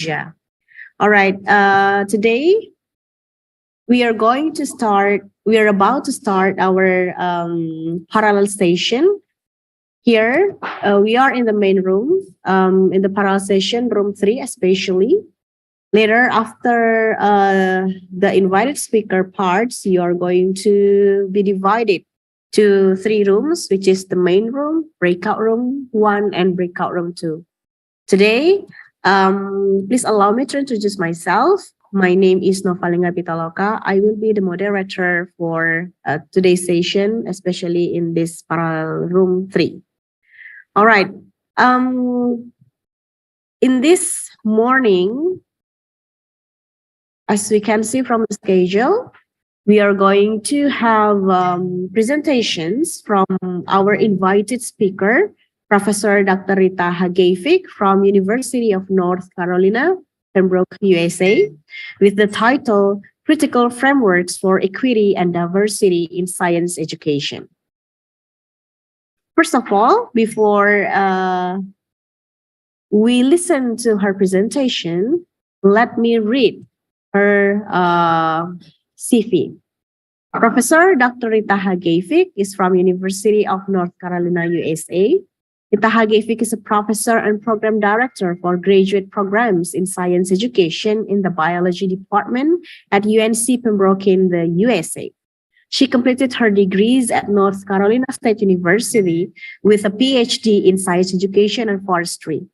Indonesia. All right. Today we are about to start our parallel session. Here we are in the main room, in the parallel session, room 3 especially. Later, after the invited speaker parts, you are going to be divided to 3 rooms, which is the main room, breakout room 1, and breakout room 2. Today, please allow me to introduce myself. My name is Novalinga Pitaloka. I will be the moderator for today's session, especially in this parallel room 3. All right. In this morning, as we can see from the schedule, we are going to have presentations from our invited speaker, Professor Dr. Rita Hagevik from University of North Carolina, Pembroke, USA, with the title Critical Frameworks for Equity and Diversity in Science Education. First of all, before we listen to her presentation, let me read her CV. Professor Dr. Rita Hagevik is from University of North Carolina, USA. Rita Hagevik is a professor and program director for graduate programs in science education in the biology department at UNC Pembroke in the USA. She completed her degrees at North Carolina State University with a PhD in science education and forestry.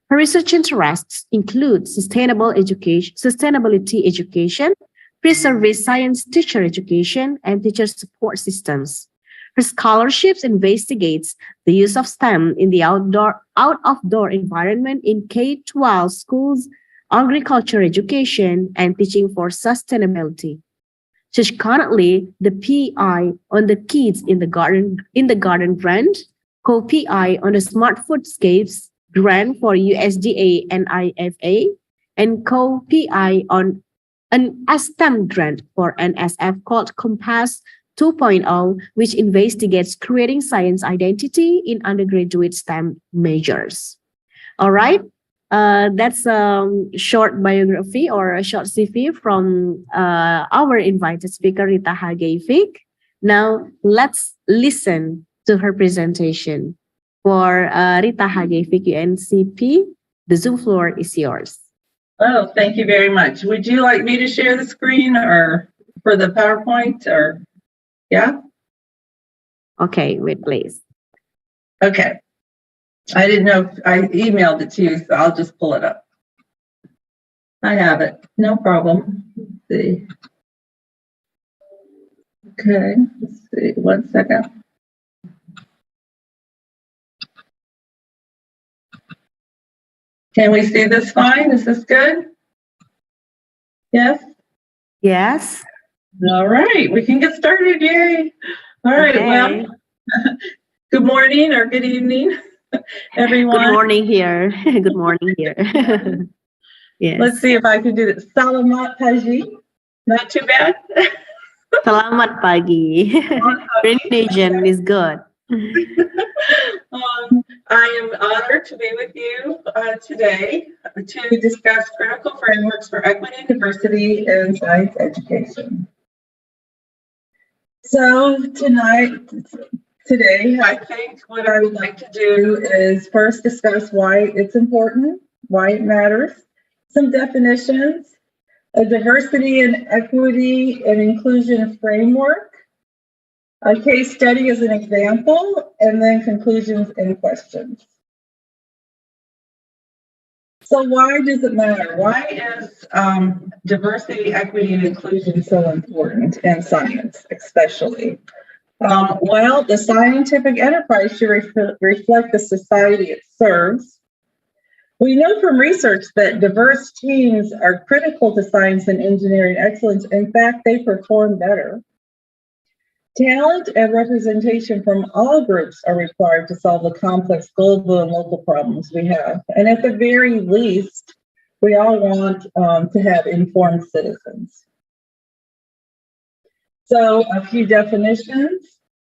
Her research interests include sustainability education, pre-service science teacher education, and teacher support systems. Her scholarships investigates the use of STEM in the out-of-door environment in K-12 schools, agriculture education, and teaching for sustainability. She's currently the PI on the Kids in the Garden grant, co-PI on the Smart Foodscapes grant for USDA and IFA, and co-PI on an STEM grant for NSF called Compass 2.0, which investigates creating science identity in undergraduate STEM majors. All right, that's a short biography or a short CV from our invited speaker, Rita Hagevik. Now, let's listen to her presentation. For Rita Hagevik, UNCP, the Zoom floor is yours. Oh, thank you very much. Would you like me to share the screen or for the PowerPoint or, yeah? Okay, wait, please. Okay. I didn't know if I emailed it to you, so I'll just pull it up. I have it, no problem. Let's see. Okay, let's see, 1 second. Can we see this fine? Is this good? Yes? Yes. All right, we can get started, yay. All right, okay. Well, good morning or good evening, everyone. Good morning here. Good morning here. Yes. Let's see if I can do this. Selamat pagi. Not too bad. Selamat pagi. Indonesian is good. I am honored to be with you today to discuss critical frameworks for equity, diversity, and science education. So today, I think what I would like to do is first discuss why it's important, why it matters, some definitions, a diversity and equity and inclusion framework, a case study as an example, and then conclusions and questions. So why does it matter? Why is diversity, equity, and inclusion so important in science, especially? Well, the scientific enterprise should reflect the society it serves. We know from research that diverse teams are critical to science and engineering excellence. In fact, they perform better. Talent and representation from all groups are required to solve the complex global and local problems we have. And at the very least, we all want to have informed citizens. So a few definitions.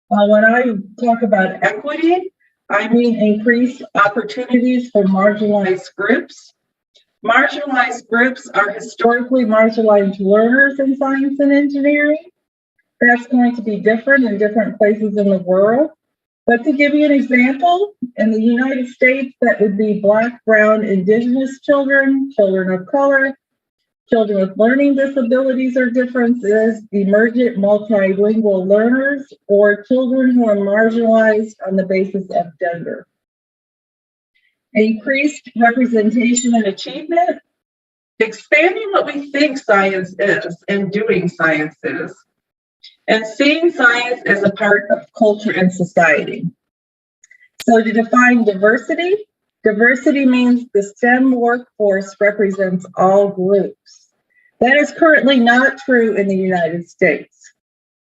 When I talk about equity, I mean increased opportunities for marginalized groups. Marginalized groups are historically marginalized learners in science and engineering. That's going to be different in different places in the world. But to give you an example, in the United States, that would be Black, Brown, Indigenous children, children of color, children with learning disabilities or differences, emergent multilingual learners, or children who are marginalized on the basis of gender. Increased representation and achievement, expanding what we think science is and doing science is, and seeing science as a part of culture and society. So to define diversity, diversity means the STEM workforce represents all groups. That is currently not true in the United States.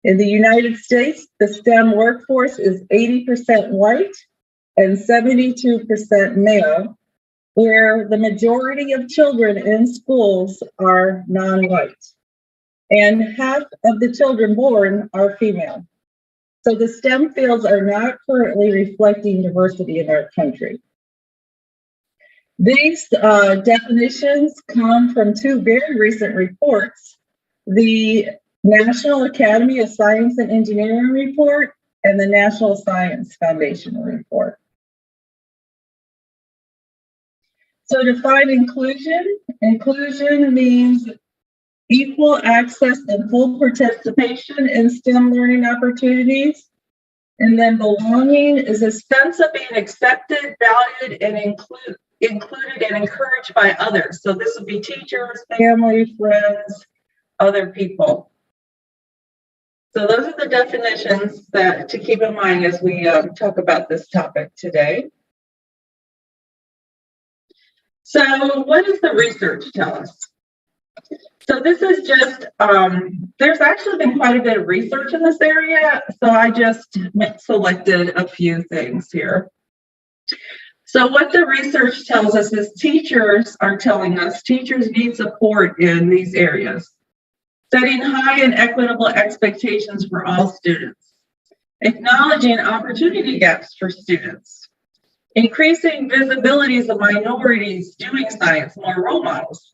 In the United States, the STEM workforce is 80% white and 72% male, where the majority of children in schools are non-white. And half of the children born are female. So the STEM fields are not currently reflecting diversity in our country. These definitions come from two very recent reports, the National Academy of Science and Engineering report and the National Science Foundation report. So define inclusion. Inclusion means equal access and full participation in STEM learning opportunities. And then belonging is a sense of being accepted, valued, and included and encouraged by others. So this would be teachers, family, friends, other people. So those are the definitions that to keep in mind as we talk about this topic today. So what does the research tell us? So this is just, there's actually been quite a bit of research in this area, so I just selected a few things here. So what the research tells us is teachers are telling us teachers need support in these areas, setting high and equitable expectations for all students, acknowledging opportunity gaps for students, increasing visibilities of minorities doing science, more role models,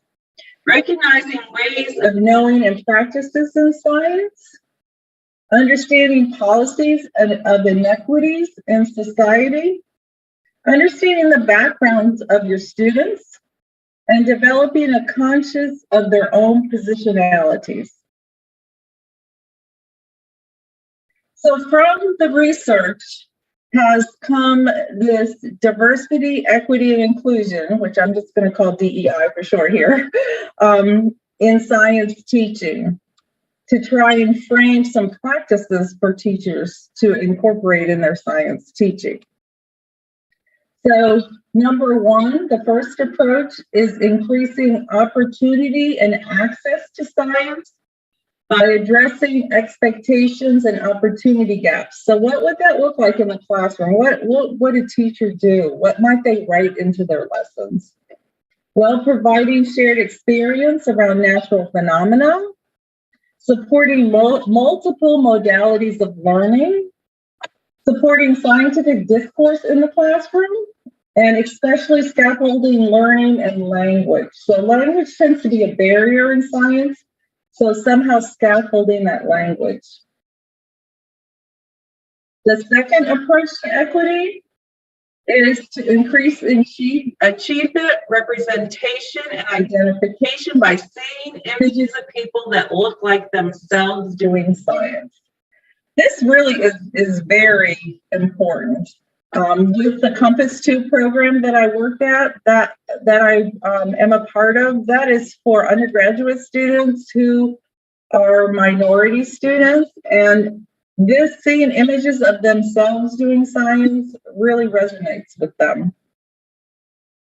recognizing ways of knowing and practices in science, understanding policies of inequities in society, understanding the backgrounds of your students, and developing a conscience of their own positionalities. So from the research has come this diversity, equity, and inclusion, which I'm just going to call DEI for short here, in science teaching, to try and frame some practices for teachers to incorporate in their science teaching. So number one, the first approach is increasing opportunity and access to science by addressing expectations and opportunity gaps. So what would that look like in the classroom? What would a teacher do? What might they write into their lessons? Well, providing shared experience around natural phenomena, supporting multiple modalities of learning, supporting scientific discourse in the classroom, and especially scaffolding learning and language. So language tends to be a barrier in science, so somehow scaffolding that language. The second approach to equity is to increase achievement, representation, and identification by seeing images of people that look like themselves doing science. This really is very important. With the Compass 2 program that I work at, that I am a part of, that is for undergraduate students who are minority students, and this seeing images of themselves doing science really resonates with them.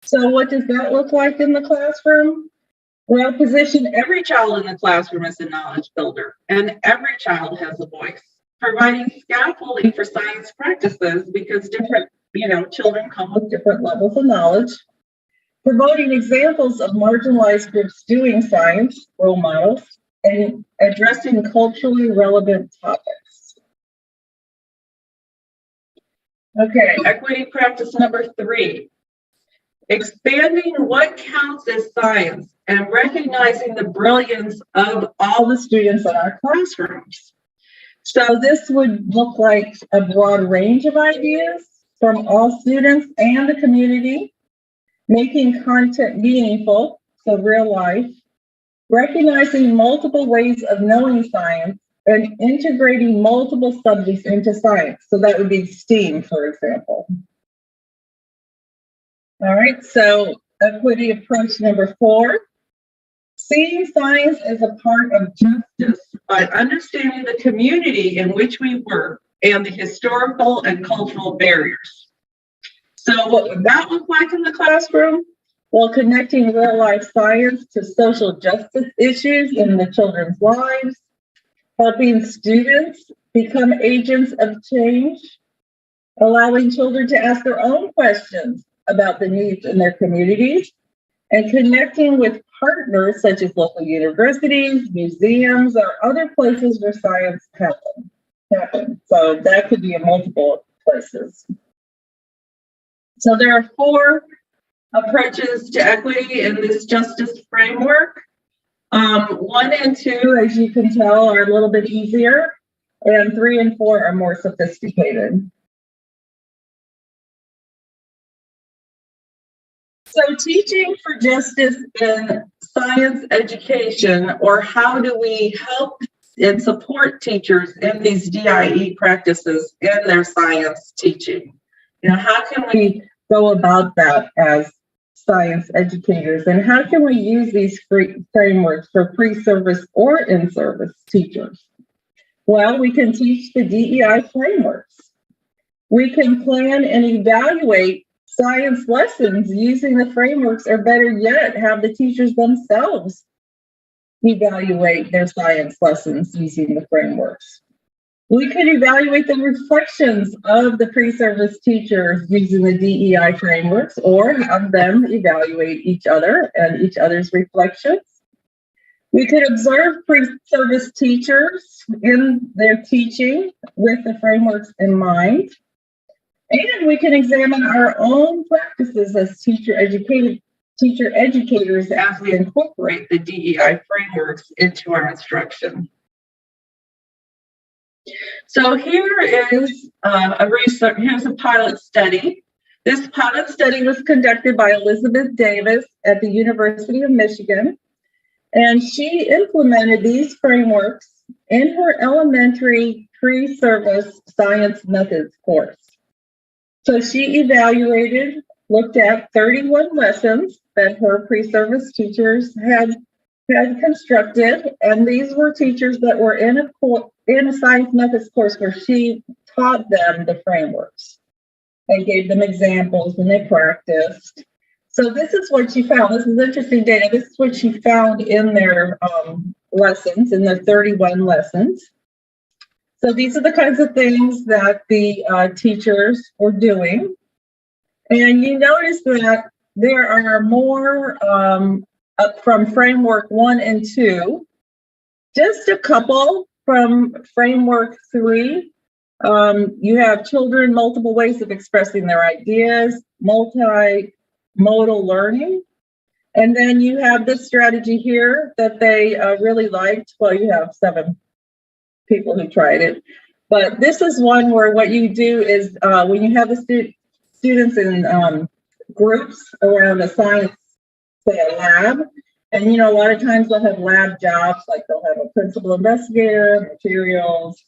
So what does that look like in the classroom? Well, position every child in the classroom as a knowledge builder, and every child has a voice, providing scaffolding for science practices because different, children come with different levels of knowledge, promoting examples of marginalized groups doing science, role models, and addressing culturally relevant topics. Okay, equity practice number 3 expanding what counts as science and recognizing the brilliance of all the students in our classrooms. So this would look like a broad range of ideas from all students and the community, making content meaningful, so real life, recognizing multiple ways of knowing science, and integrating multiple subjects into science. So that would be STEAM, for example. All right, so equity approach number 4, seeing science as a part of justice by understanding the community in which we work and the historical and cultural barriers. So what would that look like in the classroom? Well, connecting real life science to social justice issues in the children's lives, helping students become agents of change, allowing children to ask their own questions about the needs in their communities, and connecting with partners such as local universities, museums, or other places where science happens. So that could be in multiple places. So there are 4 approaches to equity in this justice framework. 1 and 2, as you can tell, are a little bit easier, and 3 and 4 are more sophisticated. So teaching for justice in science education, or how do we help and support teachers in these DIE practices in their science teaching? How can we go about that as science educators, and how can we use these frameworks for pre-service or in-service teachers? Well, we can teach the DEI frameworks. We can plan and evaluate science lessons using the frameworks, or better yet, have the teachers themselves evaluate their science lessons using the frameworks. We could evaluate the reflections of the pre-service teachers using the DEI frameworks, or have them evaluate each other and each other's reflections. We could observe pre-service teachers in their teaching with the frameworks in mind. And we can examine our own practices as teacher educators as we incorporate the DEI frameworks into our instruction. So here is here's a pilot study. This pilot study was conducted by Elizabeth Davis at the University of Michigan, and she implemented these frameworks in her elementary pre-service science methods course. So she looked at 31 lessons that her pre-service teachers had constructed, and these were teachers that were in a science methods course where she taught them the frameworks and gave them examples, and they practiced. So this is what she found. This is interesting data. This is what she found in their lessons, in their 31 lessons. So these are the kinds of things that the teachers were doing. And you notice that there are more from framework 1 and 2, just a couple from framework 3. You have children, multiple ways of expressing their ideas, multimodal learning. And then you have this strategy here that they really liked. Well, you have 7 people who tried it. But this is one where what you do is when you have the students in groups around a science, say a lab, and a lot of times they'll have lab jobs, like they'll have a principal investigator, materials,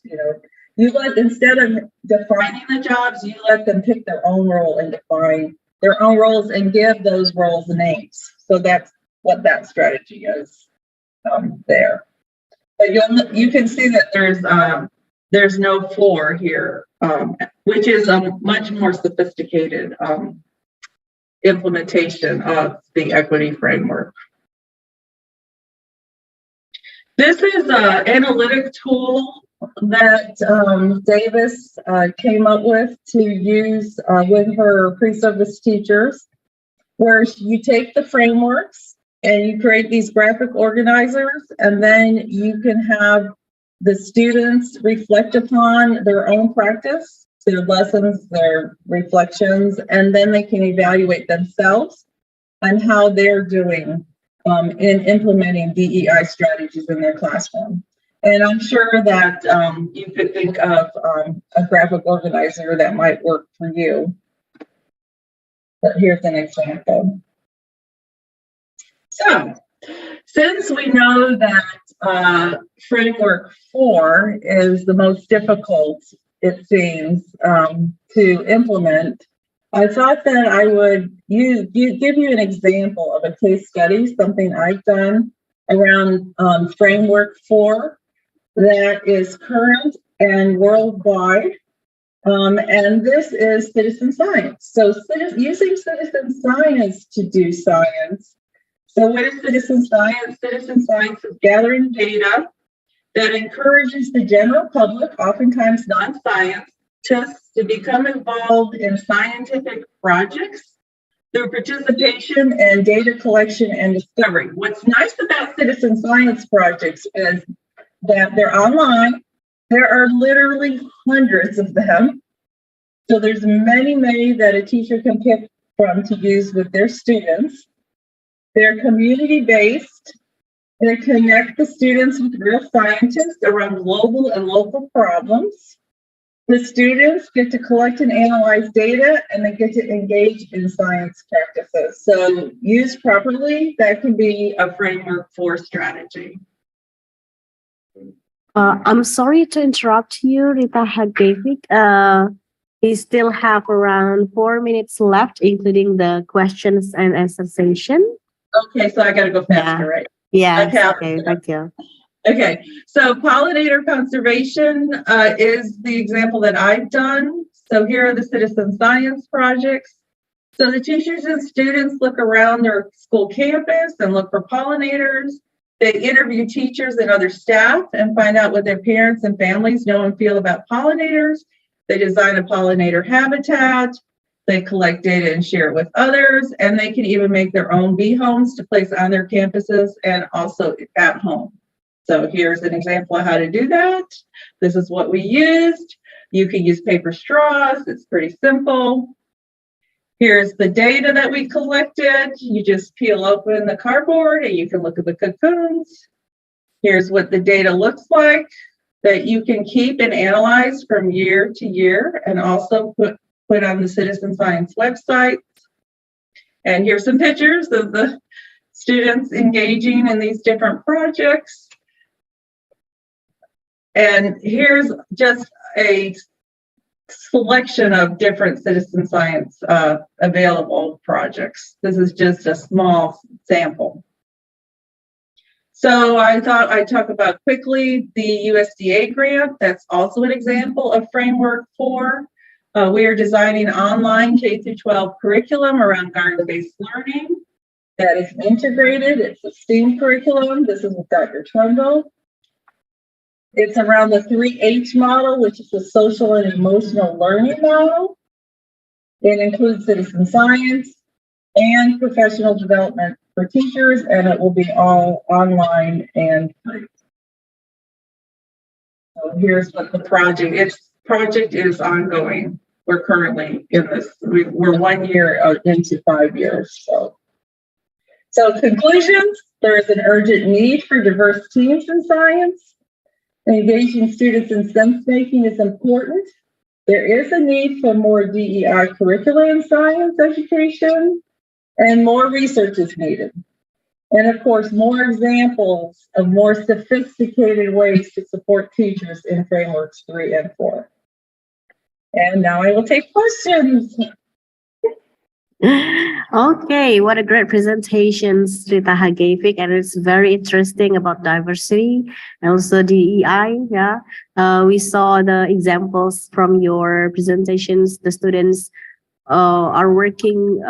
instead of defining the jobs, you let them pick their own role and define their own roles and give those roles names. So that's what that strategy is there. But you can see that there's no floor here, which is a much more sophisticated implementation of the equity framework. This is an analytic tool that Davis came up with to use with her pre-service teachers, where you take the frameworks and you create these graphic organizers, and then you can have the students reflect upon their own practice, their lessons, their reflections, and then they can evaluate themselves on how they're doing in implementing DEI strategies in their classroom. And I'm sure that you could think of a graphic organizer that might work for you. But here's an example. So, since we know that framework 4 is the most difficult, it seems, to implement, I thought that I would give you an example of a case study, something I've done around framework 4 that is current and worldwide. And this is citizen science. So using citizen science to do science. So what is citizen science? Citizen science is gathering data that encourages the general public, oftentimes non-scientists, to become involved in scientific projects through participation in data collection and discovery. What's nice about citizen science projects is that they're online. There are literally hundreds of them. So there's many, many that a teacher can pick from to use with their students. They're community-based. They connect the students with real scientists around global and local problems. The students get to collect and analyze data, and they get to engage in science practices. So used properly, that can be a framework 4 strategy. I'm sorry to interrupt you, Rita Hagevik. We still have around 4 minutes left, including the questions and answer session. Okay, so I got to go faster, right? Yeah. Okay, thank you. Okay, so pollinator conservation is the example that I've done. So here are the citizen science projects. So the teachers and students look around their school campus and look for pollinators. They interview teachers and other staff and find out what their parents and families know and feel about pollinators. They design a pollinator habitat. They collect data and share it with others, and they can even make their own bee homes to place on their campuses and also at home. So here's an example of how to do that. This is what we used. You can use paper straws. It's pretty simple. Here's the data that we collected. You just peel open the cardboard and you can look at the cocoons. Here's what the data looks like that you can keep and analyze from year to year and also put on the citizen science website. And here's some pictures of the students engaging in these different projects. And here's just a selection of different citizen science available projects. This is just a small sample. So I thought I'd talk about quickly the USDA grant. That's also an example of framework 4. We are designing online K-12 curriculum around garden-based learning that is integrated. It's a STEAM curriculum. This is with Dr. Trundle. It's around the 3H model, which is the social and emotional learning model. It includes citizen science and professional development for teachers, and it will be all online and free. So here's what the project is ongoing. We're currently in this. We're 1 year into 5 years. So conclusions: there is an urgent need for diverse teams in science. Engaging students in sense making is important. There is a need for more DEI curricula in science education, and more research is needed. And of course, more examples of more sophisticated ways to support teachers in frameworks 3 and 4. And now I will take questions. Okay, what a great presentation, Rita Hagevik, and it's very interesting about diversity and also DEI. Yeah, we saw the examples from your presentations. The students are working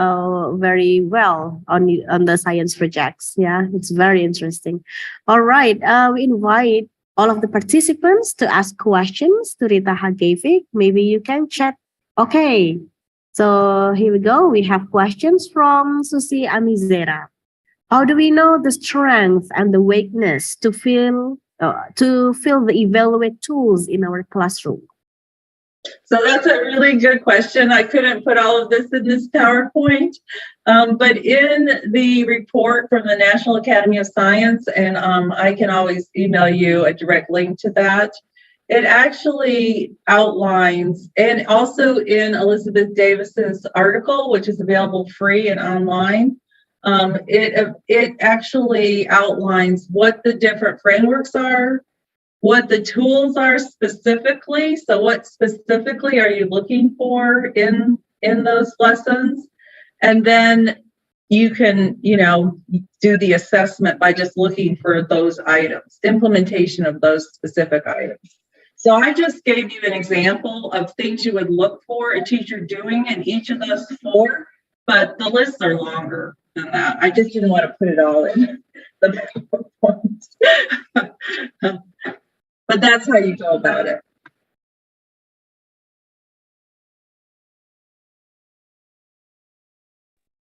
very well on the science projects. Yeah, it's very interesting. All right, we invite all of the participants to ask questions to Rita Hagevik. Maybe you can chat. Okay. So here we go. We have questions from Susi Amizera. How do we know the strength and the weakness to fill the evaluate tools in our classroom? So that's a really good question. I couldn't put all of this in this PowerPoint, but in the report from the National Academy of Science, and I can always email you a direct link to that, it actually outlines, and also in Elizabeth Davis's article, which is available free and online, it actually outlines what the different frameworks are, what the tools are specifically. So what specifically are you looking for in those lessons? And then you can, do the assessment by just looking for those items, implementation of those specific items. So I just gave you an example of things you would look for a teacher doing in each of those 4, but the lists are longer than that. I just didn't want to put it all in the PowerPoint. But that's how you go about it.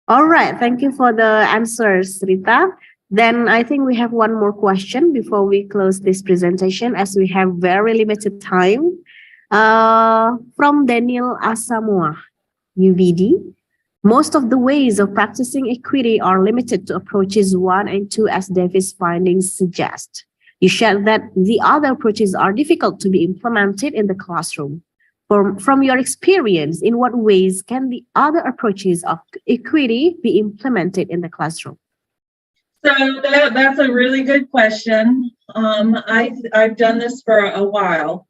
All right, thank you for the answers, Rita. Then I think we have one more question before we close this presentation, as we have very limited time. From Daniel Asamoah, UVD. Most of the ways of practicing equity are limited to approaches 1 and 2, as Davis' findings suggest. You shared that the other approaches are difficult to be implemented in the classroom. From your experience, in what ways can the other approaches of equity be implemented in the classroom? So that's a really good question. I've done this for a while.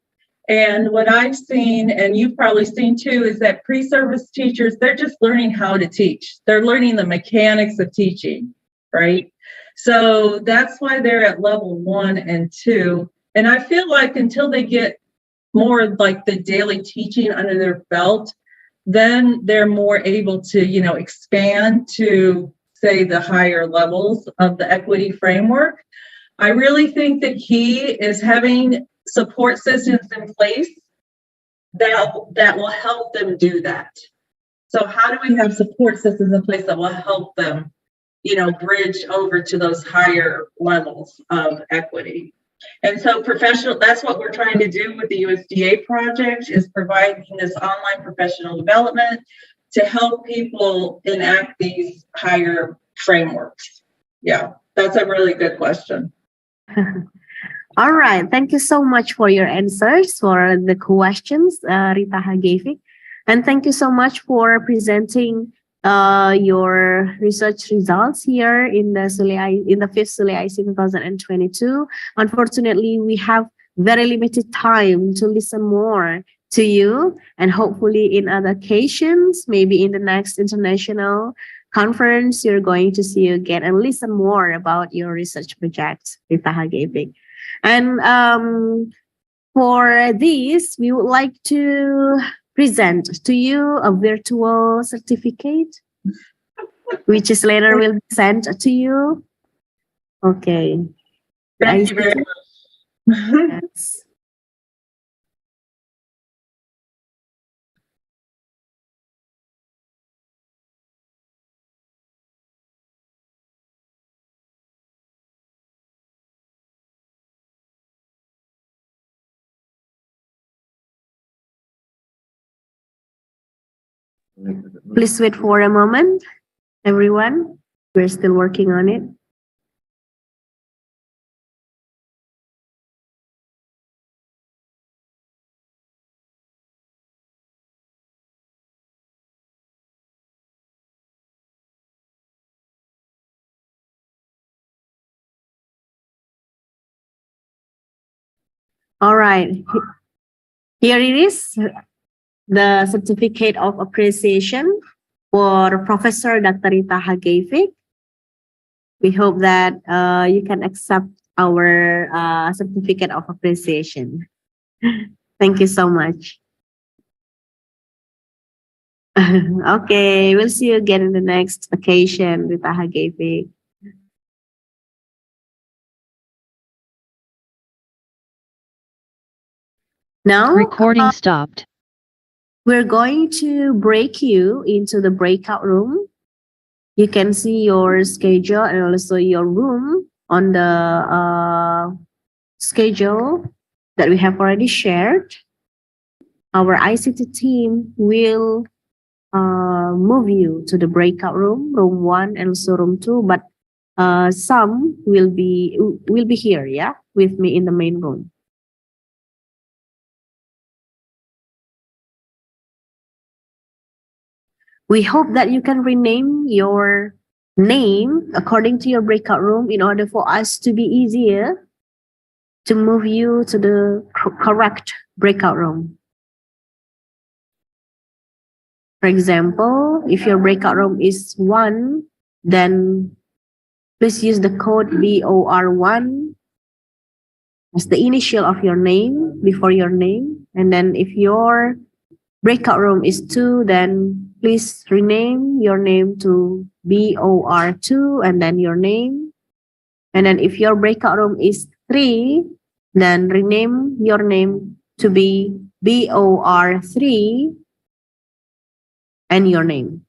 And what I've seen, and you've probably seen too, is that pre-service teachers, they're just learning how to teach. They're learning the mechanics of teaching, right? So that's why they're at level 1 and 2. And I feel like until they get more like the daily teaching under their belt, then they're more able to, expand to, say, the higher levels of the equity framework. I really think the key is having support systems in place that will help them do that. So how do we have support systems in place that will help them, bridge over to those higher levels of equity? And so that's what we're trying to do with the USDA project, is providing this online professional development to help people enact these higher frameworks. Yeah, that's a really good question. All right. Thank you so much for your answers for the questions, Rita Hagevic. And thank you so much for presenting your research results here in the fifth SULE IC 2022. Unfortunately, we have very limited time to listen more to you, and hopefully in other occasions, maybe in the next international conference, you're going to see you again and listen more about your research project, Rita Hagevic. And for this, we would like to present to you a virtual certificate, which is later will be sent to you. Okay. Thank you very much. Yes. Please wait for a moment, everyone. We're still working on it. All right. Here it is, the certificate of appreciation for Professor Dr. Rita Hagevic. We hope that you can accept our certificate of appreciation. Thank you so much. Okay, we'll see you again in the next occasion, Rita Hagevic. Now, recording stopped. We're going to break you into the breakout room. You can see your schedule and also your room on the schedule that we have already shared. Our ICT team will move you to the breakout room, room 1 and also room 2, but some will be here, yeah, with me in the main room. We hope that you can rename your name according to your breakout room in order for us to be easier to move you to the correct breakout room. For example, if your breakout room is 1, then please use the code BOR1 as the initial of your name before your name. And then if your breakout room is 2, then please rename your name to BOR2 and then your name. And then if your breakout room is 3, then rename your name to be BOR3 and your name.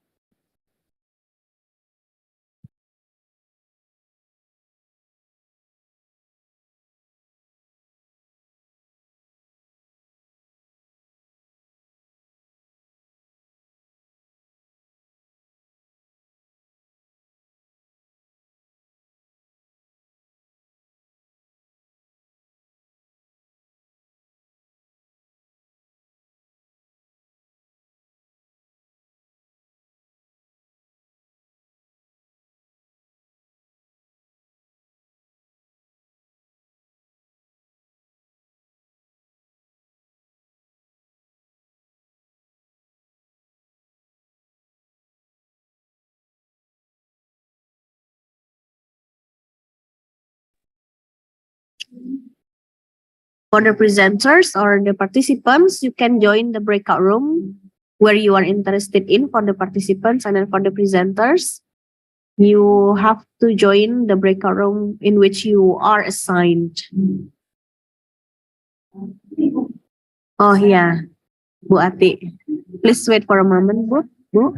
For the presenters or the participants, you can join the breakout room where you are interested in for the participants, and then for the presenters, you have to join the breakout room in which you are assigned. Oh yeah, Bu Ati. Please wait for a moment, Bu.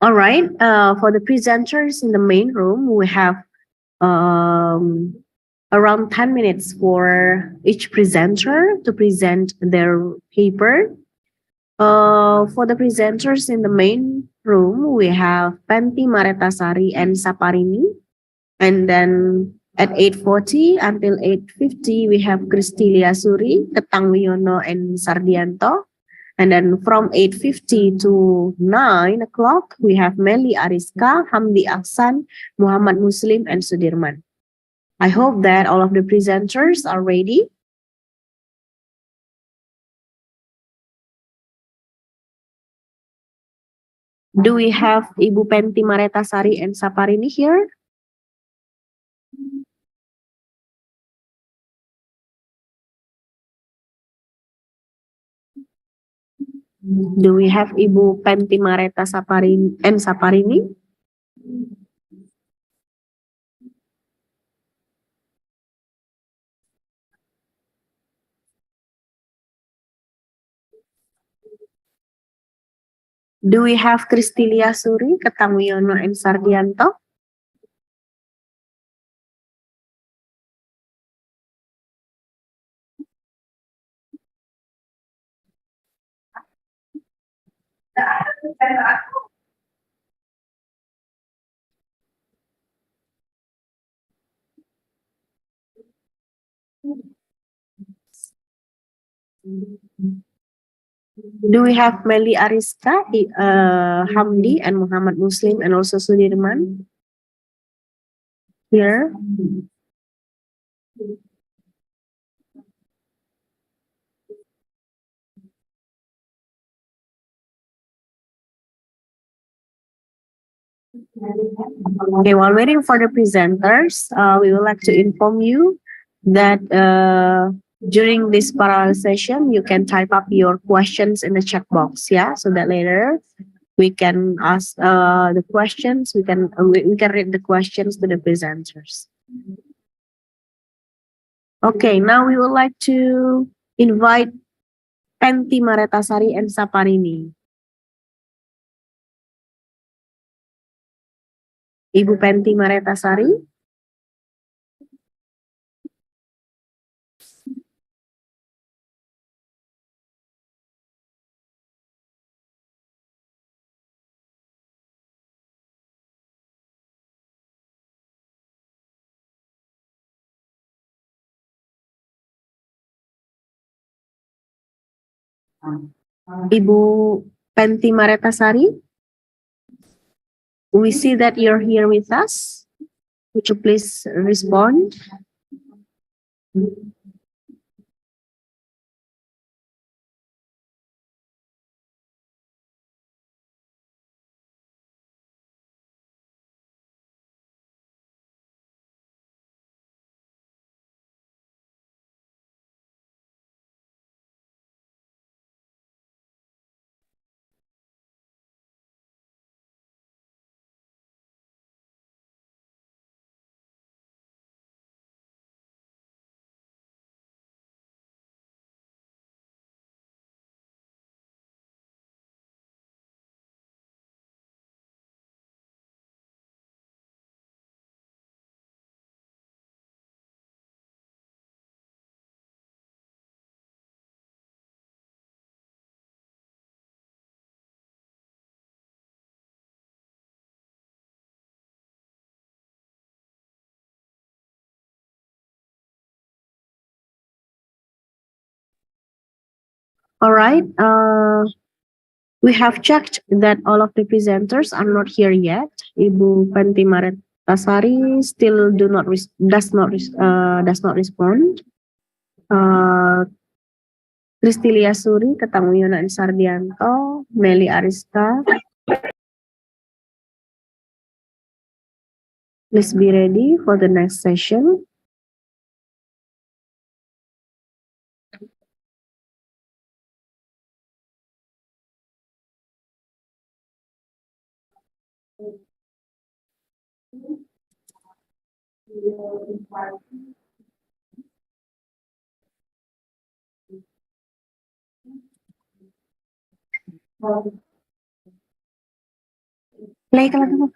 All right. For the presenters in the main room, we have around 10 minutes for each presenter to present their paper. For the presenters in the main room, we have Penti Maretasari and Saparini. And then at 8:40 until 8:50, we have Kristilia Suri, Ketang Wiono, and Sardianto. And then from 8:50 to 9 o'clock, we have Meli Ariska, Hamdi Aksan, Muhammad Muslim, and Sudirman. I hope that all of the presenters are ready. Do we have Ibu Penti Maretasari and Saparini here? Do we have Ibu Penti Mareta Saparini and Saparini? Do we have Kristilia Suri, Ketangwiono, and Sardianto? Do we have Meli Ariska, Hamdi, and Muhammad Muslim, and also Sudirman here? Okay, while waiting for the presenters, we would like to inform you that during this parallel session, you can type up your questions in the chat box, yeah, so that later we can ask the questions. We can read the questions to the presenters. Okay, now we would like to invite Penti Maretasari and Saparini. Ibu Penti Maretasari. Ibu Penti Maretasari, we see that you're here with us. Would you please respond? All right. We have checked that all of the presenters are not here yet. Ibu Penti Maretasari still does not respond. Kristilia Suri, Ketangwiono and Sardianto, Meli Ariska. Please be ready for the next session. Play ka lang.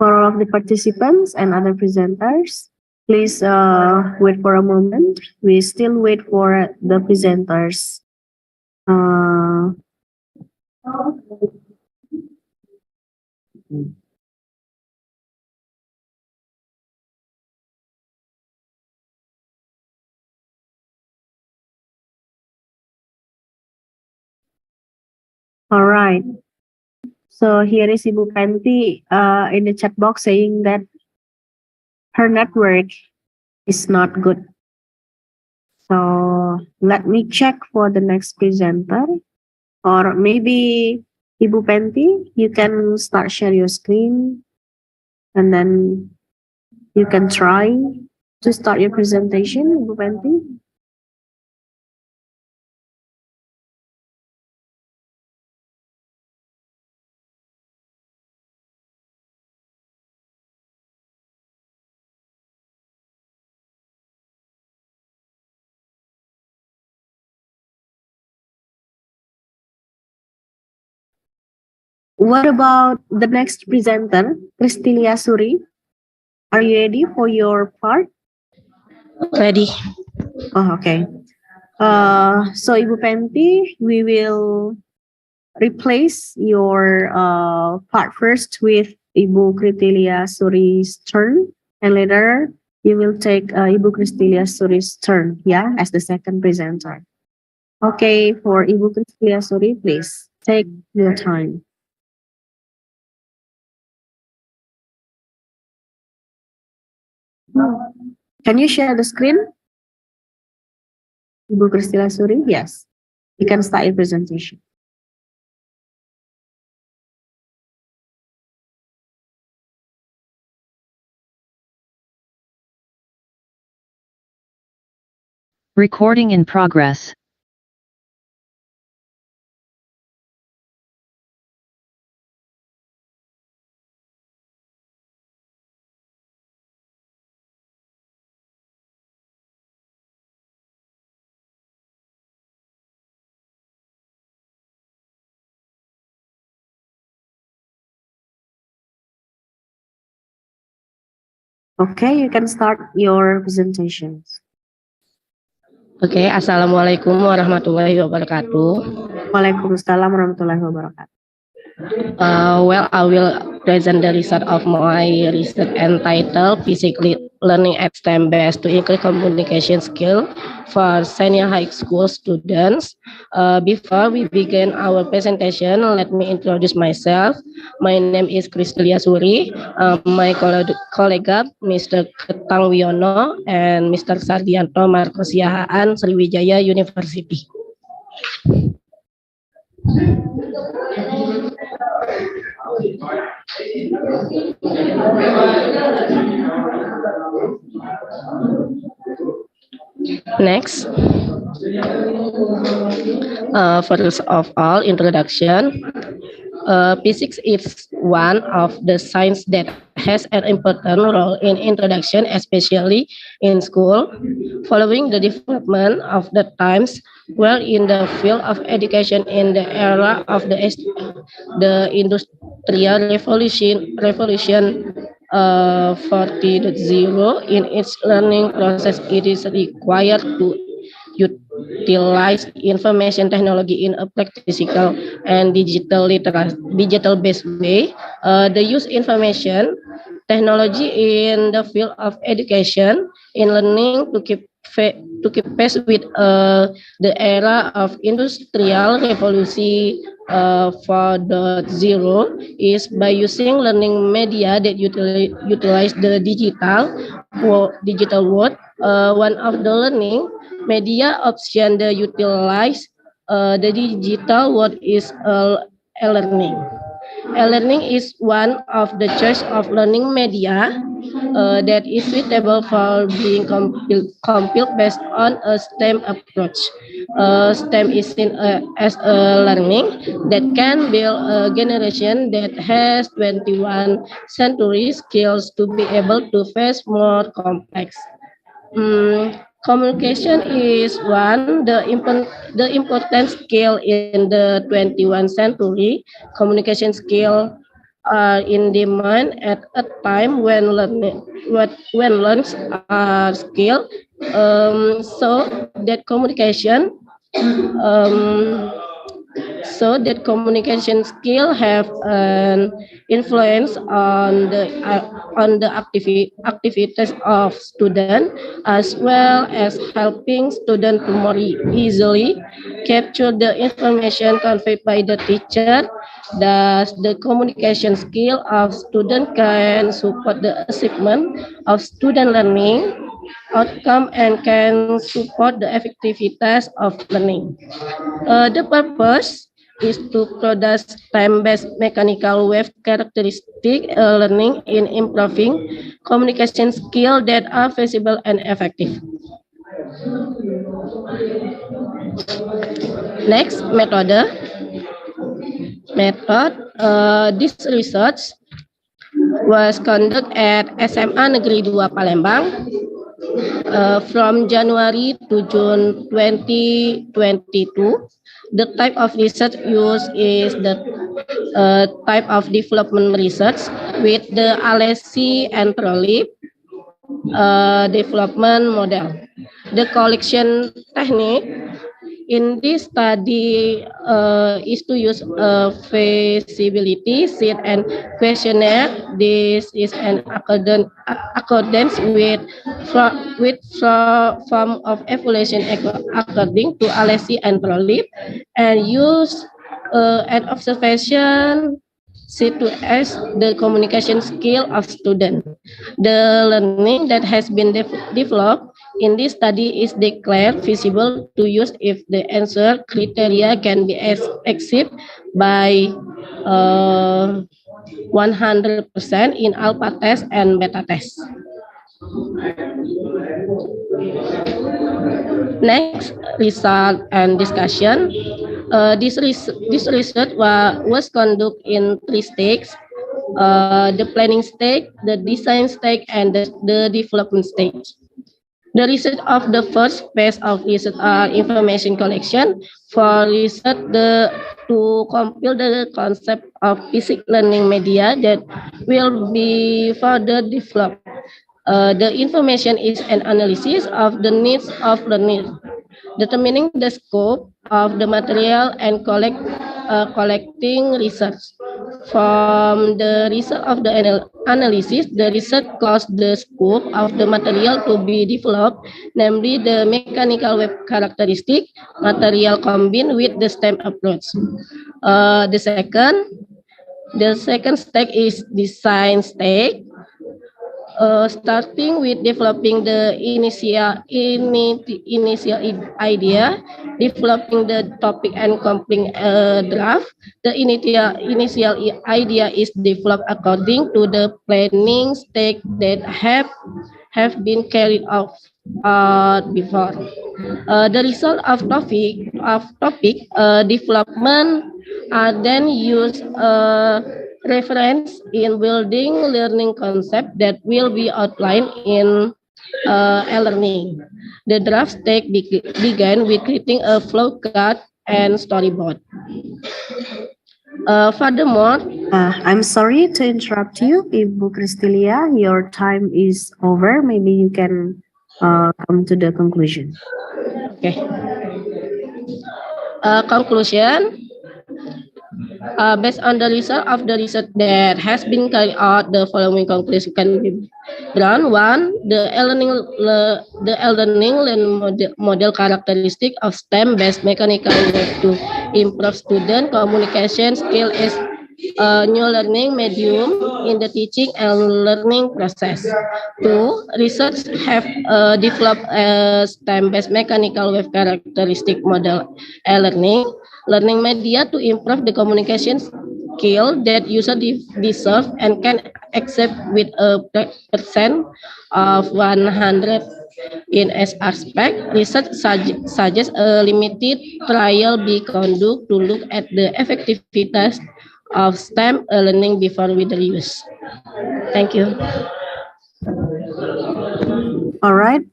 For all of the participants and other presenters, please wait for a moment. We still wait for the presenters. All right. So here is Ibu Penti in the chat box saying that her network is not good. So let me check for the next presenter, or maybe Ibu Penti, you can start share your screen and then you can try to start your presentation, Ibu Penti. What about the next presenter, Kristilia Suri? Are you ready for your part? Ready. Oh, okay. So Ibu Penti, we will replace your part first with Ibu Kristilia Suri's turn, and later you will take Ibu Kristilia Suri's turn, yeah, as the second presenter. Okay, for Ibu Kristilia Suri, please take your time. Can you share the screen? Ibu Kristilia Suri, yes. You can start your presentation. Recording in progress. Okay, you can start your presentations. Oke, Assalamualaikum warahmatullahi wabarakatuh. Waalaikumsalam warahmatullahi wabarakatuh. Well, I will present the result of my research entitled Physically Learning at STEM Based to Increase Communication Skill for Senior High School Students. Before we begin our presentation, let me introduce myself. My name is Kristilia Suri. My colleague, Mr. Ketang Wiono and Mr. Sardianto Markosiahaan, Sriwijaya University. Next, first of all, introduction. Physics is one of the science that has an important role in introduction, especially in school. Following the development of the times, well, in the field of education in the era of the industrial revolution 4.0, in its learning process, it is required to utilize information technology in a practical and digital based way. The use information technology in the field of education in learning to keep pace with the era of industrial revolution 4.0 is by using learning media that utilize the digital world. One of the learning media option that utilize the digital world is e-learning. E-learning is one of the choice of learning media that is suitable for being compiled based on a STEM approach. STEM is seen as a learning that can build a generation that has 21 century skills to be able to face more complex. Communication is the important skill in the 21st century. Communication skill are in demand at a time when learns are skill. So that communication um, communication skill have an influence on the activities of student, as well as helping student to more easily capture the information conveyed by the teacher. Thus, the communication skill of student can support the achievement of student learning outcome and can support the effectiveness of learning. The purpose is to produce time-based mechanical wave characteristic learning in improving communication skills that are feasible and effective. Next, method. This research was conducted at SMA Negeri 2 Palembang from January to June 2022. The type of research used is the type of development research with the ALESI and TROLLIP development model. The collection technique in this study is to use a feasibility sheet and questionnaire. This is an accordance with form of evaluation according to ALESI and TROLLIP, and use an observation sheet to assess the communication skill of students. The learning that has been developed in this study is declared feasible to use if the answer criteria can be exceeded by 100% in alpha test and beta test. Next, result and discussion. This research was conducted in 3 stages: the planning stage, the design stage, and the development stage. The research of the first phase of research are information collection. For research, to compile the concept of physics learning media that will be further developed. The information is an analysis of the needs of learners, determining the scope of the material and collecting research. From the result of the analysis, the research caused the scope of the material to be developed, namely the mechanical wave characteristic material combined with the STEM approach. The second stage is design stage. Starting with developing the initial idea, developing the topic and completing a draft. The initial idea is developed according to the planning stage that have been carried out before. The result of topic development are then used reference in building learning concept that will be outlined in e-learning. The draft stage began with creating a flow chart and storyboard. Furthermore, I'm sorry to interrupt you, Ibu Kristilia. Your time is over. Maybe you can come to the conclusion. okay. Conclusion. Based on the result of the research that has been carried out, the following conclusion can be drawn. 1. The e-learning model characteristic of STEM-based mechanical work to improve student communication skill is a new learning medium in the teaching and learning process. 2. Research have developed a STEM-based mechanical wave characteristic model learning media to improve the communication skill that user deserve and can accept with a percent of 100 in S aspect. Research suggests a limited trial be conducted to look at the effectiveness of STEM learning before we use. Thank you. All right.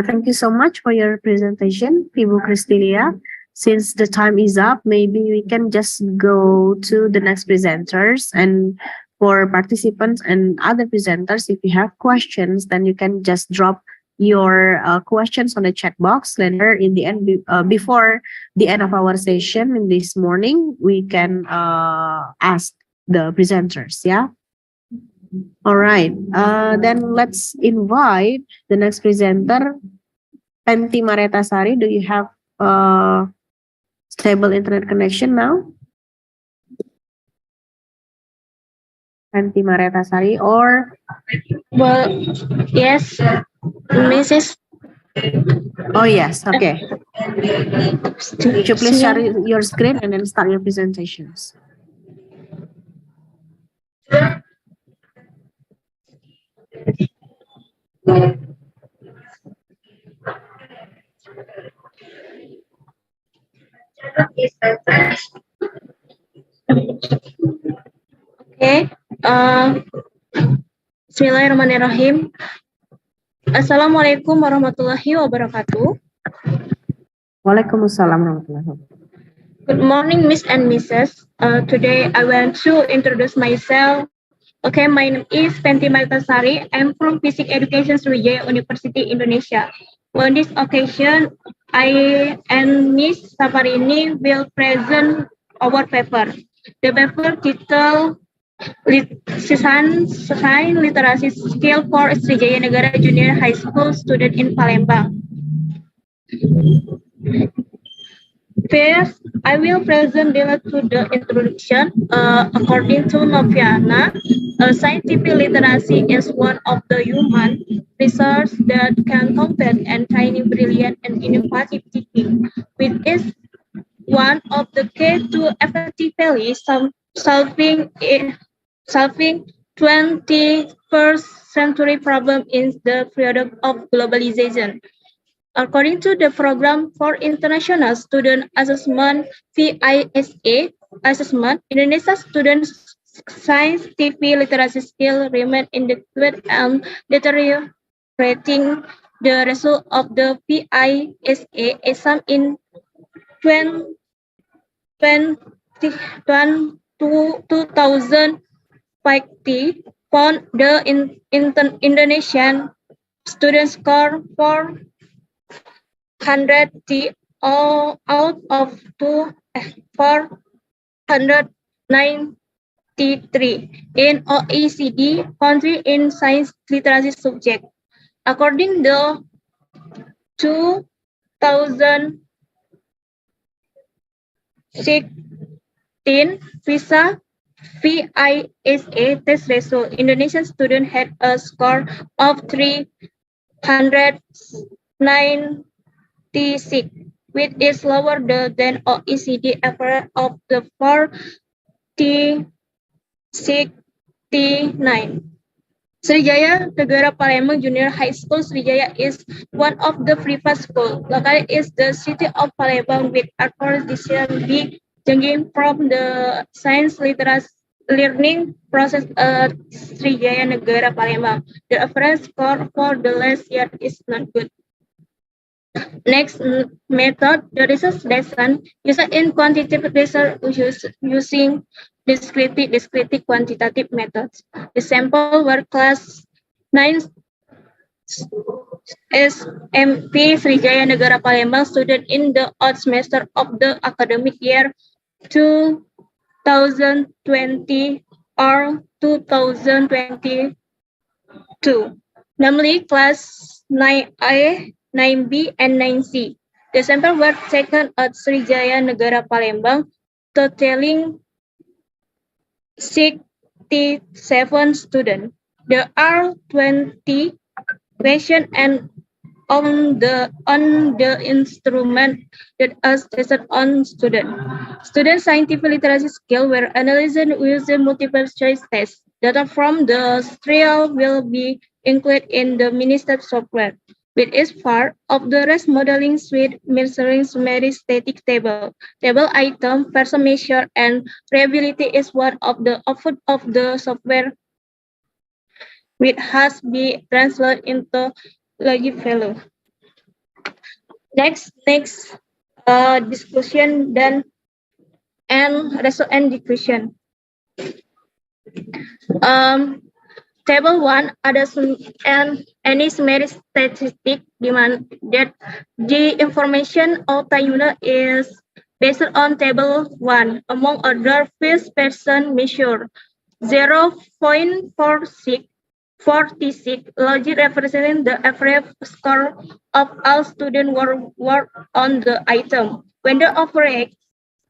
Thank you so much for your presentation, Ibu Kristilia. Since the time is up, maybe we can just go to the next presenters. And for participants and other presenters, if you have questions, then you can just drop your questions on the chat box. Later, in the end, before the end of our session in this morning, we can ask the presenters. Yeah. All right. Then let's invite the next presenter, Penti Maretasari. Do you have stable internet connection now? Penti Maretasari or? Well, yes, Mrs. Oh, yes. Okay. Could you please share your screen and then start your presentations? Okay. Bismillahirrahmanirrahim. Assalamualaikum warahmatullahi wabarakatuh. Waalaikumsalam warahmatullahi wabarakatuh. Good morning, Miss and Mrs. Today I want to introduce myself. Okay, my name is Fenty Maltasari. I'm from Physics Education Sriwijaya University, Indonesia. On this occasion, I and Miss Safarini will present our paper. The paper titled Science Literacy Skill for Sriwijaya Negara Junior High School Student in Palembang. First, I will present to the introduction. According to Noviana, scientific literacy is one of the human resources that can combat and tiny, brilliant, and innovative thinking, which is one of the key to effectively solving 21st century problem in the period of globalization. According to the Program for International Student Assessment (PISA) assessment, Indonesia students' scientific literacy skills remain inadequate and deteriorating. The result of the PISA exam in 2020 found the Indonesian student score 400 out of 493 in OECD country in science literacy subject. According to 2016 PISA test result, Indonesian student had a score of 396, which is lower than OECD average of the 469. Sriwijaya Negara Palembang Junior High School Sriwijaya is one of the private schools. Located is the city of Palembang with acquisition be judging from the science literacy learning process at Sriwijaya Negara Palembang. The average score for the last year is not good. Next method, the research lesson used in quantitative research using descriptive quantitative methods. The sample were class 9 SMP Sriwijaya Negara Palembang student in the odd semester of the academic year 2020 or 2022, namely class 9A, 9B, and 9C. The sample were taken at Sriwijaya Negara Palembang, totaling 67 students. There are 20 questions and on the instrument that is tested on students. Student scientific literacy skills were analyzed using multiple choice tests. Data from the trial will be included in the Minister software, which is part of the REST modeling suite measuring summary static table. Table item, person measure, and reliability is one of the output of the software, which has been translated into logic value. Next discussion then and result and discussion. Table 1 ada any summary statistic demand that the information of the unit is based on table 1. Among other, first person measure 0.46 logic representing the average score of all students work on the item. When the average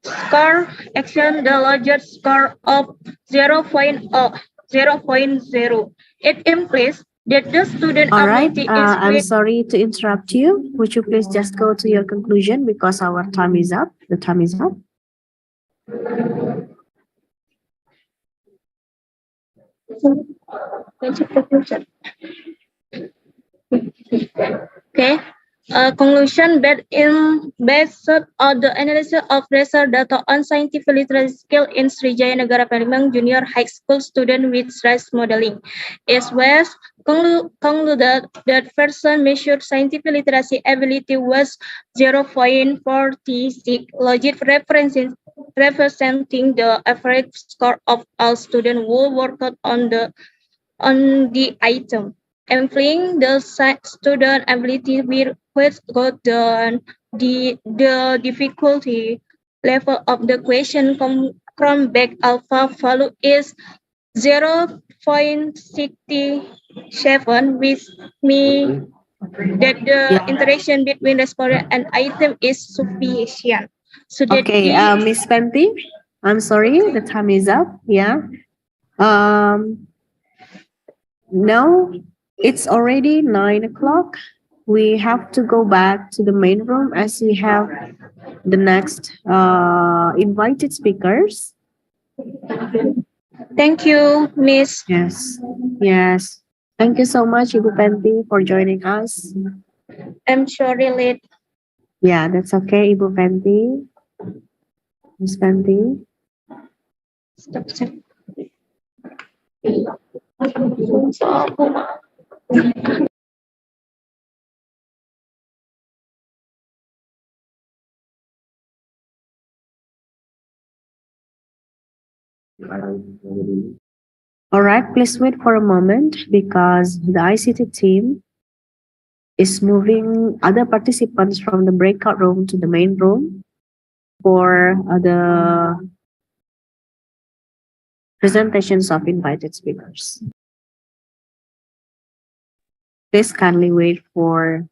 score action the largest score of 0.0. It implies that the student All right. ability is I'm sorry to interrupt you. Would you please just go to your conclusion because our time is up. The time is up. Okay. Conclusion based on the analysis of research data on scientific literacy skill in Sriwijaya Negara Palembang Junior High School student with stress modeling. It was concluded that person measured scientific literacy ability was 0.46, logic representing the average score of all students who worked on the item. Employing the student ability with got the difficulty level of the question Chromback alpha value is 0.67, which means that the interaction between respondent and item is sufficient. So that Okay, Miss Fenty, I'm sorry, the time is up. Yeah. Now it's already 9 o'clock. We have to go back to the main room as we have the next invited speakers. Thank you, Miss. Yes, yes. Thank you so much, Ibu Fenty, for joining us. I'm sorry late. Yeah, that's okay, Ibu Fenty. Miss Fenty. Stop. All right, please wait for a moment because the ICT team is moving other participants from the breakout room to the main room for the presentations of invited speakers. Please kindly wait for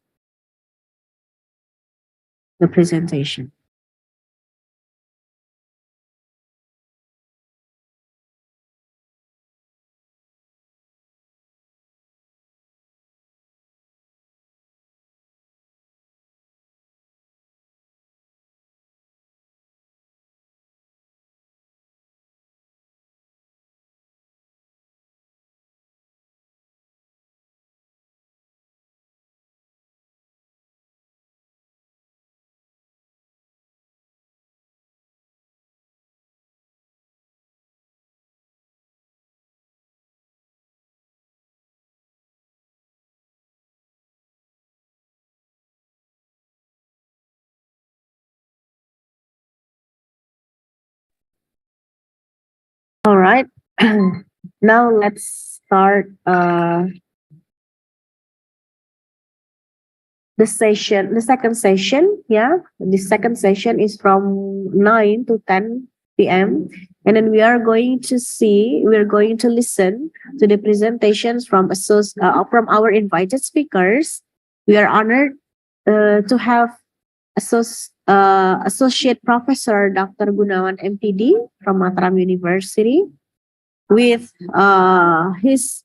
the presentation. All right. Now let's start the second session. Yeah, the second session is from 9 to 10 p.m. And then we're going to listen to the presentations from our invited speakers. We are honored to have Associate Professor Dr. Gunawan MPD from Mataram University with his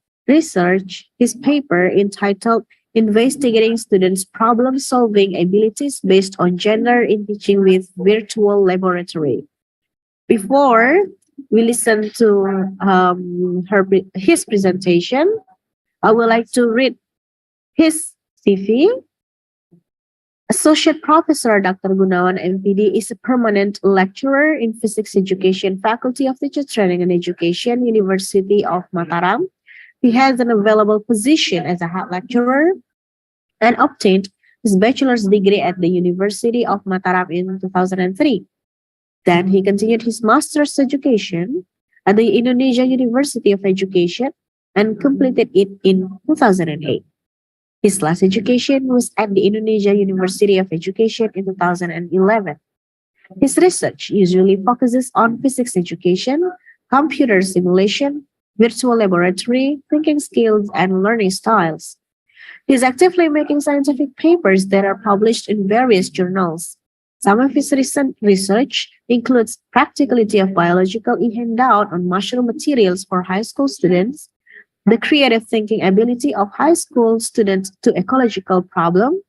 paper entitled Investigating Students' Problem-Solving Abilities Based on Gender in Teaching with Virtual Laboratory. Before we listen to his presentation, I would like to read his CV. Associate Professor Dr. Gunawan MPD is a permanent lecturer in Physics Education, Faculty of Teacher Training and Education, University of Mataram. He has an available position as a head lecturer and obtained his bachelor's degree at the University of Mataram in 2003. Then he continued his master's education at the Indonesia University of Education and completed it in 2008. His last education was at the Indonesia University of Education in 2011. His research usually focuses on physics education, computer simulation, virtual laboratory, thinking skills, and learning styles. He is actively making scientific papers that are published in various journals. Some of his recent research includes practicality of biological handout on mushroom materials for high school students, the creative thinking ability of high school students to ecological problem,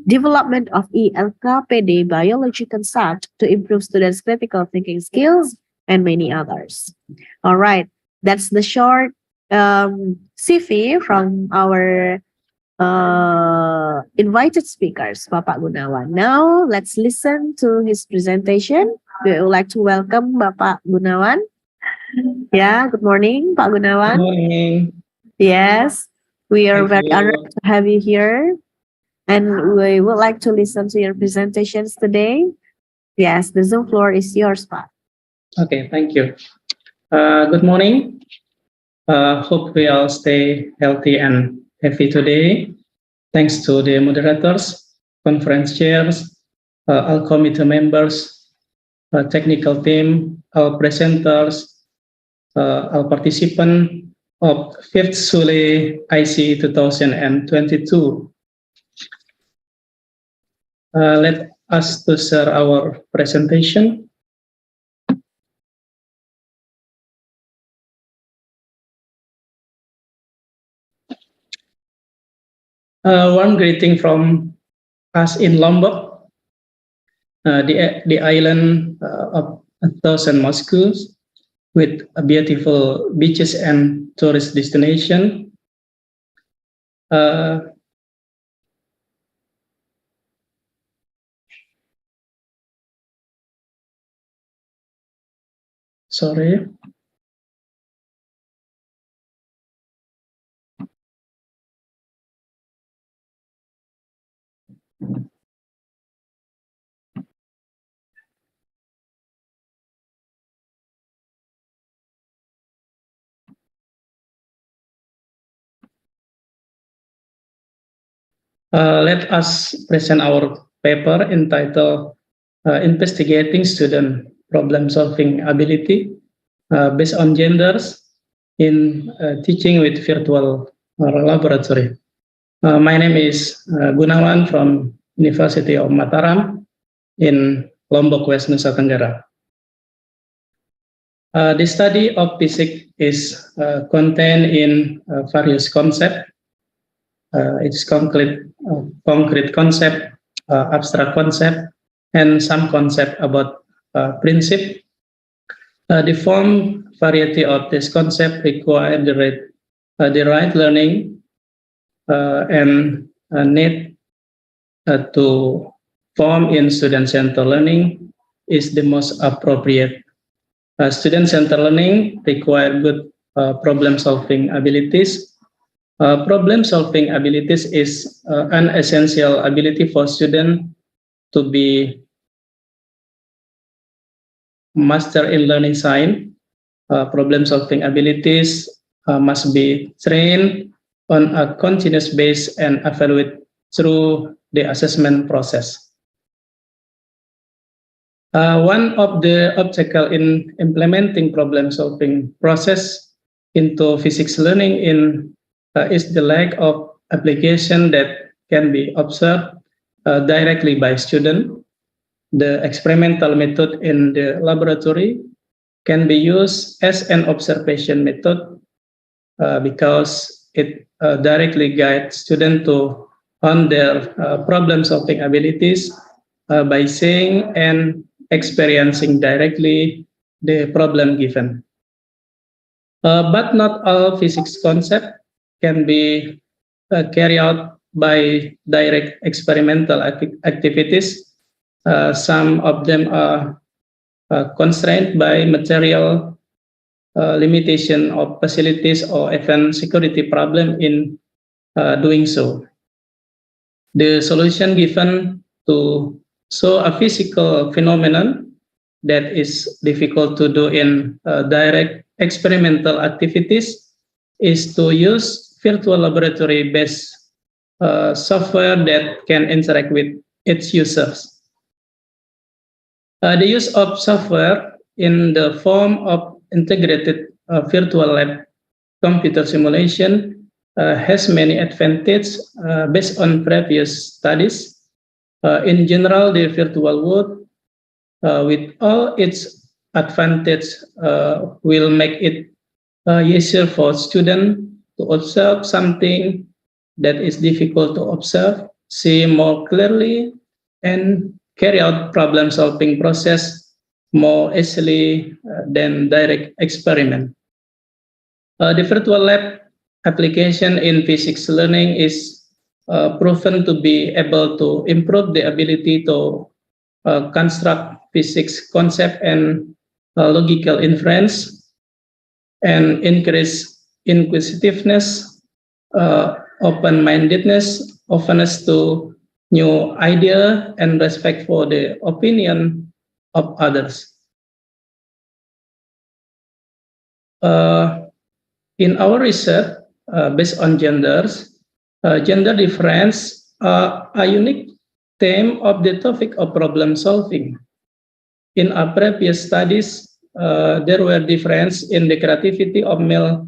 development of ELKPD biology concept to improve students' critical thinking skills, and many others. All right, that's the short CV from our invited speakers, Bapak Gunawan. Now, let's listen to his presentation. We would like to welcome Bapak Gunawan. Yeah, good morning, Pak Gunawan. Good morning. Yes, we are Thank very you. honored to have you here. And we would like to listen to your presentations today. Yes, the Zoom floor is yours, Pak. Okay, thank you. Good morning. Hope we all stay healthy and happy today. Thanks to the moderators, conference chairs, all committee members, technical team, our presenters, our participants of 5th SULE IC 2022. Let us to share our presentation. One greeting from us in Lombok, the island of 1,000 mosques with beautiful beaches and tourist destination. Sorry. Let us present our paper entitled Investigating Student Problem-Solving Ability based on genders in teaching with virtual laboratory. My name is Gunawan from University of Mataram in Lombok, West Nusa Tenggara. The study of physics is contained in various concepts. It's concrete concept, abstract concept, and some concept about principle. The form variety of this concept require the right learning and need to form in student-centered learning is the most appropriate. Student-centered learning require good problem-solving abilities. Problem-solving abilities is an essential ability for students to be master in learning science. Problem-solving abilities must be trained on a continuous basis and evaluated through the assessment process. One of the obstacles in implementing problem-solving process into physics learning is the lack of application that can be observed directly by students. The experimental method in the laboratory can be used as an observation method because it directly guides students on their problem-solving abilities by seeing and experiencing directly the problem given. But not all physics concepts can be carried out by direct experimental activities. Some of them are constrained by material limitation of facilities or even security problem in doing so. The solution given to show a physical phenomenon that is difficult to do in direct experimental activities is to use virtual laboratory-based software that can interact with its users. The use of software in the form of integrated virtual lab computer simulation has many advantages based on previous studies. In general, the virtual world, with all its advantages, will make it easier for students to observe something that is difficult to observe, see more clearly, and carry out problem-solving process more easily than direct experiment. The virtual lab application in physics learning is proven to be able to improve the ability to construct physics concept and logical inference, and increase inquisitiveness, open-mindedness, openness to new idea, and respect for the opinion of others. In our research, based on genders, gender difference are a unique theme of the topic of problem solving. In our previous studies, there were differences in the creativity of male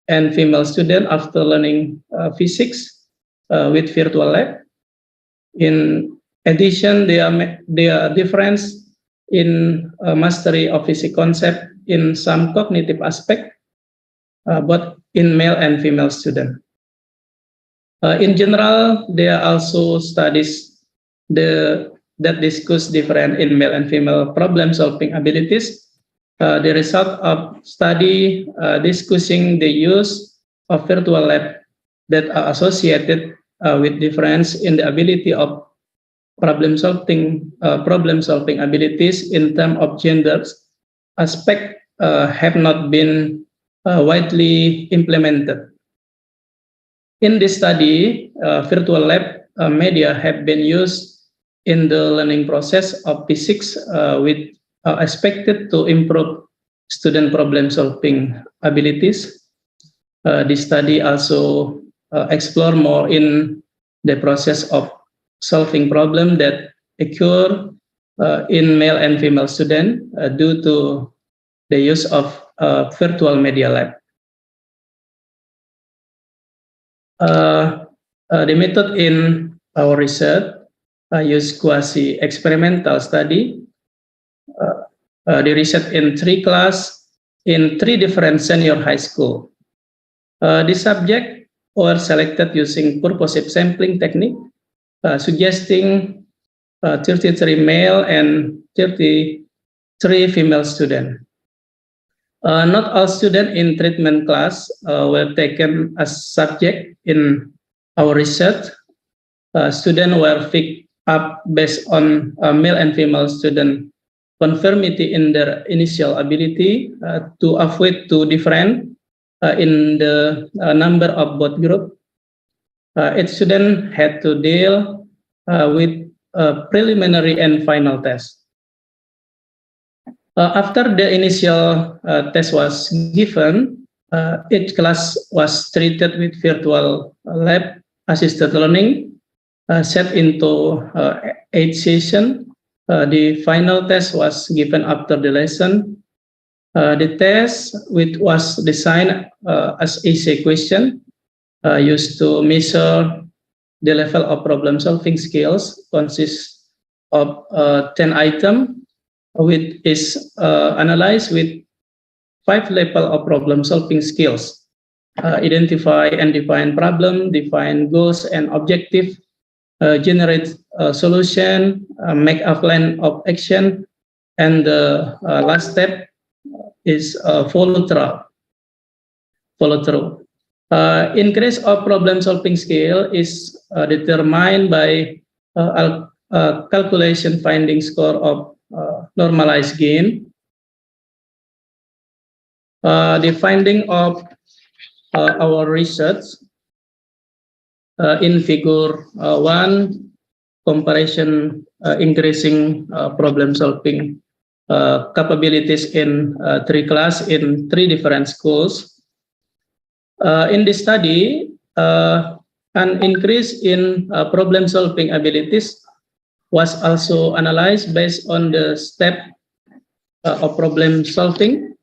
and female students after learning physics with virtual lab. In addition, there are difference in mastery of physics concept in some cognitive aspect, both in male and female students. In general, there are also studies that discuss different in male and female problem-solving abilities. The result of study discussing the use of virtual lab that are associated with difference in the ability of problem-solving abilities in terms of genders aspect have not been widely implemented. In this study, virtual lab media have been used in the learning process of physics with expected to improve student problem-solving abilities. This study also explore more in the process of solving problem that occur in male and female students due to the use of virtual media lab. The method in our research use quasi-experimental study. The research in 3 class in 3 different senior high school. The subject were selected using purposive sampling technique, suggesting 33 male and 33 female students. Not all students in treatment class were taken as subject in our research. Students were picked up based on male and female student conformity in their initial ability to avoid too different in the number of both groups. Each student had to deal with preliminary and final test. After the initial test was given, each class was treated with virtual lab assisted learning set into 8 sessions. The final test was given after the lesson. The test, which was designed as essay question, used to measure the level of problem-solving skills, consists of 10 items, which is analyzed with 5 levels of problem-solving skills: identify and define problem, define goals and objectives, generate a solution, make a plan of action, and the last step is follow through. Increase of problem-solving skill is determined by calculation finding score of normalized gain. The finding of our research in figure 1, comparison increasing problem-solving capabilities in 3 class in 3 different schools. In this study, an increase in problem-solving abilities was also analyzed based on the step of problem-solving,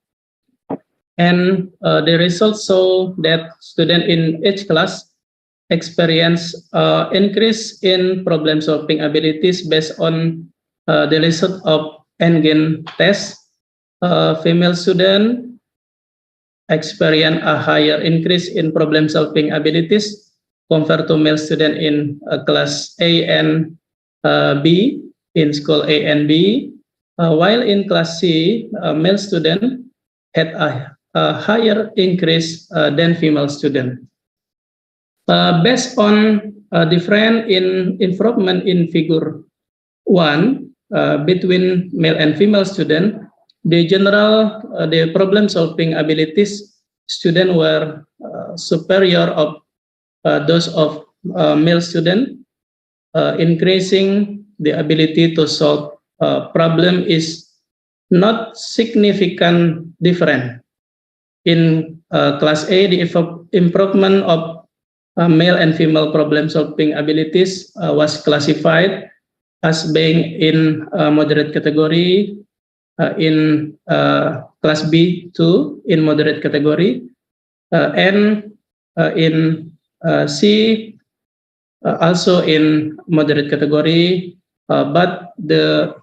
and the results show that students in each class experience increase in problem-solving abilities based on the result of endgame test. Female student experience a higher increase in problem-solving abilities compared to male student in class A and B, in school A and B, while in class C, male student had a higher increase than female student. Based on different improvement in figure 1 between male and female student, the general the problem-solving abilities student were superior of those of male student, increasing the ability to solve problem is not significant different. In class A, the improvement of male and female problem-solving abilities was classified as being in moderate category, in class B2 in moderate category, and in C also in moderate category, but the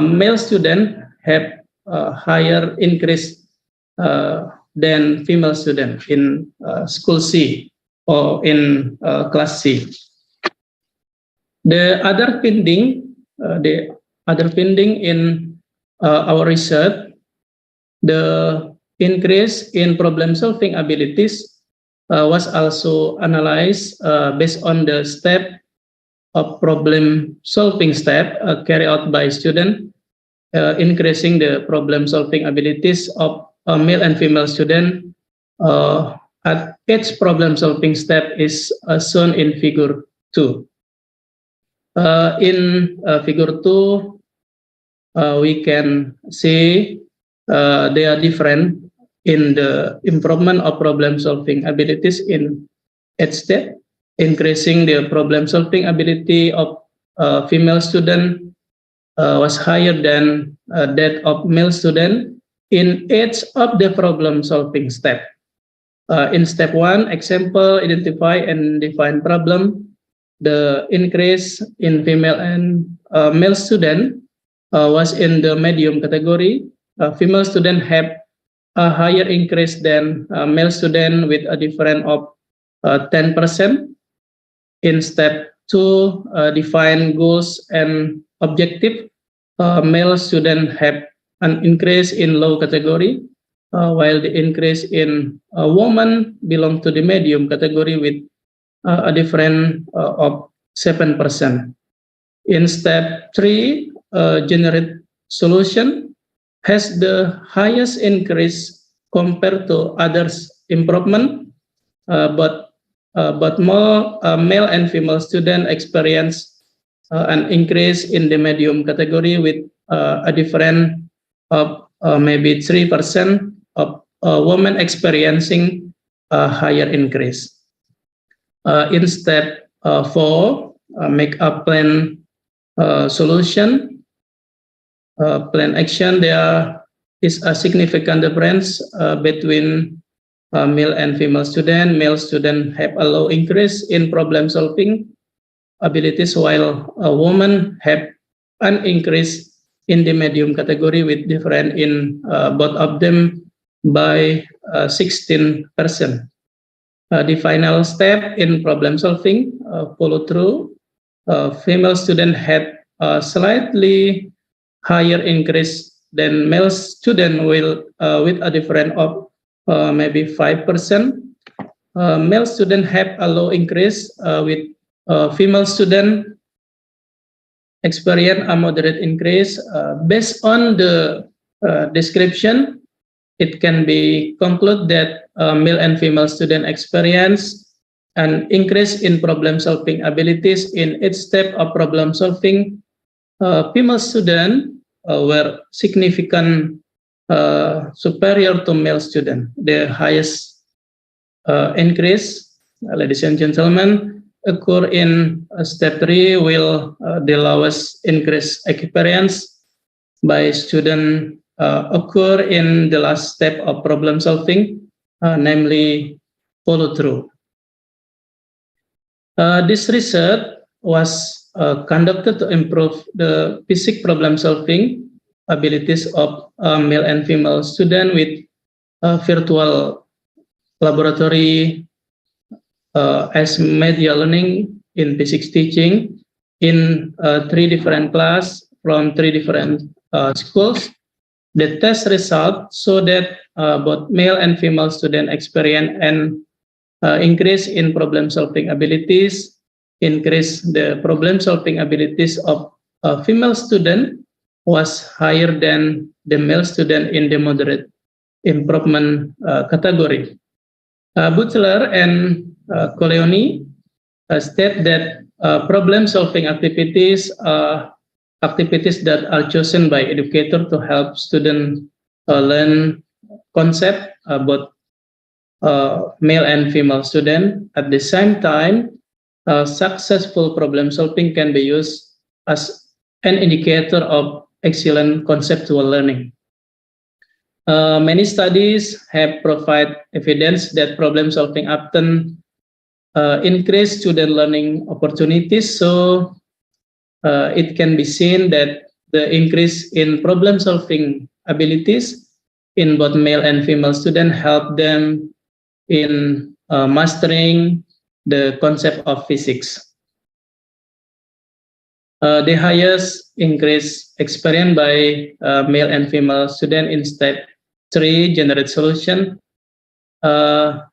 male student have higher increase than female student in school C or in class C. The other finding in our research, the increase in problem-solving abilities was also analyzed based on the step of problem-solving step carried out by student, increasing the problem-solving abilities of male and female student at each problem-solving step is shown in figure 2. In figure 2, we can see they are different in the improvement of problem-solving abilities in each step, increasing the problem-solving ability of female student was higher than that of male student in each of the problem-solving step. In step 1, example, identify and define problem, the increase in female and male student was in the medium category. Female student have a higher increase than male student with a difference of 10%. In step 2, define goals and objective. Male student have an increase in low category, while the increase in woman belong to the medium category with a difference of 7%. In step 3, generate solution has the highest increase compared to others improvement, but more male and female student experience an increase in the medium category with a difference of maybe 3% of women experiencing a higher increase. In step 4, make a plan solution, plan action. There is a significant difference between male and female student. Male student have a low increase in problem solving abilities, while a woman have an increase in the medium category with difference in both of them by 16%. The final step in problem solving, follow through. Female student had a slightly higher increase than male student with a difference of maybe 5%. Male student have a low increase with female student experience a moderate increase. Based on the description, it can be concluded that male and female student experience an increase in problem solving abilities in each step of problem solving. Female students were significant superior to male student. The highest increase, ladies and gentlemen, occur in step 3, while the lowest increase experience by student occur in the last step of problem solving, namely follow through. This research was conducted to improve the basic problem solving abilities of male and female students with virtual laboratory as media learning in physics teaching in 3 different class from 3 different schools. The test result show that both male and female students experience an increase in problem-solving abilities, increase the problem-solving abilities of a female student was higher than the male student in the moderate improvement category. Butler and Coleoni state that problem-solving activities activities that are chosen by educator to help students learn concept both male and female student. At the same time, successful problem solving can be used as an indicator of excellent conceptual learning. Many studies have provided evidence that problem solving often increase student learning opportunities. So it can be seen that the increase in problem solving abilities in both male and female students help them in mastering the concept of physics. The highest increase experienced by male and female students in step 3 generate solution.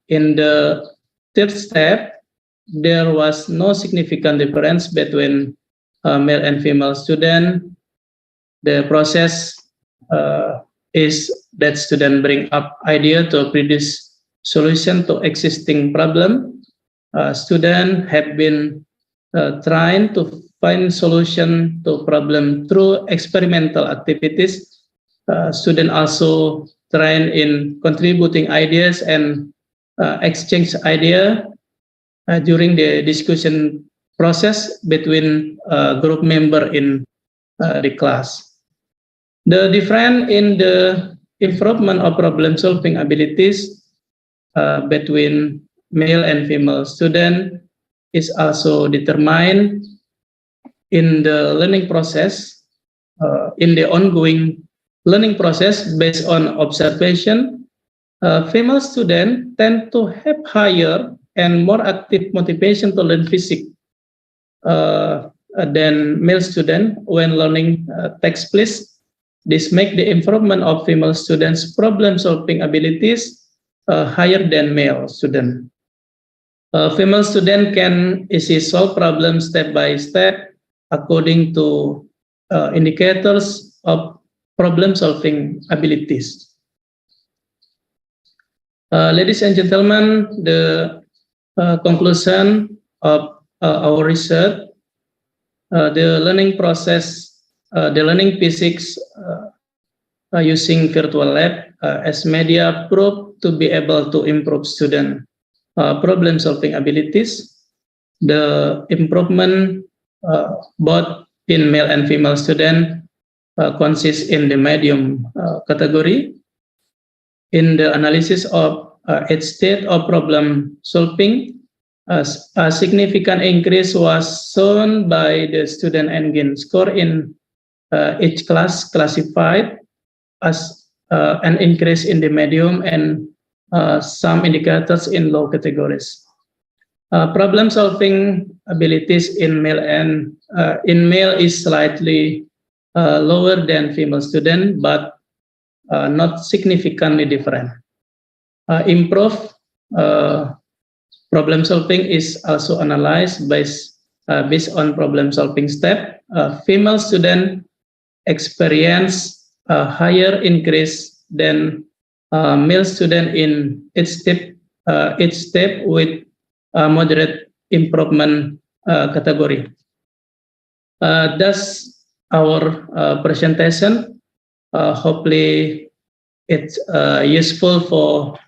In the third step, there was no significant difference between male and female student. The process is that student bring up idea to produce solution to existing problem. Students have been trying to find solution to problem through experimental activities. Students also train in contributing ideas and exchange idea during the discussion process between group member in the class. The difference in the improvement of problem solving abilities between male and female student is also determined in the learning process, in the ongoing learning process based on observation. Female students tend to have higher and more active motivation to learn physics than male students when learning takes place. This makes the improvement of female students' problem-solving abilities higher than male students. Female students can easily solve problems step by step according to indicators of problem-solving abilities. Ladies and gentlemen, the conclusion of our research, the learning process, the learning physics using virtual lab as media proved to be able to improve student problem-solving abilities. The improvement both in male and female student consists in the medium category. In the analysis of its state of problem solving, a significant increase was shown by the student engagement score in each class classified as an increase in the medium and some indicators in low categories. Problem solving abilities in male and in male is slightly lower than female student, but not significantly different. Improved problem solving is also analyzed based on problem solving step. Female student experience a higher increase than male student in each step with moderate improvement category. That's our presentation. Hopefully it's useful for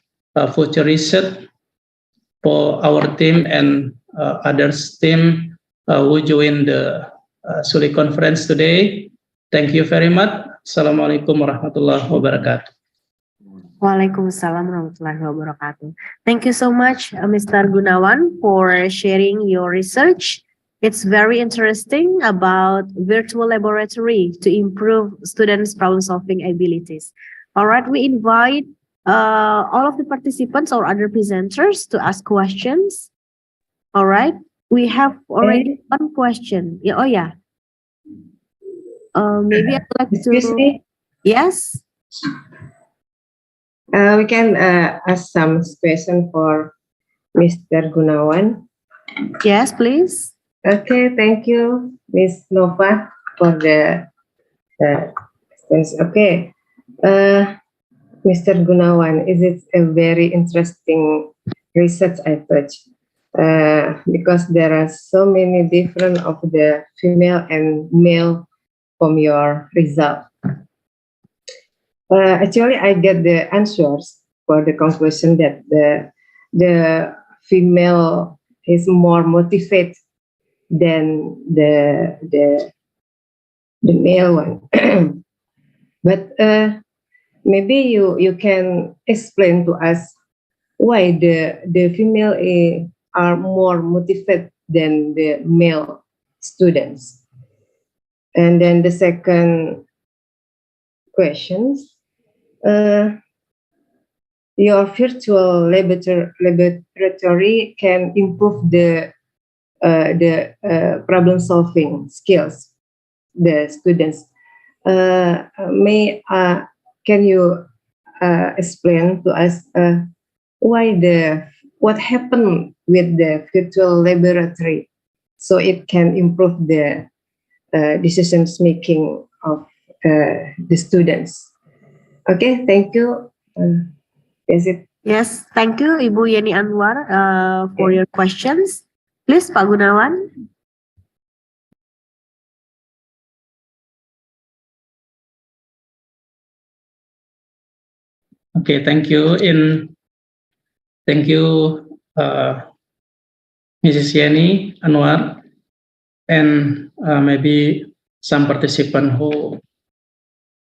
future research for our team and others team who join the SULE conference today. Thank you very much. Assalamualaikum warahmatullahi wabarakatuh. Waalaikumsalam warahmatullahi wabarakatuh. Thank you so much, Mr. Gunawan, for sharing your research. It's very interesting about virtual laboratory to improve students' problem-solving abilities. All right, we invite all of the participants or other presenters to ask questions. All right. We have already one question. Yeah. Oh yeah. Maybe I'd like Excuse to. me, Yes. we can ask some question for Mr. Gunawan. Yes, please. Okay, thank you, Miss Nova, for the questions. Okay, Mr. Gunawan, is it a very interesting research I thought, because there are so many different of the female and male from your result. Actually, I get the answers for the conclusion that the female is more motivated than the male one. But maybe you can explain to us why the female are more motivated than the male students. And then the second questions, your virtual laboratory can improve the problem solving skills the students. Can you explain to us why what happened with the virtual laboratory so it can improve the decisions making of the students? Okay, thank you. Is it? Yes. Thank you, Ibu Yeni Anwar, for your questions. Please, Pak Gunawan. Okay, thank you. Thank you, Mrs. Yeni Anwar, and maybe some participant who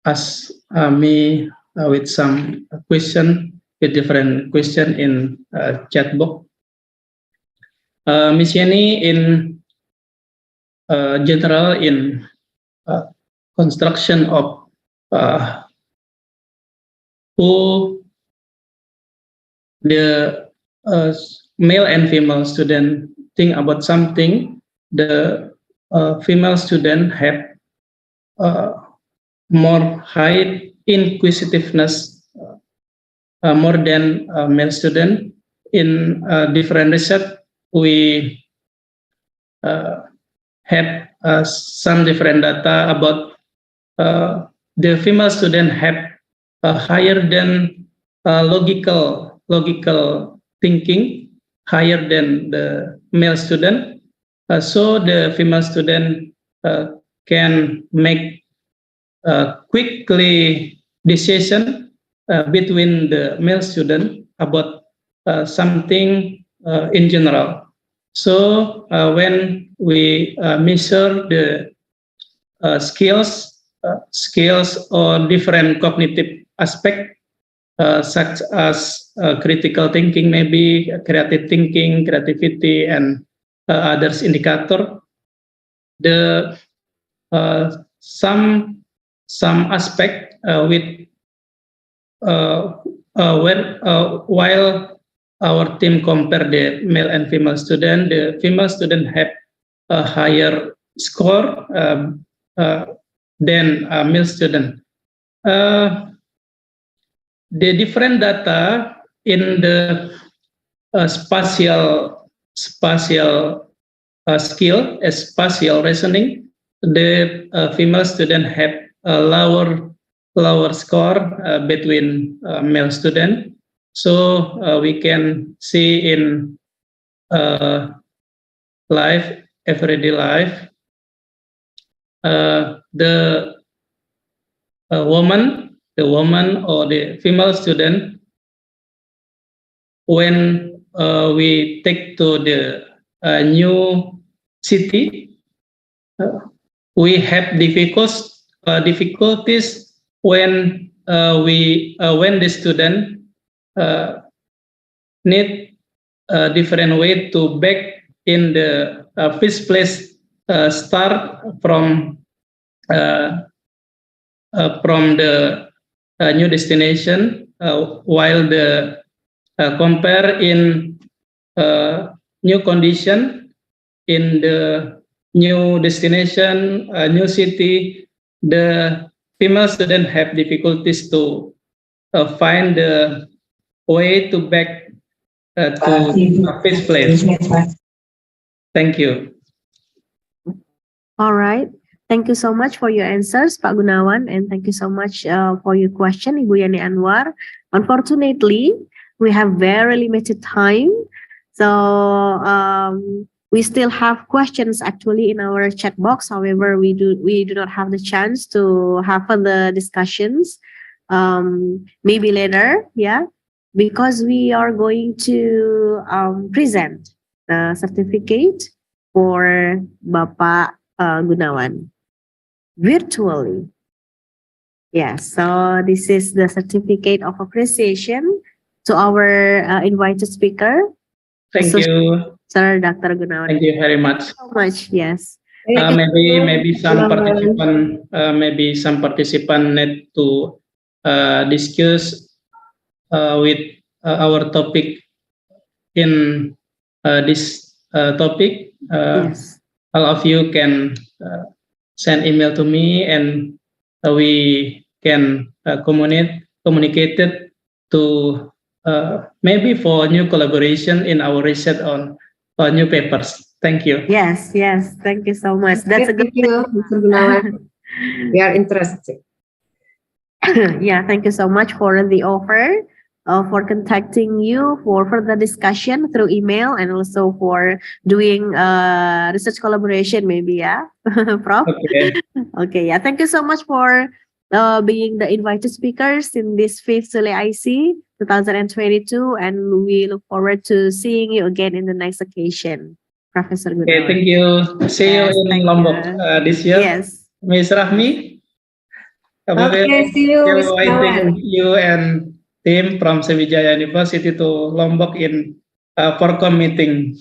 asked me with some question, with different question in chat box. Ms. Yeni, in general, in construction of who the male and female student think about something, the female student have more high inquisitiveness more than male student. In different research, we have some different data about the female student have higher than logical thinking, higher than the male student. So the female student can make quickly decision between the male student about something in general. So when we measure the skills or different cognitive aspect, such as critical thinking, maybe creative thinking, creativity, and others indicator, the some aspect with while our team compare the male and female student, the female student have a higher score than male student. The different data in the spatial skill, spatial reasoning, the female student have a lower score between male student. So we can see in life, everyday life, the woman or the female student, when we take to the new city, we have difficulties when the student need a different way to back in the first place, start from the new destination, while the compare in new condition in the new destination, new city, the female student have difficulties to find the way to back to first place. Thank you. All right. Thank you so much for your answers, Pak Gunawan, and thank you so much for your question, Ibu Yani Anwar. Unfortunately, we have very limited time, so we still have questions actually in our chat box. However, we do not have the chance to have further discussions. Maybe later, yeah, because we are going to present the certificate for Bapak Gunawan virtually. Yes, so this is the certificate of appreciation to our invited speaker, Thank you. Sir Dr. Gunawan. Thank you very much. So much. Yes. Maybe some participant need to discuss with our topic in this topic. Yes. All of you can send email to me, and we can communicate it to maybe for new collaboration in our research on new papers. Thank you. Yes, yes. Thank you so much. That's a good Thank you, Mr. Gunawan. We are interested. Yeah, thank you so much for the offer, for contacting you for further discussion through email, and also for doing research collaboration maybe, yeah, Prof? Okay. Okay, yeah, thank you so much for being the invited speakers in this 5th SULE IC 2022, and we look forward to seeing you again in the next occasion, Professor Gunawan. Okay, thank you. See Yes, you in thank Lombok you. this year. Yes. Ms. Rahmi. Okay, see you, Mr. Inviting Gunawan. you and team from Sriwijaya University to Lombok in Forcom meeting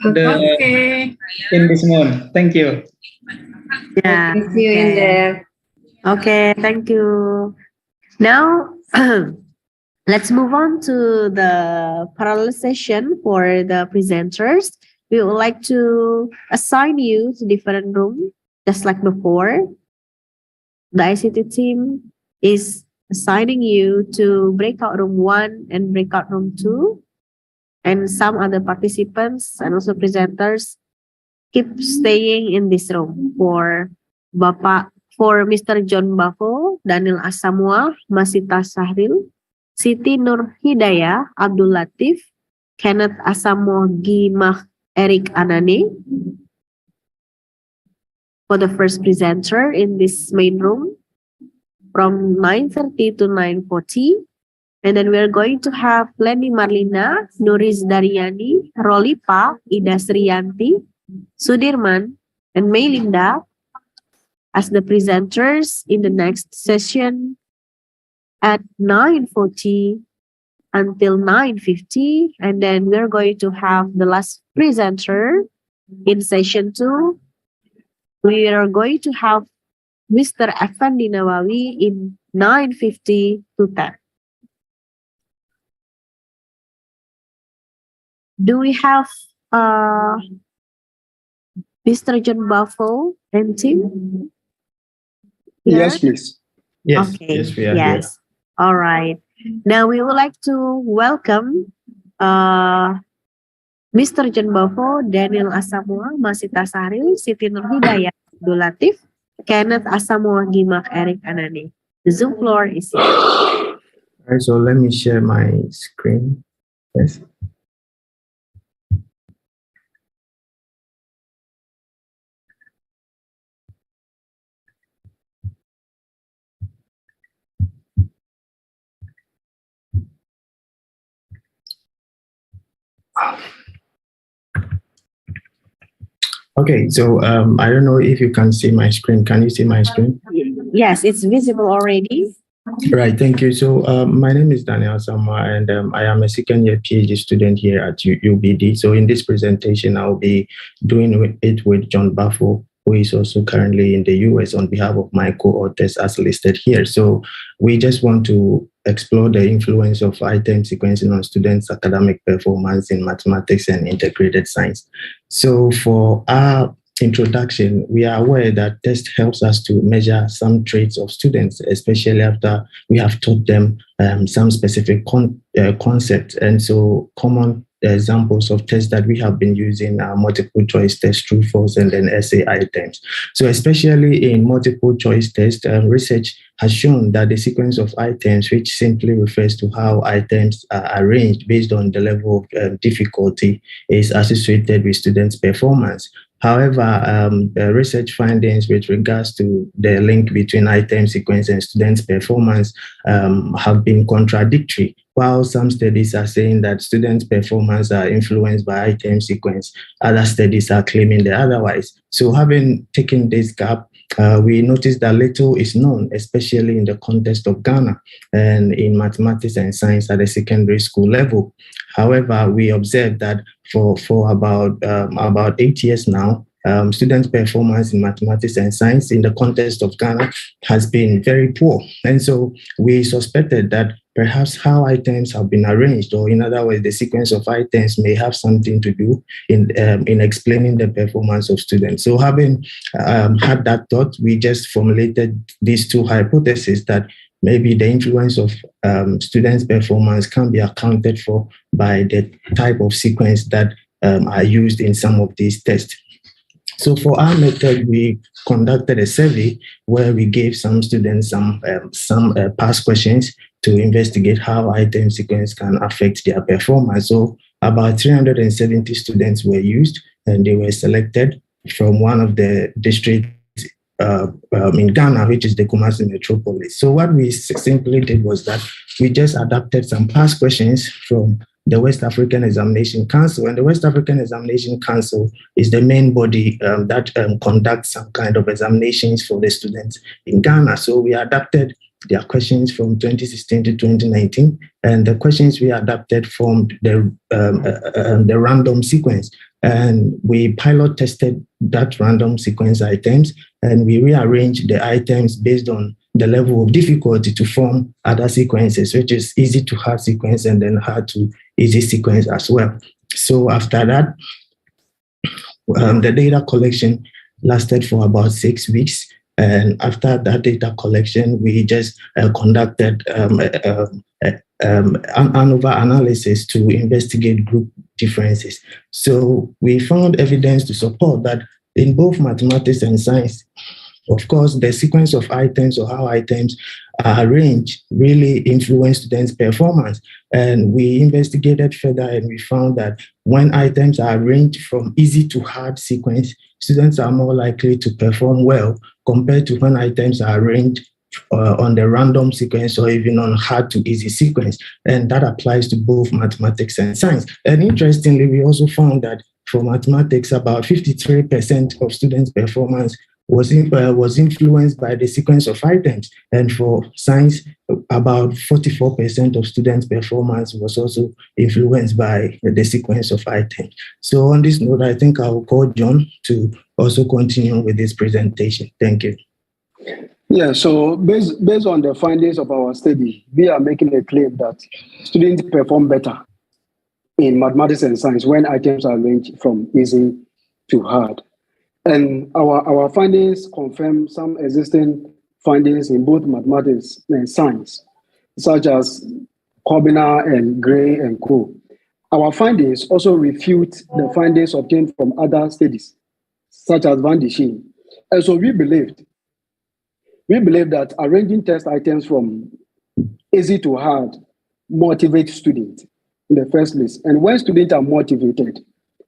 Okay. in this month. Thank you. Yeah. Okay, see you in there. Okay, thank you. Now, let's move on to the parallel session for the presenters. We would like to assign you to different room, just like before. The ICT team is assigning you to breakout room 1 and breakout room 2. And some other participants and also presenters keep staying in this room for Mr. John Bafo, Daniel Asamoah, Masita Sahril, Siti Nur Hidayah, Abdul Latif, Kenneth Asamoah Gimah, Eric Anane. For the first presenter in this main room from 9:30 to 9:40. And then we're going to have Leni Marlina, Nuris Daryani, Rolipa, Ida Sriyanti, Sudirman, and Melinda as the presenters in the next session at 9:40 until 9:50. And then we're going to have the last presenter in session 2. We are going to have Mr. Effendi Nawawi in 9:50 to 10. Do we have Mr. John Bafo and team? Here? Yes, please. Yes, Okay. yes, we are Yes. All right. Now we would like to welcome Mr. John Bafo, Daniel Asamoah, Masita Sahril, Siti Nur Hidayah, Abdul Latif, Kenneth Asamoah Gimah, Eric Anane. The Zoom floor is yours. All right, so let me share my screen. Yes. Okay, so I don't know if you can see my screen. Can you see my screen? Yes, it's visible already. Right, thank you. So my name is Daniel Sama, and I am a second year PhD student here at UBD. So in this presentation, I'll be doing it with John Bafo, who is also currently in the US on behalf of my co-authors as listed here. So we just want to explore the influence of item sequencing on students' academic performance in mathematics and integrated science. So for our introduction, we are aware that test helps us to measure some traits of students, especially after we have taught them some specific concepts. And so common examples of tests that we have been using are multiple choice tests, true, false, and then essay items. So especially in multiple choice tests, research has shown that the sequence of items, which simply refers to how items are arranged based on the level of difficulty, is associated with students' performance. However, research findings with regards to the link between item sequence and students' performance have been contradictory. While some studies are saying that students' performance are influenced by item sequence, other studies are claiming the otherwise. So having taken this gap, we noticed that little is known, especially in the context of Ghana and in mathematics and science at the secondary school level. However, we observed that for about 8 years now, students' performance in mathematics and science in the context of Ghana has been very poor. And so we suspected that perhaps how items have been arranged, or in other words, the sequence of items may have something to do in explaining the performance of students. So having had that thought, we just formulated these two hypotheses that maybe the influence of students' performance can be accounted for by the type of sequence that are used in some of these tests. So for our method, we conducted a survey where we gave some students some past questions to investigate how item sequence can affect their performance. So about 370 students were used, and they were selected from one of the districts in Ghana, which is the Kumasi metropolis. So what we simply did was that we just adapted some past questions from the West African Examination Council. And the West African Examination Council is the main body that conducts some kind of examinations for the students in Ghana. So we adapted their questions from 2016 to 2019, and the questions we adapted from the random sequence. And we pilot tested that random sequence items, and we rearranged the items based on the level of difficulty to form other sequences, which is easy to hard sequence and then hard to easy sequence as well. So after that, the data collection lasted for about 6 weeks. And after that data collection, we just conducted an ANOVA analysis to investigate group differences. So we found evidence to support that in both mathematics and science, of course, the sequence of items or how items are arranged really influence students' performance. And we investigated further, and we found that when items are arranged from easy to hard sequence, students are more likely to perform well compared to when items are arranged on the random sequence or even on hard to easy sequence. And that applies to both mathematics and science. And interestingly, we also found that for mathematics, about 53% of students' performance was influenced by the sequence of items. And for science, about 44% of students' performance was also influenced by the sequence of items. So on this note, I think I will call John to also continue with this presentation. Thank you. Yeah, so based on the findings of our study, we are making a claim that students perform better in mathematics and science when items are arranged from easy to hard. And our findings confirm some existing findings in both mathematics and science, such as Corbiner and Gray and co. Our findings also refute the findings obtained from other studies, such as Van de Scheen. And so we believe that arranging test items from easy to hard motivates students in the first place. And when students are motivated,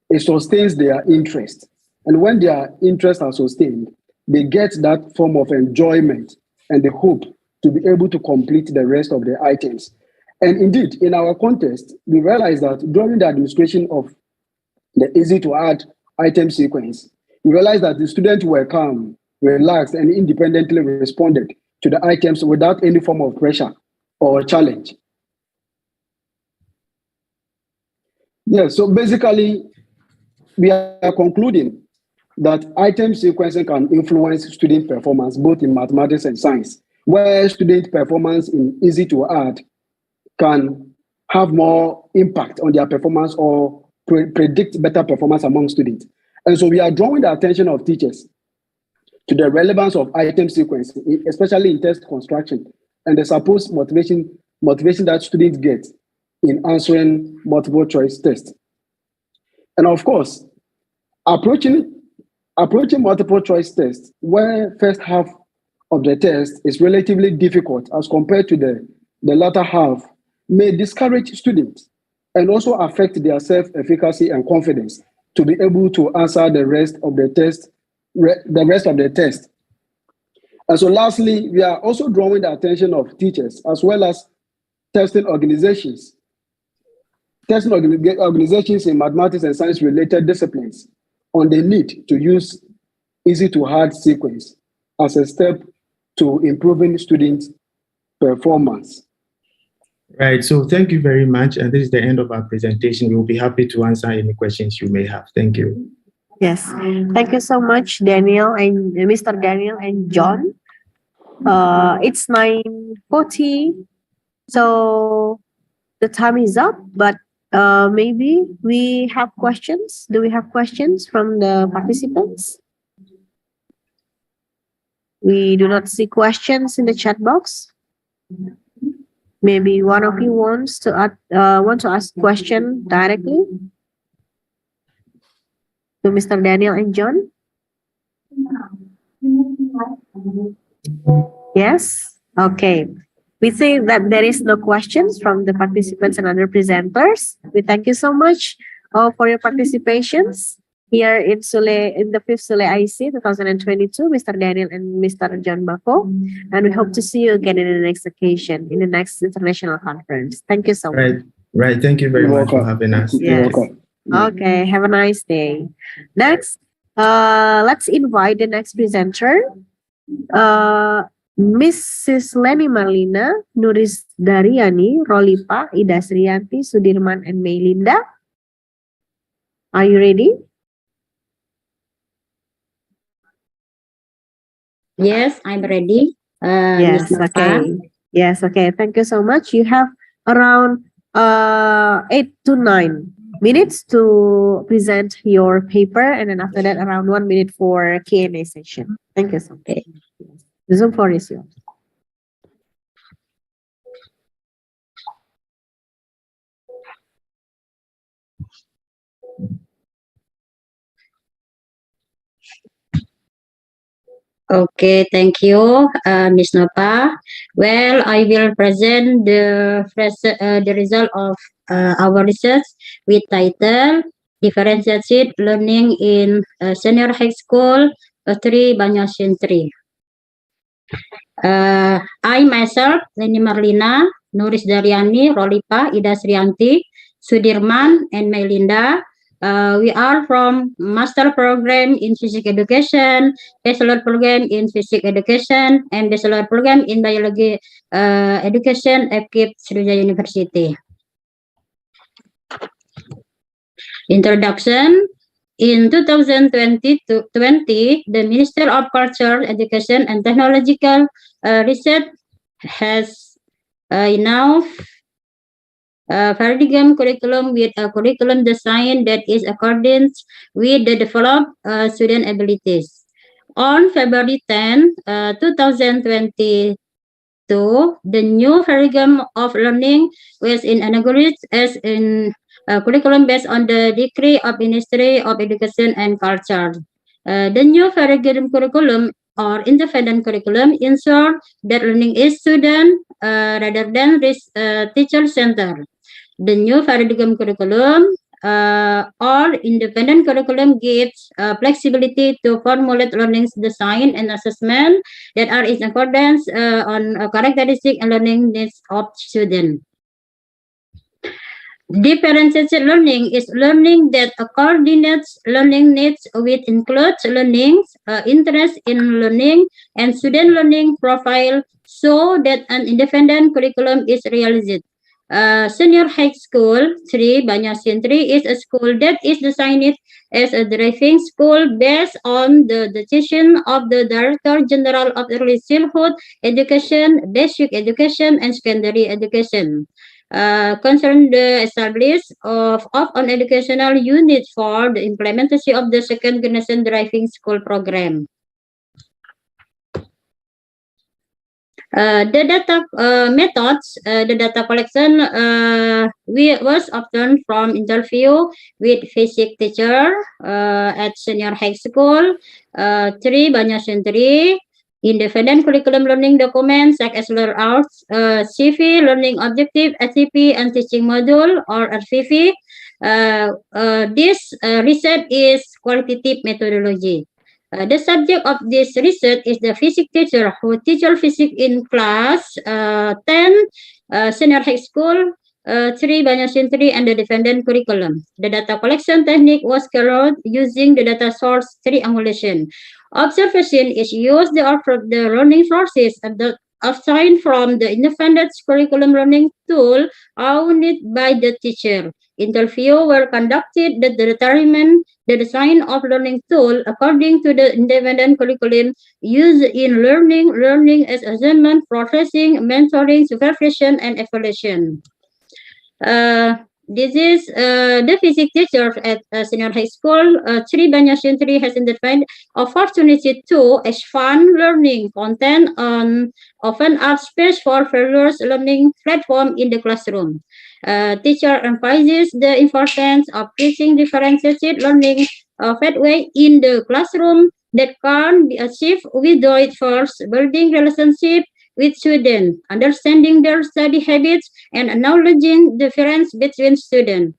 it sustains their interest. And when their interests are sustained, they get that form of enjoyment and the hope to be able to complete the rest of the items. And indeed, in our contest, we realized that during the administration of the easy to hard item sequence, we realized that the students were calm, relaxed, and independently responded to the items without any form of pressure or challenge. Yeah, so basically, we are concluding that item sequencing can influence student performance both in mathematics and science, where student performance in easy to add can have more impact on their performance or predict better performance among students. And so we are drawing the attention of teachers to the relevance of item sequencing, especially in test construction, and the supposed motivation that students get in answering multiple choice tests. And of course, approaching multiple choice tests where first half of the test is relatively difficult as compared to the latter half may discourage students and also affect their self-efficacy and confidence to be able to answer the rest of the test. And so lastly, we are also drawing the attention of teachers as well as testing organizations in mathematics and science related disciplines on the need to use easy to hard sequence as a step to improving students' performance. Right, so thank you very much. And this is the end of our presentation. We will be happy to answer any questions you may have. Thank you. Yes, thank you so much, Daniel and Mr. Daniel and John. It's 9:40, so the time is up, but maybe we have questions. Do we have questions from the participants? We do not see questions in the chat box. Maybe one of you wants to ask question directly to Mr. Daniel and John. Yes. Okay. We think that there is no questions from the participants and other presenters. We thank you so much for your participations here in SULE, in the 5th SULE IC 2022, Mr. Daniel and Mr. John Bako. And we hope to see you again in the next occasion, in the next international conference. Thank you so much. Right. Thank you very much for having us. Yes. Okay. Have a nice day. Next, let's invite the next presenter. Mrs. Leni Marlina, Nuris Daryani, Rolipa, Ida Srianti, Sudirman, and Melinda. Are you ready? Yes, I'm ready. Yes, okay. Yes, okay. Thank you so much. You have around 8 to 9 minutes to present your paper, and then after that, around 1 minute for Q&A session. Thank you so much. Okay. The Zoom floor is yours. Okay, thank you, Ms. Nova. Well, I will present the result of our research with title Differentiated Learning in Senior High School 3 Banyosin 3. I myself, Leni Marlina, Nuris Daryani, Rolipa, Ida Srianti, Sudirman, and Melinda. We are from Master Program in Physics Education, Bachelor Program in Physics Education, and Bachelor Program in Biology Education at FKIP Sriwijaya University. Introduction. In 2020, the Minister of Culture, Education, and Technological Research has now paradigm curriculum with a curriculum design that is accordant with the developed student abilities. On February 10, 2022, the new paradigm of learning was inaugurated as in curriculum based on the decree of Ministry of Education and Culture. The new paradigm curriculum or independent curriculum ensure that learning is student rather than teacher-centered. The new paradigm curriculum or independent curriculum gives flexibility to formulate learning design and assessment that are in accordance on characteristic and learning needs of students. Differentiated learning is learning that coordinates learning needs with includes learning, interest in learning, and student learning profile so that an independent curriculum is realized. Senior High School Sri Banyasintri is a school that is designed as a driving school based on the decision of the Director General of Early Childhood Education, Basic Education, and Secondary Education. Concern the establishment of an educational unit for the implementation of the second generation driving school program. The data methods, the data collection was obtained from interview with physics teacher at senior high school, Sri Banyasintri, independent curriculum learning documents like as layouts, CV, learning objective, SCP, and teaching module or RCV. This research is qualitative methodology. The subject of this research is the physics teacher who teaches physics in class 10, senior high school, Sri Banyasintri, and the defendant curriculum. The data collection technique was carried using the data source triangulation. Observation is used of the learning sources assigned from the independent curriculum learning tool owned by the teacher. Interviews were conducted that determine the design of learning tool according to the independent curriculum used in learning as assessment, processing, mentoring, supervision, and evaluation. This is the physics teacher at senior high school. Sri Banyasintri has identified opportunity to expand learning content on open up space for various learning platform in the classroom. Teacher emphasizes the importance of teaching differentiated learning pathway in the classroom that can be achieved without first building relationship with students, understanding their study habits, and acknowledging difference between students.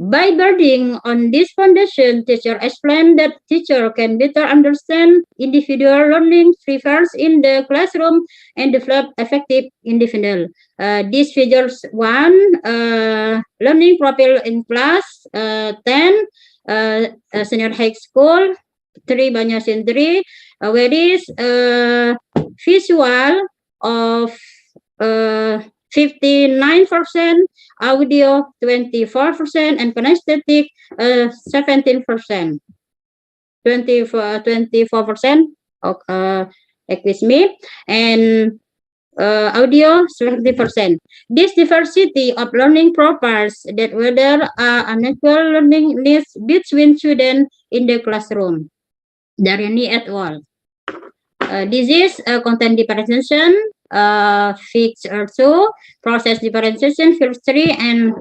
By building on this foundation, teacher explained that teacher can better understand individual learning preferences in the classroom and develop effective individual. This features one, learning profile in class 10, senior high school, Sri Banyasintri, where is visual of 59%, audio 24%, and kinesthetic 17%. 24% with me, and audio 70%. This diversity of learning profiles that whether unequal learning needs between students in the classroom. Darini et al. This is content differentiation, feature 2, process differentiation, feature 3, and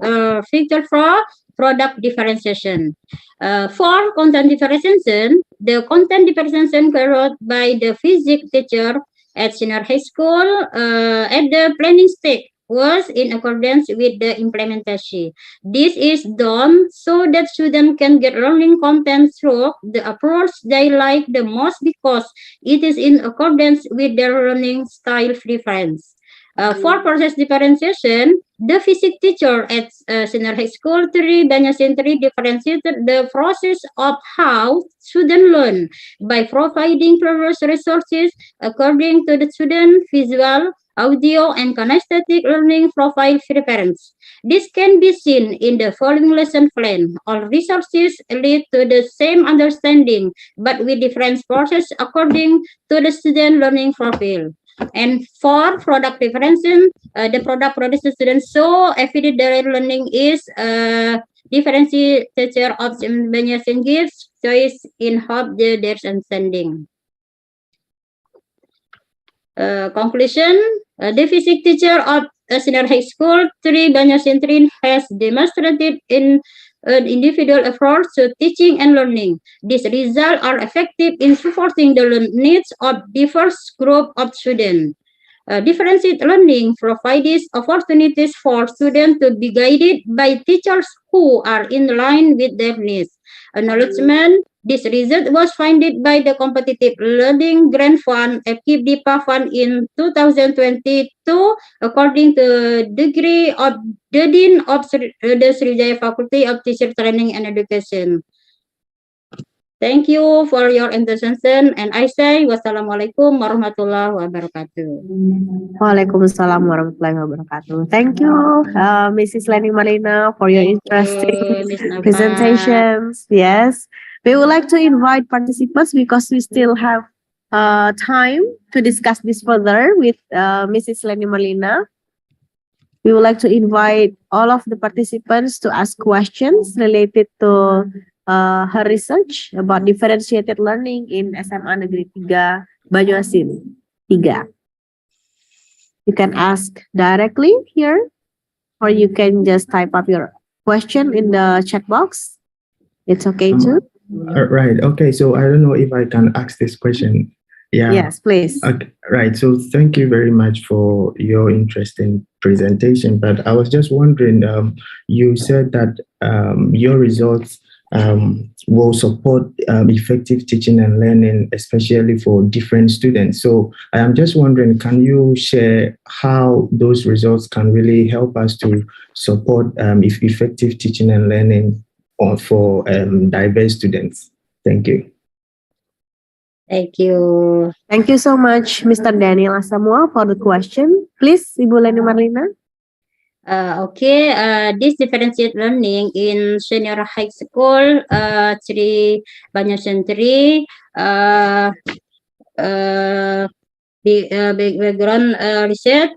feature 4, product differentiation. For content differentiation, the content differentiation carried by the physics teacher at senior high school at the planning stage was in accordance with the implementation. This is done so that students can get learning content through the approach they like the most because it is in accordance with their learning style preference. For process differentiation, the physics teacher at senior high school, Sri Banyasintri, differentiated the process of how students learn by providing various resources according to the student visual, audio, and kinesthetic learning profile preference. This can be seen in the following lesson plan. All resources lead to the same understanding, but with different process according to the student learning profile. And for product differentiation, the product produces students so evident their learning is differentiated teacher of Banyasintri gives choice in hope their understanding. Conclusion, the physics teacher of senior high school, Sri Banyasintri, has demonstrated in an individual approach to teaching and learning. These results are effective in supporting the needs of diverse group of students. Differentiated learning provides opportunities for students to be guided by teachers who are in line with their needs. Acknowledgement, this result was funded by the Competitive Learning Grant Fund, FKIP Fund in 2022, according to degree of the Dean of the Sriwijaya Faculty of Teacher Training and Education. Thank you for your attention, and I say wassalamualaikum warahmatullahi wabarakatuh. Waalaikumsalam warahmatullahi wabarakatuh. Thank you, Mrs. Leni Marina, for your interesting Miss Nova. presentations. Yes, we would like to invite participants because we still have time to discuss this further with Mrs. Leni Marina. We would like to invite all of the participants to ask questions related to her research about differentiated learning in SMA Negeri 3 Banyuasin 3. You can ask directly here, or you can just type up your question in the chat box. It's okay too. Right. Okay. So I don't know if I can ask this question. Yeah. Yes, please. Okay. Right. So thank you very much for your interesting presentation. But I was just wondering, you said that your results will support effective teaching and learning, especially for different students. So I am just wondering, can you share how those results can really help us to support effective teaching and learning for diverse students? Thank you. Thank you. Thank you so much, Mr. Daniel Asamoah, for the question. Please, Ibu Leni Marlina. Okay, this differentiated learning in senior high school, Banyuasin 3, background research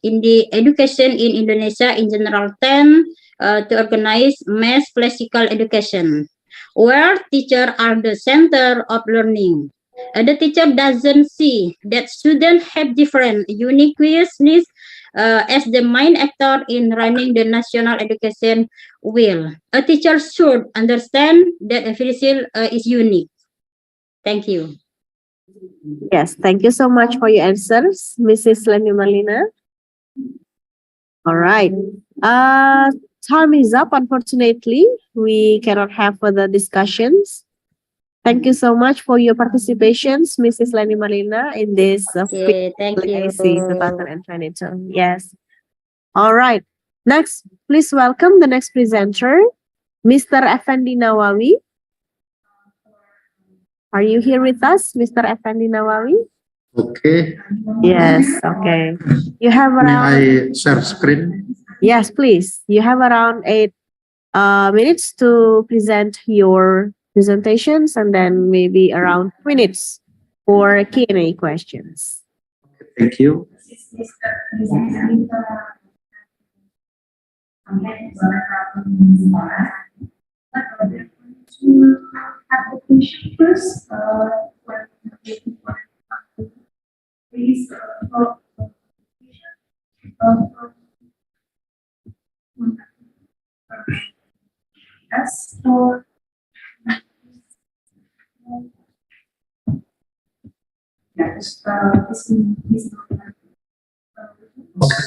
in the education in Indonesia in general tend to organize mass classical education, where teachers are the center of learning. The teacher doesn't see that students have different unique needs as the main actor in running the national education will. A teacher should understand that every skill is unique. Thank you. Yes, thank you so much for your answers, Mrs. Leni Marlina. All right. Time is up, unfortunately. We cannot have further discussions. Thank you so much for your participations, Mrs. Leni Marlina, in this Okay, thank you. IC 2022. Yes. All right. Next, please welcome the next presenter, Mr. Effendi Nawawi. Are you here with us, Mr. Effendi Nawawi? Okay. Yes, okay. You have around... May I share screen? Yes, please. You have around 8 minutes to present your presentations, and then maybe around 2 minutes for Q&A questions. Thank you. First, please as for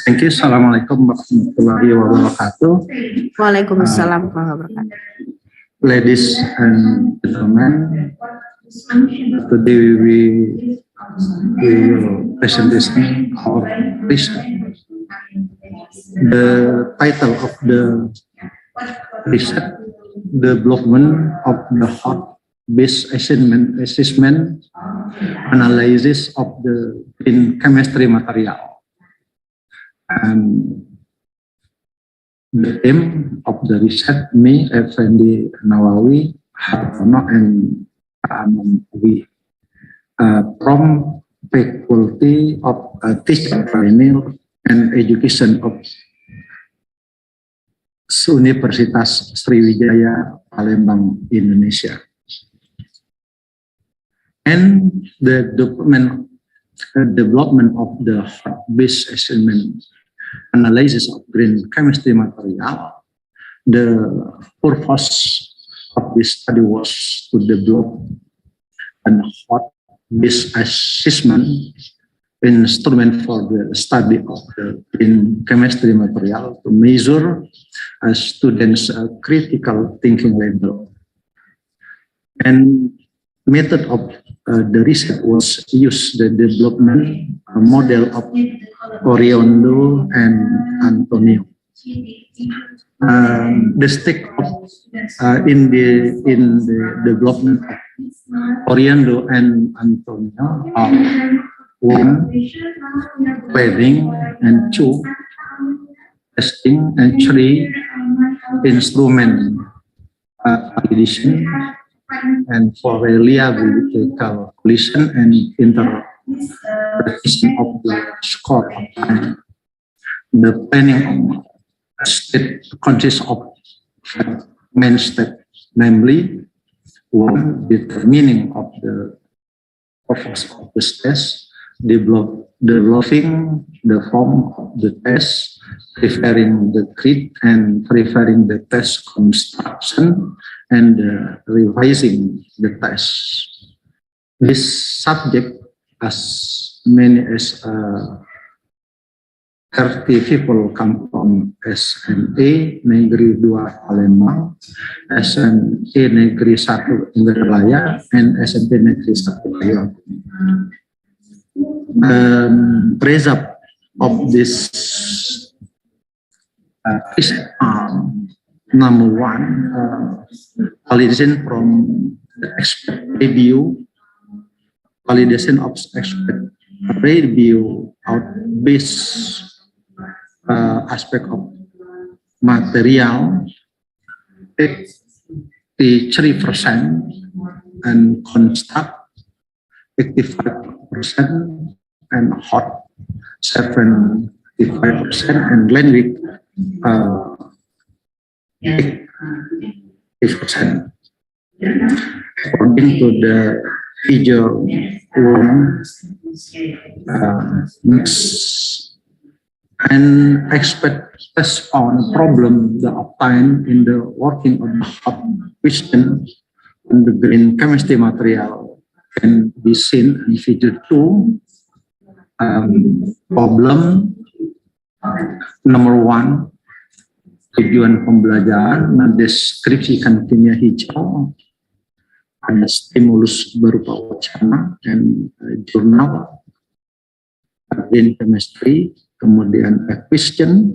Thank you. Assalamualaikum warahmatullahi wabarakatuh. Waalaikumsalam warahmatullahi wabarakatuh. Ladies and gentlemen, today we will present our research. The title of the research, development of the hot-based assessment analysis of the green chemistry material. And the aim of the research, me, Effendi Nawawi, Hartono, and we from Faculty of Teaching Training and Education of Universitas Sriwijaya, Palembang, Indonesia. And the development of the hot-based assessment analysis of green chemistry material. The purpose of this study was to develop an hot-based assessment instrument for the study of the green chemistry material to measure a students' critical thinking level. And method of the research was use the development model of Oriondo and Antonio. the stake of in the development of Oriendo and Antonio are one, planning, and two, testing, and three, instrument validation, and for reliability calculation and interpretation of the score. The planning state consists of main steps, namely, one, determining of the purpose of the test, developing the form of the test, preparing the grid and preparing the test construction, and revising the test. This subject, as many as 30 people come from SNA Negeri 2 Palembang, SNA Negeri 1 Indralaya, and SMP Negeri 1 Riau. Result of this is number one, validation from the expert review, validation of expert review out base aspect of material 83% and construct 85% and hot 75% and language 8%. According to the figure 1, next, and expect test on problem the obtained in the working of the hot question on the green chemistry material can be seen in figure 2. Problem number 1, tujuan pembelajaran mendeskripsikan kimia hijau, ada stimulus berupa wacana dan jurnal green chemistry, kemudian a question,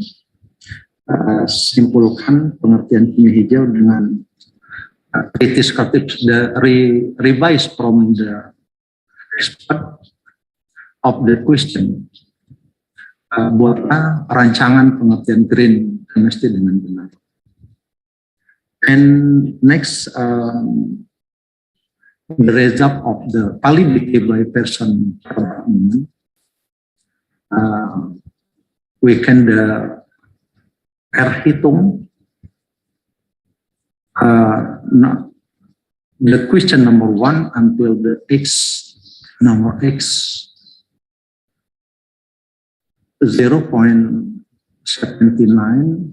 simpulkan pengertian kimia hijau dengan critical tips, the revise from the expert of the question. Buatlah rancangan pengertian green chemistry dengan benar. And next, the result of the validity by person we can erhitung the question number 1 until the number X 0.79,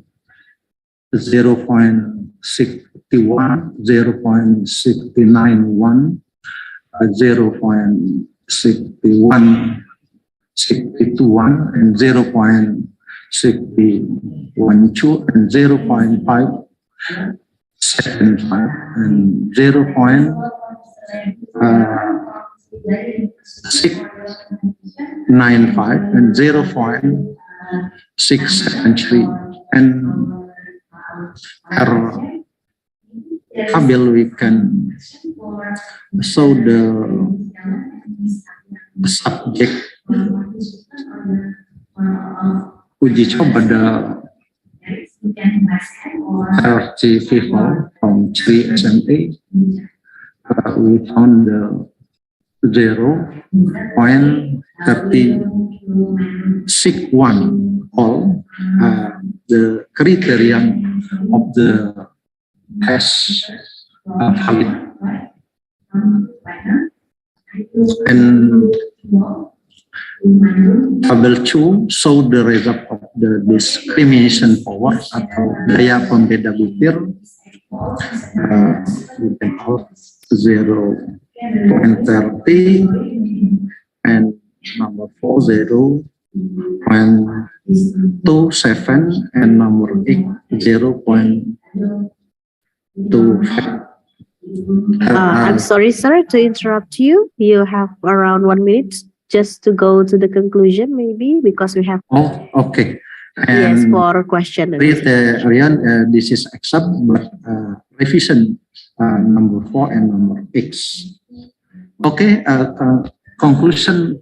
0.61, 0.691, 0.61, 0.61, and 0.612 and 0.575 and 0.695 and 0.673, and our tabel we can show the subject uji coba the 30 people from 3 SMA. We found the 0.361 all the criterion of the test valid. And table 2 show the result of the discrimination power atau daya pembeda butir. We can have 0.30 and number 4 0.27 and number 8 0.25. I'm sorry, sir, to interrupt you. You have around 1 minute just to go to the conclusion, maybe, because we have. Oh, okay. Yes, And for question. with Rian, this is accept, but revision number 4 and number 6. Okay, conclusion,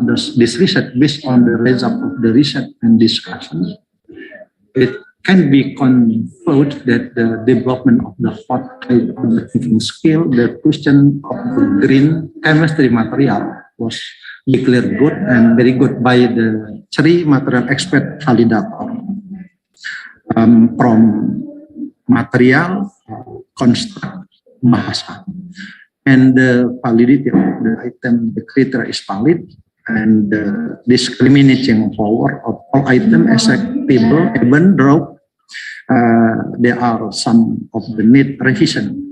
this research based on the result of the research and discussion, it can be concluded that the development of the 4th grade of the thinking skill, the question of the green chemistry material was declared good and very good by the 3 material expert validator from material, construct, bahasa. And the validity of the item, the criteria is valid, and the discriminating power of all items acceptable, even though there are some of the need revision.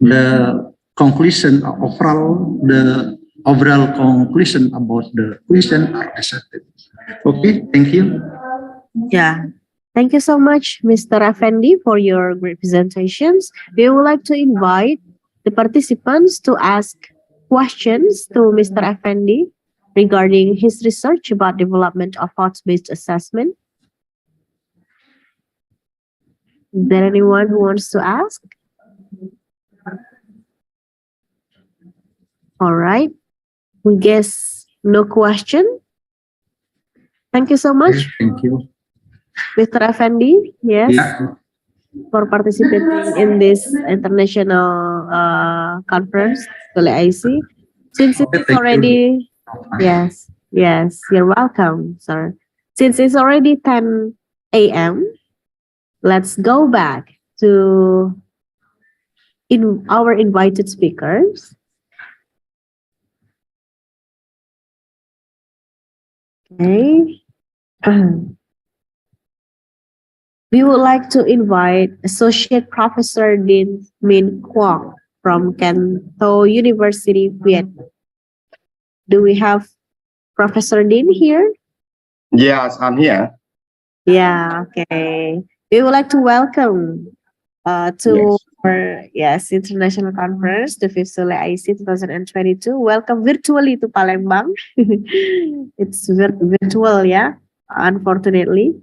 The conclusion the overall conclusion about the question are accepted. Okay, thank you. Yeah. Thank you so much, Mr. Effendi, for your great presentations. We would like to invite the participants to ask questions to Mr. Effendi regarding his research about development of thought-based assessment. Is there anyone who wants to ask? All right. We guess no question. Thank you so much. Thank you. Mr. Effendi, yes, Yeah. for participating in this international conference, SULE IC. Since it's already, yes, you're welcome, sir. Since it's already 10 a.m., let's go back to our invited speakers. Okay. We would like to invite Associate Professor Dean Min Quang from Canto University, Vietnam. Do we have Professor Dean here? Yes, I'm here. Yeah, okay. We would like to welcome to our international conference, the 5th SULE IC 2022. Welcome virtually to Palembang. It's virtual, yeah, unfortunately.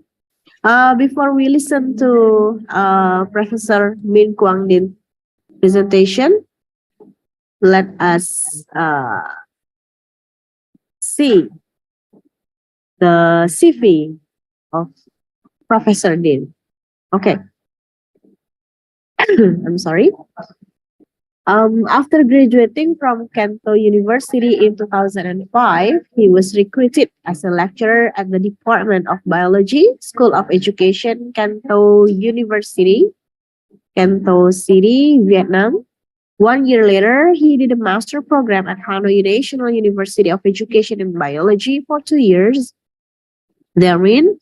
Before we listen to Professor Min Quang Din presentation, let us see the CV of Professor Din. Okay. I'm sorry. After graduating from Canto University in 2005, he was recruited as a lecturer at the Department of Biology, School of Education, Canto University, Canto City, Vietnam. 1 year later, he did a master program at Hanoi National University of Education and Biology for 2 years. Therein,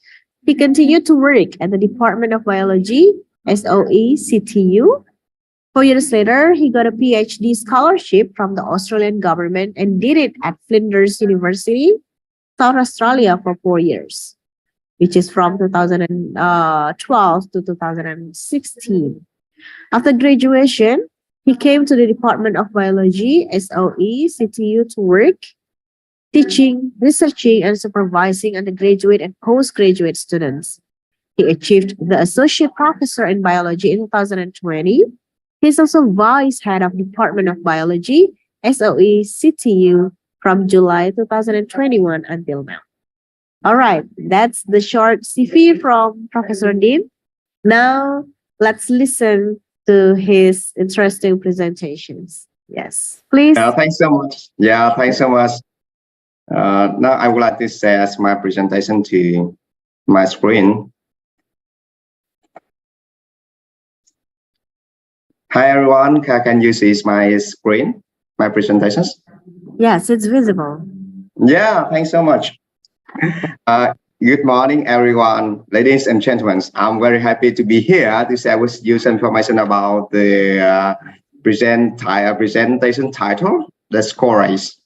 he continued to work at the Department of Biology, SOE CTU. 4 years later, he got a PhD scholarship from the Australian government and did it at Flinders University, South Australia for 4 years, which is from 2012 to 2016. After graduation, he came to the Department of Biology, SOE CTU, to work, teaching, researching, and supervising undergraduate and postgraduate students. He achieved the Associate Professor in Biology in 2020. He's also Vice Head of Department of Biology, SOE CTU, from July 2021 until now. All right, that's the short CV from Professor Dean. Now, let's listen to his interesting presentations. Yes, please. Thanks so much. Yeah, thanks so much. Now I would like to share my presentation to my screen. Hi everyone, can you see my screen, my presentations? Yes, it's visible. Yeah, thanks so much. Good morning everyone, ladies and gentlemen. I'm very happy to be here to share with you some information about the presentation title, The Scores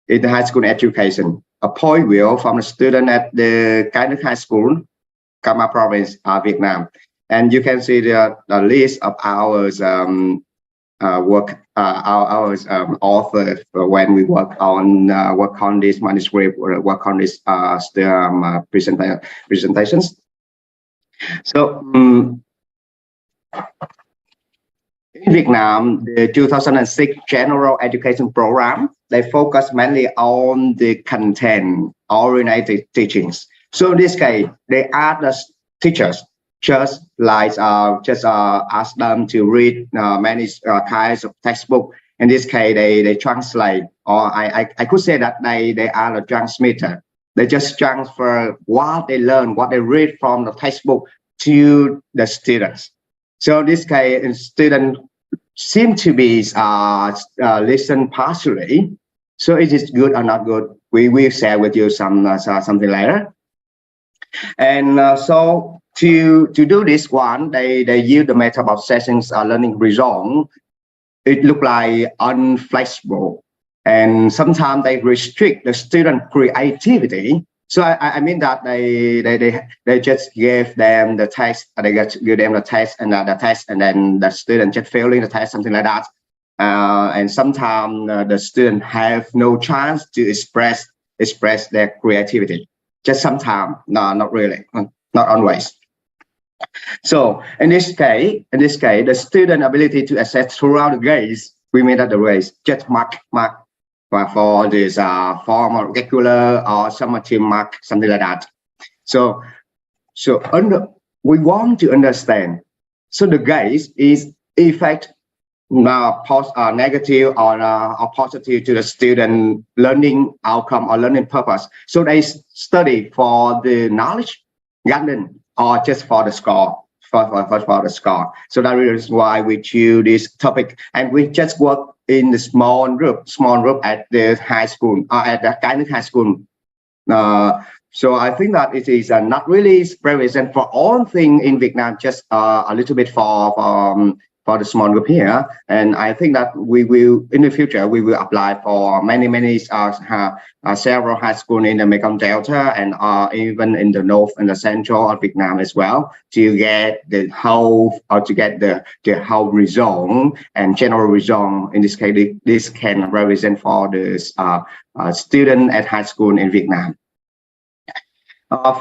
in the High School Education, a point view from a student at the Cái Nước High School, Cà Mau Province, Vietnam. And you can see the list of our work our author when we work on this manuscript or work on this presentations. So in Vietnam, the 2006 General Education Program, they focus mainly on the content-oriented teachings. So in this case, they ask the teachers just ask them to read many kinds of textbook. In this case, they translate, or I could say that they are the transmitter. They just transfer what they learn, what they read from the textbook to the students. So in this case, students seem to be listen partially. So is it good or not good? We will share with you something later. And so to do this one, they use the method of sessions learning result. It look like unflexible, and sometimes they restrict the student creativity. So I mean that they just give them the test, give them the test and the test, and then the student just failing the test, something like that. And sometimes the student have no chance to express their creativity. Just sometimes, no, not really, not always. So in this case, the student ability to assess throughout the grades, we made that the grades just mark for this formal, regular, or summative mark, something like that. So we want to understand. So the grades is effect negative or positive to the student learning outcome or learning purpose. So they study for the knowledge, gathering, or just for the score, for the score. So that is why we choose this topic, and we just work in the small group at the high school, at the kind of high school. So I think that it is not really present for all things in Vietnam, just a little bit for the small group here. And I think that we will, in the future, we will apply for many several high schools in the Mekong Delta and even in the north and the central of Vietnam as well, to get the whole, or to get the whole result and general result. In this case, this can represent for the student at high school in Vietnam.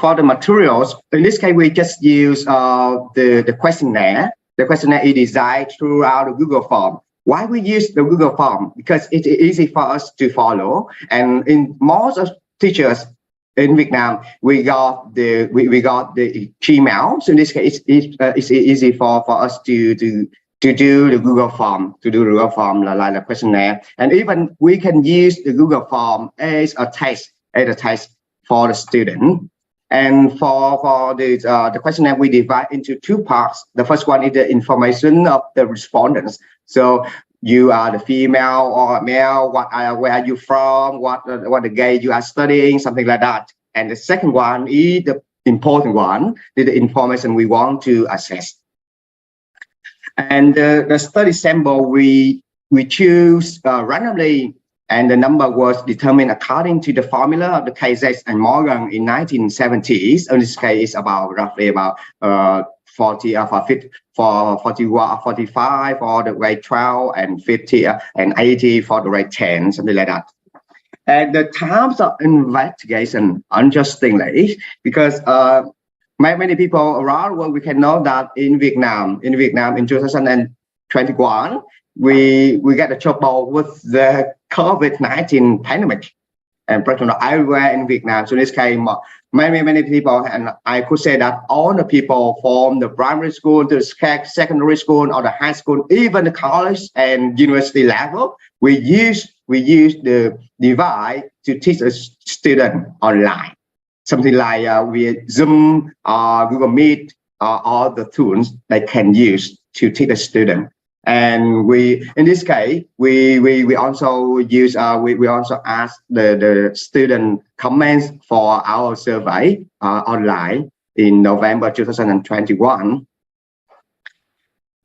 For the materials, in this case, we just use the questionnaire. The questionnaire is designed throughout the Google form. Why we use the Google form? Because it's easy for us to follow. And in most of teachers in Vietnam, we got the Gmail. So in this case, it's easy for us to do the Google form, like the questionnaire. And even we can use the Google form as a test for the student. And for the questionnaire, we divide into two parts. The first one is the information of the respondents. So you are the female or male, where are you from, what the grade you are studying, something like that. And the second one is the important one, the information we want to assess. And the study sample we choose randomly, and the number was determined according to the formula of the Kayes and Morgan in 1970s. In this case, roughly about 40 or 45 for the grade 12 and 50 and 80 for the grade 10, something like that. And the times of investigation, interestingly, because many people around the world, we can know that in Vietnam in 2021, we get a trouble with the COVID-19 pandemic, and practically everywhere in Vietnam. So in this case, many people, and I could say that all the people from the primary school to the secondary school or the high school, even the college and university level, we use the device to teach a student online, something like with Zoom or Google Meet or all the tools they can use to teach a student. And in this case, we also use we also ask the student comments for our survey online in November 2021.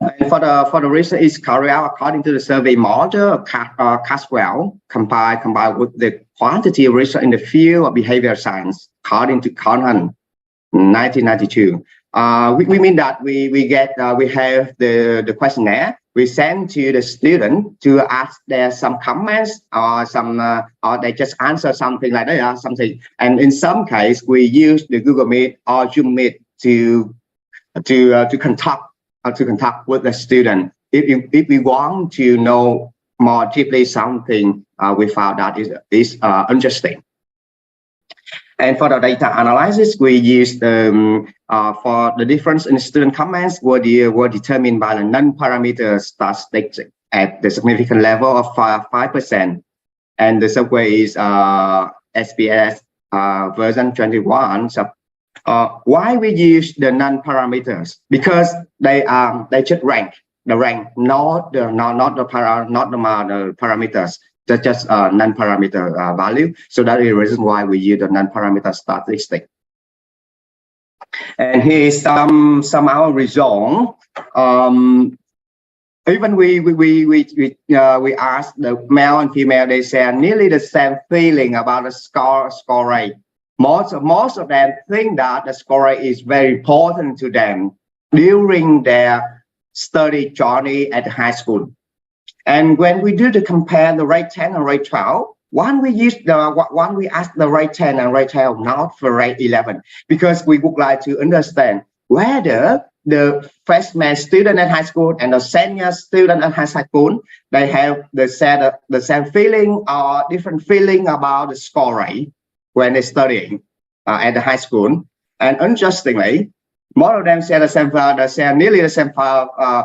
And for the reason is carried out according to the survey model Caswell, combined with the quantity research in the field of behavioral science, according to Conhan. 1992. We mean that we have the questionnaire we send to the student to ask their some comments or some or they just answer something like that or something. And in some case, we use the Google Meet or Zoom Meet to contact with the student. If we want to know more deeply something, we found that is interesting. And for the data analysis, we use for the difference in student comments were determined by the non-parameter statistics at the significant level of 5%. And the software is SPS version 21. So why we use the non-parameters? Because they just rank, not the parameters. That's just non-parameter value. So that is the reason why we use the non-parameter statistic. And here is some our result. Even we asked the male and female, they say nearly the same feeling about the score rate. Most of them think that the score rate is very important to them during their study journey at high school. And when we do the compare the rate 10 and rate 12, one we ask the rate 10 and rate 12, not for rate 11, because we would like to understand whether the freshman student at high school and the senior student at high school, they have the same feeling or different feeling about the score rate when they're studying at the high school. And interestingly, more of them say nearly the same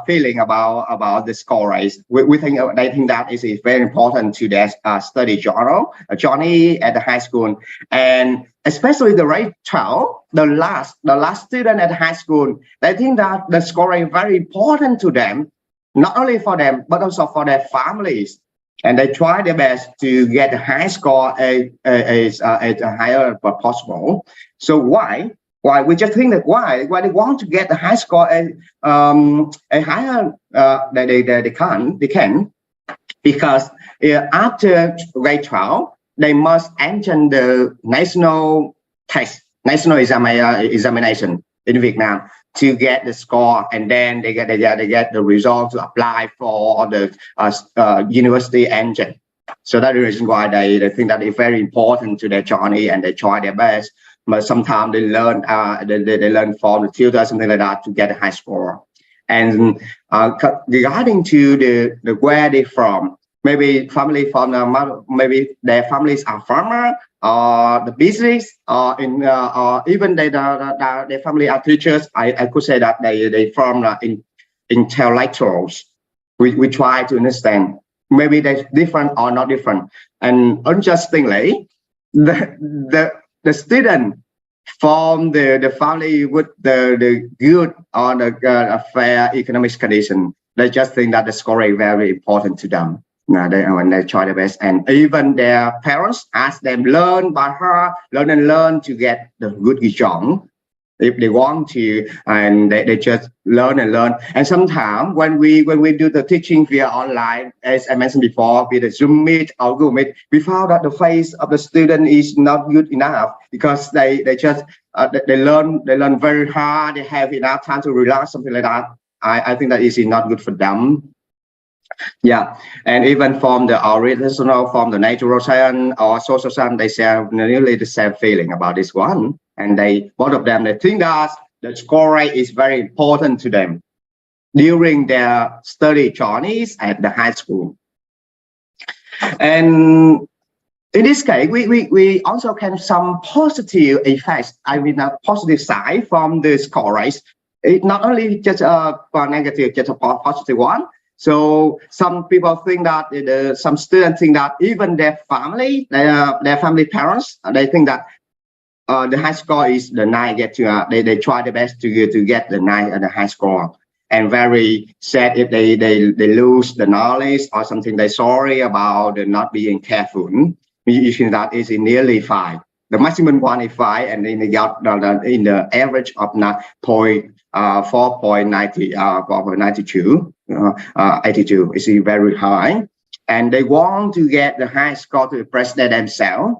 feeling about the score rate. We think they think that is very important to their study journey at the high school, and especially the rate 12, the last student at high school. They think that the score rate is very important to them, not only for them but also for their families, and they try their best to get the high score as higher as possible. So why we just think that why they want to get the high score a higher they can because after grade 12 they must enter the national examination in Vietnam to get the score, and then they get the result to apply for the university engine. So that's the reason why they think that it's very important to their journey, and they try their best. But sometimes they learn they learn from the tutor, something like that, to get a high score. And regarding to the where they from, maybe family from maybe their families are farmer or the business or even their family are teachers. I could say that they from intellectuals. We try to understand maybe they're different or not different. And interestingly, the student from the family with the good or the fair economic condition, they just think that the score is very important to them. When they try their best, and even their parents ask them learn by heart, learn to get the good job if they want to, and they just learn. And sometimes when we do the teaching via online, as I mentioned before, with the Zoom Meet or Google Meet, we found that the face of the student is not good enough because they just they learn very hard. They have enough time to relax, something like that. I think that is not good for them. Yeah, and even from the original, from the natural science or social science, they share nearly the same feeling about this one. And both of them, they think that the score rate is very important to them during their study journeys at the high school. And in this case, we also can some positive effects. I mean, a positive side from the score rate. It not only just a negative, just a positive one. So some people think that some students think that even their family parents, they think that the high score is the 9. They try their best to get the 9 and the high score, and very sad if they lose the knowledge or something. They're sorry about not being careful. You think that is nearly 5. The maximum one is 5, and then they got in the average of 4.92. 82 is very high. and they want to get the high score to impress themselves.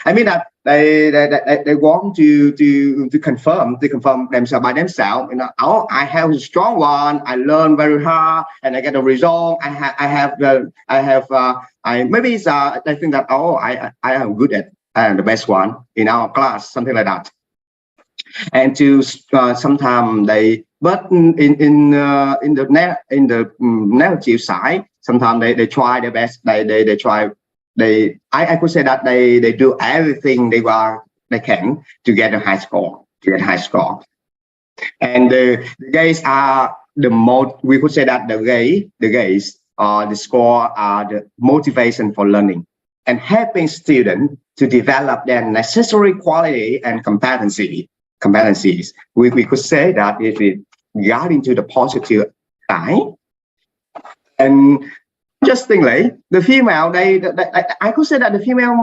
I mean that they want to confirm themselves by themselves. You know, oh, I have a strong one. I learn very hard, and I get the result. Maybe it's I think that, oh, I am good at the best one in our class, something like that. And to sometimes they, but in the negative side, sometimes they try their best. I could say that they do everything they can to get a high score, And the gays are the most, we could say that the gays are the score are the motivation for learning and helping students to develop their necessary quality and competencies. We could say that if we got into the positive side, and interestingly, the female, I could say that the female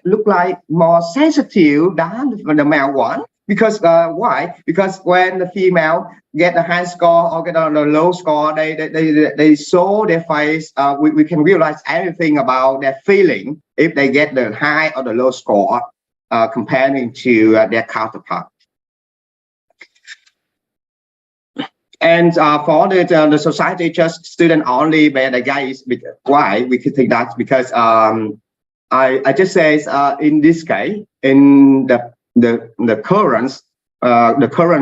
look like more sensitive than the male one. Because why? Because when the female get a high score or get a low score, they show their face. We can realize everything about their feeling if they get the high or the low score comparing to their counterpart. And for the society, just student only, but the guys, why we could think that? Because I just say in this case, in the current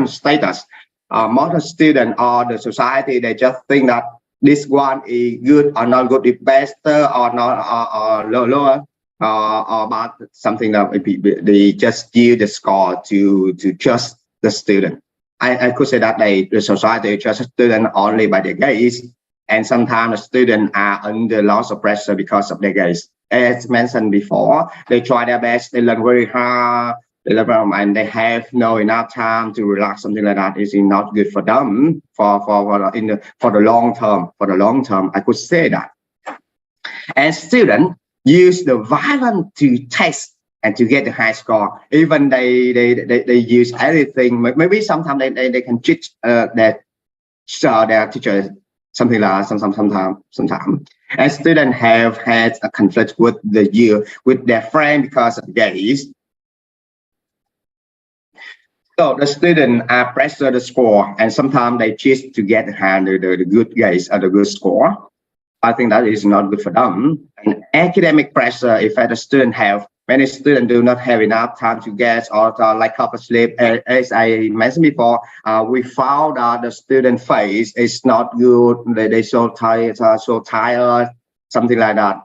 status, most student or the society, they just think that this one is good or not good, is better or not or lower or about something that they just give the score to just the student. I could say that the society trusts students only by their gaze, and sometimes the students are under lots of pressure because of their gaze. As mentioned before, they try their best, they learn very hard, and they have no enough time to relax. Something like that is not good for them for the long term. For the long term, I could say that. And students use the violence to test and to get the high score. Even they use everything. Maybe sometimes they can cheat their teachers, something like that. Sometimes. And students have had a conflict with their friend because of gaze. So the students are pressure the score, and sometimes they cheat to get the good gaze or the good score. I think that is not good for them. And academic pressure, if the student have, many students do not have enough time to get or lack of sleep. As I mentioned before, we found that the student face is not good. They so tired, something like that,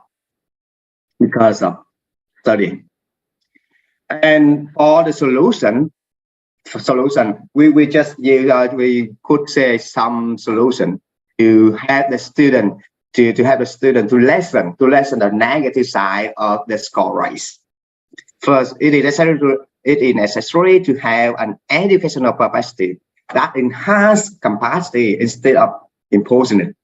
because of studying. And for the solution, we just use, we could say some solution to help the student to lessen the negative side of the score rise. First, it is necessary to have an educational capacity that enhance capacity instead of imposing it.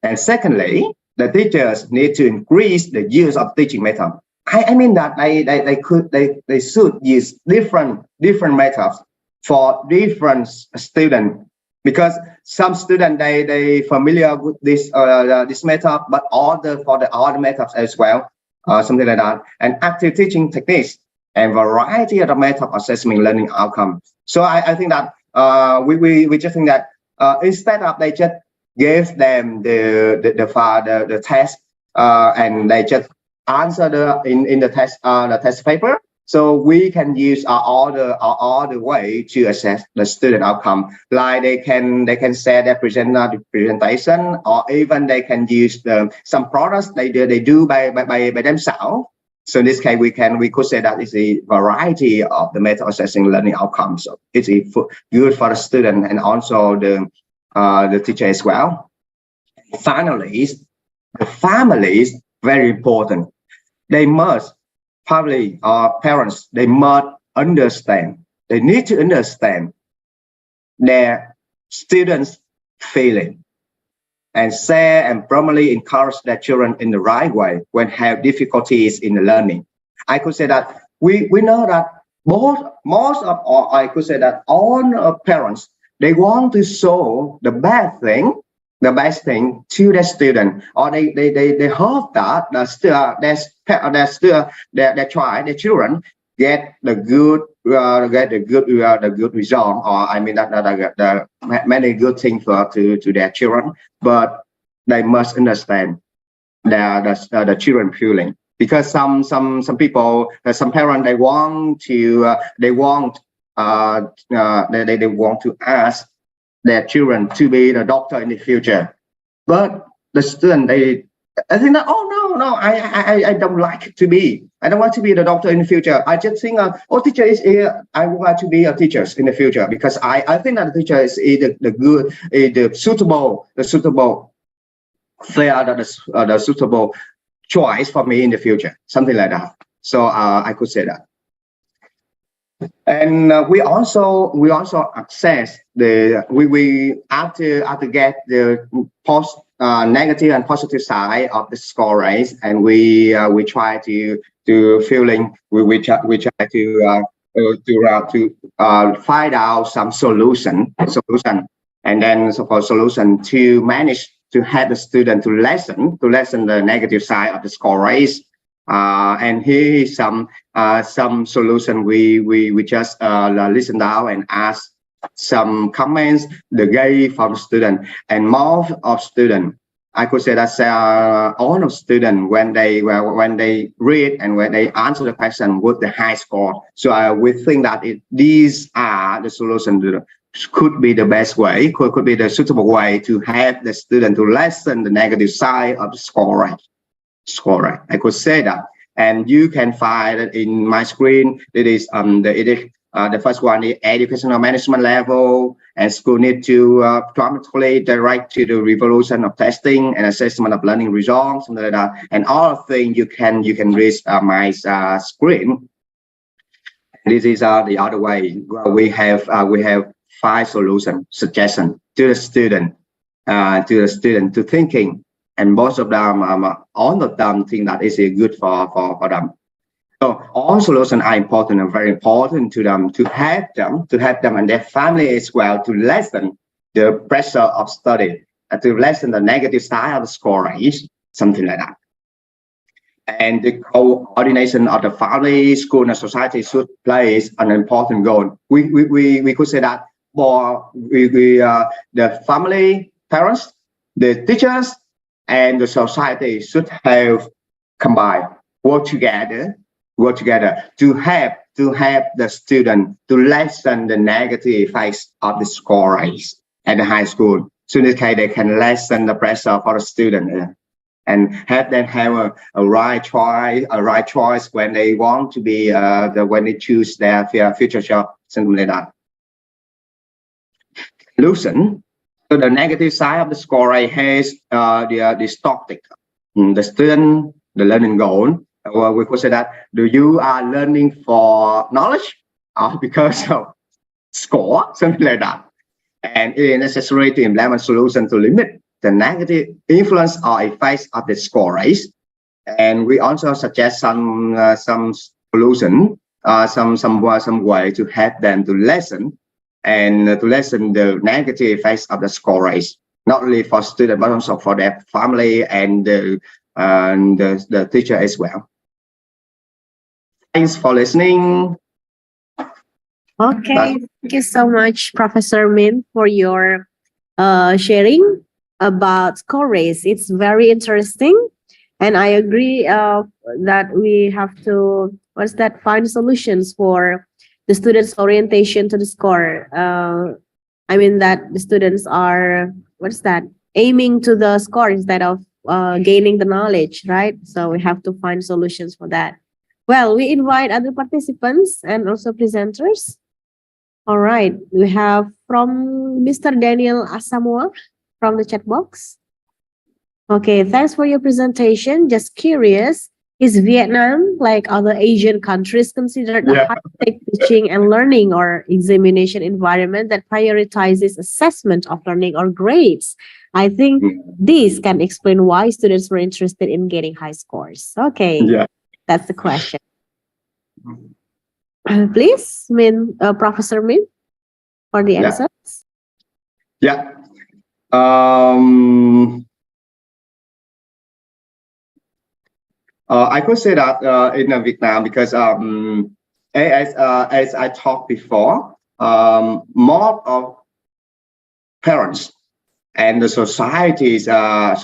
And secondly, the teachers need to increase the use of teaching method. I mean that they should use different methods for different students, because some students they familiar with this method, but for the other methods as well, something like that, and active teaching techniques and variety of the method assessment learning outcomes. So I think that we just think that instead of they just give them the test and they just answer in the test paper. So we can use all the way to assess the student outcome. Like they can share their presentation, or even they can use some products they do by themselves. So in this case, we could say that it's a variety of the method assessing learning outcomes. So it's good for the student and also the teacher as well. Finally, the families very important. They must parents, they must understand. They need to understand their students' feeling and share and properly encourage their children in the right way when have difficulties in the learning. I could say that we know that I could say that all parents, they want to show the bad thing the best thing to the student, or they hope that their child, their children get the good result, or I mean that the many good things to their children, but they must understand the children feeling, because some people, some parents, they want to ask their children to be the doctor in the future, but the student, I think that, oh no, I don't like to be. I don't want to be the doctor in the future. I just think, teacher is here. I want to be a teacher in the future, because I think that the teacher is the suitable, they are the suitable choice for me in the future, something like that. So I could say that. And we also access we after get the negative and positive side of the score rates, and we try to find out some solution, and then for solution to manage to help the student to lessen the negative side of the score rates. And here is some solution. We just listen down and ask some comments the gave from student, and most of student, I could say that all of students, when they read and when they answer the question with the high score. So we think that these are the solutions could be the best way, could be the suitable way to help the student to lessen the negative side of the score rate. I could say that, and you can find it in my screen. It is the first one, the educational management level, and school need to automatically direct to the revolution of testing and assessment of learning results, something like that. And all of things you can read my screen. This is the other way. We have 5 solution suggestion to the student, to thinking. And most of them, all of them think that is good for them. So all solutions are important and very important to them, to help them and their family as well, to lessen the pressure of study, to lessen the negative side of the score rates, something like that. And the coordination of the family, school, and society should play an important role. We could say that for the family, parents, the teachers, and the society should have combined, work together to help the student to lessen the negative effects of the score rates at the high school. So in this case, they can lessen the pressure for the student and help them have a right choice when they want to be when they choose their future job, something like that. Solution. So the negative side of the score rate has the topic, the student, the learning goal. We could say that you are learning for knowledge or because of score, something like that. And it is necessary to implement solution to limit the negative influence or effects of the score rates. And we also suggest some solution, some way to help them to lessen the negative effects of the score rates, not only for students but also for their family and the teacher as well. Thanks for listening. Okay, thank you so much, Professor Min, for your sharing about score rates. It's very interesting, and I agree that we have to find solutions for the students' orientation to the score. I mean that the students are aiming to the score instead of gaining the knowledge, right? So we have to find solutions for that. Well, we invite other participants and also presenters. All right, we have from Mr. Daniel Asamoah from the chat box. Okay, thanks for your presentation. Just curious, is Vietnam, like other Asian countries, considered a high-tech teaching and learning or examination environment that prioritizes assessment of learning or grades? I think this can explain why students were interested in getting high scores. Okay, that's the question. Please, Professor Min, for the answers. I could say that in Vietnam because as I talked before, more of parents and the society, I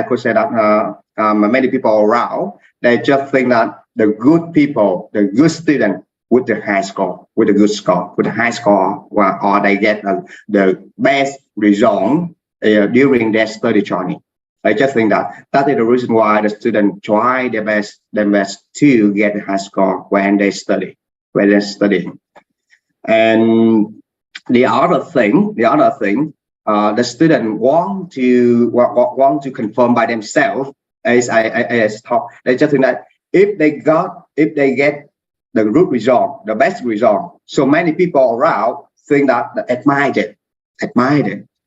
could say that many people around, they just think that the good people, the good student with the high score, with a good score, with a high score, or they get the best result during their study journey. I just think that is the reason why the students try their best to get a high score when they study, And the other thing, the student want to confirm by themselves. As I talk, they just think that if they get the good result, the best result, so many people around think that admire it.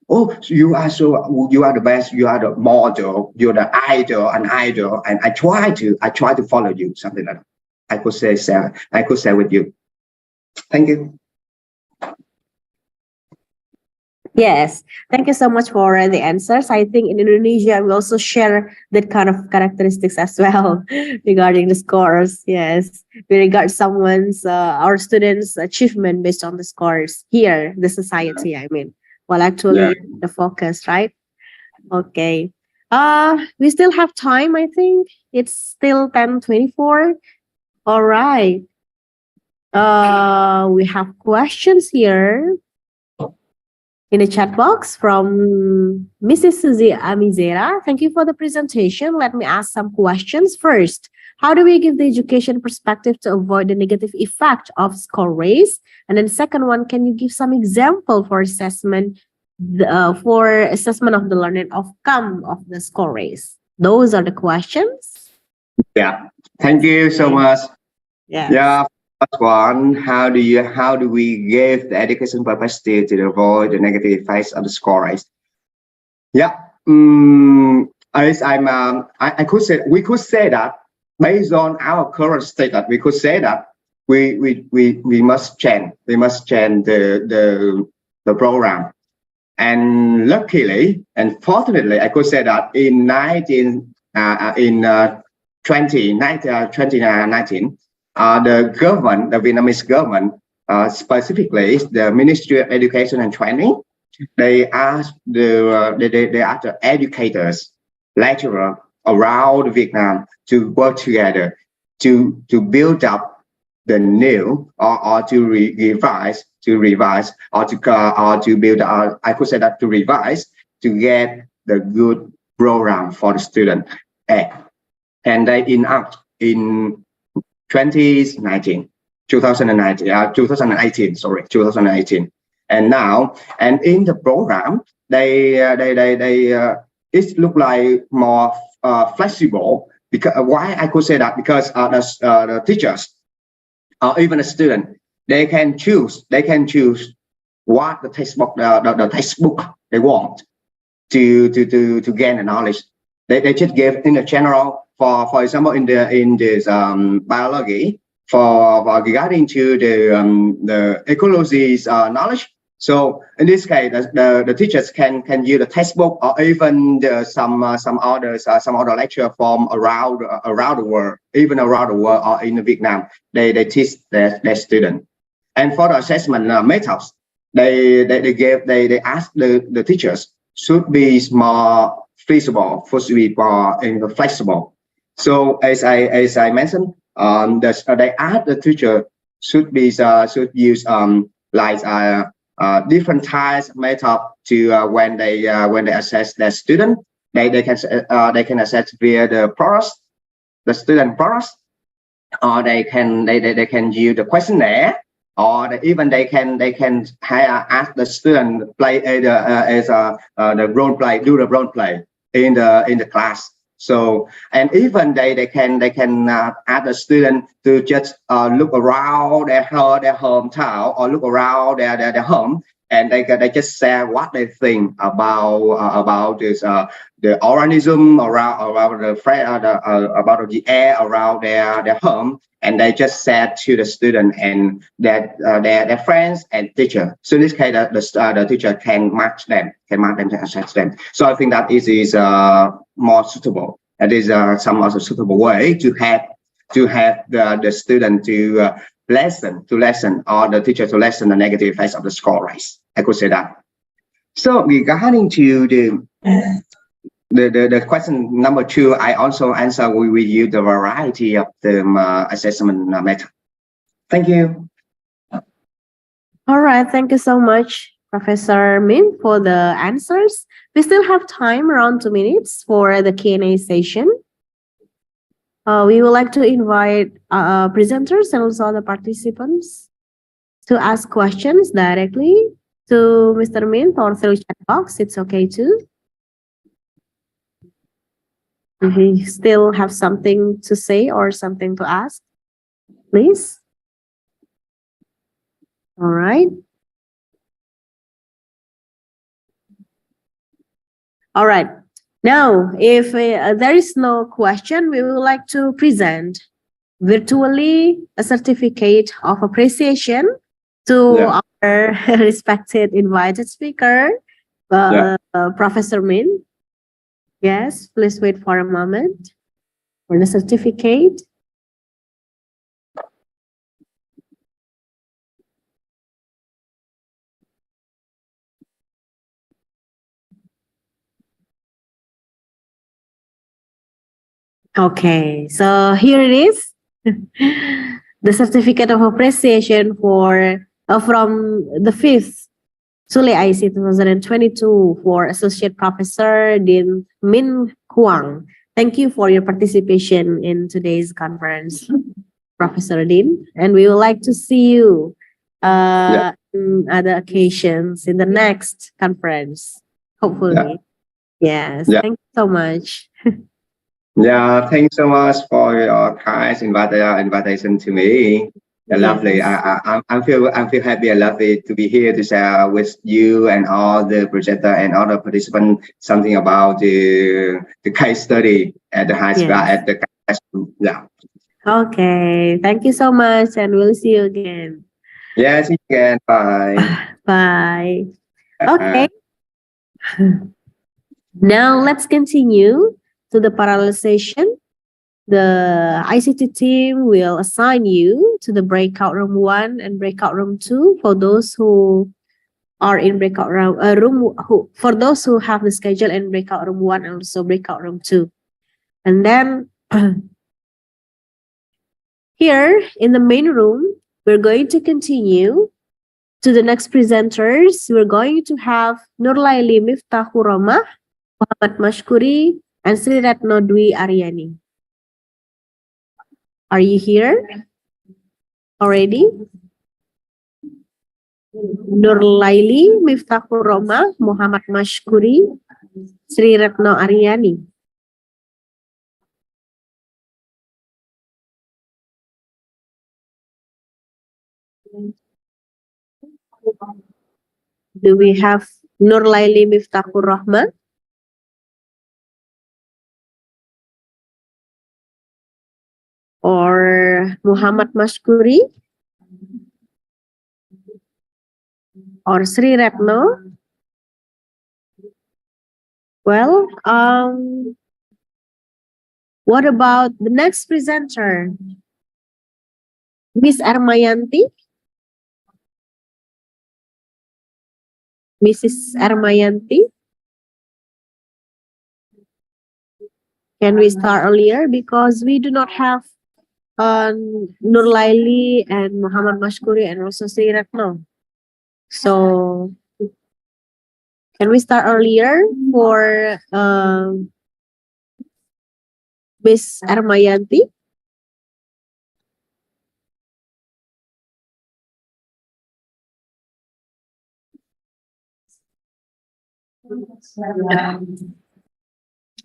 Oh, you are the best, you are the model, you're the idol, and I try to follow you, something like that. I could say with you. Thank you. Yes, thank you so much for the answers. I think in Indonesia, we also share that kind of characteristics as well regarding the scores. Yes, we regard our students' achievement based on the scores here, the society, I mean. Well, actually, the focus, right? Okay. We still have time, I think. It's still 10:24. All right. We have questions here in the chat box from Mrs. Suzy Amizera. Thank you for the presentation. Let me ask some questions. First, how do we give the education perspective to avoid the negative effect of score race? And then second one, can you give some example for assessment of the learning outcome of the score race? Those are the questions. Yeah, thank you so much. Yeah. First one, how do we give the education perspective to avoid the negative effects of the score race? Yeah, I could say, we could say that based on our current state, that we could say that we must change the program. And luckily and fortunately, I could say that in 2019, the Vietnamese government, specifically the Ministry of Education and Training, they asked the educators, lecturers around Vietnam to work together to build up the new or to revise or to build I could say that to revise to get the good program for the student. And they enact in 2018, and now, and in the program, it look like more flexible. Because why I could say that? Because the teachers or even the student, they can choose what the textbook they want to gain the knowledge. They just give in the general. For example, in this biology, for regarding to the ecology's knowledge. So in this case, the teachers can use the textbook or even some other lecture from around the world, even around the world or in Vietnam. They teach their students. And for the assessment methods, they ask the teachers should be more feasible, should be more flexible. So as I mentioned, they ask the teacher should use different types of method to when they assess their student. They can assess via the student progress, or they can use the questionnaire, or they can ask the student play the role play, do the role play in the class. So, and even they can ask the student to just look around their hometown or look around their home and they just share what they think about this the organism around about the air around their home, and they just share to the student and their friends and teacher. So in this case, the teacher can match them, and assess them. So I think that is more suitable. That is some also suitable way to have the student to lesson, or the teacher to lessen the negative effects of the score rise. I could say that. So regarding to the question number 2, I also answer with you the variety of the assessment method. Thank you. All right, thank you so much, Professor Min, for the answers. We still have time, around 2 minutes, for the Q&A session. We would like to invite presenters and also the participants to ask questions directly to Mr. Min or through chat box. It's okay too. If you still have something to say or something to ask, please. All right. All right. Now, if there is no question, we would like to present virtually a certificate of appreciation to our respected invited speaker, Professor Min. Yes, please wait for a moment for the certificate. Okay, so here it is. The certificate of appreciation for from the 5th SULE IC 2022 for Associate Professor Dean Min Kuang. Thank you for your participation in today's conference, Professor Dean. And we would like to see you in other occasions in the next conference, hopefully. Yes, thank you so much. Yeah, thanks so much for your kind invitation to me. Lovely. I feel happy and lovely to be here to share with you and all the presenter and all the participants something about the case study at the high school at the high school. Yeah. Okay. Thank you so much, and we'll see you again. Yeah, see you again. Bye. Bye. Okay. Now let's continue to the parallel session. The ICT team will assign you to the breakout room 1 and breakout room 2 for those who are in breakout room for those who have the schedule in breakout room 1 and also breakout room 2. And then here in the main room, we're going to continue to the next presenters. We're going to have Nurlaili Miftahur Rahmah, Muhammad Mashkuri, and Sri Ratno Dwi Aryani. Are you here already? Nurlaili Miftahur Rahmah, Muhammad Mashkuri, Sri Ratno Aryani. Do we have Nurlaili Miftahur Rahmah? Or Muhammad Mashkuri? Or Sri Ratno? Well, what about the next presenter? Miss Armayanti? Mrs. Armayanti? Can we start earlier? Because we do not have Nurlaili and Muhammad Mashkuri and also Sri Ratno. So, can we start earlier for Miss Armayanti?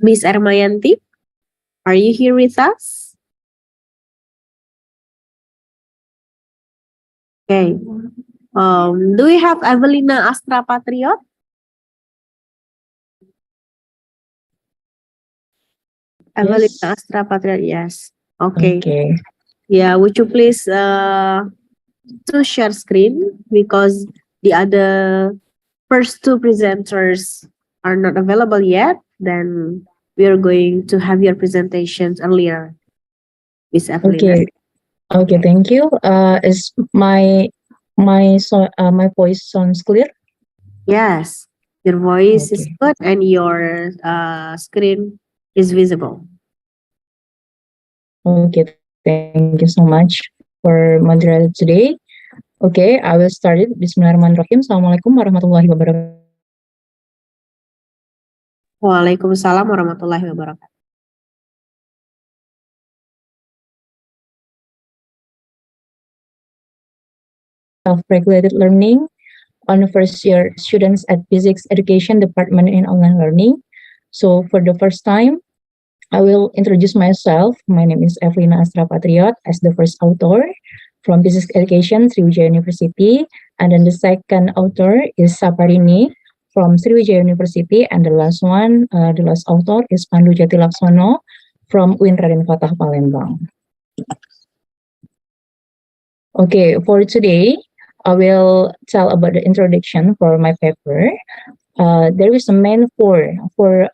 Miss Armayanti, are you here with us? Okay. Do we have Evelina Astra Patriot? Evelina Astra Patriot, yes. Okay. Yeah, would you please to share screen, because the other first two presenters are not available yet. Then we are going to have your presentations earlier, Miss Evelina. Okay, thank you. Is my voice sounds clear? Yes, your voice is good and your screen is visible. Okay, thank you so much for moderating today. Okay, I will start it. Bismillahirrahmanirrahim. Assalamualaikum warahmatullahi wabarakatuh. Waalaikumsalam warahmatullahi wabarakatuh. Self-regulated learning on first year students at Physics Education Department in Online Learning. So for the first time, I will introduce myself. My name is Evelina Astra Patriot as the first author from Physics Education, Sriwijaya University. And then the second author is Saparini from Sriwijaya University. And the last one, the last author is Pandu Jatilaksono from UIN Raden Fatah Palembang. Okay, for today, I will tell about the introduction for my paper. There is a main point for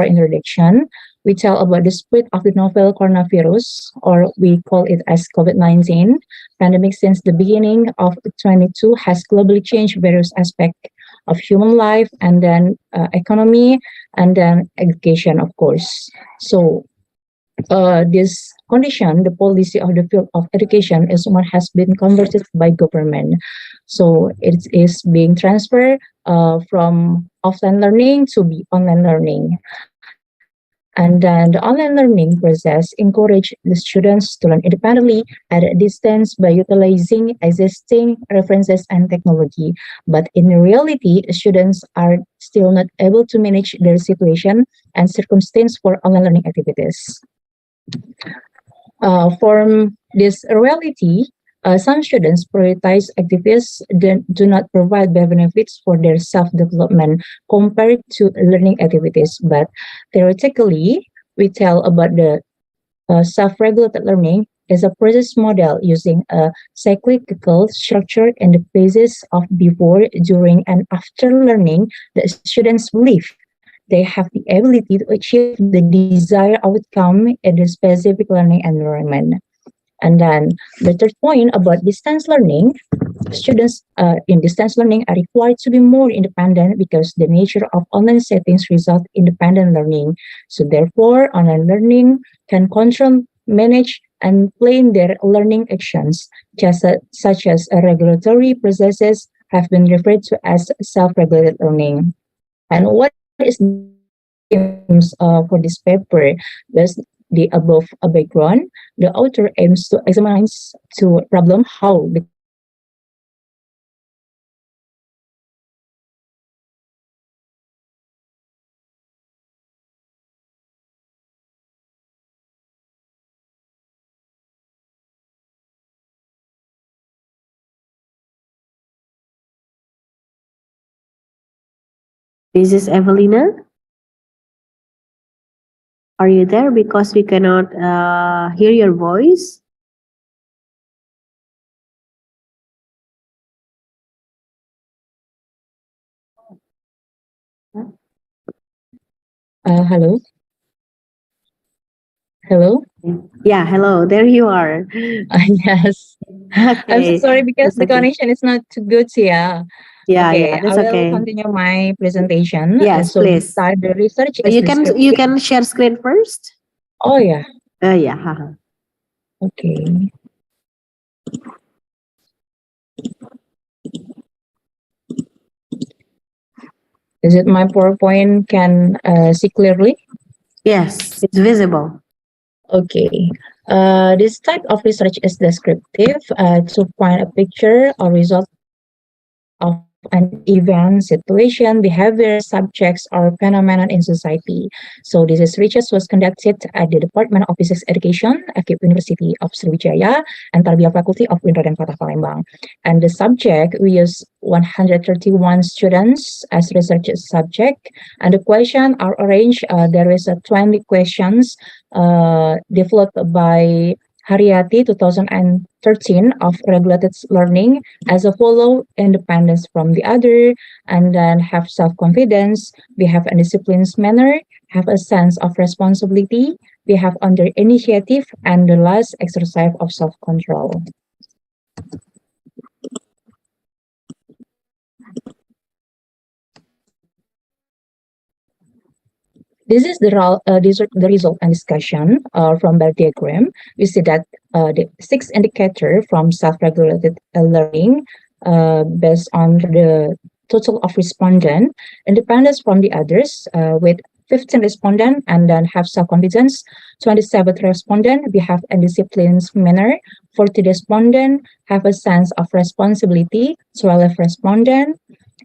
introduction. We tell about the spread of the novel coronavirus, or we call it as COVID-19 pandemic since the beginning of 2022 has globally changed various aspects of human life, and then economy, and then education, of course. So this condition, the policy of the field of education is what has been converted by government. So it is being transferred from offline learning to be online learning. And then the online learning process encourage the students to learn independently at a distance by utilizing existing references and technology. But in reality, students are still not able to manage their situation and circumstance for online learning activities. For this reality, some students prioritize activities that do not provide benefits for their self-development compared to learning activities. But theoretically, we tell about the self-regulated learning is a process model using a cyclical structure in the phases of before, during, and after learning. The students believe they have the ability to achieve the desired outcome in the specific learning environment. And then the third point about distance learning, students in distance learning are required to be more independent because the nature of online settings result in independent learning. So therefore, online learning can control, manage, and plan their learning actions, such as regulatory processes have been referred to as self-regulated learning. And what is the aims for this paper? There's the above a background. The author aims to examine to problem how the This is Evelina. Are you there? Because we cannot hear your voice. Hello. Hello. Yeah, hello. There you are. Yes. Okay. I'm so sorry because the connection is not too good. Yeah. Yeah, that's I will okay. continue my presentation. Yes, so please. Start the research. You can share screen first. Oh yeah. Yeah. Okay. Is it my PowerPoint can see clearly? Yes, it's visible. Okay. This type of research is descriptive to find a picture or result of an event, situation, behavior, subjects, or phenomenon in society. So this is research was conducted at the Department of Physics Education, FKIP University of Sriwijaya, and Tarbiyah Faculty of Universitas Kota Palembang. And the subject, we use 131 students as research subject. And the question are arranged, there is 20 questions developed by Haryati 2013 of regulated learning as a follow independence from the other, and then have self-confidence, we have a disciplined manner, have a sense of responsibility, we have under initiative, and the last exercise of self-control. This is the result and discussion from the diagram. We see that the 6 indicators from self-regulated learning based on the total of respondents, independence from the others with 15 respondents, and then have self-confidence, 27 respondents, we have a disciplined manner, 40 respondents have a sense of responsibility, 12 respondents,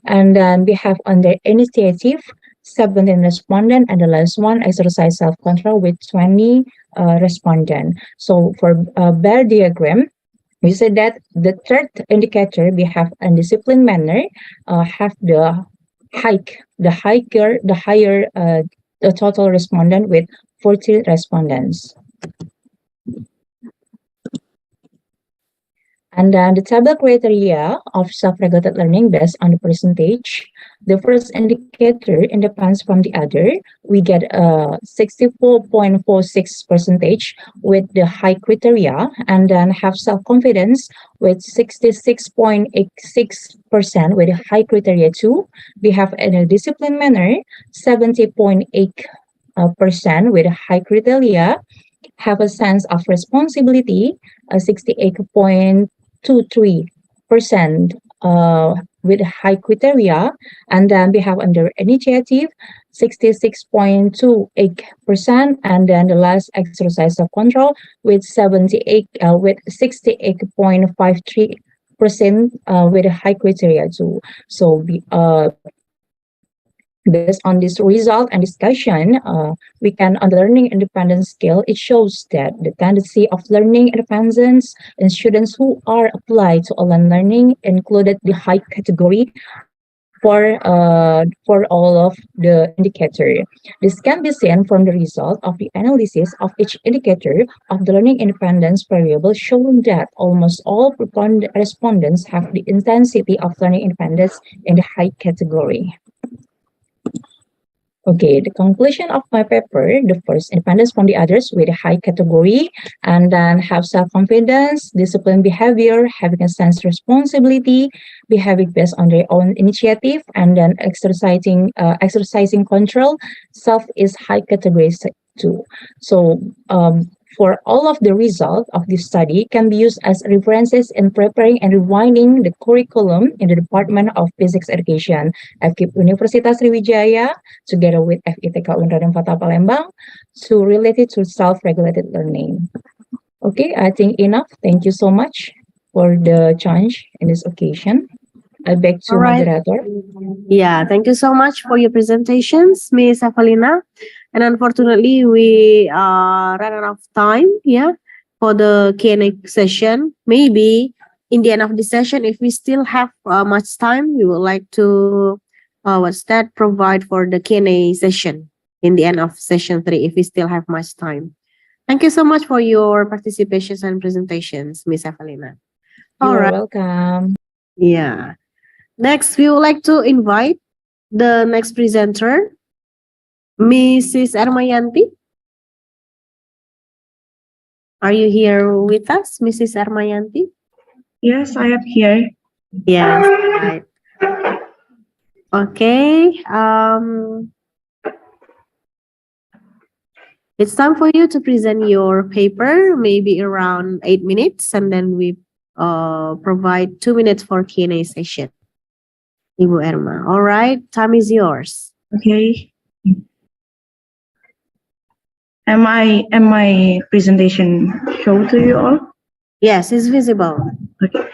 and then we have under initiative, 17 respondents, and the last one exercise self-control with 20 respondents. So for Bell diagram, we said that the third indicator, we have a disciplined manner, have the higher the total respondent with 40 respondents. And then the table criteria of self-regulated learning based on the percentage. The first indicator independence from the other. We get 64.46% with the high criteria, and then have self-confidence with 66.86% with a high criteria too. We have a disciplined manner, 70.8% with a high criteria. Have a sense of responsibility, 68.23% with high criteria, and then we have under initiative 66.28%, and then the last exercise of control with 68.53% with a high criteria too. So based on this result and discussion, we can, on the learning independence scale, it shows that the tendency of learning independence in students who are applied to online learning included the high category for all of the indicator. This can be seen from the result of the analysis of each indicator of the learning independence variable, showing that almost all respondents have the intensity of learning independence in the high category. Okay, the conclusion of my paper, the first, independence from the others with a high category, and then have self-confidence, disciplined behavior, having a sense of responsibility, behaving based on their own initiative, and then exercising control. Self is high category too. So for all of the results of this study can be used as references in preparing and refining the curriculum in the Department of Physics Education, FKIP Universitas Sriwijaya, together with FITK Universitas Kota Palembang, to relate it to self-regulated learning. Okay, I think enough. Thank you so much for the chance in this occasion. I beg to moderator. Yeah, thank you so much for your presentations, Ms. Evelina. And unfortunately, we ran out of time, for the Q&A session. Maybe in the end of the session, if we still have much time, we would like to, provide for the Q&A session in the end of session 3, if we still have much time. Thank you so much for your participations and presentations, Ms. Evelina. You're welcome. Yeah. Next, we would like to invite the next presenter, Mrs. Ermayanti. Are you here with us, Mrs. Ermayanti? Yes, I am here. Yes, right. Okay. It's time for you to present your paper, maybe around 8 minutes, and then we provide 2 minutes for Q&A session. Ibu Erma. All right, time is yours. Okay. Am my presentation show to you all? Yes, it's visible. Okay.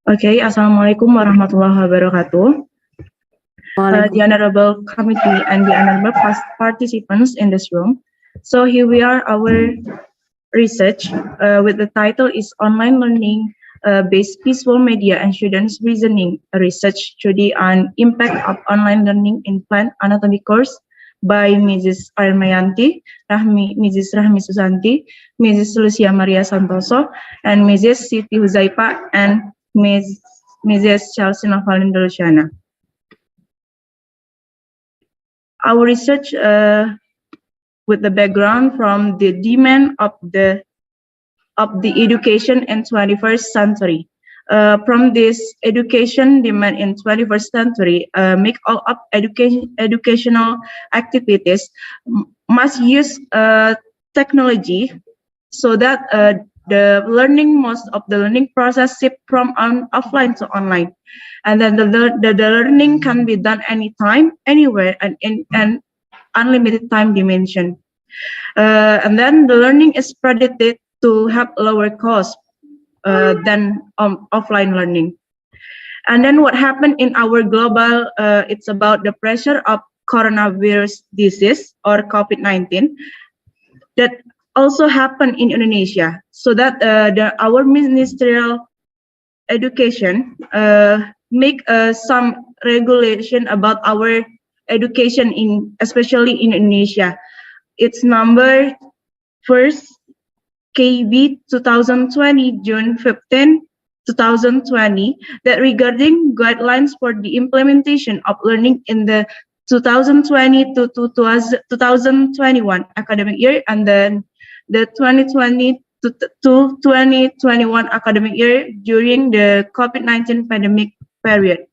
Okay, Assalamualaikum warahmatullahi wabarakatuh. The honorable committee and the honorable participants in this room. So here we are, our research with the title is Online Learning Based Visual Media and Students Reasoning, a research study on impact of online learning in plant anatomy course by Mrs. Armayanti, Mrs. Rahmi Susanti, Mrs. Lucia Maria Santoso, and Mrs. Siti Huzaifa, and Mrs. Chelsea Novalindo Luciana. Our research with the background from the demand of the education in 21st century. From this education demand in 21st century, make all of educational activities must use technology so that most of the learning process shift from offline to online, and then the learning can be done anytime, anywhere, and in an unlimited time dimension. And then the learning is predicted to have lower cost than offline learning. And then what happened in our global, it's about the pressure of coronavirus disease or COVID-19 that also happened in Indonesia. So that our ministerial education make some regulation about our education especially in Indonesia. It's number 1st KB 2020 June 15, 2020 that regarding guidelines for the implementation of learning in the 2020 to 2021 academic year, and then the 2020 to 2021 academic year during the COVID-19 pandemic period.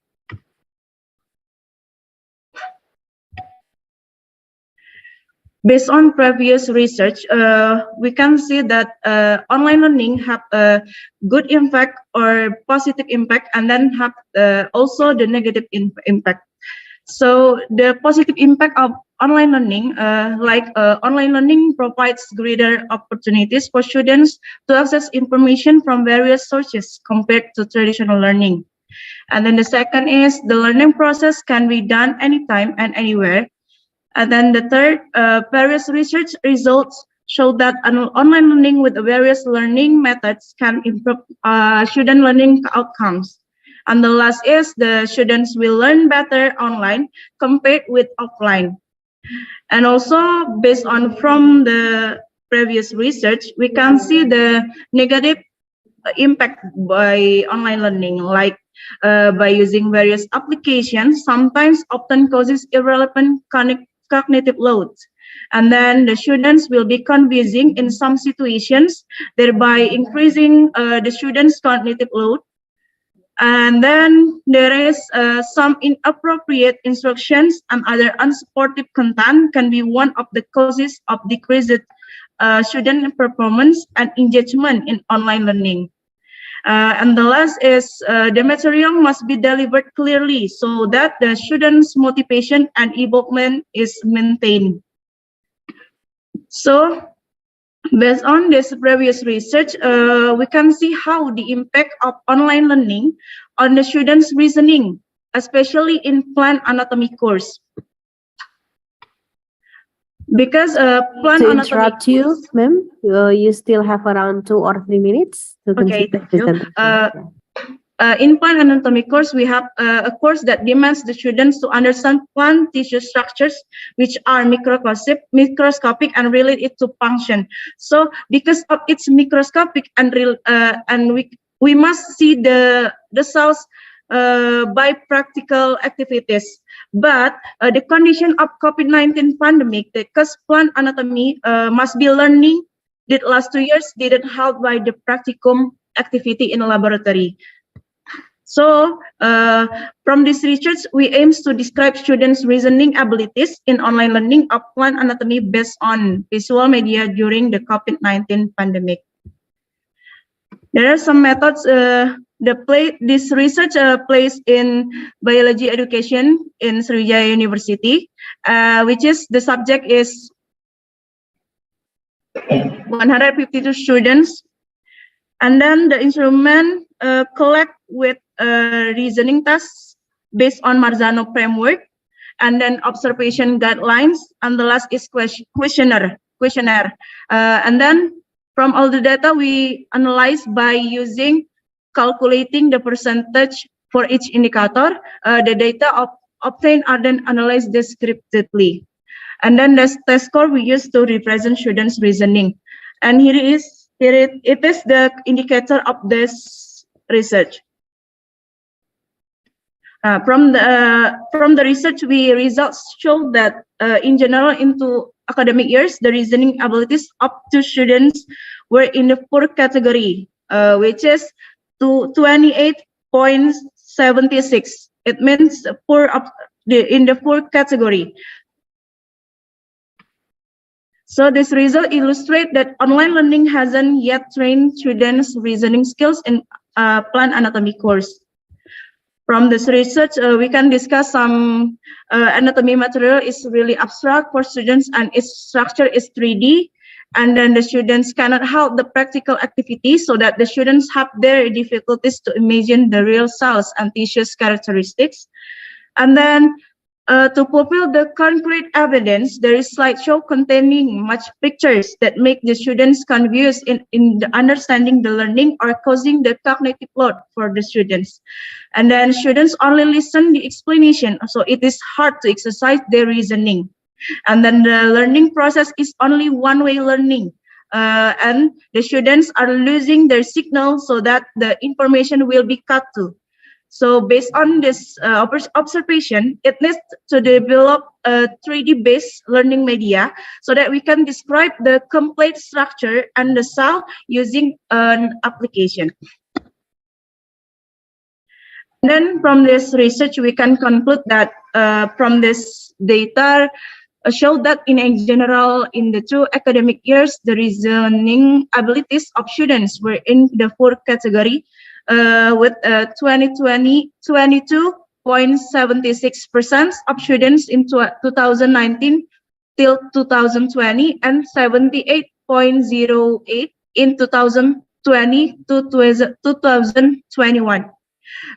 Based on previous research, we can see that online learning have a good impact or positive impact, and then have also the negative impact. So the positive impact of online learning, online learning provides greater opportunities for students to access information from various sources compared to traditional learning. And then the second is the learning process can be done anytime and anywhere. And then the third, various research results show that online learning with various learning methods can improve student learning outcomes. And the last is the students will learn better online compared with offline. And also based on from the previous research, we can see the negative impact by online learning, like by using various applications, sometimes often causes irrelevant cognitive loads. And then the students will be confusing in some situations, thereby increasing the students' cognitive load. And then there is some inappropriate instructions and other unsupportive content can be one of the causes of decreased student performance and engagement in online learning. And the last is the material must be delivered clearly so that the students' motivation and involvement is maintained. So based on this previous research, we can see how the impact of online learning on the students' reasoning, especially in plant anatomy course. Because plant to anatomy interrupt you, ma'am, you still have around 2 or 3 minutes to Okay, complete the thank you. presentation. In plant anatomy course, we have a course that demands the students to understand plant tissue structures, which are microscopic and related to function. So, because of its microscopic and we must see the cells by practical activities. But the condition of COVID-19 pandemic, because plant anatomy must be learning the last 2 years didn't help by the practicum activity in a laboratory. So from this research, we aim to describe students' reasoning abilities in online learning of plant anatomy based on visual media during the COVID-19 pandemic. There are some methods this research placed in biology education in Sriwijaya University, which is the subject is 152 students. And then the instrument collect with reasoning tests based on Marzano framework, and then observation guidelines, and the last is questionnaire. And then from all the data we analyze by using calculating the percentage for each indicator. The data obtained are then analyzed descriptively. And then the test score we use to represent students' reasoning. And it is the indicator of this research. From the research, results show that in general, into academic years, the reasoning abilities of two students were in the poor category, which is to 28.76. It means poor in the poor category. So this result illustrates that online learning hasn't yet trained students' reasoning skills in plant anatomy course. From this research, we can discuss some anatomy material is really abstract for students and its structure is 3D. And then the students cannot help the practical activities, so that the students have their difficulties to imagine the real cells and tissues characteristics. And then to fulfill the concrete evidence, there is slideshow containing much pictures that make the students confused in the understanding the learning or causing the cognitive load for the students. And then students only listen the explanation, so it is hard to exercise their reasoning. And then the learning process is only one-way learning. And the students are losing their signal so that the information will be cut to. So based on this observation, it needs to develop a 3D-based learning media so that we can describe the complete structure and the cell using an application. And then from this research, we can conclude that from this data show that in general, in the 2 academic years, the reasoning abilities of students were in the 4th category, with 22.76% of students in 2019 till 2020 and 78.08 in 2020 to 2021.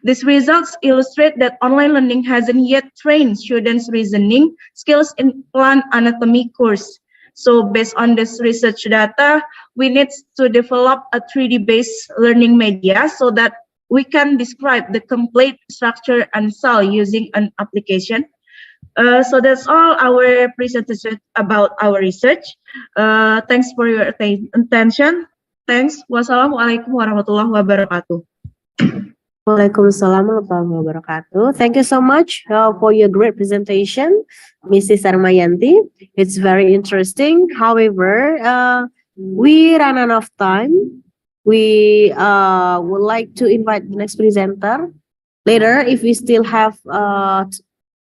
These results illustrate that online learning hasn't yet trained students' reasoning skills in plant anatomy course. So based on this research data, we need to develop a 3D-based learning media so that we can describe the complete structure and cell using an application. So that's all our presentation about our research. Thanks for your attention. Thanks. Wassalamualaikum warahmatullahi wabarakatuh. Waalaikumsalam warahmatullahi wabarakatuh. Thank you so much for your great presentation, Mrs. Sarmayanti. It's very interesting. However, we ran out of time. We would like to invite the next presenter later if we still have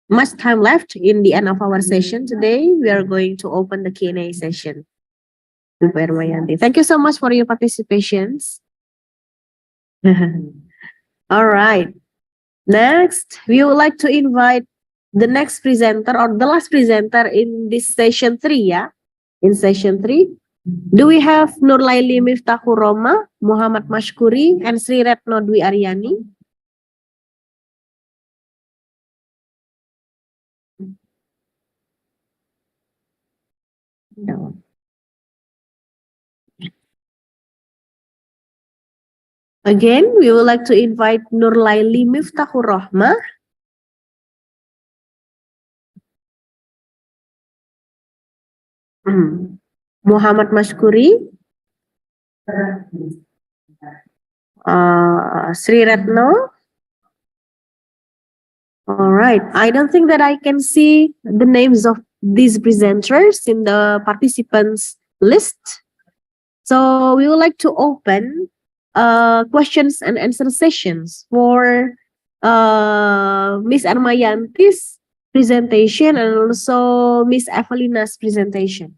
much time left in the end of our session today. We are going to open the Q&A session. Thank you so much for your participations. All right. Next, we would like to invite the next presenter or the last presenter in this session 3, yeah? In session 3, do we have Nurlaili Miftahur Roma, Muhammad Mashkuri, and Sri Retno Dwi Aryani? No. Again, we would like to invite Nurlaili Miftahur Rahma, Muhammad Mashkuri, Sri Retno. All right. I don't think that I can see the names of these presenters in the participants list. So we would like to open questions and answer sessions for Miss Armayanti's presentation and also Miss Evelina's presentation.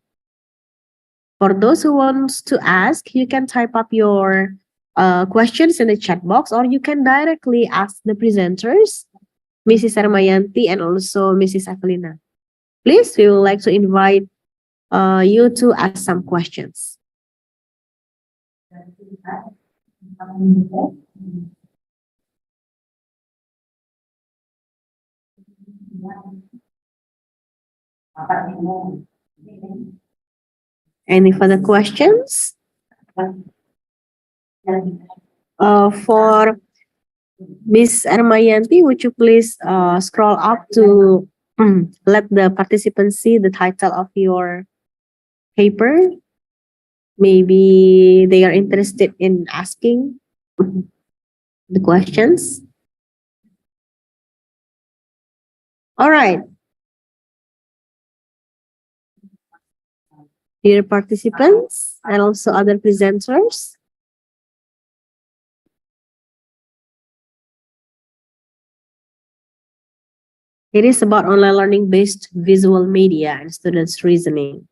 For those who want to ask, you can type up your questions in the chat box, or you can directly ask the presenters, Mrs. Armayanti and also Mrs. Evelina. Please, we would like to invite you to ask some questions. Any further questions? For Ms. Armayanti, would you please scroll up to let the participants see the title of your paper? Maybe they are interested in asking the questions. All right. Dear participants and also other presenters, it is about online learning based visual media and students' reasoning.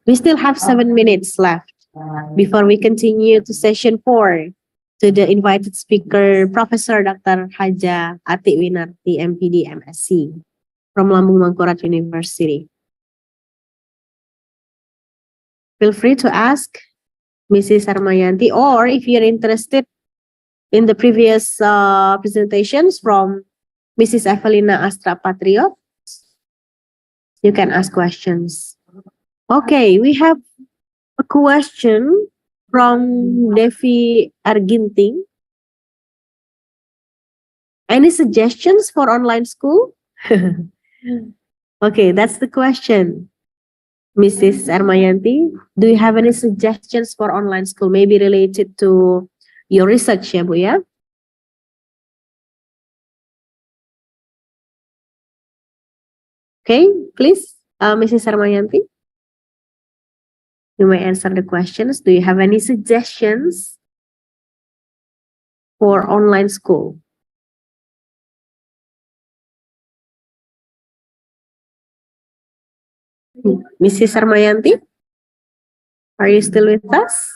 We still have 7 minutes left before we continue to session 4 to the invited speaker, Professor Dr. Haja Ati Winarti, MPD, MSc from Lambung Mangkurat University. Feel free to ask Mrs. Armayanti, or if you're interested in the previous presentations from Mrs. Evelina Astra Patriot, you can ask questions. Okay, we have a question from Devi Arginting. Any suggestions for online school? Okay, that's the question. Mrs. Armayanti, do you have any suggestions for online school? Maybe related to your research, ya, Bu, ya? Okay, please, Mrs. Armayanti. You may answer the questions. Do you have any suggestions for online school? Mrs. Armayanti, are you still with us?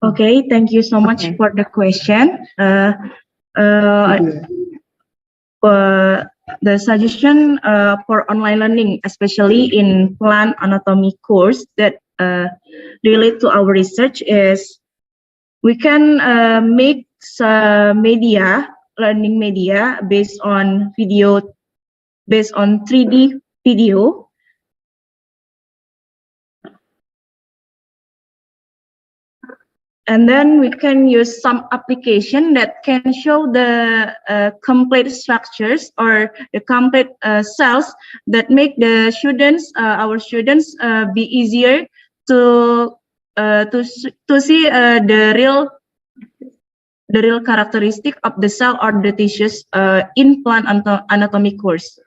Okay, thank you so much for the question. The suggestion for online learning, especially in plant anatomy course that relate to our research, is we can make learning media based on 3D video. And then we can use some application that can show the complete structures or the complete cells that make the students, our students, be easier to see the real characteristic of the cell or the tissues in plant anatomy course.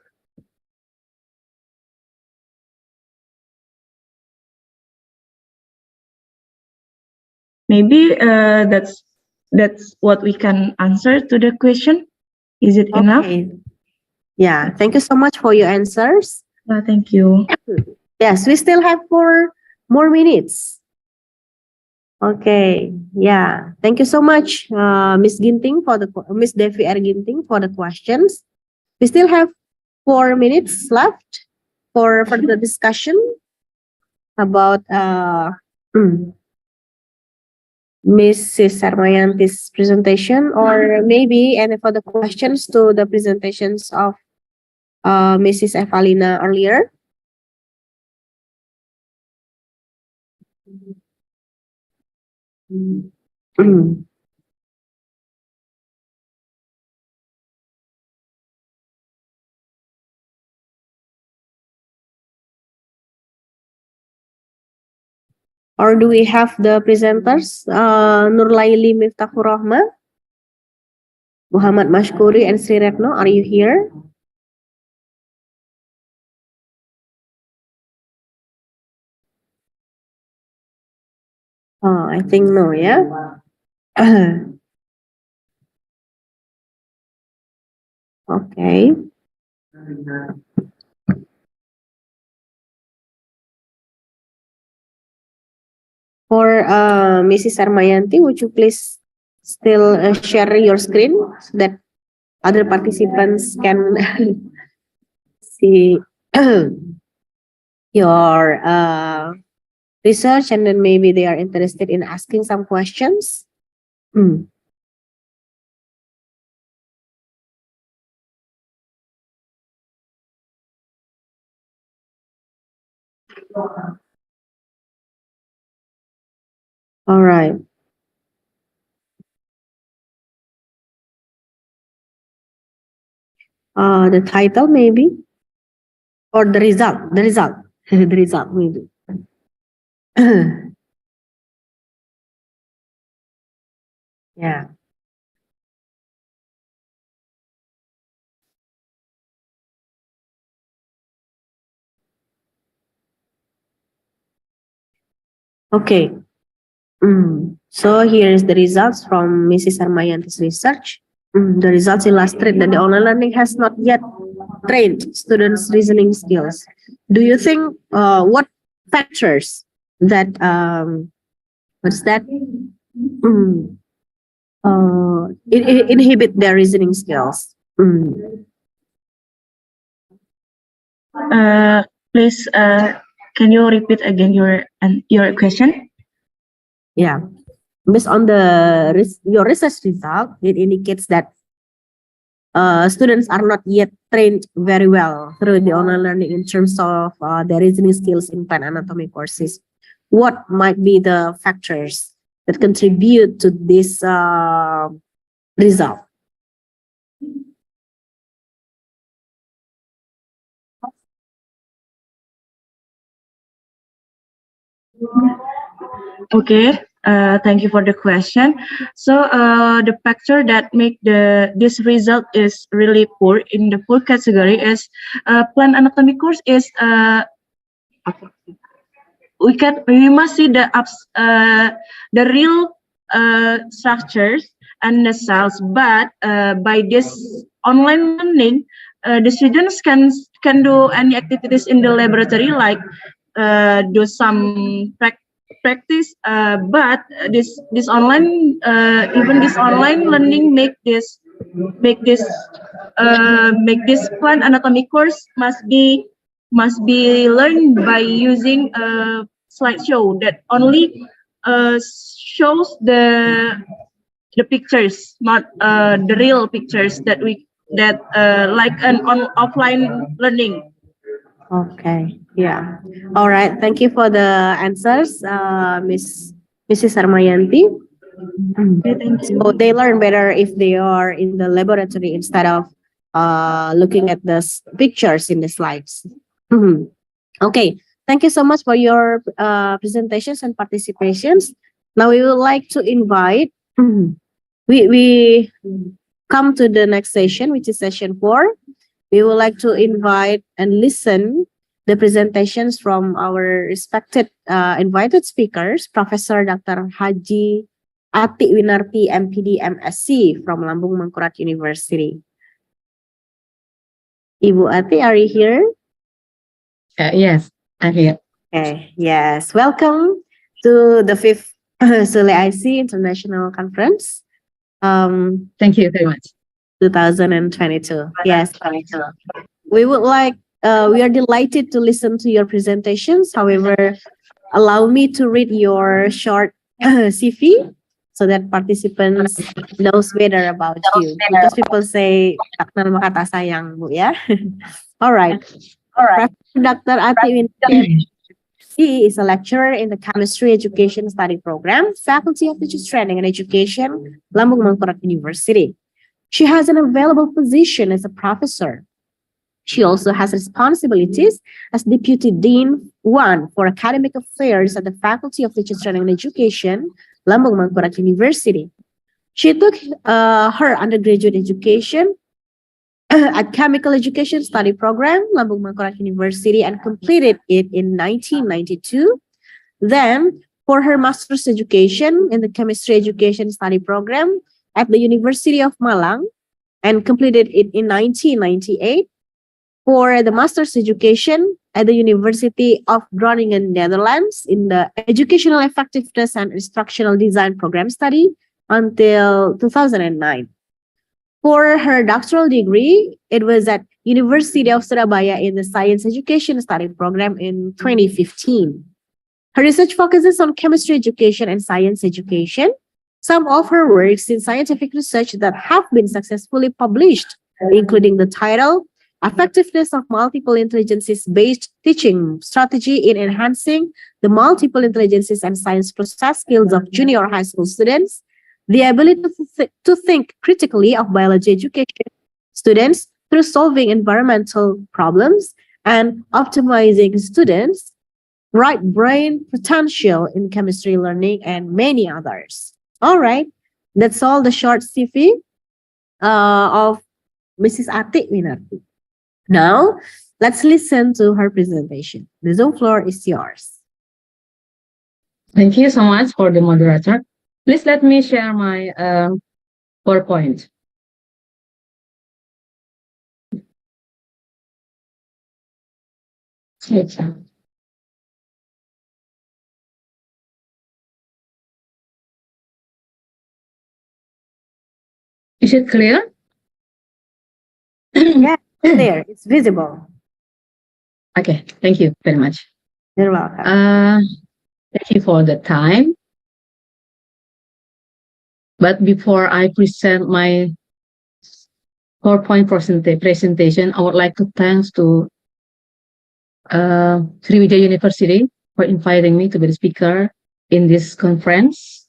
Maybe that's what we can answer to the question. Is it enough? Yeah, thank you so much for your answers. Thank you. Yes, we still have 4 more minutes. Okay, yeah. Thank you so much, Miss Ginting, for the Miss Devi R. Ginting, for the questions. We still have 4 minutes left for the discussion about Mrs. Armayanti's presentation, or maybe any further questions to the presentations of Mrs. Evelina earlier. Or do we have the presenters, Nurlaili Miftahur Rahma, Muhammad Mashkuri, and Sri Retno? Are you here? Oh, I think no, yeah. Okay. For Mrs. Armayanti, would you please still share your screen so that other participants can see your research, and then maybe they are interested in asking some questions. All right. The title maybe, or the result, the result maybe. Yeah. Okay. So here is the results from Mrs. Armayanti's research. The results illustrate that the online learning has not yet trained students' reasoning skills. Do you think what factors that what's that inhibit their reasoning skills? Please, can you repeat again your question? Yeah, based on your research result, it indicates that students are not yet trained very well through the online learning in terms of their reasoning skills in plant anatomy courses. What might be the factors that contribute to this result? Okay, thank you for the question. So the factor that make this result is really poor in the poor category is plant anatomy course is we must see the real structures and the cells, but by this online learning, the students can do any activities in the laboratory, like do some practice, but this online even this online learning make this plant anatomy course must be learned by using a slideshow that only shows the pictures, not the real pictures that like an offline learning. Okay, yeah. All right. Thank you for the answers, Mrs. Armayanti. Okay, thank you. So they learn better if they are in the laboratory instead of looking at the pictures in the slides. Okay, thank you so much for your presentations and participations. Now we would like to invite, we come to the next session, which is session 4. We would like to invite and listen the presentations from our respected invited speakers, Professor Dr. Haji Ati Winarti, MPD, MSc from Lambung Mangkurat University. Ibu Ati, are you here? Yes, I'm here. Okay, yes. Welcome to the 5th SULE IC International Conference. Thank you very much. 2022. Yes. We would like, we are delighted to listen to your presentations. However, allow me to read your short CV so that participants knows better about you. Because people say, tak kenal maka tak sayang, Bu, ya. All right. Professor Dr. Ati Winarti, he is a lecturer in the Chemistry Education Study Program, Faculty of Teachers Training and Education, Lambung Mangkurat University. She has an available position as a professor. She also has responsibilities as Deputy Dean 1 for Academic Affairs at the Faculty of Teachers Training and Education, Lambung Mangkurat University. She took her undergraduate education at Chemical Education Study Program, Lambung Mangkurat University, and completed it in 1992. Then, for her master's education in the Chemistry Education Study Program at the University of Malang, and completed it in 1998. For the master's education at the University of Groningen, Netherlands, in the Educational Effectiveness and Instructional Design Program study until 2009. For her doctoral degree, it was at University of Surabaya in the Science Education Study Program in 2015. Her research focuses on chemistry education and science education. Some of her works in scientific research that have been successfully published, including the title, Effectiveness of Multiple Intelligences-Based Teaching Strategy in Enhancing the Multiple Intelligences and Science Process Skills of Junior High School Students, the ability to think critically of biology education students through solving environmental problems and optimizing students' right brain potential in chemistry learning, and many others. All right, that's all the short CV of Mrs. Atik Winarti. Now, let's listen to her presentation. The Zoom floor is yours. Thank you so much for the moderator. Please let me share my PowerPoint. Is it clear? Yeah, there, it's visible. Okay, thank you very much. You're welcome. Thank you for the time. But before I present my PowerPoint presentation, I would like to thanks to Sriwijaya University for inviting me to be the speaker in this conference.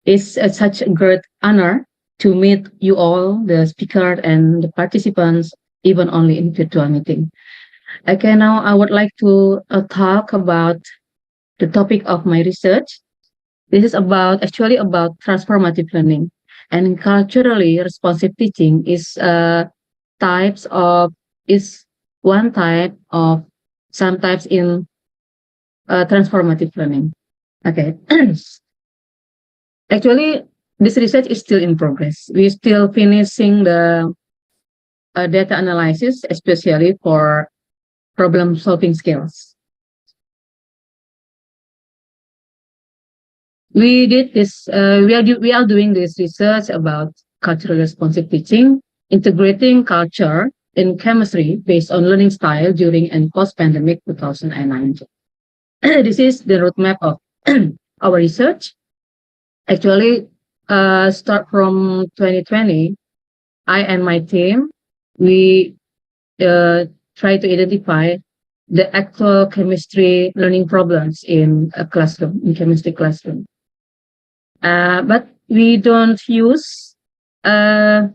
It's such a great honor to meet you all, the speaker and the participants, even only in virtual meeting. Okay, now I would like to talk about the topic of my research. This is actually about transformative learning, and culturally responsive teaching is one type of some types in transformative learning. Okay, actually, this research is still in progress. We're still finishing the data analysis, especially for problem-solving skills. We did this. We are doing this research about culturally responsive teaching, integrating culture in chemistry based on learning style during and post-pandemic 2019. This is the roadmap of our research. Actually, start from 2020, I and my team, we try to identify the actual chemistry learning problems in a classroom, in chemistry classroom. But we don't use the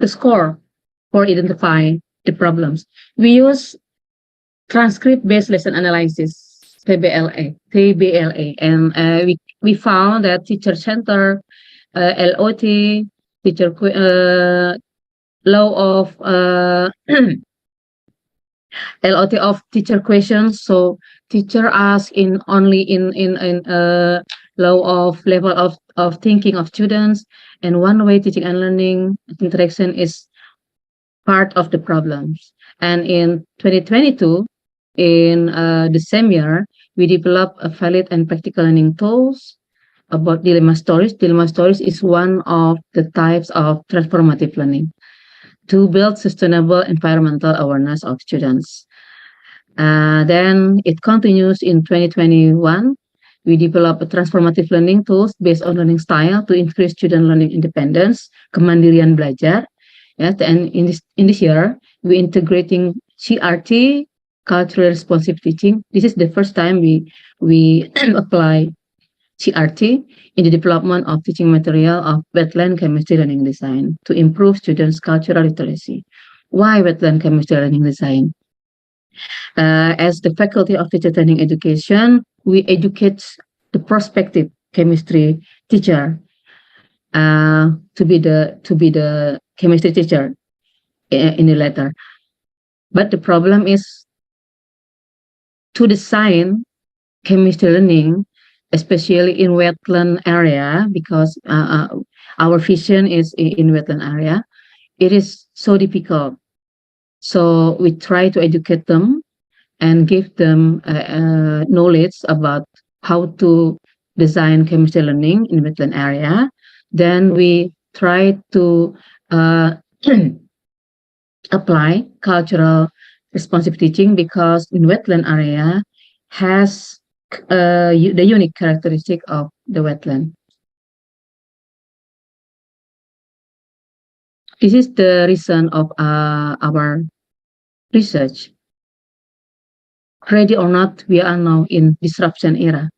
score for identifying the problems. We use transcript-based lesson analysis, TBLA, and we found that teacher center, LOT, teacher law of LOT of teacher questions. So teacher ask in law of level of thinking of students, and one way teaching and learning interaction is part of the problems. And in 2022, in the same year, we developed a valid and practical learning tools about dilemma stories. Dilemma stories is one of the types of transformative learning to build sustainable environmental awareness of students. Then it continues in 2021. We develop a transformative learning tools based on learning style to increase student learning independence, kemandirian belajar. Yes, and in this year, we integrating CRT, culturally responsive teaching. This is the first time we apply CRT in the development of teaching material of wetland chemistry learning design to improve students' cultural literacy. Why wetland chemistry learning design? As the Faculty of Teacher Training Education, we educate the prospective chemistry teacher to be the chemistry teacher in the letter. But the problem is to design chemistry learning, especially in wetland area, because our vision is in wetland area. It is so difficult. So we try to educate them and give them knowledge about how to design chemistry learning in wetland area. Then we try to apply cultural responsive teaching, because in wetland area has the unique characteristic of the wetland. This is the reason of our research. Ready or not, we are now in disruption era.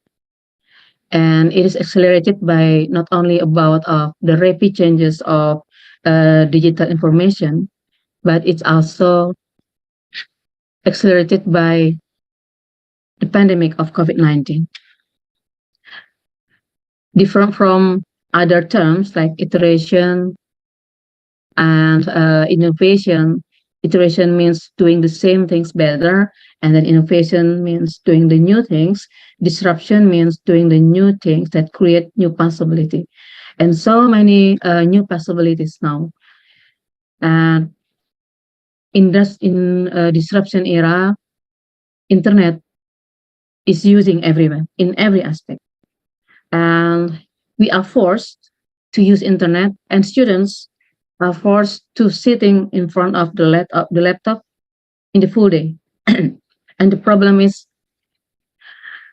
And it is accelerated by not only about the rapid changes of digital information, but it's also accelerated by the pandemic of COVID-19. Different from other terms like iteration and innovation. Iteration means doing the same things better, and then innovation means doing the new things. Disruption means doing the new things that create new possibility, and so many new possibilities now. And in disruption era, internet is using everywhere in every aspect, and we are forced to use internet, and students are forced to sitting in front of the laptop in the full day. And the problem is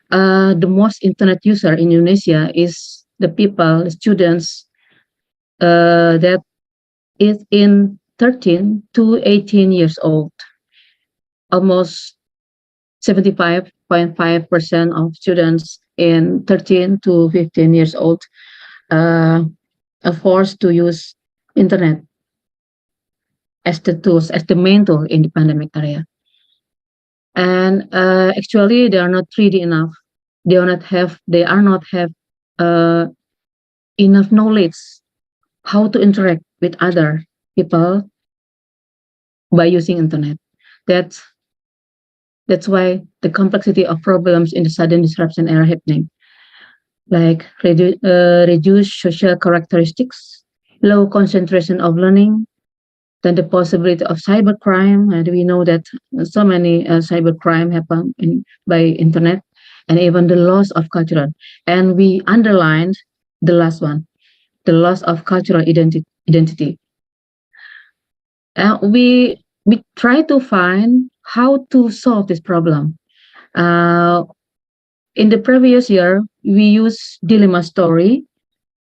the most internet user in Indonesia is the people, the students that is in 13 to 18 years old. Almost 75.5% of students in 13 to 15 years old are forced to use internet as the tools, as the main tool in the pandemic area. And actually, they are not ready enough. They are not have enough knowledge how to interact with other people by using internet. That's why the complexity of problems in the sudden disruption era happening, like reduced social characteristics, low concentration of learning, then the possibility of cybercrime, and we know that so many cybercrime happen by internet, and even the loss of cultural. And we underlined the last one, the loss of cultural identity. We try to find how to solve this problem. In the previous year, we used dilemma story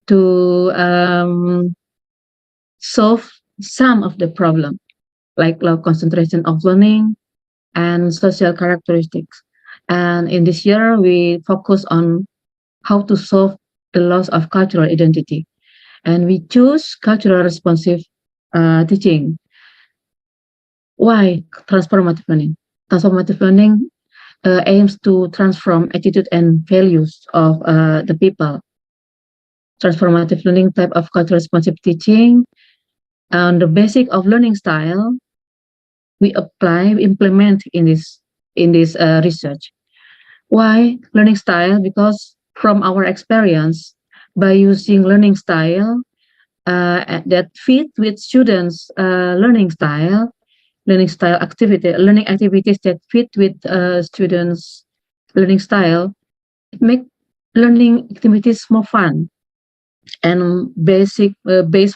to solve some of the problem, like low concentration of learning and social characteristics. And in this year, we focus on how to solve the loss of cultural identity. And we choose cultural responsive teaching. Why transformative learning? Transformative learning aims to transform attitude and values of the people. Transformative learning type of cultural responsive teaching, and the basic of learning style, we implement in this research. Why learning style? Because from our experience, by using learning style that fit with students' learning activities that fit with students' learning style, it make learning activities more fun. And based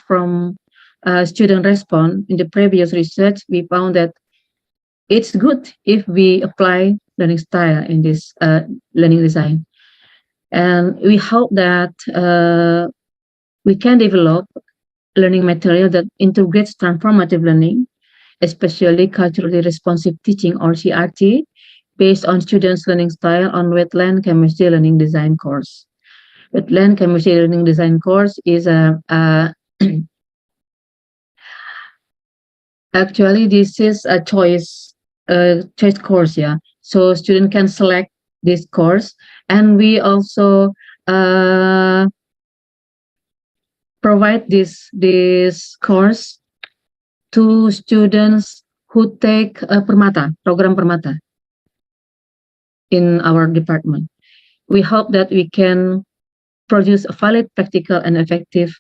from student response in the previous research, we found that it's good if we apply learning style in this learning design. And we hope that we can develop learning material that integrates transformative learning, especially culturally responsive teaching or CRT, based on students' learning style on wetland chemistry learning design course. Wetland chemistry learning design course is actually this is a choice course, yeah. So student can select this course, and we also provide this course to students who take program Permata in our department. We hope that we can produce a valid, practical, and effective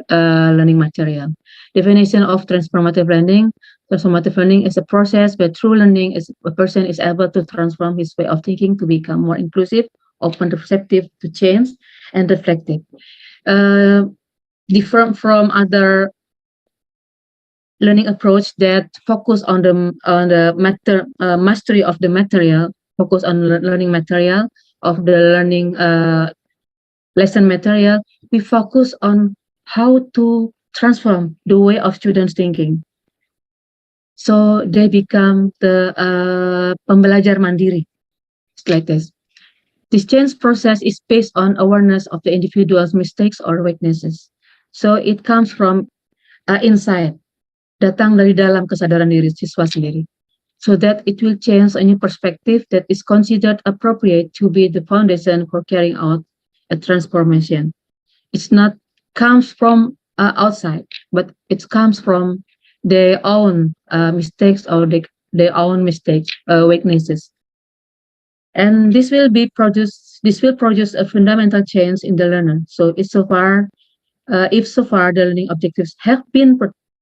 learning material. Definition of transformative learning. Transformative learning is a process where through learning a person is able to transform his way of thinking to become more inclusive, open, receptive to change, and reflective. Different from other learning approach that focus on the mastery of the material, focus on learning material of the learning lesson material. We focus on how to transform the way of students thinking, so they become the pembelajar mandiri. It's like this. This change process is based on awareness of the individual's mistakes or weaknesses. So it comes from inside, datang dari dalam kesadaran diri siswa sendiri. So that it will change a new perspective that is considered appropriate to be the foundation for carrying out a transformation. It's not comes from outside, but it comes from their own mistakes or their own mistakes, weaknesses. And this will produce a fundamental change in the learner. So if so far the learning objectives have been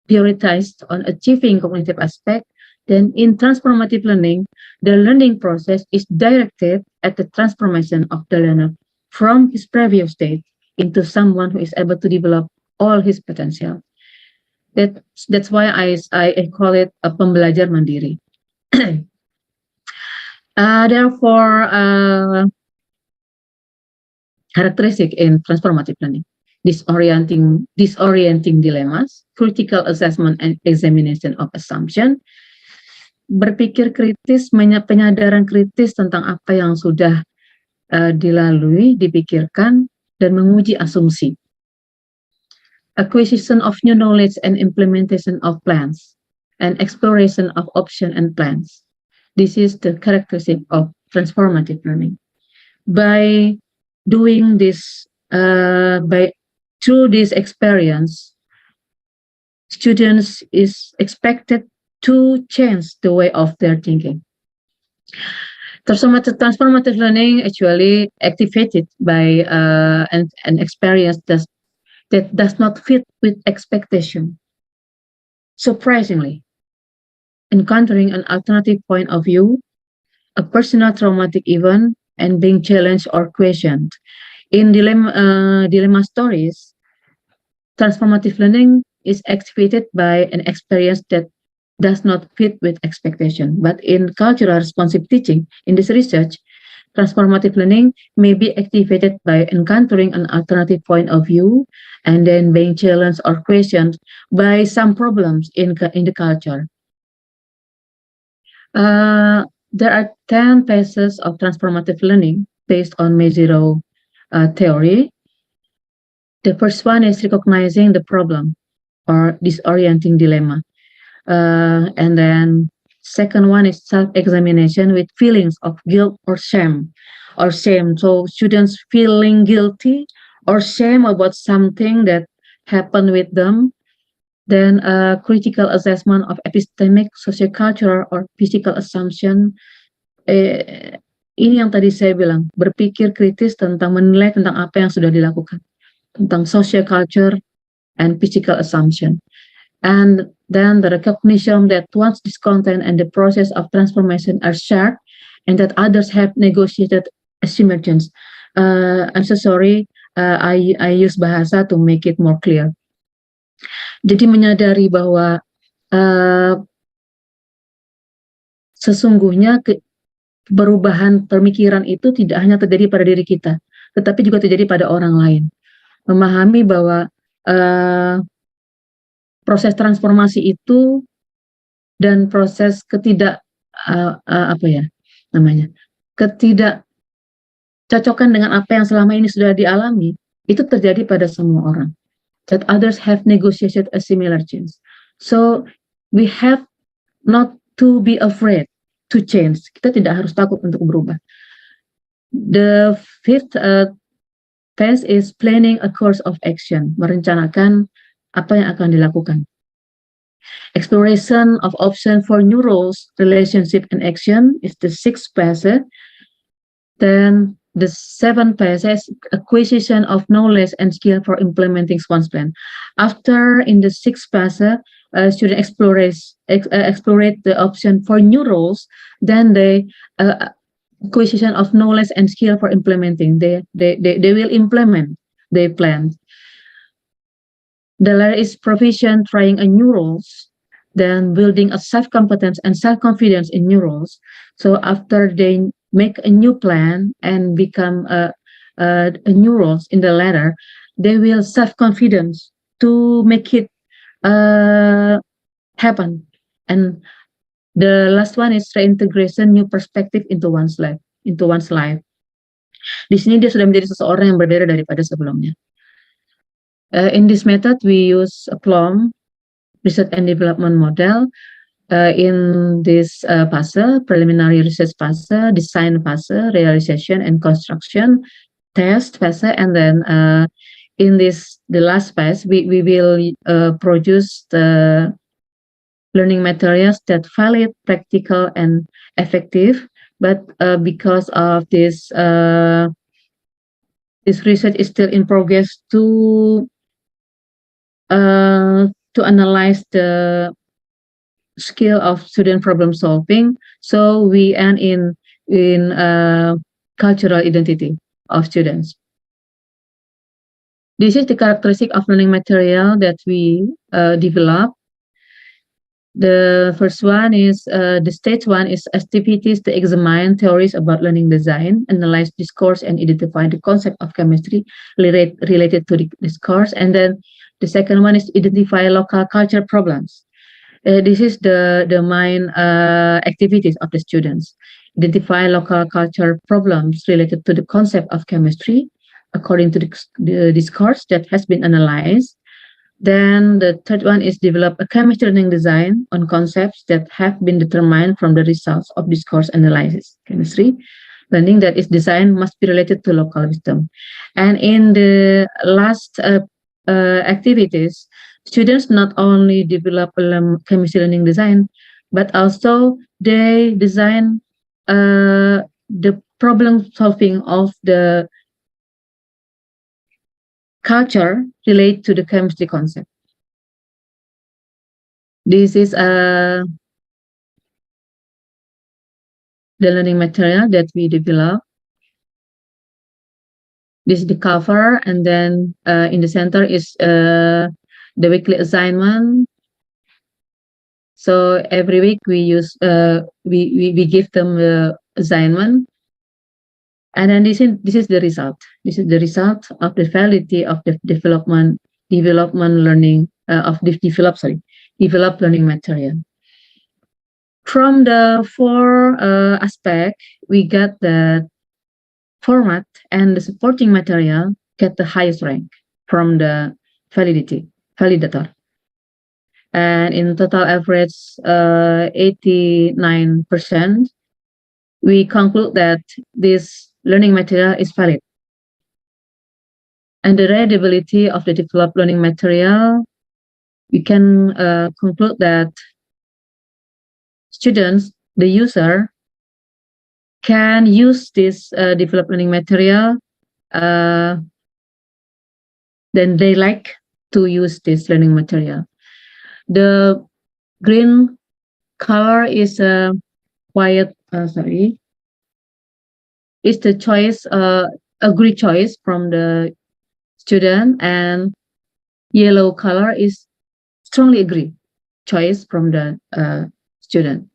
prioritized on achieving cognitive aspect, then in transformative learning, the learning process is directed at the transformation of the learner from his previous state into someone who is able to develop all his potential. That's why I call it a pembelajar mandiri. Therefore, characteristic in transformative learning: disorienting dilemmas, critical assessment and examination of assumption, berpikir kritis, penyadaran kritis tentang apa yang sudah dilalui, dipikirkan, dan menguji asumsi. Acquisition of new knowledge and implementation of plans, and exploration of options and plans. This is the characteristic of transformative learning. By doing this, through this experience, students is expected to change the way of their thinking. Transformative learning actually activated by an experience that does not fit with expectation. Surprisingly, encountering an alternative point of view, a personal traumatic event, and being challenged or questioned. In dilemma stories, transformative learning is activated by an experience that does not fit with expectation. But in cultural responsive teaching, in this research, transformative learning may be activated by encountering an alternative point of view and then being challenged or questioned by some problems in the culture. There are 10 phases of transformative learning based on Meziro theory. The first one is recognizing the problem or disorienting dilemma. And then second one is self-examination with feelings of guilt or shame. So students feeling guilty or shame about something that happened with them. Then critical assessment of epistemic, sociocultural, or physical assumption. Ini yang tadi saya bilang, berpikir kritis tentang menilai tentang apa yang sudah dilakukan, tentang socioculture and physical assumption. And then the recognition that once this content and the process of transformation are shared, and that others have negotiated emergence. I'm so sorry, I use bahasa to make it more clear. Jadi menyadari bahwa sesungguhnya perubahan pemikiran itu tidak hanya terjadi pada diri kita, tetapi juga terjadi pada orang lain. Memahami bahwa proses transformasi itu dan proses ketidakcocokan dengan apa yang selama ini sudah dialami itu terjadi pada semua orang. That others have negotiated a similar change. So we have not to be afraid to change. Kita tidak harus takut untuk berubah. The fifth phase is planning a course of action. Merencanakan apa yang akan dilakukan. Exploration of option for new roles, relationship, and action is the sixth phase. Then the seventh phase is acquisition of knowledge and skill for implementing one's plan. After, in the sixth phase, student explore the option for new roles, then the acquisition of knowledge and skill for implementing. They will implement their plan. The latter is proficient trying a new roles, then building a self-competence and self-confidence in new roles. So after they make a new plan and become a new roles in the latter, they will self-confidence to make it happen. And the last one is reintegration new perspective into one's life. Di sini dia sudah menjadi seseorang yang berbeda daripada sebelumnya. In this method, we use a PLOM, research and development model, in this phase, preliminary research phase, design phase, realization and construction, test phase, and then in the last phase, we will produce the learning materials that valid, practical, and effective. But because of this research is still in progress to analyze the skill of student problem solving, so we end in cultural identity of students. This is the characteristic of learning material that we develop. The first one is the stage one is activities to examine theories about learning design, analyze discourse, and identify the concept of chemistry related to the discourse. And then the second one is identify local culture problems. This is the main activities of the students. Identify local culture problems related to the concept of chemistry according to the discourse that has been analyzed. Then the third one is develop a chemistry learning design on concepts that have been determined from the results of discourse analysis. Chemistry learning that is designed must be related to local wisdom. And in the last activities, students not only develop chemistry learning design, but also they design the problem solving of the culture related to the chemistry concept. This is the learning material that we develop. This is the cover, and then in the center is the weekly assignment. So every week we use we give them the assignment. And then this is the result. This is the result of the validity of the development learning of the developed learning material. From the four aspects, we got the format and the supporting material get the highest rank from the validator. And in total average 89%, we conclude that this learning material is valid. And the readability of the developed learning material, we can conclude that students, the user, can use this developed learning material, then they like to use this learning material. The green color is is the choice, agree choice from the student, and yellow color is strongly agree choice from the student.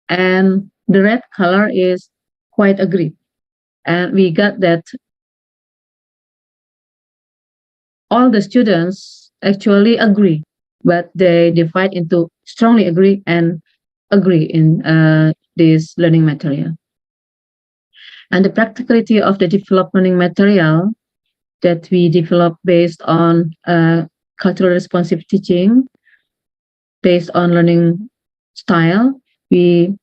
And the red color is quite agree. And we got that all the students actually agree, but they divide into strongly agree and agree in this learning material. And the practicality of the developed learning material that we develop based on cultural responsive teaching, based on learning style, we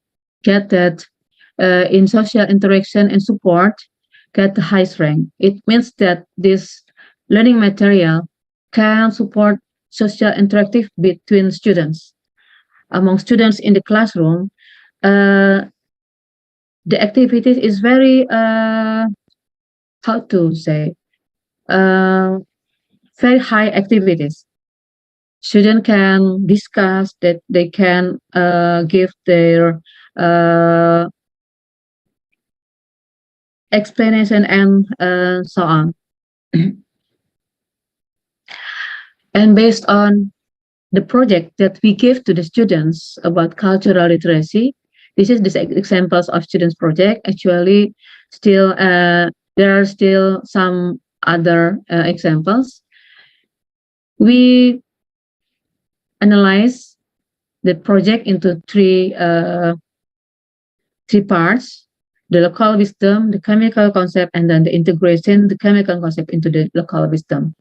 get that in social interaction and support, get the highest rank. It means that this learning material can support social interactive between students. Among students in the classroom, the activities is very, how to say, very high activities. Students can discuss, that they can give their explanation and so on. And based on the project that we give to the students about cultural literacy, this is the examples of students project. Actually, still there are still some other examples. We analyze the project into three parts: the local wisdom, the chemical concept, and then the integration the chemical concept into the local wisdom.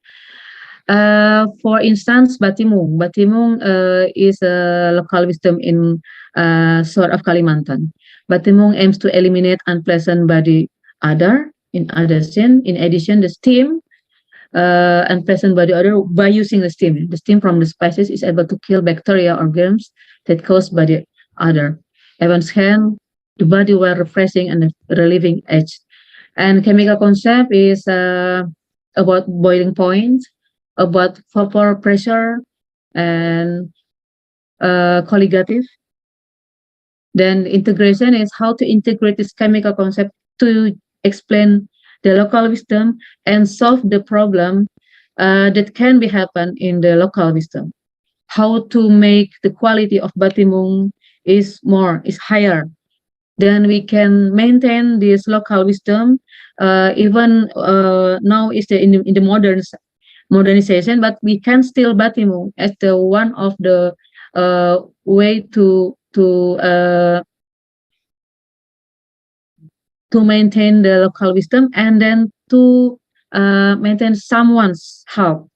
For instance, Batimung. Batimung is a local wisdom in sort of Kalimantan. Batimung aims to eliminate unpleasant body odor in other scene. In addition, the steam unpleasant body odor by using the steam. The steam from the spices is able to kill bacteria or germs that cause body odor. Evans hand the body while refreshing and relieving edge. And chemical concept is about boiling point, about vapor pressure, and colligative. Then integration is how to integrate this chemical concept to explain the local wisdom and solve the problem that can be happen in the local wisdom. How to make the quality of Batimung is higher. Then we can maintain this local wisdom even now is in the modernization, but we can still Batimung as the one of the way to maintain the local wisdom and then to maintain someone's help.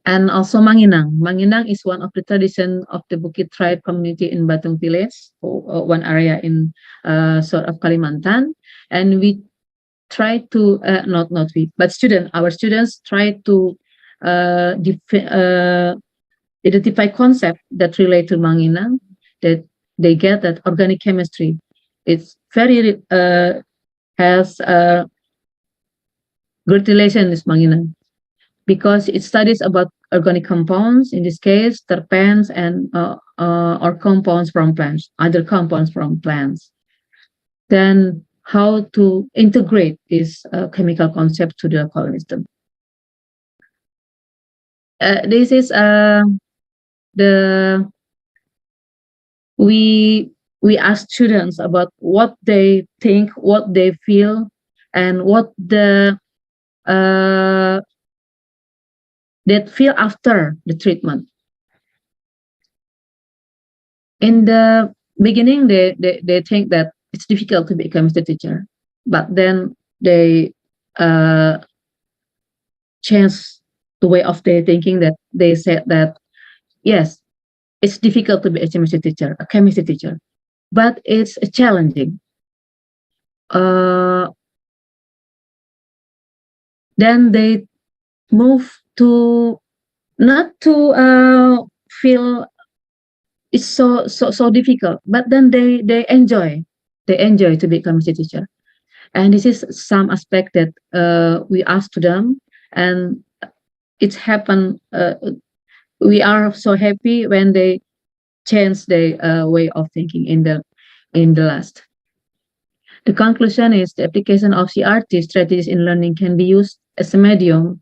And also Manginang. Manginang is one of the tradition of the Bukit tribe community in Batung village, one area in sort of Kalimantan. And we try to, not we, but our students try to identify concepts that relate to Manginang, that they get that organic chemistry. It's very, has a good relation with Manginang, because it studies about organic compounds, in this case, terpenes and or compounds from plants, other compounds from plants. Then how to integrate this chemical concept to the local wisdom. This is we ask students about what they think, what they feel, and what that feel after the treatment. In the beginning, they think that it's difficult to become a teacher, but then they change the way of their thinking, that they said that yes, it's difficult to be a chemistry teacher, but it's challenging. Then they move to not to feel it's so difficult, but then they enjoy to become a teacher. And this is some aspect that we ask to them, and it's happened. We are so happy when they change their way of thinking in the last. The conclusion is the application of CRT strategies in learning can be used as a medium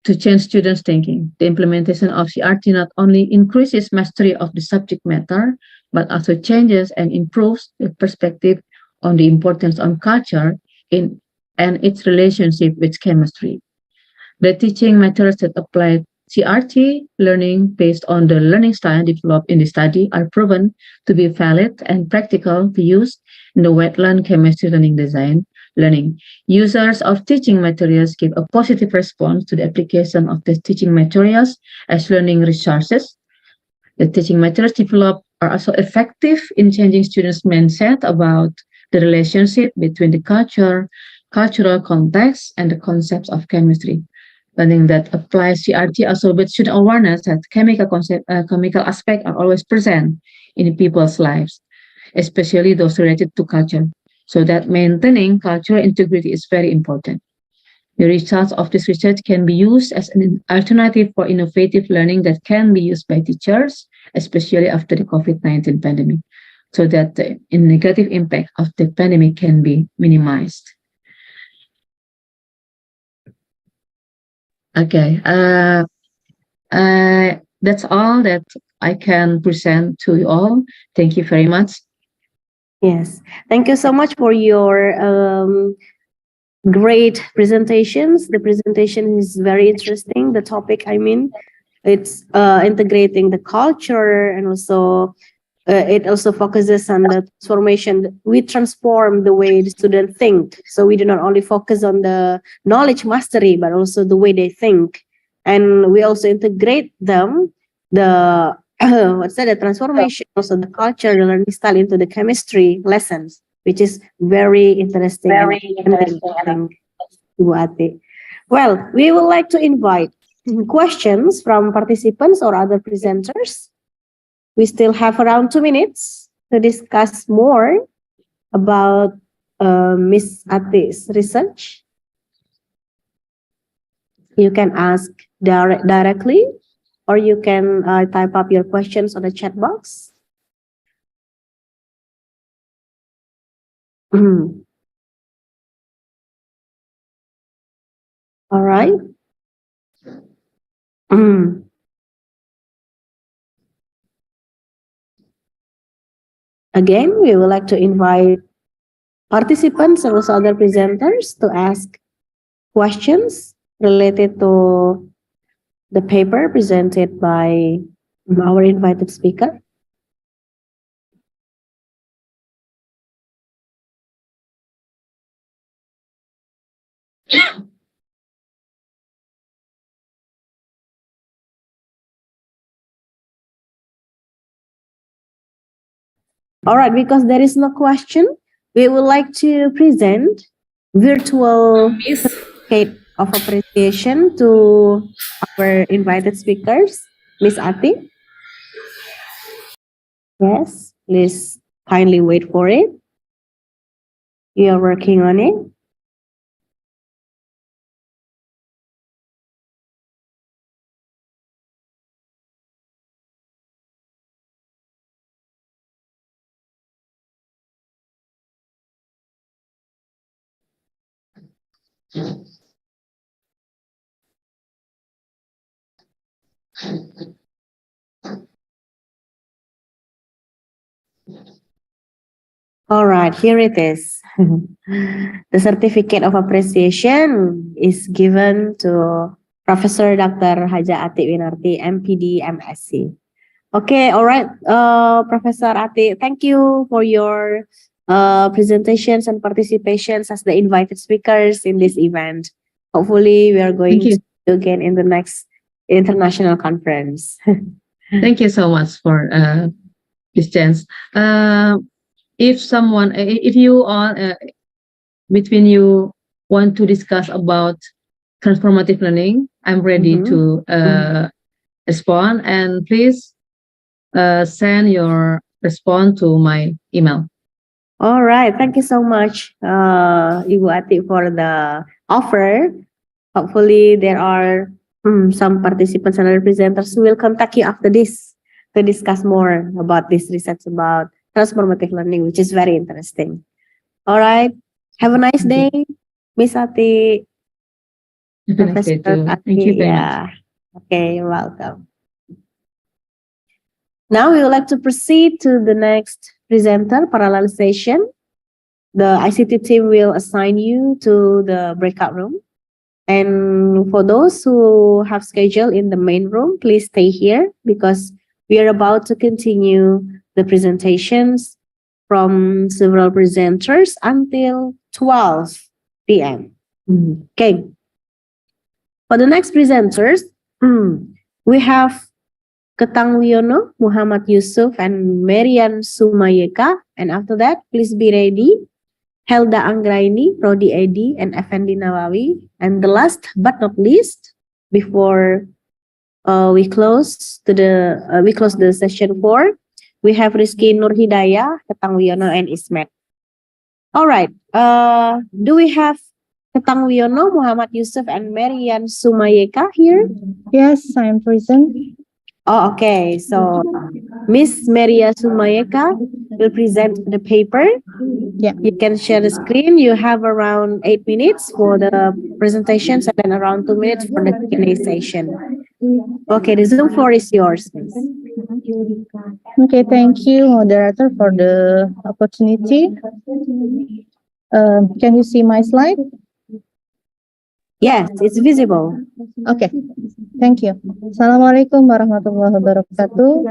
to change students' thinking. The implementation of CRT not only increases mastery of the subject matter, but also changes and improves the perspective on the importance of culture and its relationship with chemistry. The teaching methods that apply CRT learning based on the learning style developed in the study are proven to be valid and practical to use in the wetland chemistry learning design learning. Users of teaching materials give a positive response to the application of the teaching materials as learning resources. The teaching materials developed are also effective in changing students' mindset about the relationship between the cultural context, and the concepts of chemistry. Learning that applies CRT also builds student awareness that chemical aspects are always present in people's lives, especially those related to culture. So that maintaining cultural integrity is very important. The results of this research can be used as an alternative for innovative learning that can be used by teachers, especially after the COVID-19 pandemic, so that the negative impact of the pandemic can be minimized. Okay, That's all that I can present to you all. Thank you very much. Yes, thank you so much for your great presentations. The presentation is very interesting. The topic, I mean, it's integrating the culture, and also it also focuses on the transformation. We transform the way the student think. So we do not only focus on the knowledge mastery, but also the way they think. And we also integrate them, the the transformation, also the culture, the learning style into the chemistry lessons, which is very interesting. I think, Ibu Ati. Well, we would like to invite questions from participants or other presenters. We still have around 2 minutes to discuss more about Miss Ati's research. You can ask directly, or you can type up your questions on the chat box. All right. Again, we would like to invite participants and also other presenters to ask questions related to the paper presented by our invited speaker. All right, because there is no question, we would like to present virtual certificate of appreciation to our invited speakers. Miss Ati. Yes, please kindly wait for it. You are working on it. All right, here it is. The certificate of appreciation is given to Professor Dr. Haja Ati Winarti, MPD, MSc. Okay, all right, Professor Ati, thank you for your presentations and participations as the invited speakers in this event. Hopefully, we are going to see you again in the next international conference. Thank you so much for this chance. If you all between you want to discuss about transformative learning, I'm ready to respond, and please send your response to my email. All right, thank you so much, Ibu Ati, for the offer. Hopefully, there are some participants and other presenters who will contact you after this to discuss more about this research about transformative learning, which is very interesting. All right, have a nice day, Miss Ati. Have a nice day too. Thank you very much. Okay, you're welcome. Now we would like to proceed to the next presenter, parallel session. The ICT team will assign you to the breakout room. And for those who have scheduled in the main room, please stay here because we are about to continue the presentations from several presenters until 12 p.m. Okay. For the next presenters, we have Ketang Wiono, Muhammad Yusuf, and Marian Sumayeka. And after that, please be ready. Helda Anggraini, Prodi Edi, and Effendi Nawawi. And the last but not least, before we close the session 4, we have Rizky Nur Hidayah, Ketang Wiono, and Ismet. All right. Do we have Ketang Wiono, Muhammad Yusuf, and Marian Sumayeka here? Yes, I am present. Oh, okay. So Miss Maria Sumayeka will present the paper. Yeah. You can share the screen. You have around 8 minutes for the presentations and then around 2 minutes for the Q&A session. Okay, the Zoom floor is yours, please. Okay, thank you, moderator, for the opportunity. Can you see my slide? Yes, it's visible. Okay, thank you. Assalamualaikum warahmatullahi wabarakatuh.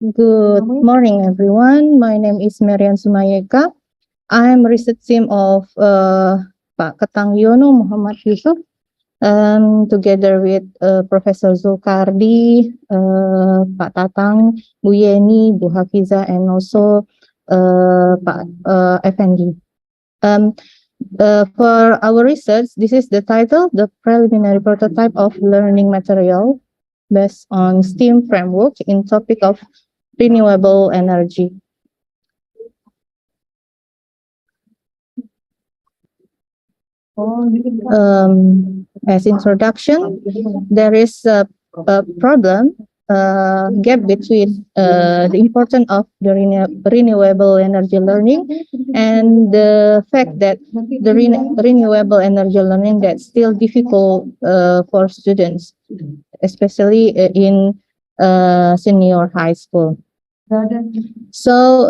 Good morning, everyone. My name is Marian Sumayeka. I am research team of Pak Ketang Yono Muhammad Yusuf, together with Professor Zulkardi, Pak Tatang, Bu Yeni, Bu Hafiza, and also Pak Effendi. For our research, this is the title, the preliminary prototype of learning material based on STEAM framework in topic of renewable energy. As introduction, there is a problem, gap between the importance of the renewable energy learning and the fact that the renewable energy learning that's still difficult for students, especially in senior high school. So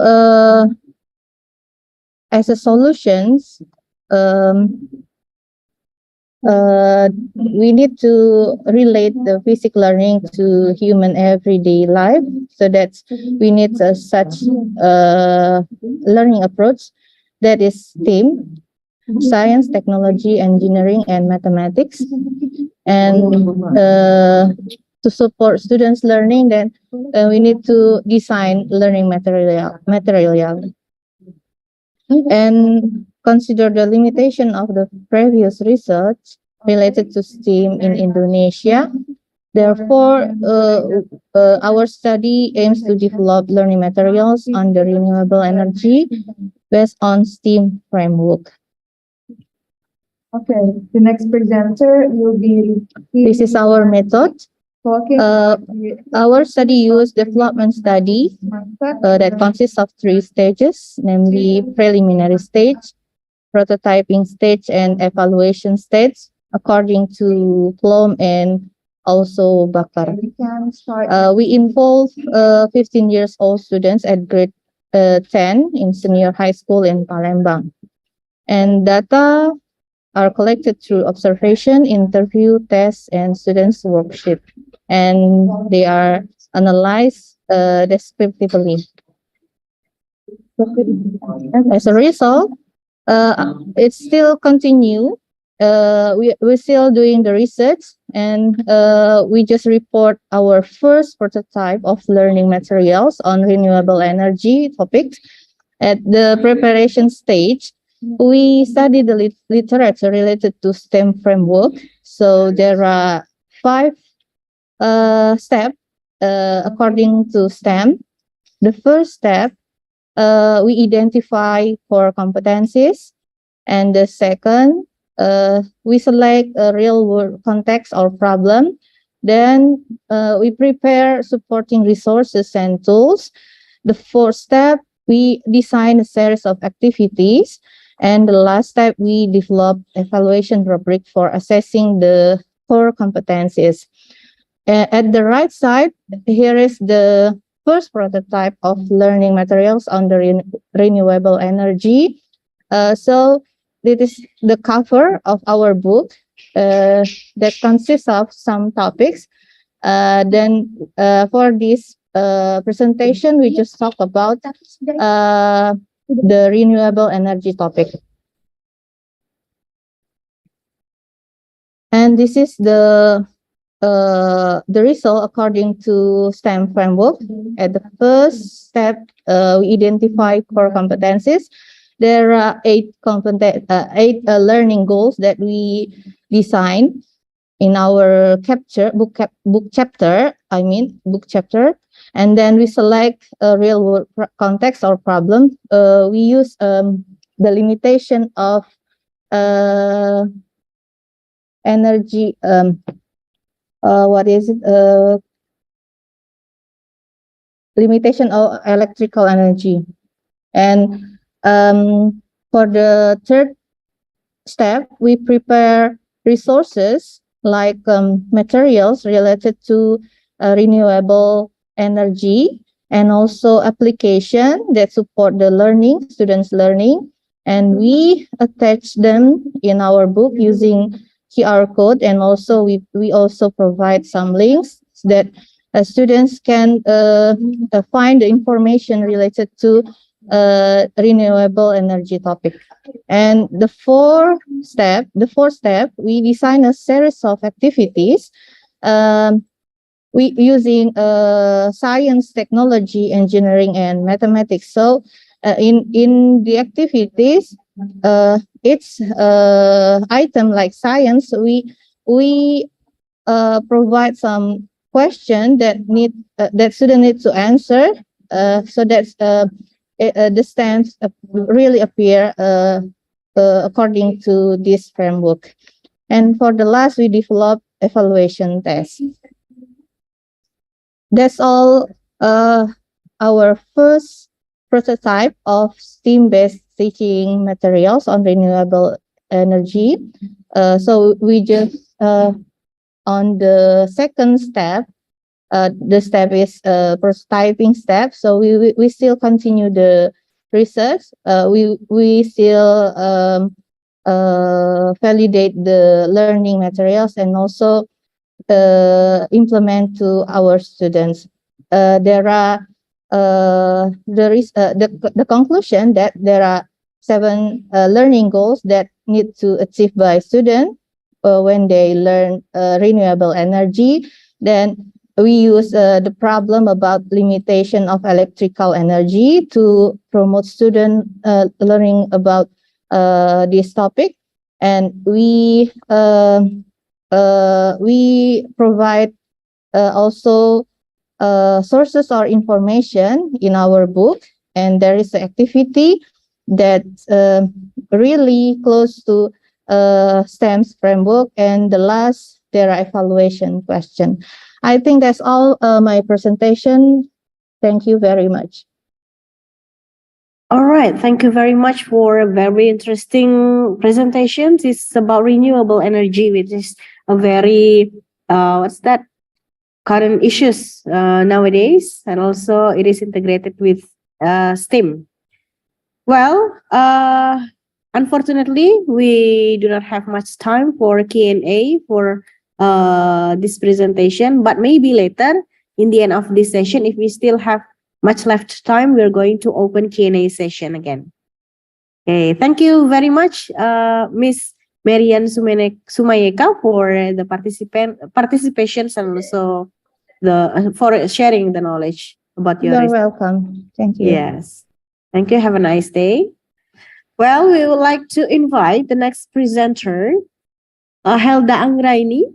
as a solutions, we need to relate the physical learning to human everyday life. So that we need such learning approach that is STEAM, science, technology, engineering, and mathematics. And to support students' learning, then we need to design learning material. And consider the limitation of the previous research related to STEAM in Indonesia. Therefore, our study aims to develop learning materials on the renewable energy based on STEAM framework. Okay, the next presenter will be. This is our method. Our study used development study that consists of 3 stages, namely preliminary stage, prototyping stage, and evaluation stage, according to Plum and also Bakar. We involve 15 years old students at grade 10 in senior high school in Palembang. And data are collected through observation, interview, tests, and students' worksheet. And they are analyzed descriptively. As a result, it's still continue. We're still doing the research, and we just report our first prototype of learning materials on renewable energy topics. At the preparation stage, we study the literature related to STEM framework. So there are 5 steps according to STEM. The first step, we identify core competencies, and the second, we select a real-world context or problem. Then we prepare supporting resources and tools. The fourth step, we design a series of activities. And the last step, we develop evaluation rubric for assessing the core competencies. At the right side, here is the first prototype of learning materials on the renewable energy. So this is the cover of our book that consists of some topics. Then for this presentation, we just talk about the renewable energy topic. And this is the result according to STEM framework. At the first step, we identify core competencies. There are 8 learning goals that we design in our book chapter. And then we select a real world context or problem. We use the limitation of energy. Limitation of electrical energy. And for the third step, we prepare resources like materials related to renewable energy, and also application that support the learning, students' learning. And we attach them in our book using QR code, and also we also provide some links that students can find the information related to renewable energy topic. And the fourth step, we design a series of activities we using science, technology, engineering, and mathematics. So in the activities, it's item like science. We provide some question that student need to answer. So that the stamps really appear according to this framework. And for the last, we develop evaluation tests. That's all our first prototype of STEAM-based teaching materials on renewable energy. So we just on the second step, the step is prototyping step. So we still continue the research. We still validate the learning materials and also implement to our students. There are the conclusion that there are 7 learning goals that need to achieve by students when they learn renewable energy. Then we use the problem about limitation of electrical energy to promote student learning about this topic. And we provide also sources or information in our book, and there is an activity that really close to STEM's framework. And the last, there are evaluation question. I think that's all my presentation. Thank you very much. All right, thank you very much for a very interesting presentation. It's about renewable energy, which is a very current issues nowadays, and also it is integrated with STEM. Well, unfortunately, we do not have much time for Q&A for this presentation, but maybe later in the end of this session, if we still have much left time, we're going to open Q&A session again. Okay, thank you very much, Miss Marian Sumayeka, for the participations and also for sharing the knowledge about your You're welcome. Thank you. Yes. Thank you. Have a nice day. Well, we would like to invite the next presenter, Helda Anggraini,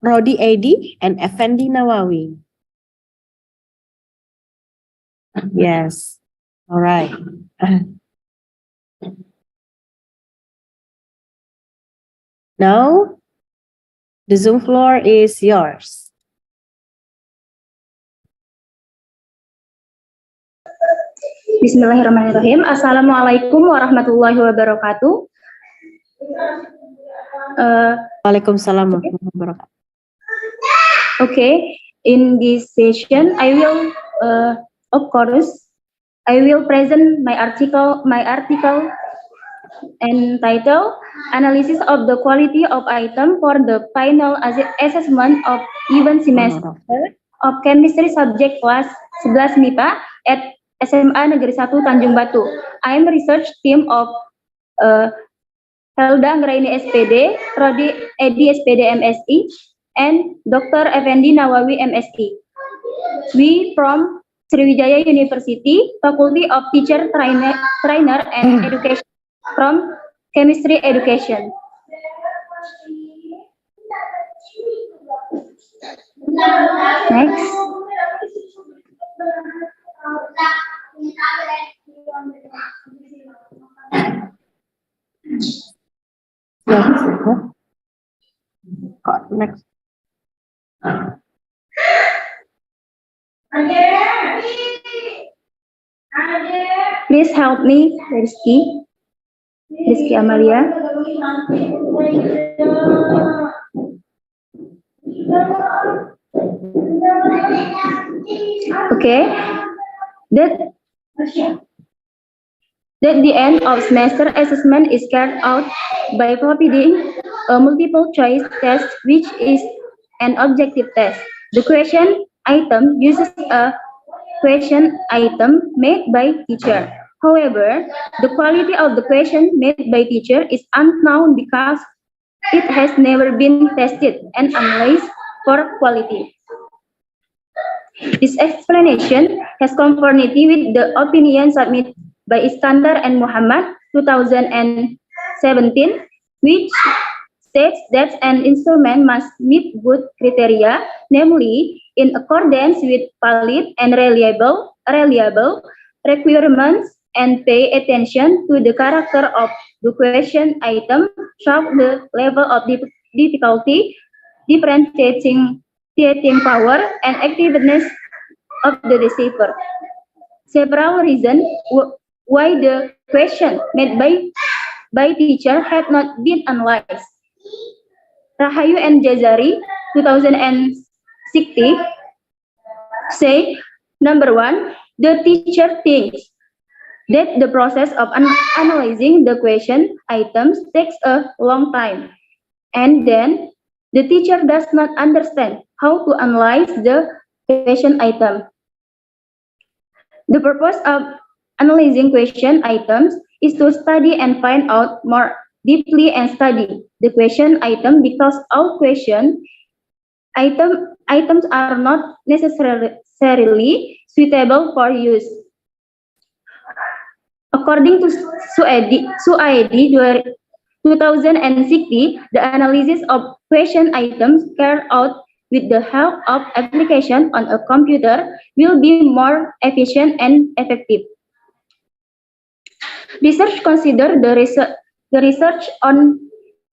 Rodi Edi, and Effendi Nawawi. Yes. All right. Now, the Zoom floor is yours. Bismillahirrahmanirrahim. Assalamualaikum warahmatullahi wabarakatuh. Waalaikumsalam warahmatullahi wabarakatuh. Okay, in this session, I will, of course, I will present my article entitled "Analysis of the Quality of Item for the Final Assessment of Even Semester of Chemistry Subject Class 11 MIPA at SMA Negeri 1 Tanjung Batu." I am research team of Helda Anggraini SPD, Rodi Edi SPD MSI, and Dr. Effendi Nawawi MSI. We from Sriwijaya University, Faculty of Teacher Trainer and Education from Chemistry Education. Next. Next. Please help me, Rizky Amalia. Okay, that the end of semester assessment is carried out by providing a multiple choice test, which is an objective test. The question item uses a question item made by teacher. However, the quality of the question made by teacher is unknown because it has never been tested and analyzed for quality. This explanation has conformity with the opinion submitted by Iskandar and Muhammad 2017, which states that an instrument must meet good criteria, namely in accordance with valid and reliable requirements, and pay attention to the character of the question item, show the level of difficulty, differentiating power, and effectiveness of the receiver. Several reasons why the question made by teacher had not been analyzed. Rahayu and Jazari 2060 say, number one, the teacher thinks that the process of analyzing the question items takes a long time, and then the teacher does not understand how to analyze the question item. The purpose of analyzing question items is to study and find out more deeply and study the question item, because all question items are not necessarily suitable for use. According to SUAID 2060, the analysis of question items carried out with the help of application on a computer will be more efficient and effective. Research consider the research on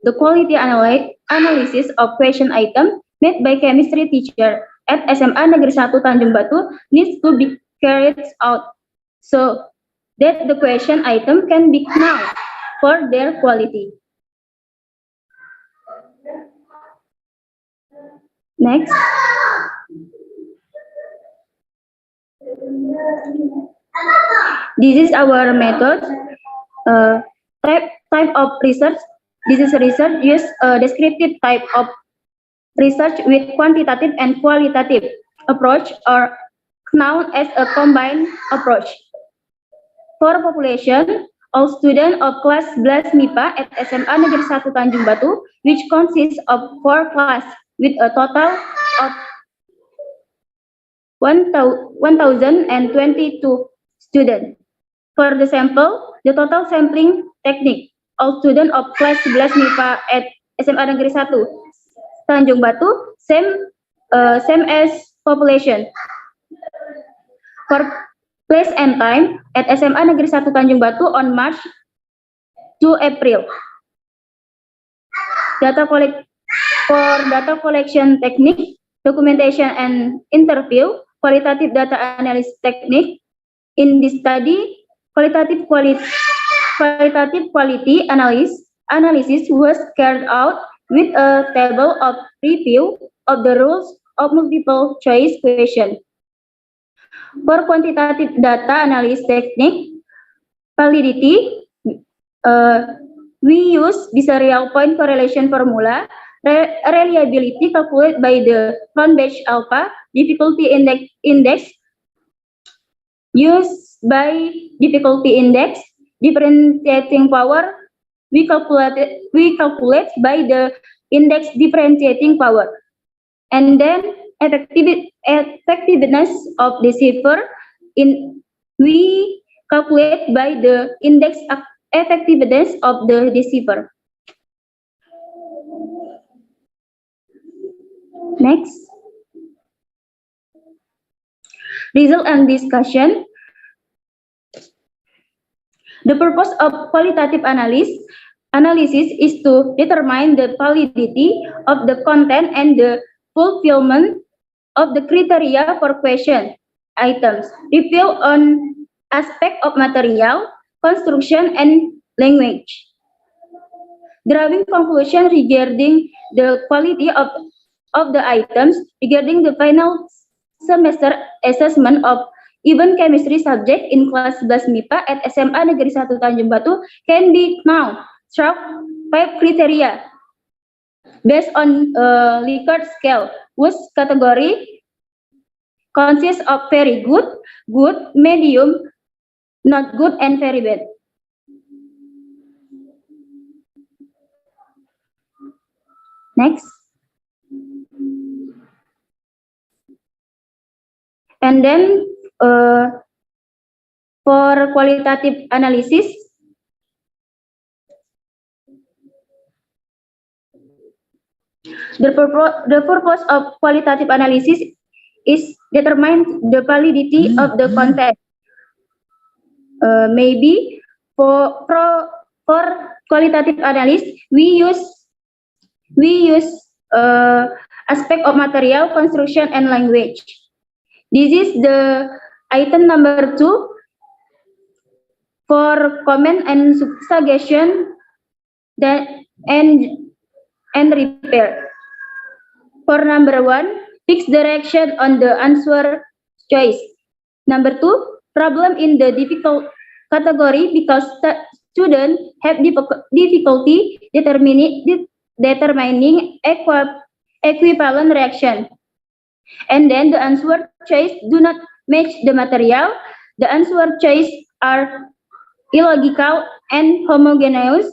the quality analysis of question item made by chemistry teacher at SMA Negeri 1 Tanjung Batu needs to be carried out so that the question item can be known for their quality. Next. This is our method. Type of research. This is research use a descriptive type of research with quantitative and qualitative approach, or known as a combined approach. For population, all students of class 11 MIPA at SMA Negeri 1 Tanjung Batu, which consists of 4 classes with a total of 1,022 students. For the sample, the total sampling technique, all students of class 11 MIPA at SMA Negeri 1 Tanjung Batu, same as population. For place and time at SMA Negeri 1 Tanjung Batu on March to April. For data collection technique, documentation and interview, qualitative data analysis technique. In this study, qualitative quality analysis was carried out with a table of review of the rules of multiple choice question. For quantitative data analysis technique, validity, we use biserial point correlation formula, reliability calculated by the front batch alpha, difficulty index used by difficulty index, differentiating power, we calculate by the index differentiating power, and then effectiveness of deceiver we calculate by the index effectiveness of the deceiver. Next. Result and discussion. The purpose of qualitative analysis is to determine the validity of the content and the fulfillment of the criteria for question items. Review on aspect of material, construction, and language. drawing conclusion regarding the quality of the items, regarding the final semester assessment of even chemistry subject in kelas 11 MIPA at SMA Negeri 1 Tanjung Batu can be now struck 5 criteria based on Likert scale, whose category consists of very good, good, medium, not good, and very bad. Next. And then for qualitative analysis, the purpose of qualitative analysis is determine the validity of the content. Maybe for qualitative analysis, we use aspect of material, construction, and language. This is the item number 2 for comment and suggestion and repair. For number 1, fix direction on the answer choice. Number 2, problem in the difficult category because students have difficulty determining equivalent reaction. And then the answer choice do not match the material. The answer choice are illogical and homogeneous.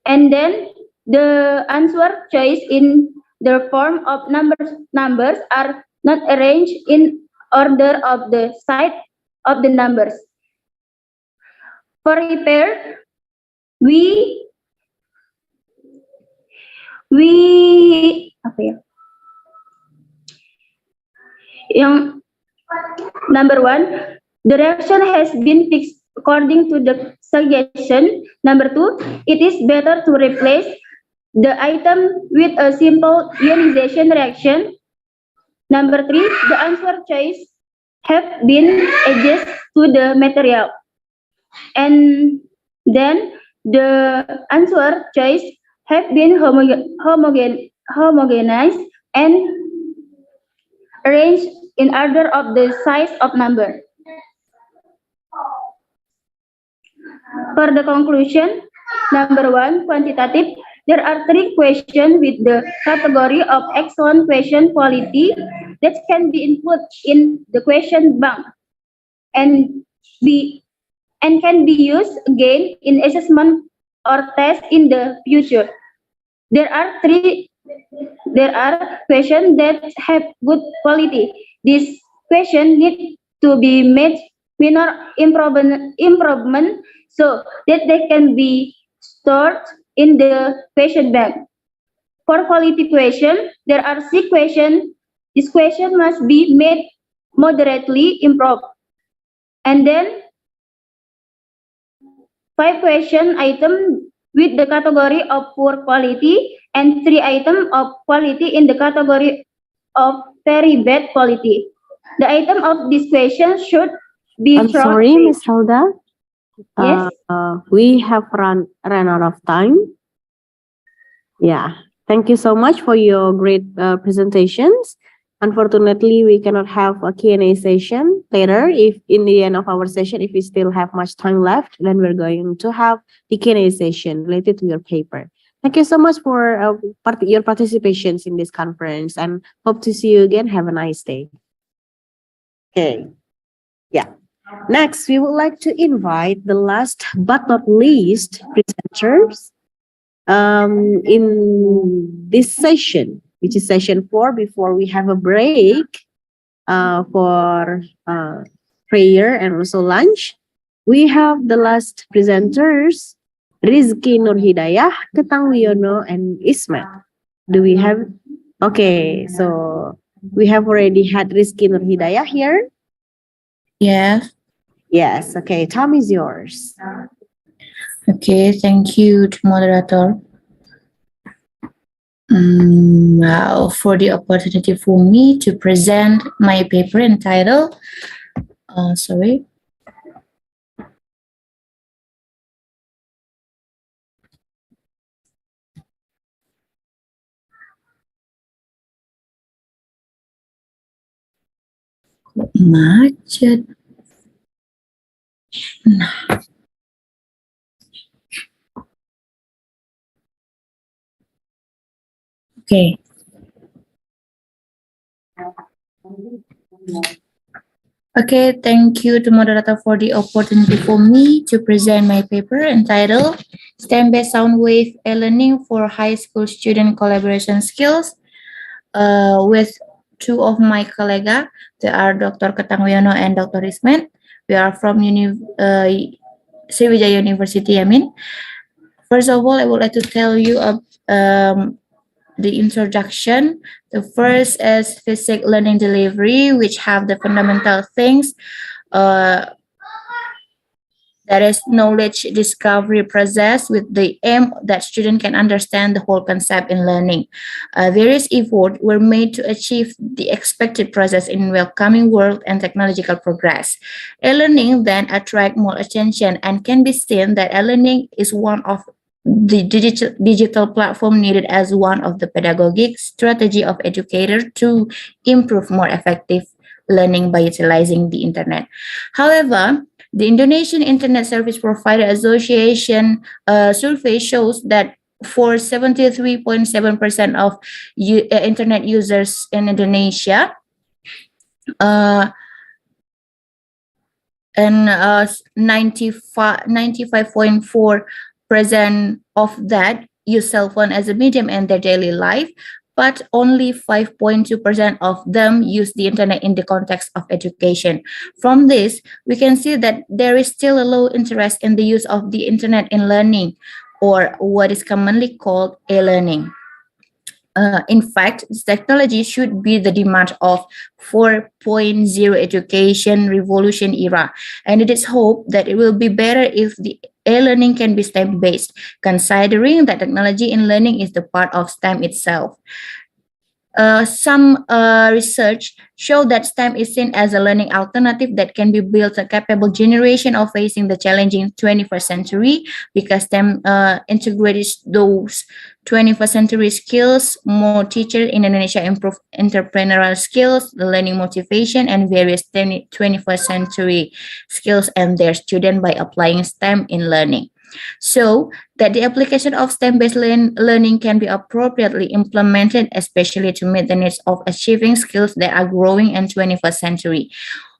And then the answer choice in the form of numbers are not arranged in order of the side of the numbers. For repair, number 1, the reaction has been fixed according to the suggestion. Number 2, it is better to replace the item with a simple ionization reaction. Number 3, the answer choice have been adjusted to the material. And then the answer choice have been homogenized and arranged in order of the size of number. For the conclusion, number 1, quantitative, there are 3 questions with the category of excellent question quality that can be included in the question bank and can be used again in assessment or test in the future. There are questions that have good quality. This question need to be made minor improvement so that they can be stored in the question bank. For quality question, there are 6 questions. This question must be made moderately improved. And then 5 question item with the category of poor quality and 3 items of quality in the category of very bad quality. The item of this question should be I'm sorry, Ms. Helda. Yes. We have run out of time. Yeah. Thank you so much for your great presentations. Unfortunately, we cannot have a Q&A session later. If in the end of our session, if we still have much time left, then we're going to have the Q&A session related to your paper. Thank you so much for your participations in this conference and hope to see you again. Have a nice day. Okay. Yeah. Next, we would like to invite the last but not least presenters in this session, which is session 4, before we have a break for prayer and also lunch. We have the last presenters, Rizky Nurhidayah, Ketang Wiono, and Ismet. Do we have? Okay, so we have already had Rizky Nurhidayah here. Yes. Yes, okay, time is yours. Okay, thank you to moderator. Wow, for the opportunity for me to present my paper entitled, Macet. Nah. Okay. Okay, thank you to moderator for the opportunity for me to present my paper entitled STEM-based sound wave e-learning for high school student collaboration skills with two of my colleagues. They are Dr. Ketangwiono and Dr. Ismet. We are from Sriwijaya University, I mean. First of all, I would like to tell you the introduction. The first is physics learning delivery, which have the fundamental things. That is knowledge discovery process with the aim that student can understand the whole concept in learning. Various efforts were made to achieve the expected process in welcoming world and technological progress. E-learning then attract more attention and can be seen that e-learning is one of the digital platform needed as one of the pedagogic strategy of educator to improve more effective learning by utilizing the internet. However, the Indonesian Internet Service Provider Association survey shows that for 73.7% of internet users in Indonesia, and 95.4% of that use cell phone as a medium in their daily life, but only 5.2% of them use the internet in the context of education. From this, we can see that there is still a low interest in the use of the internet in learning, or what is commonly called e-learning. In fact, this technology should be the demand of 4.0 education revolution era, and it is hoped that it will be better if the e-learning can be STEM-based, considering that technology in learning is the part of STEM itself. Some research show that STEM is seen as a learning alternative that can be built a capable generation of facing the challenging 21st century, because STEM integrates those 21st century skills. More teachers in Indonesia improve entrepreneurial skills, learning motivation, and various 21st century skills and their students by applying STEM in learning. So that the application of STEM-based learning can be appropriately implemented, especially to meet the needs of achieving skills that are growing in 21st century.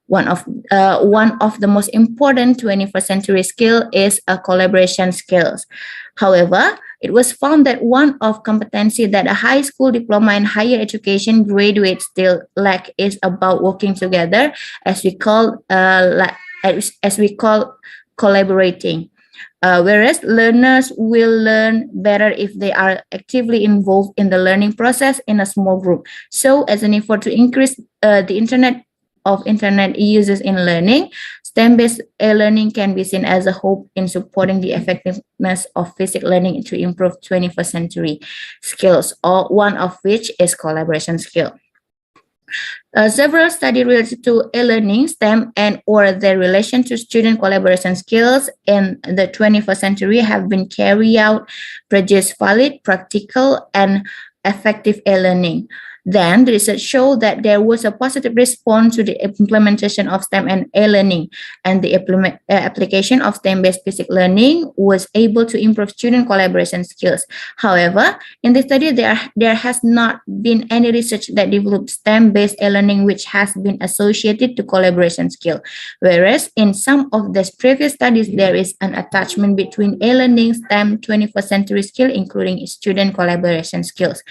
One of the most important 21st century skill is collaboration skills. However, it was found that one of competency that a high school diploma and higher education graduates still lack is about working together, as we call collaborating. Whereas learners will learn better if they are actively involved in the learning process in a small group. So as an effort to increase the internet users in learning, STEM-based learning can be seen as a hope in supporting the effectiveness of physics learning to improve 21st century skills, or one of which is collaboration skill. Several studies related to e-learning, STEM, and or their relation to student collaboration skills in the 21st century have been carried out, produce valid, practical, and effective e-learning. Then the research showed that there was a positive response to the implementation of STEM and e-learning, and the application of STEM-based physics learning was able to improve student collaboration skills. However, in this study, there has not been any research that developed STEM-based e-learning which has been associated to collaboration skill. Whereas in some of the previous studies, there is an attachment between e-learning, STEM, 21st century skill, including student collaboration skills.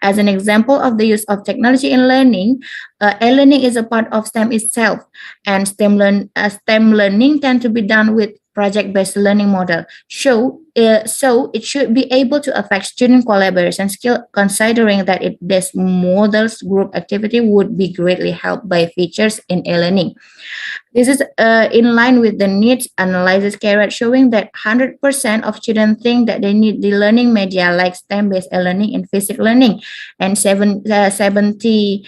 As an example of the use of technology in learning, e-learning is a part of STEM itself, and STEM learning tend to be done with project-based learning model. So it should be able to affect student collaboration skill, considering that this model's group activity would be greatly helped by features in e-learning. This is in line with the needs analysis carried, showing that 100% of students think that they need the learning media like STEM-based e-learning and physics learning, and 78%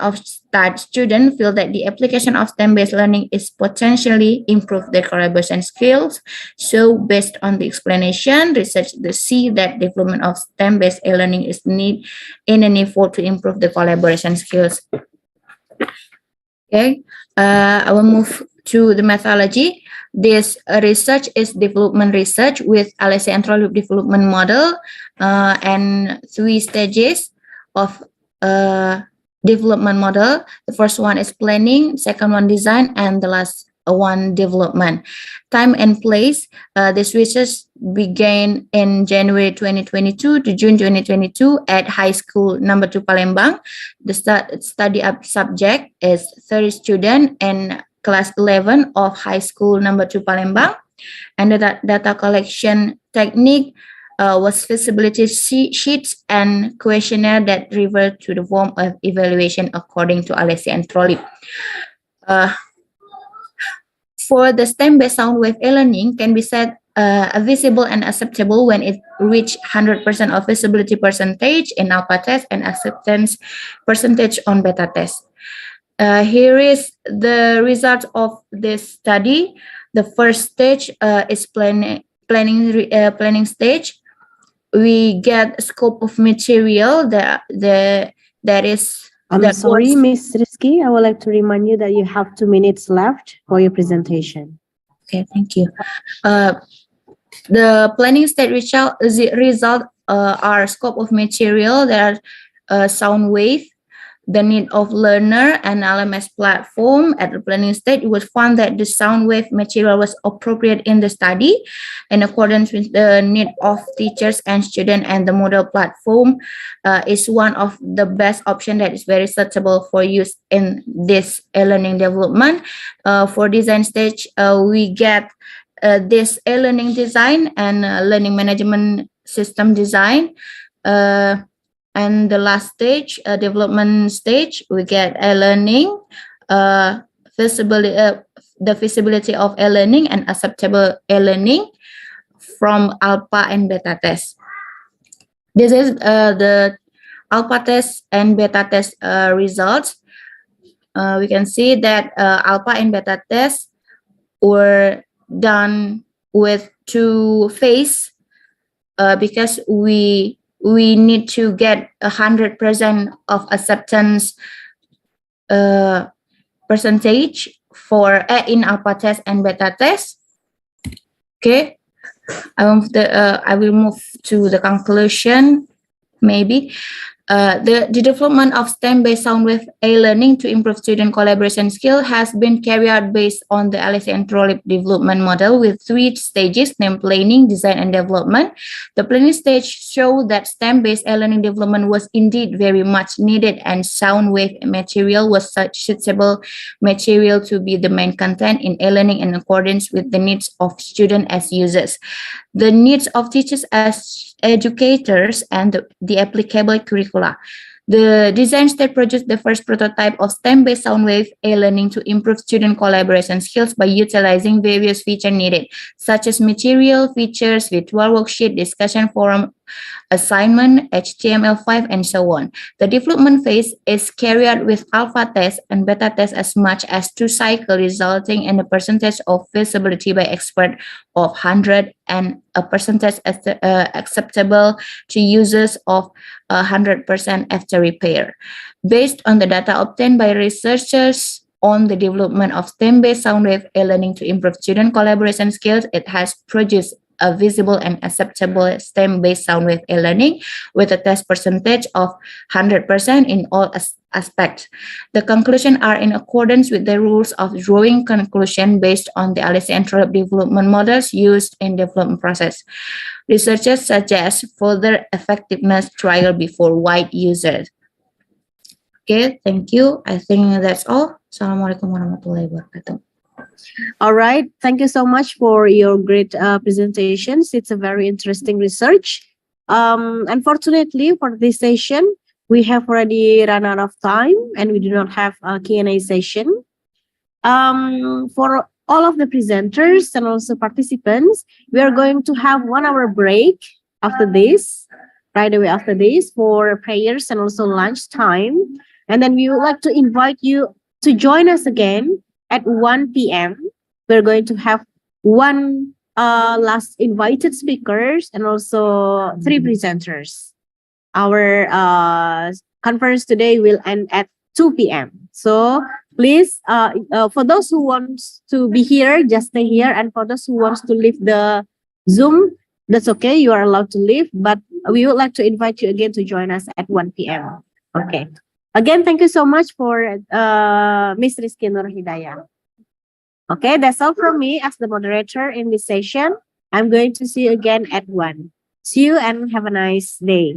of students feel that the application of STEM-based learning is potentially improve their collaboration skills. So based on the explanation, research see that development of STEM-based e-learning is needed in an effort to improve the collaboration skills. Okay, I will move to the methodology. This research is development research with LSE and Loop development model and 3 stages of development model. The first one is planning, second one design, and the last one development. Time and place. This research began in January 2022 to June 2022 at High School Number 2 Palembang. The study subject is 30 students and class 11 of High School Number 2 Palembang. And the data collection technique was feasibility sheets and questionnaire that revert to the form of evaluation according to LSE and Trollip. For the STEM-based sound wave e-learning can be said visible and acceptable when it reach 100% of visibility percentage in alpha test and acceptance percentage on beta test. Here is the result of this study. The first stage is planning stage. We get a scope of material that is. I'm sorry, Ms. Rizky. I would like to remind you that you have 2 minutes left for your presentation. Okay, thank you. The planning stage result are scope of material that are sound wave, the need of learner, and LMS platform. At the planning stage, it was found that the sound wave material was appropriate in the study in accordance with the need of teachers and students, and the model platform is one of the best option that is very suitable for use in this e-learning development. For design stage, we get this e-learning design and learning management system design. And the last stage, development stage, we get e-learning, the feasibility of e-learning and acceptable e-learning from alpha and beta test. This is the alpha test and beta test results. We can see that alpha and beta tests were done with 2 phases because we need to get 100% of acceptance percentage for in alpha test and beta test. Okay, I will move to the conclusion. Maybe the development of STEM-based sound wave e-learning to improve student collaboration skill has been carried out based on the LSE and Trollip development model with 3 stages, named planning, design, and development. The planning stage showed that STEM-based e-learning development was indeed very much needed, and sound wave material was such suitable material to be the main content in e-learning in accordance with the needs of students as users, the needs of teachers as educators, and the applicable curricula. The design stage produced the first prototype of STEM-based sound wave e-learning to improve student collaboration skills by utilizing various features needed, such as material, features, virtual worksheet, discussion forum, assignment, HTML5, and so on. The development phase is carried out with alpha test and beta test as much as 2 cycles, resulting in a percentage of feasibility by expert of 100 and a percentage acceptable to users of 100% after repair. Based on the data obtained by researchers on the development of STEM-based sound wave e-learning to improve student collaboration skills, it has produced a visible and acceptable STEM-based sound wave e-learning with a test percentage of 100% in all aspects. The conclusions are in accordance with the rules of drawing conclusion based on the LSE and Trollip development models used in development process. Researchers suggest further effectiveness trial before wide users. Okay, thank you. I think that's all. Assalamualaikum warahmatullahi wabarakatuh. All right. Thank you so much for your great presentations. It's a very interesting research. Unfortunately, for this session, we have already run out of time and we do not have a Q&A session. For all of the presenters and also participants, we are going to have 1 hour break after this, right away after this, for prayers and also lunch time. And then we would like to invite you to join us again at 1 p.m. We're going to have 1 last invited speakers and also 3 presenters. Our conference today will end at 2 p.m. So Please, for those who want to be here, just stay here. And for those who wants to leave the Zoom, that's okay. You are allowed to leave, but we would like to invite you again to join us at 1 p.m. Okay. Again, thank you so much for Ms. Rizky Nur Hidayah. Okay, that's all from me as the moderator in this session. I'm going to see you again at 1. See you and have a nice day.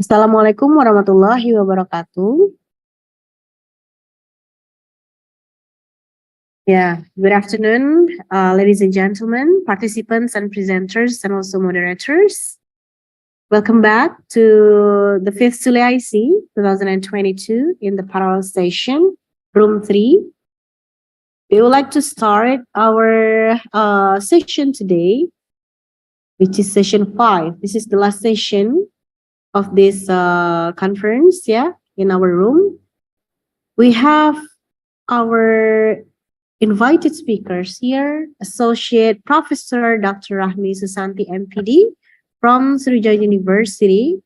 Assalamualaikum warahmatullahi wabarakatuh. Yeah, good afternoon, ladies and gentlemen, participants and presenters, and also moderators. Welcome back to the 5th SULE IC 2022 in the parallel station, room 3. We would like to start our session today, which is session 5. This is the last session of this conference, in our room. We have our invited speakers here, Associate Professor Dr. Rahmi Susanti MPD from Sriwijaya University,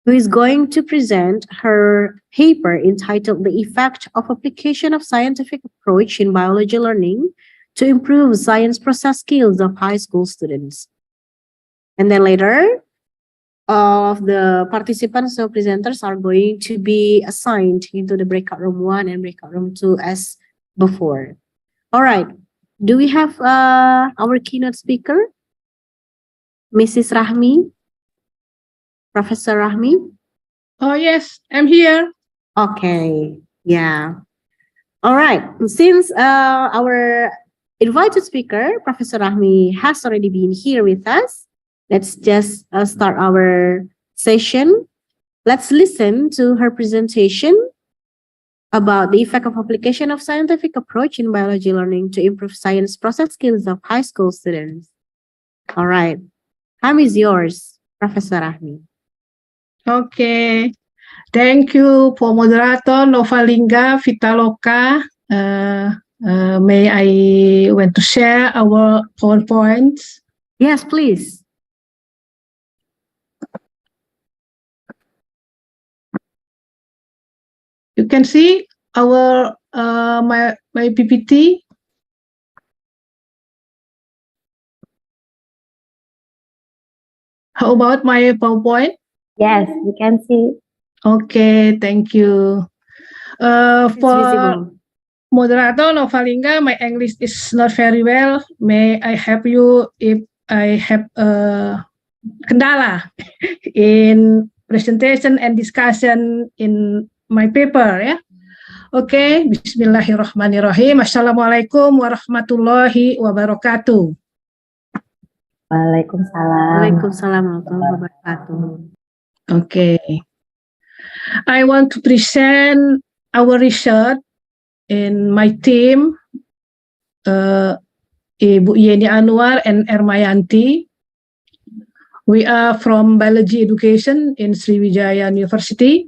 who is going to present her paper entitled The Effect of Application of Scientific Approach in Biology Learning to Improve Science Process Skills of High School Students. And then later, all of the participants or presenters are going to be assigned into the breakout room 1 and breakout room 2 as before. All right. Do we have our keynote speaker? Mrs. Rahmi? Professor Rahmi? Oh, yes, I'm here. Okay. Yeah. All right. Since our invited speaker, Professor Rahmi, has already been here with us, let's just start our session. Let's listen to her presentation about the effect of application of scientific approach in biology learning to improve science process skills of high school students. All right. Time is yours, Professor Rahmi. Okay. Thank you for moderator Novalinga Vitaloka. May I want to share our PowerPoints? Yes, please. You can see our my PPT. How about my PowerPoint? Yes, we can see. Okay, thank you. It's For visible. moderator Novalinga, my English is not very well. May I help you if I have kendala in presentation and discussion in my paper, ya? Oke, bismillahirrahmanirrahim. Assalamualaikum warahmatullahi wabarakatuh. Waalaikumsalam. Waalaikumsalam warahmatullahi wabarakatuh. Okay. I want to present our research in my team, Ibu Yeni Anwar and Ermayanti. We are from Biology Education in Sriwijaya University,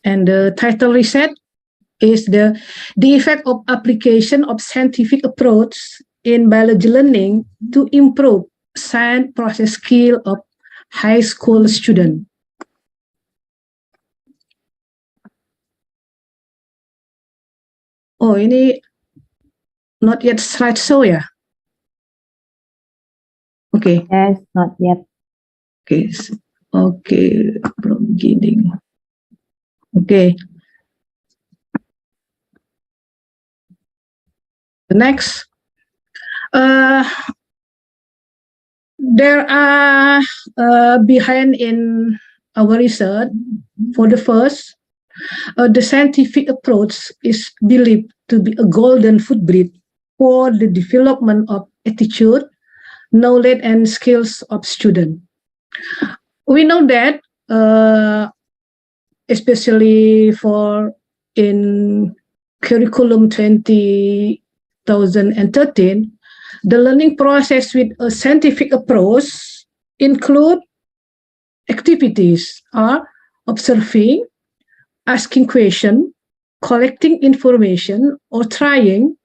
and the title research is the effect of application of scientific approach in biology learning to improve science process skill of high school student. Oh, ini not yet slideshow ya? Okay. Yes, not yet. Okay. Okay, from beginning. Okay. The next. There are behind in our research. For the first, the scientific approach is believed to be a golden footbridge for the development of attitude, knowledge, and skills of students. We know that, especially for in curriculum 2013, the learning process with a scientific approach include activities are observing, asking questions, collecting information, or trying,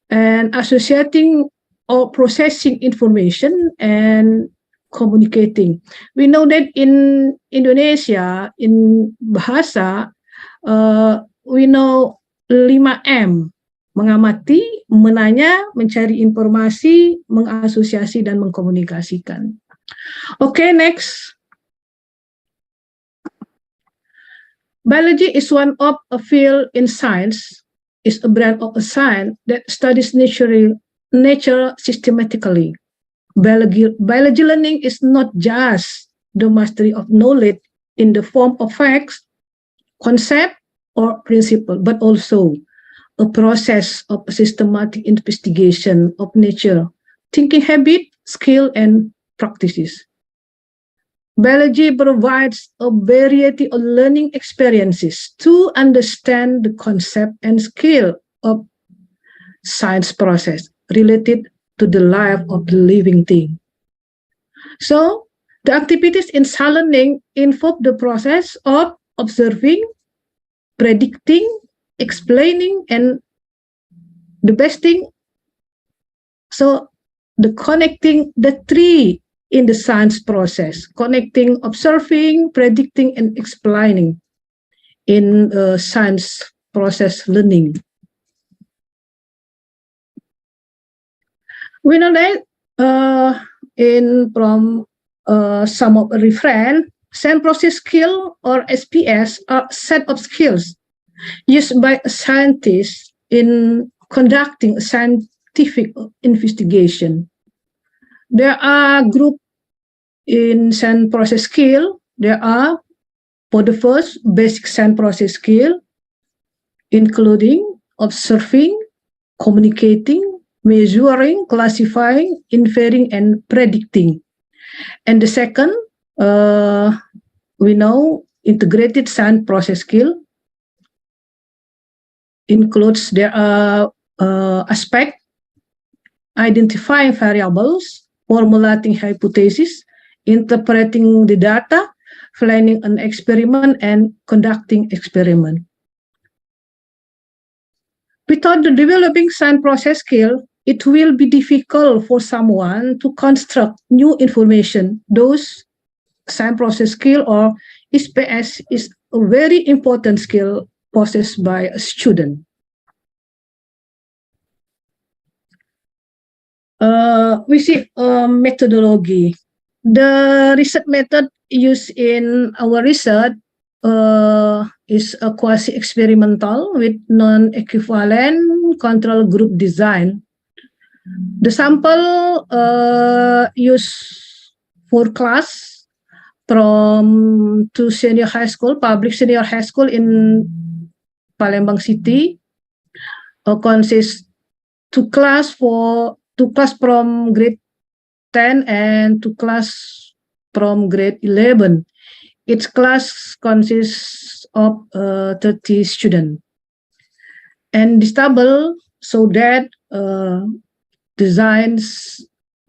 and associating or processing information, and communicating. We know that in Indonesia, in bahasa, we know 5M. mengamati, menanya, mencari informasi, mengasosiasi, dan mengkomunikasikan. Okay, next. Biology is one of a field in science, is a branch of a science that studies nature systematically. Biology learning is not just the mastery of knowledge in the form of facts, concept, or principle, but also a process of systematic investigation of nature, thinking habit, skill, and practices. Biology provides a variety of learning experiences to understand the concept and skill of science process related to the life of the living thing. So, the activities in science learning involve the process of observing, predicting, explaining, and the best thing, so the connecting the three in the science process, connecting, observing, predicting, and explaining in science process learning. We know that from some of the reference, science process skill or SPS are a set of skills used by scientists in conducting scientific investigation. There are groups in science process skill. There are, for the first, basic science process skill, including observing, communicating, measuring, classifying, inferring, and predicting. And the second, we know integrated science process skill includes there are aspects identifying variables, formulating hypotheses, interpreting the data, planning an experiment, and conducting experiment. Without the developing science process skill, it will be difficult for someone to construct new information. Those science process skill or SPS is a very important skill possessed by a student. We see methodology. The research method used in our research is a quasi-experimental with non-equivalent control group design. The sample used for class from two senior high school, public senior high school in Palembang City, consists two class from grade 10 and two class from grade 11. Each class consists of 30 students. And this table so that designs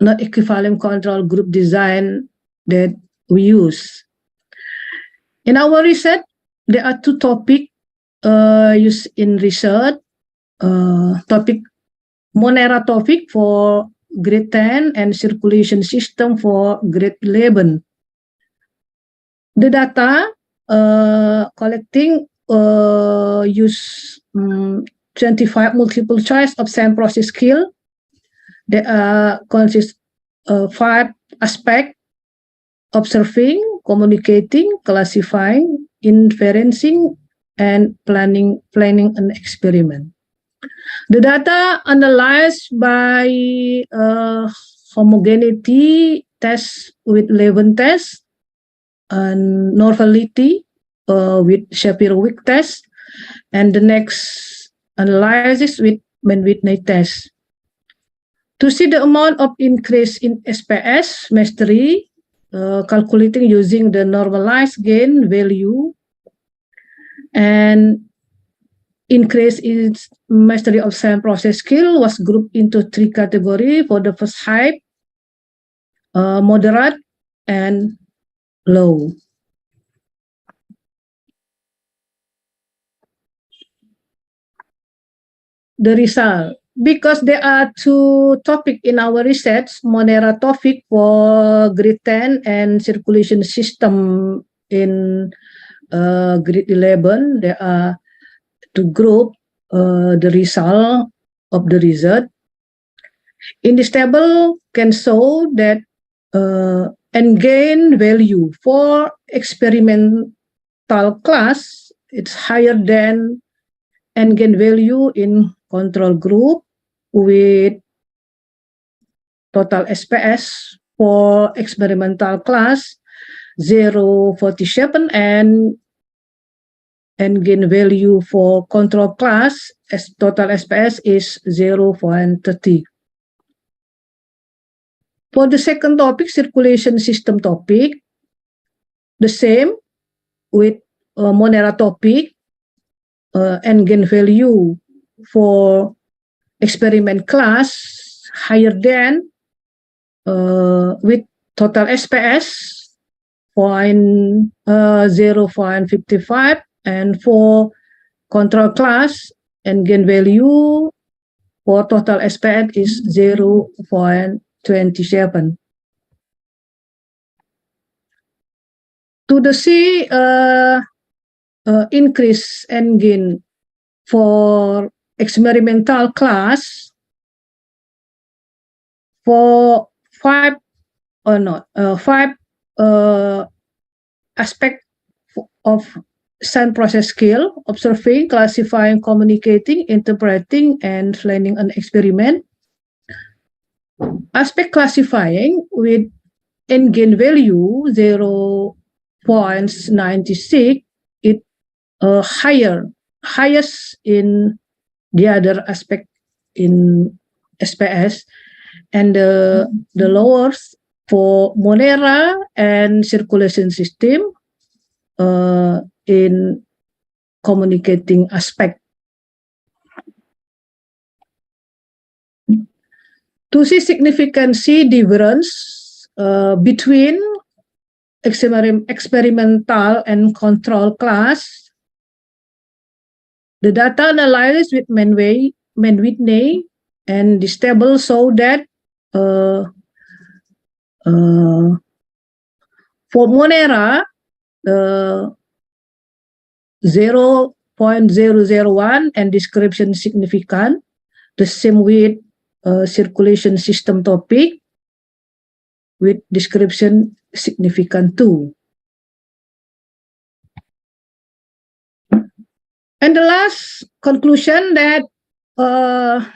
not equivalent control group design that we use. In our research, there are two topics used in research. Topic Monera topic for grade 10 and circulation system for grade 11. The data collecting use 25 multiple choice of science process skill. They consist of 5 aspects: observing, communicating, classifying, inferencing, and planning an experiment. The data analyzed by homogeneity test with Levin test and normality with Shapiro-Wilk test, and the next analysis with Mann-Whitney test. To see the amount of increase in SPS mastery, calculating using the normalized gain value, and increase in mastery of science process skill was grouped into 3 categories for the first high, moderate, and low. The result, because there are 2 topics in our research, Monera topic for grade 10 and circulation system in grade 11, there are 2 groups. The result of the result. In this table can show that and gain value for experimental class, it's higher than and gain value in control group with total SPS for experimental class 0.47 and gain value for control class as total SPS is 0.30. For the second topic, circulation system topic, the same with Monera topic and gain value for experiment class higher than with total SPS 0.55 and for control class and gain value for total SPS is 0.27. To the C increase and gain for experimental class for five aspect of science process skill: observing, classifying, communicating, interpreting, and planning an experiment. Aspect classifying with n gain value 0.96, it highest in the other aspect in SPS, and the lowest for Monera and circulation system in communicating aspect. To see significancy difference between experimental and control class, the data analysis with Whitney and this table show that for Monera 0.001 and description significant, the same with circulation system topic with description significant too. And the last conclusion that our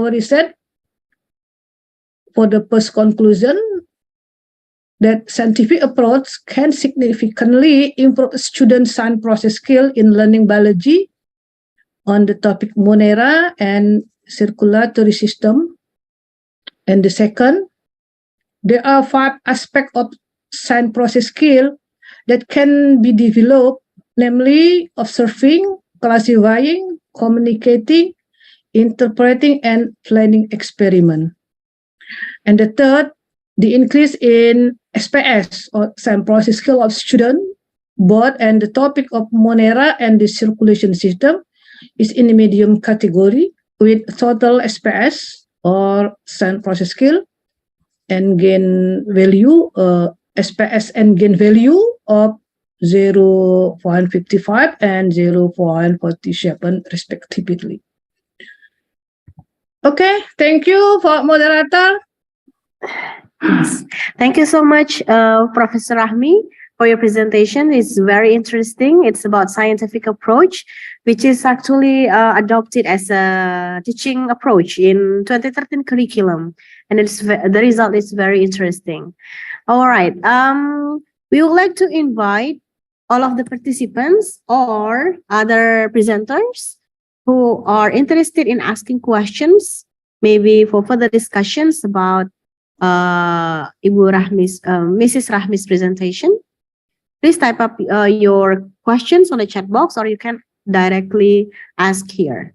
research for the post conclusion that scientific approach can significantly improve student science process skill in learning biology on the topic Monera and circulatory system. And the second, there are 5 aspects of science process skill that can be developed, namely observing, classifying, communicating, interpreting, and planning experiment. And the third, the increase in SPS or science process skill of student, both and the topic of Monera and the circulation system is in the medium category with total SPS or science process skill and gain value, SPS and gain value of 0.55 and 0.47 respectively. Okay, thank you for moderator. Yes. Thank you so much, Professor Rahmi, for your presentation. It's very interesting. It's about scientific approach, which is actually adopted as a teaching approach in 2013 curriculum. And the result is very interesting. All right. We would like to invite all of the participants or other presenters who are interested in asking questions, maybe for further discussions about Mrs. Rahmi's presentation. Please type up your questions on the chat box, or you can directly ask here.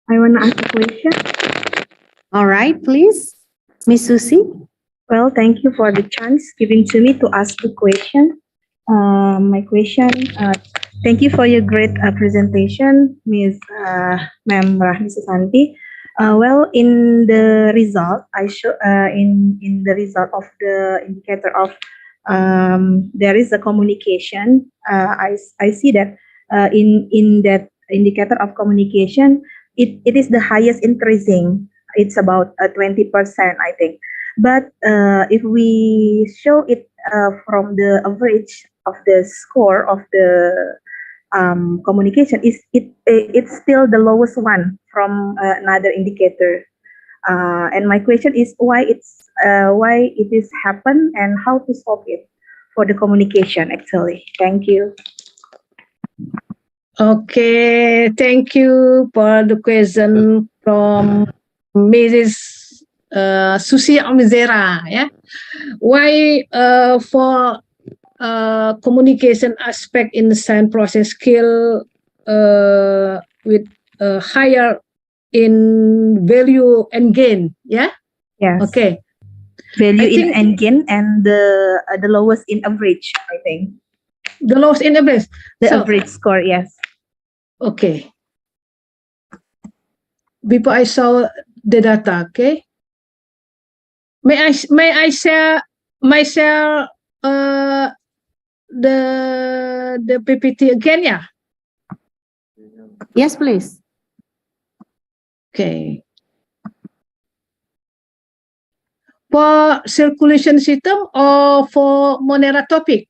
I want to ask a question. All right, please, Miss Susie. Well, thank you for the chance given to me to ask the question. My question, Thank you for your great presentation, Ma'am Rahmi Susanti. Well, in the result, I show in the result of the indicator of there is a communication. I see that in that indicator of communication, it is the highest increasing. It's about 20%, I think. But if we show it from the average of the score of the communication, it's still the lowest one from another indicator. And my question is why it is happen and how to solve it for the communication actually. Thank you. Okay, thank you for the question from Mrs. Susi Amizera. Yeah, why for communication aspect in the science process skill with higher in value and gain? Yeah. Yes. Okay. Value in and gain and the lowest in average, I think. The lowest in average. The average score, yes. Okay. Before I saw the data, okay. May I share the PPT again, yeah? Yes, please. Okay. For circulation system or for Monera topic?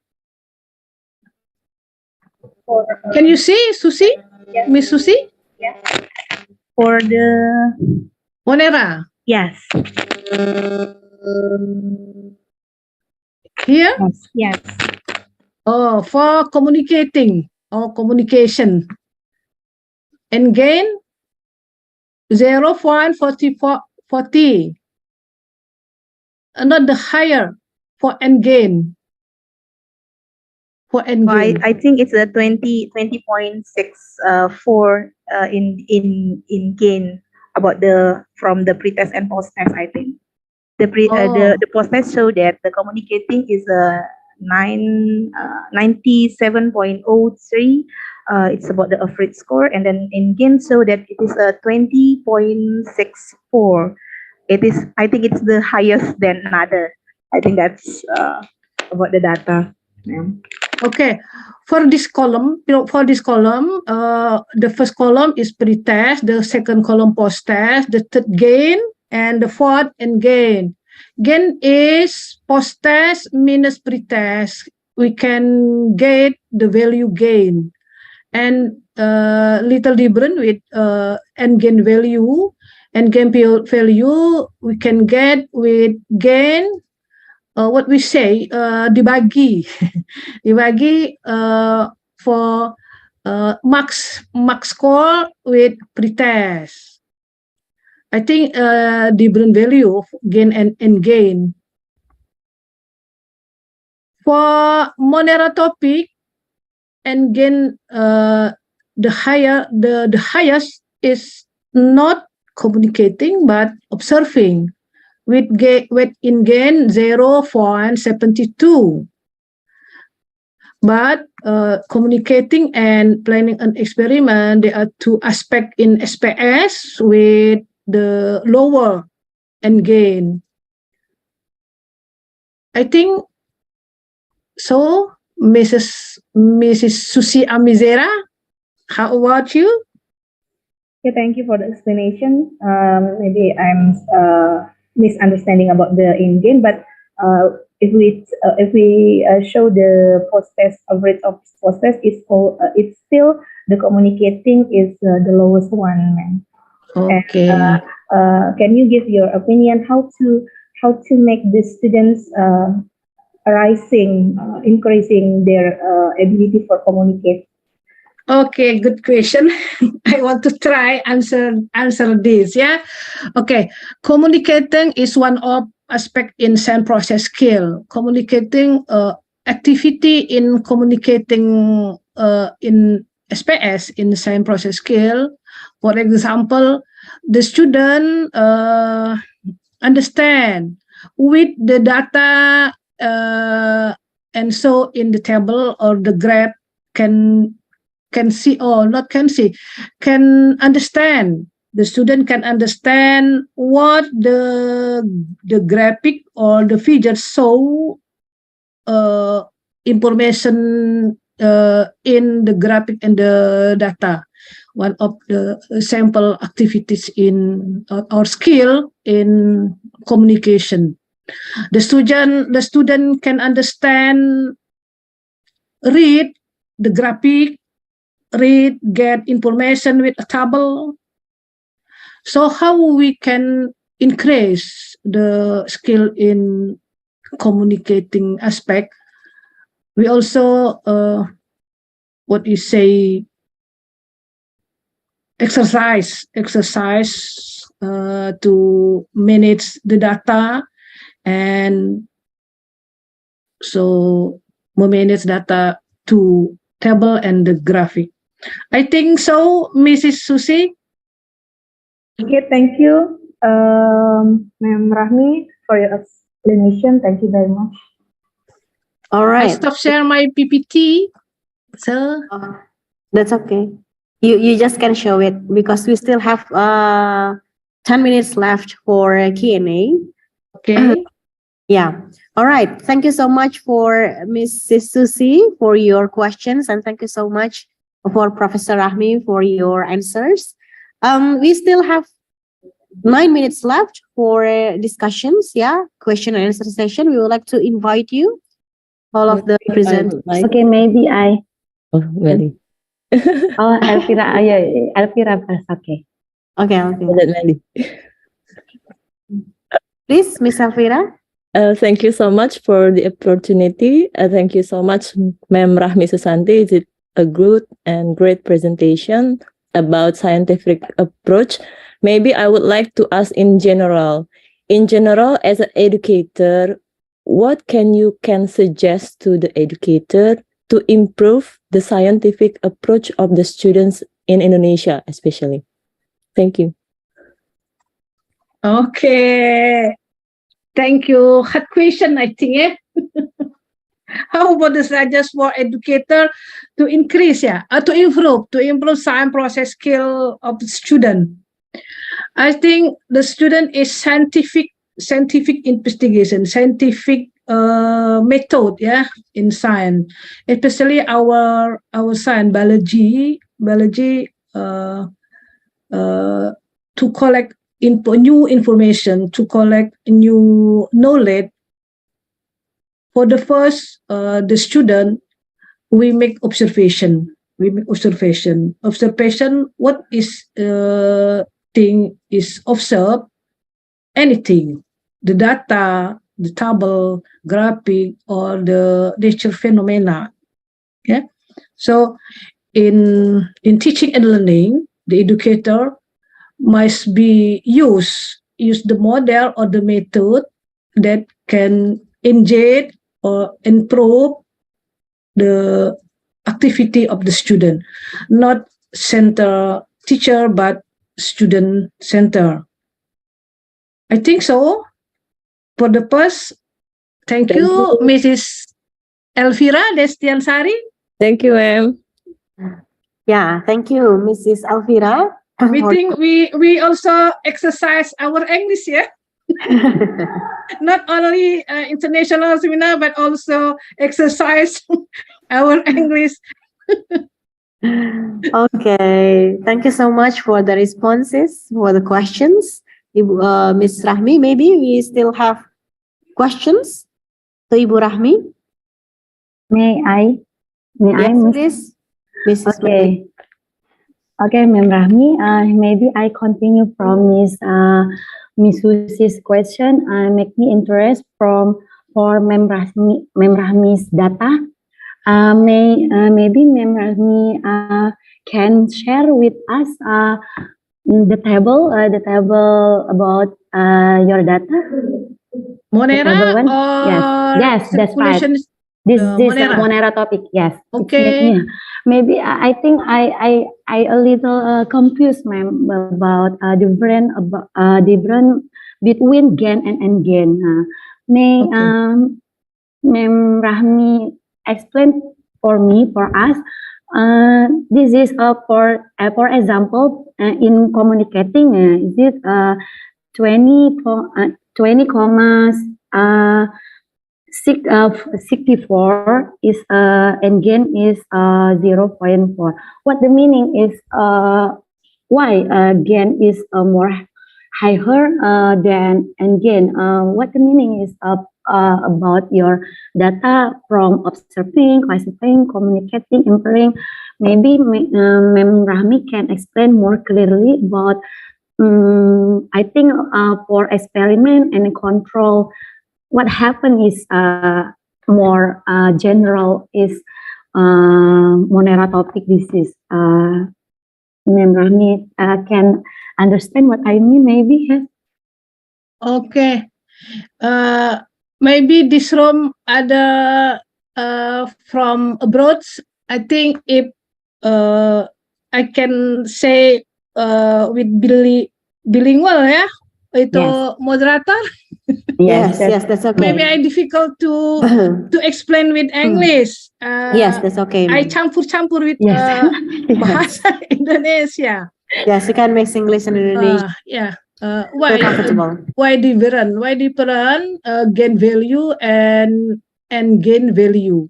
Can you see, Susi? Yes. Miss Susi? Yes. For the Monera? Yes. Here? Yes. Oh, for communicating or communication. And gain 0.40. Not the higher for end gain. For end gain. I think it's a 20.64 in gain about the from the pretest and post-test, I think. The post-test show that the communicating is 97.03. It's about the average score, and then in gain show that it is a 20.64. I think it's the highest than another. I think that's about the data. Yeah. Okay, for this column, the first column is pre-test, the second column post-test, the third gain, and the fourth and gain. Gain is post-test minus pre-test. We can get the value gain, and little different with end gain value. And gain value we can get with gain. What we say dibagi dibagi for max score with pretest. I think different value of gain and gain. For Monera topic and gain, the highest is not communicating but observing. With in gain 0.72, but communicating and planning an experiment, there are two aspects in SPS with the lower end gain. I think so. Mrs. Susi Amizera, how about you? Yeah, thank you for the explanation. Maybe I'm misunderstanding about the in-gain, but if we show the post-test average of post-test, it's still the communicating is the lowest one. Okay. And, can you give your opinion how to make the students increasing their ability for communicate? Okay, good question. I want to try answer this. Yeah. Okay. Communicating is one of aspect in science process skill. Communicating activity in communicating in SPS in science process skill. For example, the student understand with the data and so in the table or the graph can can see, or not can see, can understand. The student can understand what the graphic or the figure show information in the graphic and the data. One of the sample activities in or skill in communication. The student can understand, read the graphic, get information with a table. So how we can increase the skill in communicating aspect? We also what you say, exercise to manage the data, and so manage data to table and the graphic. I think so, Mrs. Susi. Okay, thank you, Ma'am Rahmi, for your explanation. Thank you very much. All right. I stop share my PPT. So that's okay. You just can show it because we still have 10 minutes left for Q&A. Okay. Yeah. All right. Thank you so much for Mrs. Susi for your questions, and thank you so much for Professor Rahmi for your answers. We still have 9 minutes left for discussions. Yeah, question and answer session. We would like to invite you, all of the presenters. Okay, maybe I. Oh, really? Oh, Elvira, yeah, Elvira first. Okay. Okay. Please, Miss Elvira. Thank you so much for the opportunity. Thank you so much, Ma'am Rahmi Susanti. It's a good and great presentation about scientific approach. Maybe I would like to ask in general. In general, as an educator, what can you suggest to the educator to improve the scientific approach of the students in Indonesia, especially? Thank you. Okay. Thank you. Hard question, I think. How about the strategies for educator to increase, to improve science process skill of the student? I think the student is scientific investigation, scientific method, in science, especially our science, biology, to collect new information, to collect new knowledge. For the first, the student, we make observation. Observation. What is thing is observed? Anything, the data, the table, graphic, or the nature phenomena. Yeah. So, in teaching and learning, the educator must be use the model or the method that can engage or improve the activity of the student, not center teacher but student center. I think so. For the first, thank you, Mrs. Elvira Destiansari. Thank you, ma'am. Yeah, thank you, Mrs. Elvira. We think we also exercise our English, not only international seminar, but also exercise our English. Okay, thank you so much for the responses, for the questions. Ms. Rahmi, maybe we still have questions to Ibu Rahmi. May I, please, Mrs. Okay. Okay, Ma'am Rahmi, maybe I continue from Miss Susi's question. Make me interest for Ma'am Rahmi's data. Maybe Ma'am Rahmi can share with us the table about your data. Monera? Yes, that's right. This Monera topic. Yes. Okay. Maybe I think I a little confused, ma'am, about different between gain and gain. May Ma'am Rahmi explain for us This is for example, in communicating, is it 64 is and gain is 0.4. What the meaning is why gain is more higher than and gain? What the meaning is about your data from observing, classifying, communicating, inferring. Maybe Mem Rahmi can explain more clearly about. I think for experiment and control, what happened is more general is monotopic disease. Mem Rahmi can understand what I mean, maybe? Yes? Okay. Maybe this room ada from abroad. I think if I can say with bilingual ya, itu Yes. moderator. Yes, that's okay. Maybe I difficult to explain with English. Yes, that's okay. I campur-campur with bahasa Indonesia. Yes, you can mix English and Indonesia. Yeah. Feel comfortable. Why different? Why different? Gain value and gain value.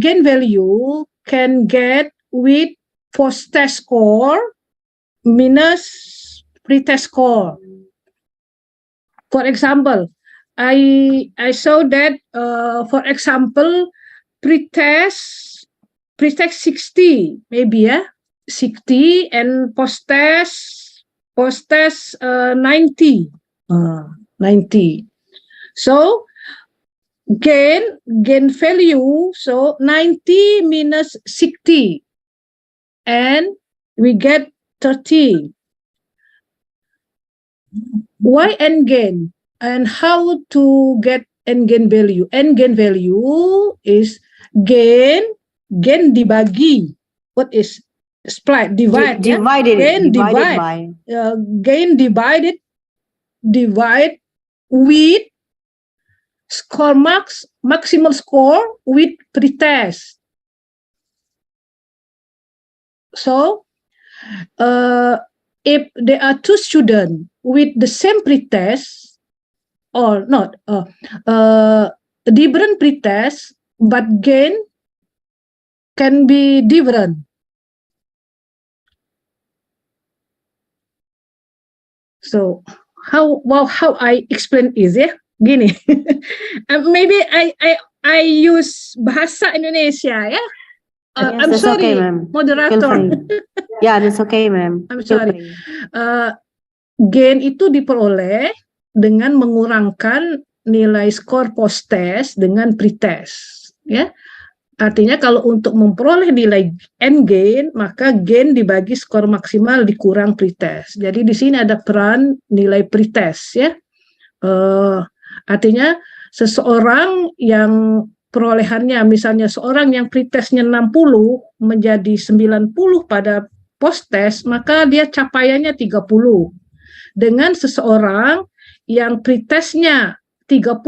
Gain value can get with post-test score minus pre-test score. For example, I saw that for example pre-test 60 maybe 60 and post-test 90. 90. So gain value, so 90 minus 60 and we get 30. Why end gain and how to get end gain value? End gain value is gain dibagi. What is split? Divide. Divided. Gain Divided divide. by. Gain divide with score marks, maximal score with pretest. So, if there are two students with the same pretest or not, different pretest, but gain can be different. So, how I explain is ya? Gini, maybe I use bahasa Indonesia ya. I'm That's sorry, okay, ma'am. moderator. Feel free. Yeah, that's okay, ma'am. I'm sorry. Gain itu diperoleh dengan mengurangkan nilai skor post-test dengan pre-test. Ya. Artinya kalau untuk memperoleh nilai end gain, maka gain dibagi skor maksimal dikurang pre-test. Jadi di sini ada peran nilai pre-test ya. Artinya seseorang yang perolehannya misalnya seorang yang pretestnya 60 menjadi 90 pada post-test, maka dia capaiannya 30. Dengan seseorang yang pretestnya 30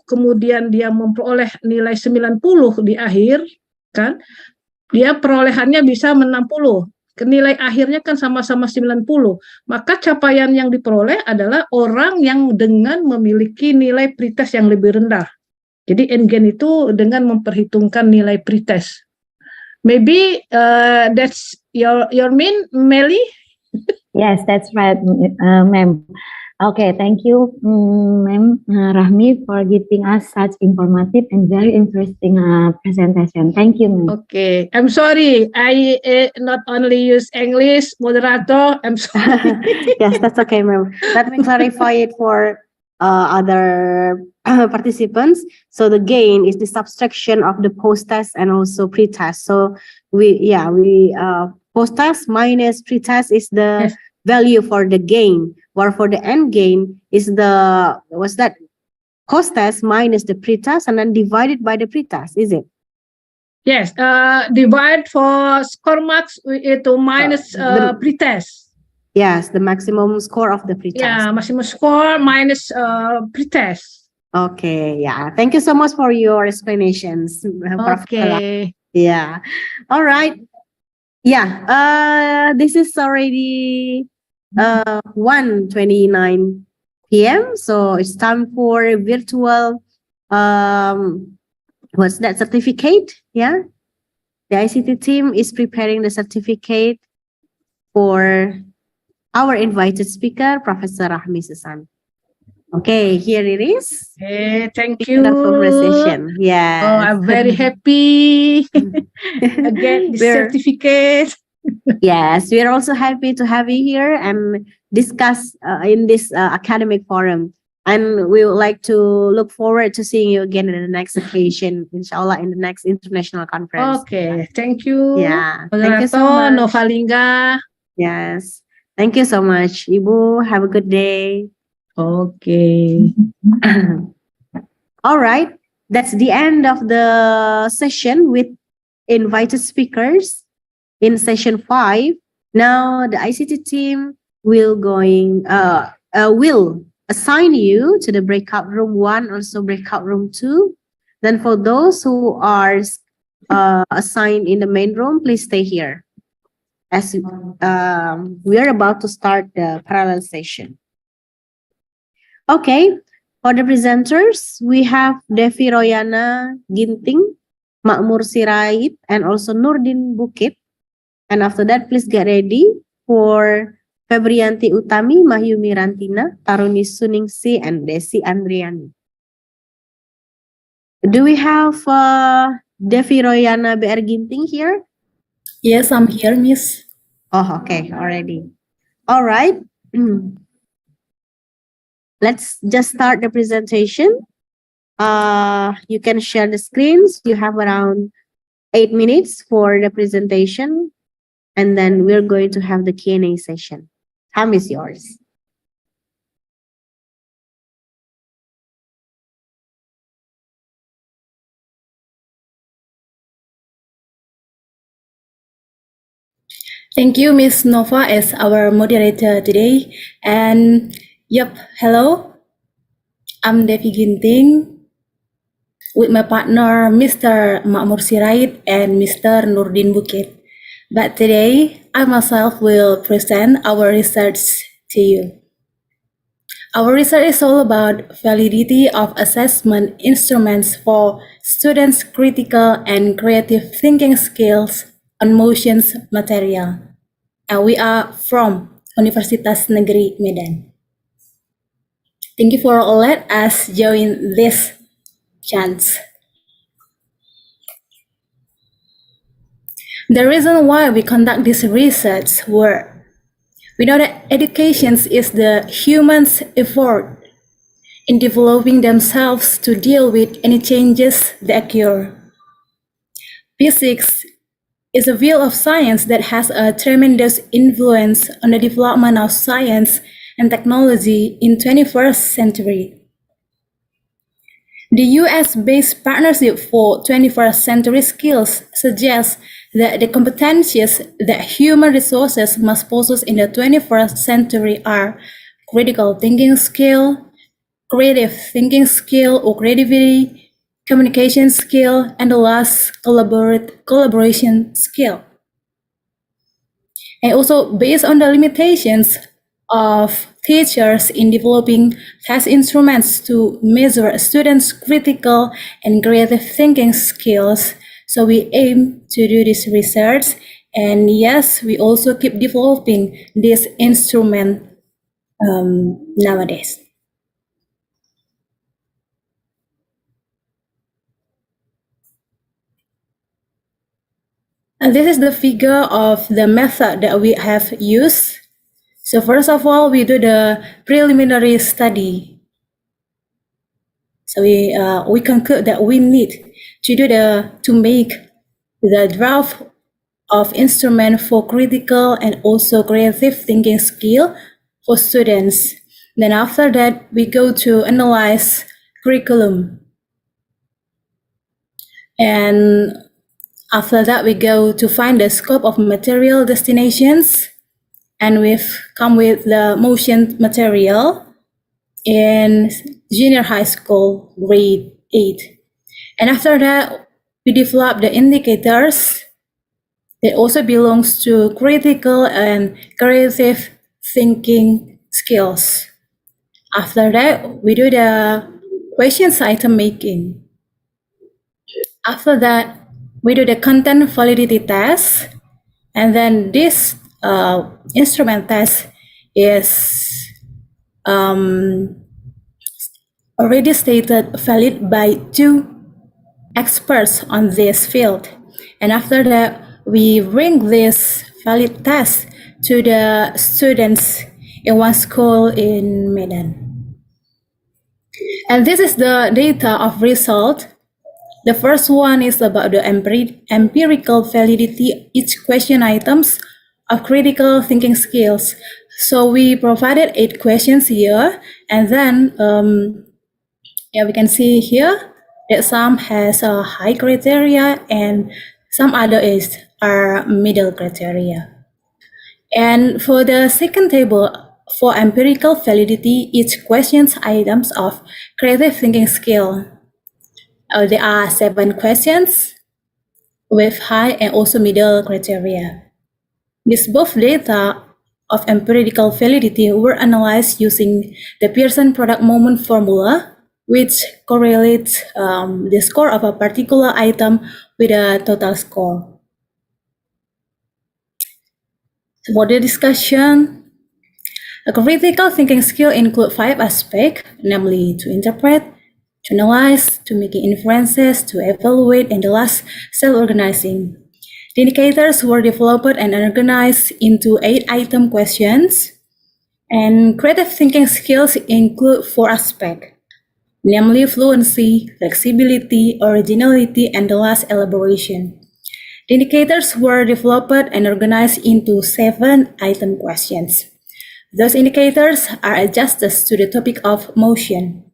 kemudian dia memperoleh nilai 90 di akhir, kan? Dia perolehannya bisa 60. Nilai akhirnya kan sama-sama 90. Maka capaian yang diperoleh adalah orang yang dengan memiliki nilai pretest yang lebih rendah. Jadi end gain itu dengan memperhitungkan nilai pretest. Maybe that's your mean, Melly? Yes, that's right, ma'am. Okay, thank you, Ma'am Rahmi, for giving us such informative and very interesting presentation. Thank you, ma'am. Okay, I'm sorry. I not only use English, moderator. I'm sorry. Yes, that's okay, ma'am. Let me clarify it for other participants. So the gain is the subtraction of the post-test and also pre-test. So post-test minus pre-test is the value for the gain, or for the end gain is the post-test minus the pre-test and then divided by the pre-test, is it? Yes, divide for score marks itu minus pre-test. Yes, the maximum score of the pre-test. Yeah, maximum score minus pre-test. Okay, yeah. Thank you so much for your explanations. Prof. Okay. Yeah. All right. Yeah. This is already 1:29 p.m. So it's time for a virtual what's that certificate? Yeah. The ICT team is preparing the certificate for our invited speaker, Professor Rahmi Susan. Okay, here it is. Hey, thank you. Conversation. Yes. Oh, I'm very happy. I get the certificate. Yes, we are also happy to have you here and discuss in this academic forum. And we would like to look forward to seeing you again in the next occasion, inshallah, in the next international conference. Okay, thank you. Yeah, thank you so much. Novalinga. Yes, thank you so much, Ibu. Have a good day. Okay. All right, that's the end of the session with invited speakers. In session 5, now the ICT team will assign you to the breakout room 1, also breakout room 2. Then for those who are assigned in the main room, please stay here as we are about to start the parallel session. Okay, for the presenters, we have Devi Royana Ginting, Makmur Sirait, and also Nurdin Bukit. And after that, please get ready for Febrianti Utami, Mahyumi Rantina, Taruni Suningsi, and Desi Andriani. Do we have Devi Royana BR Ginting here? Yes, I'm here, Miss. Oh, okay, already. All right. Let's just start the presentation. You can share the screens. You have around 8 minutes for the presentation. And then we're going to have the Q&A session. Time is yours. Thank you, Miss Nova, as our moderator today. And hello. I'm Devi Ginting with my partner, Mr. Makmur Sirait and Mr. Nurdin Bukit. But today, I myself will present our research to you. Our research is all about validity of assessment instruments for students' critical and creative thinking skills on motions material. And we are from Universitas Negeri Medan. Thank you for let us join this chance. The reason why we conduct this research work, we know that education is the human's effort in developing themselves to deal with any changes that occur. Physics is a field of science that has a tremendous influence on the development of science and technology in 21st century. The US-based Partnership for 21st Century Skills suggests that the competencies that human resources must possess in the 21st century are critical thinking skill, creative thinking skill or creativity, communication skill, and the last, collaboration skill. And also based on the limitations of teachers in developing test instruments to measure students' critical and creative thinking skills. So we aim to do this research, and yes, we also keep developing this instrument nowadays. And this is the figure of the method that we have used. So first of all, we do the preliminary study. So we conclude that we need to make the draft of instrument for critical and also creative thinking skill for students. Then after that, we go to analyze curriculum. And after that, we go to find the scope of material destinations. And we've come with the motion material in junior high school, grade 8. And after that, we develop the indicators that also belongs to critical and creative thinking skills. After that, we do the questions item making. After that, we do the content validity test, and then this instrument test is already stated valid by 2 experts on this field. And after that, we bring this valid test to the students in one school in Medan. And this is the data of result. The first one is about the empirical validity each question items of critical thinking skills. So we provided 8 questions here, and then we can see here that some has a high criteria and some other are middle criteria. And for the second table, for empirical validity, each questions items of creative thinking skill. There are 7 questions with high and also middle criteria. These both data of empirical validity were analyzed using the Pearson product moment formula, which correlates the score of a particular item with a total score. For the discussion, a critical thinking skill include 5 aspects, namely to interpret, to analyze, to making inferences, to evaluate, and the last, self-organizing. The indicators were developed and organized into 8 item questions, and creative thinking skills include 4 aspects, namely fluency, flexibility, originality, and the last, elaboration. The indicators were developed and organized into 7 item questions. Those indicators are adjusted to the topic of motion.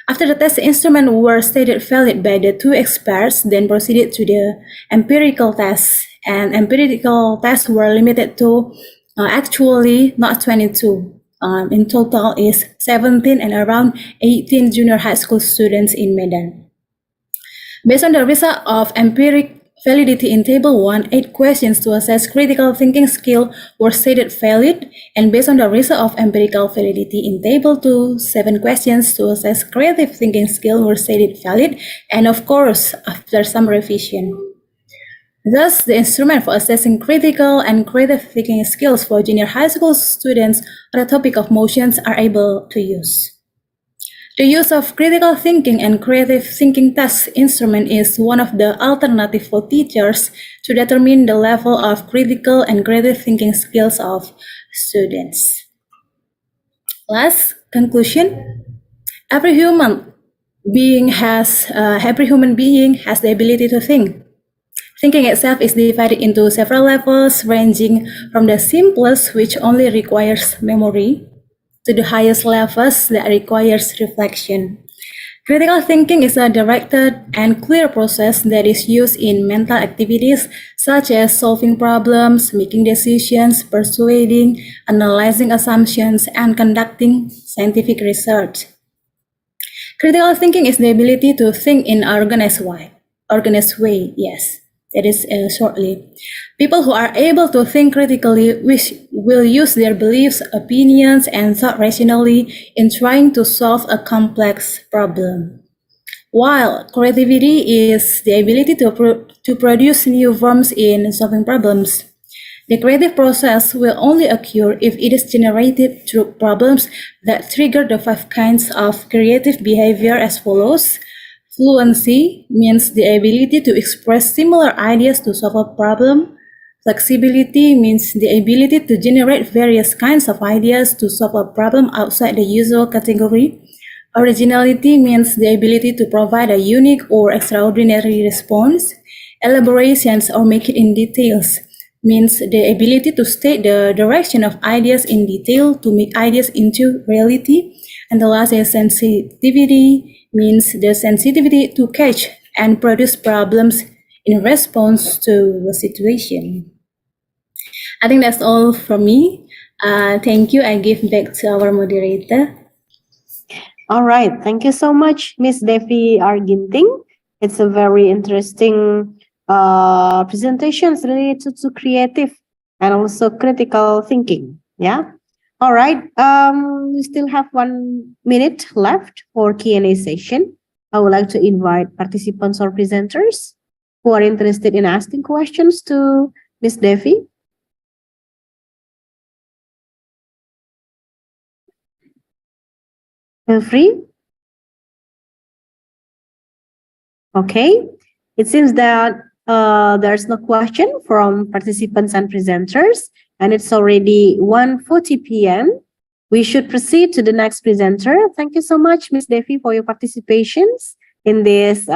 After the test instrument were stated valid by the 2 experts, then proceeded to the empirical tests, and empirical tests were limited to actually not 22. In total is 17 and around 18 junior high school students in Medan. Based on the result of empiric validity in Table 1, 8 questions to assess critical thinking skill were stated valid, and based on the result of empirical validity in Table 2, 7 questions to assess creative thinking skill were stated valid, and of course, after some revision. Thus, the instrument for assessing critical and creative thinking skills for junior high school students on the topic of motions are able to use. The use of critical thinking and creative thinking test instrument is one of the alternatives for teachers to determine the level of critical and creative thinking skills of students. Last conclusion: every human being has the ability to think. Thinking itself is divided into several levels, ranging from the simplest, which only requires memory, to the highest levels that requires reflection. Critical thinking is a directed and clear process that is used in mental activities such as solving problems, making decisions, persuading, analyzing assumptions, and conducting scientific research. Critical thinking is the ability to think in organized way. Yes. That is shortly. People who are able to think critically will use their beliefs, opinions, and thought rationally in trying to solve a complex problem. While creativity is the ability to produce new forms in solving problems. The creative process will only occur if it is generated through problems that trigger the 5 kinds of creative behavior as follows. Fluency means the ability to express similar ideas to solve a problem. Flexibility means the ability to generate various kinds of ideas to solve a problem outside the usual category. Originality means the ability to provide a unique or extraordinary response. Elaborations, or make it in details, means the ability to state the direction of ideas in detail to make ideas into reality. And the last is sensitivity, means the sensitivity to catch and produce problems in response to the situation. I think that's all from me. Thank you. I give back to our moderator. All right. Thank you so much, Miss Devi R. Ginting. It's a very interesting presentations related to creative and also critical thinking. Yeah. All right. We still have 1 minute left for Q&A session. I would like to invite participants or presenters who are interested in asking questions to Miss Devi. Feel free. Okay. It seems that there's no question from participants and presenters, and it's already 1:40 p.m. We should proceed to the next presenter. Thank you so much, Ms. Devi, for your participations in this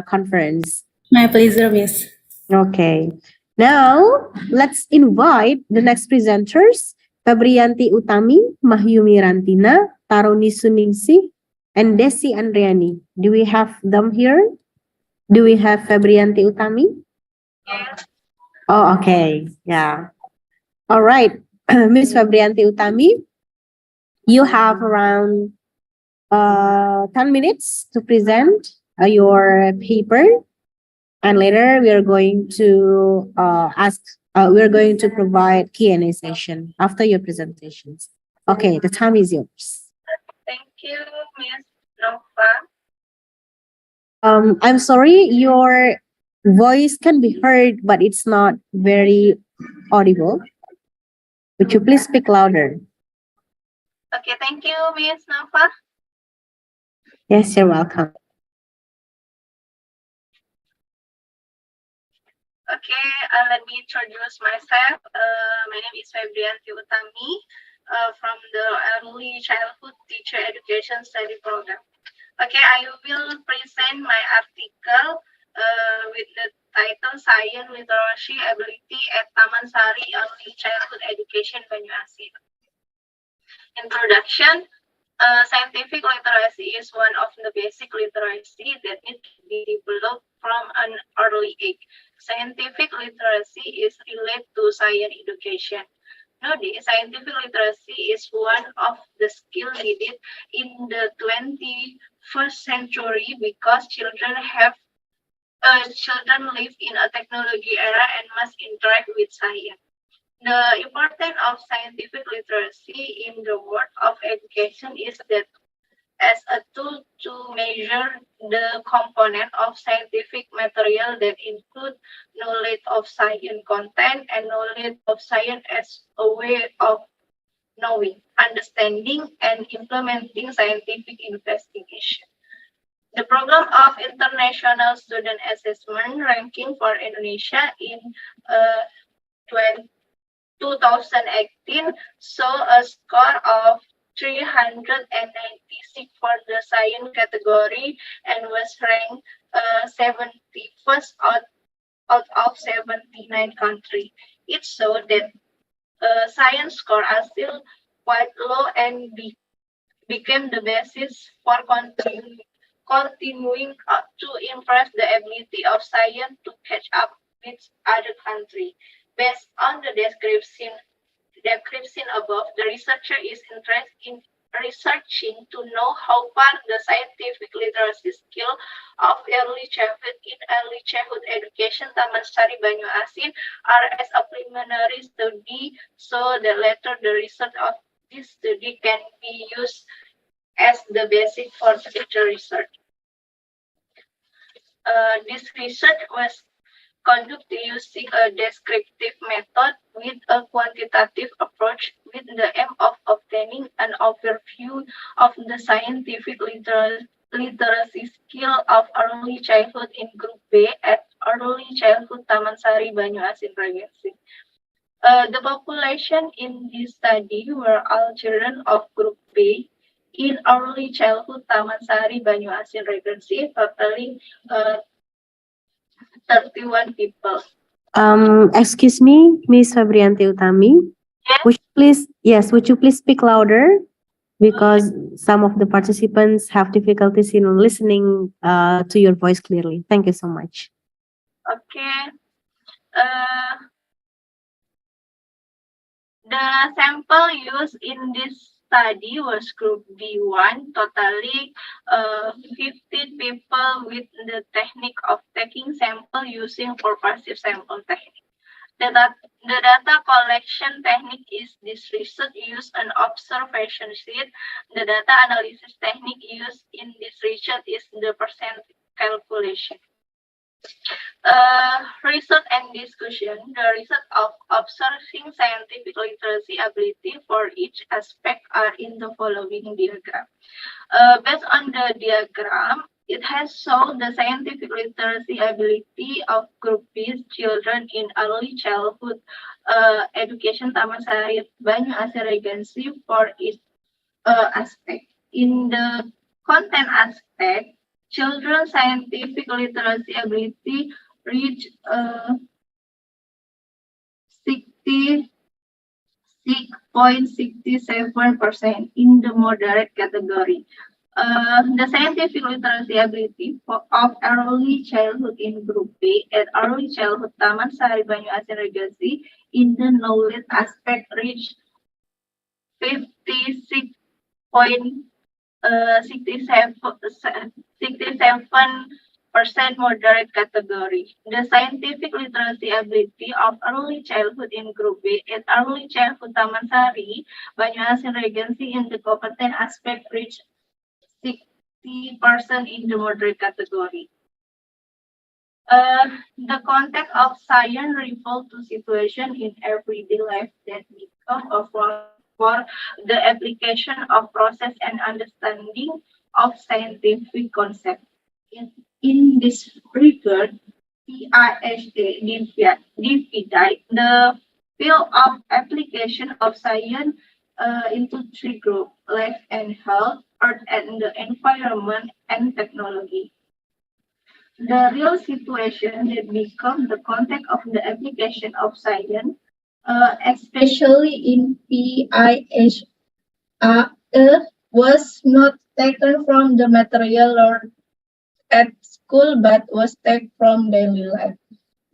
conference. My pleasure, Miss. Okay. Now, let's invite the next presenters, Febrianti Utami, Mahyumi Rantina, Taruni Suningsih, and Desi Andriani. Do we have them here? Do we have Febrianti Utami? Oh, okay. Yeah. All right. Miss Febrianti Utami, you have around 10 minutes to present your paper. And later we are going to we're going to provide Q&A session after your presentations. Okay, the time is yours. Thank you, Ms. Nova. I'm sorry, your voice can be heard, but it's not very audible. Would you please speak louder? Okay, thank you, Ms. Nova. Yes, you're welcome. Okay, let me introduce myself. My name is Febrianti Utami from the Early Childhood Teacher Education Study Program. Okay, I will present my article with the title Science Literacy Ability at Taman Sari Early Childhood Education Banyuasin. Introduction. Scientific literacy is one of the basic literacy that needs to be developed from an early age. Scientific literacy is related to science education. Nowadays, scientific literacy is one of the skills needed in the 21st century because children live in a technology era and must interact with science. The importance of scientific literacy in the world of education is that as a tool to measure the component of scientific material that include knowledge of science content and knowledge of science as a way of knowing, understanding, and implementing scientific investigation. The program of International Student Assessment ranking for Indonesia in 2018 saw a score of 396 for the science category and was ranked 71st out of 79 countries. It showed that science scores are still quite low and became the basis for continuing to improve the ability of science to catch up with other countries. Based on the description above, the researcher is interested in researching to know how far the scientific literacy skill of early childhood education Taman Sari Banyuasin are as a preliminary study, so that later the result of this study can be used as the basis for future research. This research was conducted using a descriptive method with a quantitative approach with the aim of obtaining an overview of the scientific literacy skill of early childhood in Group B at Early Childhood Taman Sari Banyuasin Regency. The population in this study were all children of Group B in Early Childhood Taman Sari Banyuasin Regency, totaling 31 people. Excuse me, Miss Febrianti Utami. Yes? Would you please speak louder? Because some of the participants have difficulties in listening to your voice clearly. Thank you so much. Okay. The sample used in this study was group B1, totally 15 people with the technique of taking sample using purposive sample technique. The data collection technique is this research use an observation sheet. The data analysis technique used in this research is the percent calculation. Research and discussion. The result of observing scientific literacy ability for each aspect are in the following diagram. Based on the diagram, it has shown the scientific literacy ability of group B children in early childhood education Taman Sari Banyu Asia Regency for each aspect. In the content aspect, children's scientific literacy ability reach 66.67% in the moderate category. The scientific literacy ability of early childhood in Group B and early childhood Taman Sari Banyu Asia Regency in the knowledge aspect reached 67% moderate category. The scientific literacy ability of early childhood in Group B and early childhood Taman Sari Banyu Asia Regency in the competent aspect reached 60% in the moderate category. The context of science refers to situation in everyday life that become a form for the application of process and understanding of scientific concept. In this regard, PISA divided the field of application of science into three groups: life and health, earth and the environment, and technology. The real situation that become the context of the application of science, especially in PISA, was not taken from the material learned at school but was taken from daily life.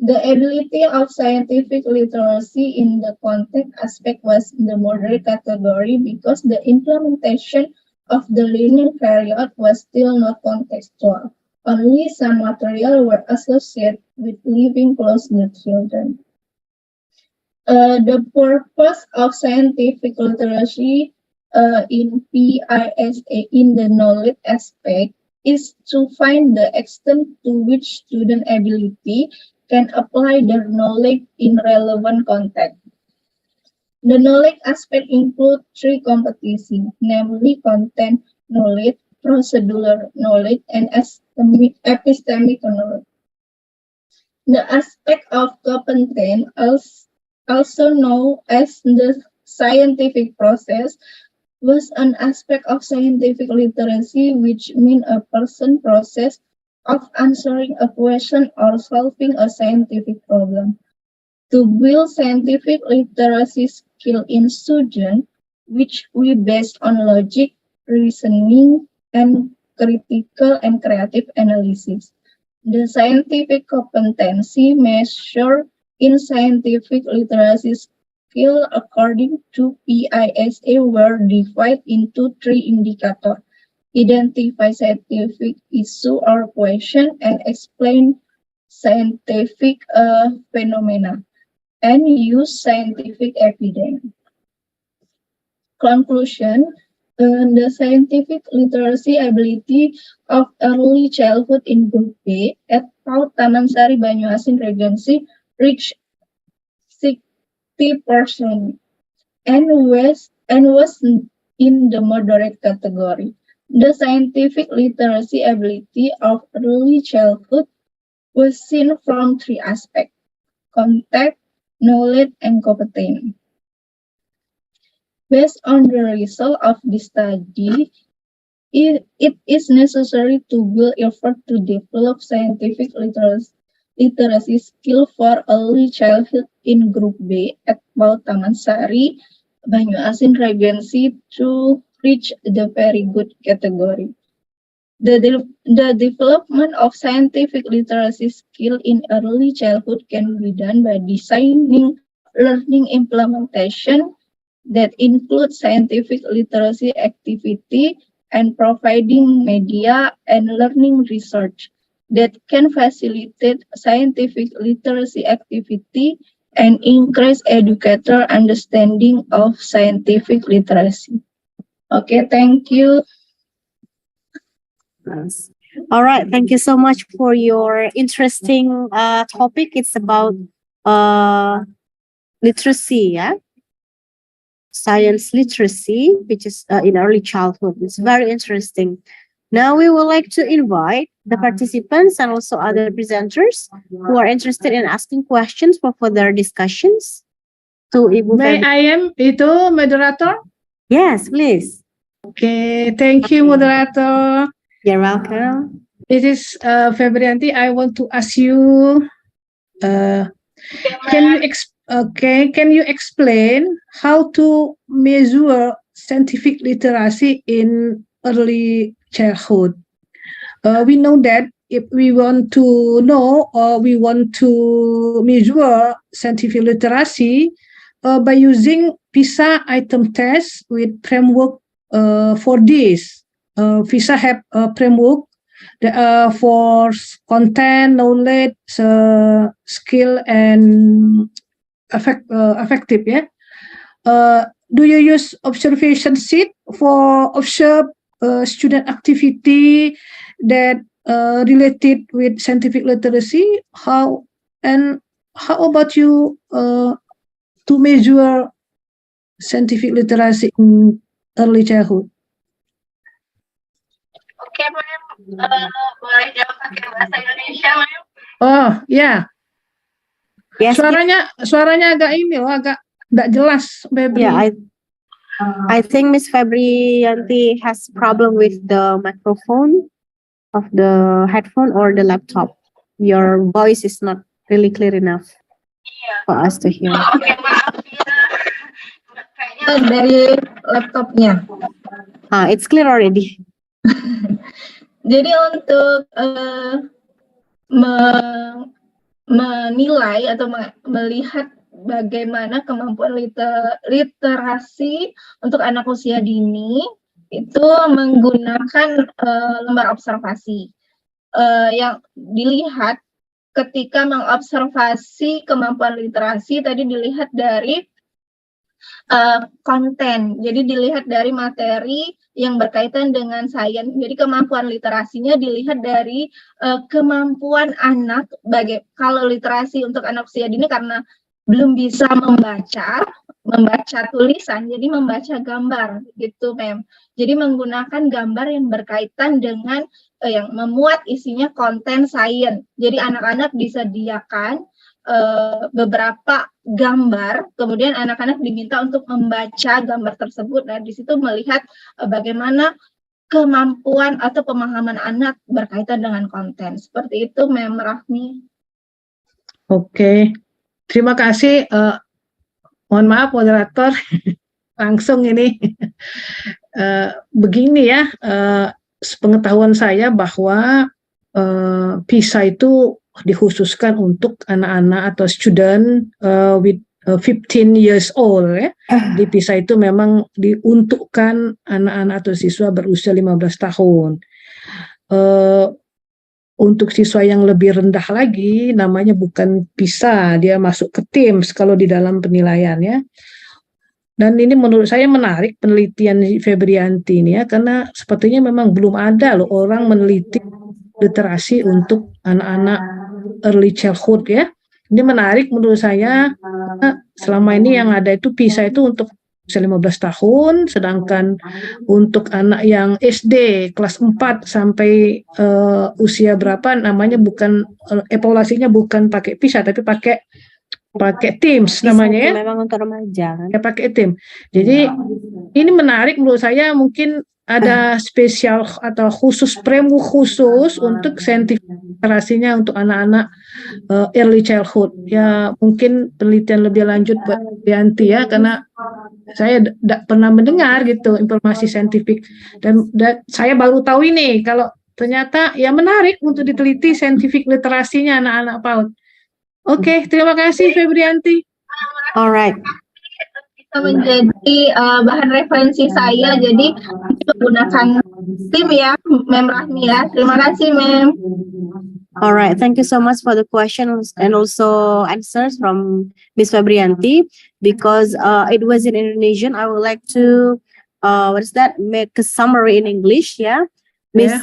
The ability of scientific literacy in the context aspect was in the moderate category because the implementation of the learning period was still not contextual. Only some material were associated with living close to children. The purpose of scientific literacy in PISA in the knowledge aspect is to find the extent to which student ability can apply their knowledge in relevant context. The knowledge aspect includes three competencies, namely content knowledge, procedural knowledge, and epistemic knowledge. The aspect of competence, also known as the scientific process, was an aspect of scientific literacy, which means a person process of answering a question or solving a scientific problem. To build scientific literacy skill in students, which we based on logic, reasoning, and critical and creative analysis. The scientific competency measure in scientific literacy skill according to PISA were divided into three indicators: identify scientific issue or question and explain scientific phenomena, and use scientific evidence. Conclusion, the scientific literacy ability of early childhood in Group B at Taman Sari Banyu Asia Regency reached 60% and was in the moderate category. The scientific literacy ability of early childhood was seen from three aspects: context, knowledge, and competence. Based on the result of this study, it is necessary to build effort to develop scientific literacy skill for early childhood in Group B at Taman Sari Banyu Asia Regency to reach the very good category. The development of scientific literacy skill in early childhood can be done by designing learning implementation that include scientific literacy activity and providing media and learning research that can facilitate scientific literacy activity and increase educator understanding of scientific literacy. Okay, thank you. Yes. All right. Thank you so much for your interesting topic. It's about literacy, yeah? Science literacy, which is in early childhood. It's very interesting. Now we would like to invite the participants and also other presenters who are interested in asking questions for further discussions to Ibu May Febri. I am itu moderator? Yes, please. Okay, thank you, moderator. You're welcome. It is Febrianti. I want to ask you, can you explain how to measure scientific literacy in early childhood? We know that if we want to know or we want to measure scientific literacy by using PISA item test with framework for this. PISA have a framework for content, knowledge, skill, and effective. Yeah. Do you use observation sheet for observe student activity that related with scientific literacy? How about you to measure scientific literacy in early childhood? Oke, Ma'am. Boleh jawab pakai bahasa Indonesia, Ma'am? Oh, ya. Yes, Suaranya agak ini loh, agak tidak jelas, Febri. Yeah, I think Miss Febrianti has problem with the microphone of the headphone or the laptop. Your voice is not really clear enough for us to hear. Oke, maaf ya. Dari laptopnya. It's clear already. Jadi untuk menilai atau melihat bagaimana kemampuan literasi untuk anak usia dini itu menggunakan lembar observasi yang dilihat ketika mengobservasi kemampuan literasi tadi dilihat dari konten, jadi dilihat dari materi yang berkaitan dengan sains. Jadi kemampuan literasinya dilihat dari kemampuan anak. Kalau literasi untuk anak usia dini karena belum bisa membaca tulisan, jadi membaca gambar gitu, Mem. Jadi menggunakan gambar yang berkaitan dengan yang memuat isinya konten sains. Jadi anak-anak disediakan beberapa gambar, kemudian anak-anak diminta untuk membaca gambar tersebut. Nah, di situ melihat bagaimana kemampuan atau pemahaman anak berkaitan dengan konten. Seperti itu, Mem Rahmi. Oke, terima kasih. Mohon maaf, moderator. Langsung ini. Begini ya, sepengetahuan saya bahwa PISA itu dikhususkan untuk anak-anak atau student with 15 years old ya. Di PISA itu memang diuntukkan anak-anak atau siswa berusia 15 tahun. Untuk siswa yang lebih rendah lagi namanya bukan PISA, dia masuk ke TIMSS kalau di dalam penilaian ya. Dan ini menurut saya menarik penelitian Febrianti ini ya, karena sepertinya memang belum ada loh orang meneliti literasi untuk anak-anak early childhood ya. Ini menarik menurut saya. Selama ini yang ada itu PISA itu untuk usia 15 tahun, sedangkan untuk anak yang SD kelas 4 sampai usia berapa namanya bukan evaluasinya bukan pakai PISA tapi pakai TIMSS namanya ya. Memang untuk remaja kan. Ya pakai TIMSS. Jadi ini menarik menurut saya, mungkin ada spesial atau khusus framework khusus untuk scientific literasinya untuk anak-anak early childhood. Ya mungkin penelitian lebih lanjut buat Yanti ya, karena saya tidak pernah mendengar gitu informasi saintifik dan saya baru tahu ini kalau ternyata ya menarik untuk diteliti scientific literasinya anak-anak PAUD. Oke, terima kasih Febrianti. Alright. menjadi bahan referensi saya. Jadi menggunakan tim ya, Mem Rahmi ya. Terima kasih, Mem. All right, thank you so much for the questions and also answers from Miss Fabrianti. Because it was in Indonesian, I would like to what is that? Make a summary in English. Yeah, Miss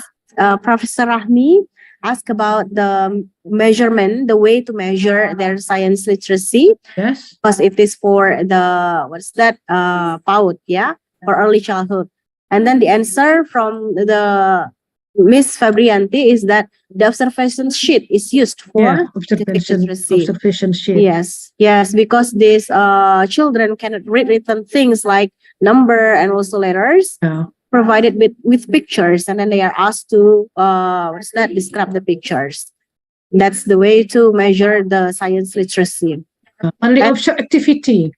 Professor Rahmi asked about the measurement, the way to measure their science literacy. Yes. Because it is for the what's that? PAUD, yeah, for early childhood. And then the answer from the Miss Fabrianti is that the observation sheet is used for observation sheet. Yes, yes, because these children cannot read written things like number and also letters, provided with pictures, and then they are asked to what's that? Describe the pictures. That's the way to measure the science literacy. Only observe activity.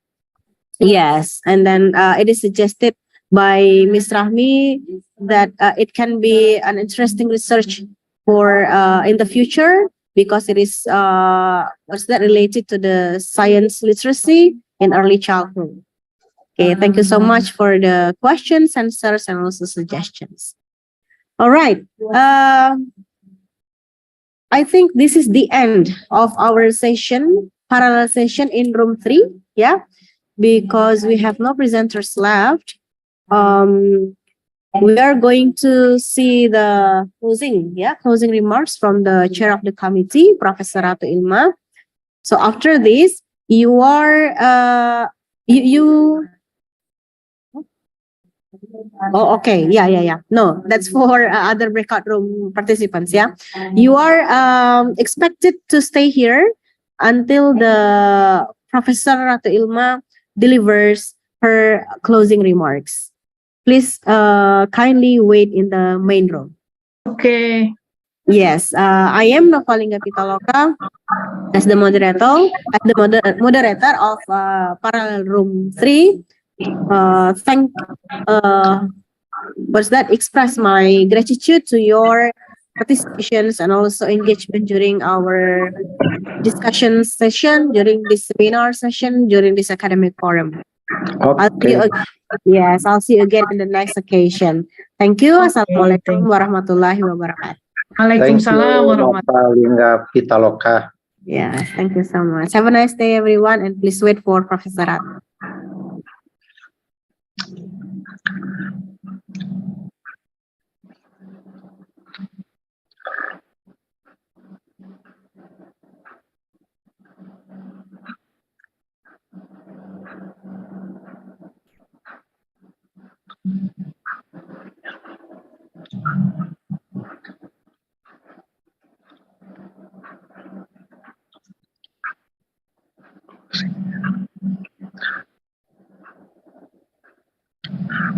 Yes, and then it is suggested by Ms. Rahmi that it can be an interesting research for in the future because it is what's that related to the science literacy in early childhood. Okay, thank you so much for the questions, answers, and also suggestions. All right. I think this is the end of our session, parallel session in room 3. Yeah, because we have no presenters left. We are going to see the closing remarks from the chair of the committee, Professor Ratu Ilma. So after this, you are Oh, okay. Yeah. No, that's for other breakout room participants. Yeah, you are expected to stay here until the Professor Ratu Ilma delivers her closing remarks. Please kindly wait in the main room. Okay. Yes, I am Novalinga Pitaloka as the moderator, moderator of parallel room 3. Express my gratitude to your participations and also engagement during our discussion session, during this seminar session, during this academic forum. Okay. I'll see you again in the next occasion. Thank you. Assalamualaikum warahmatullahi wabarakatuh. Waalaikumsalam warahmatullahi Novalinga Pitaloka. Yes, thank you so much. Have a nice day, everyone, and please wait for Professor Rat.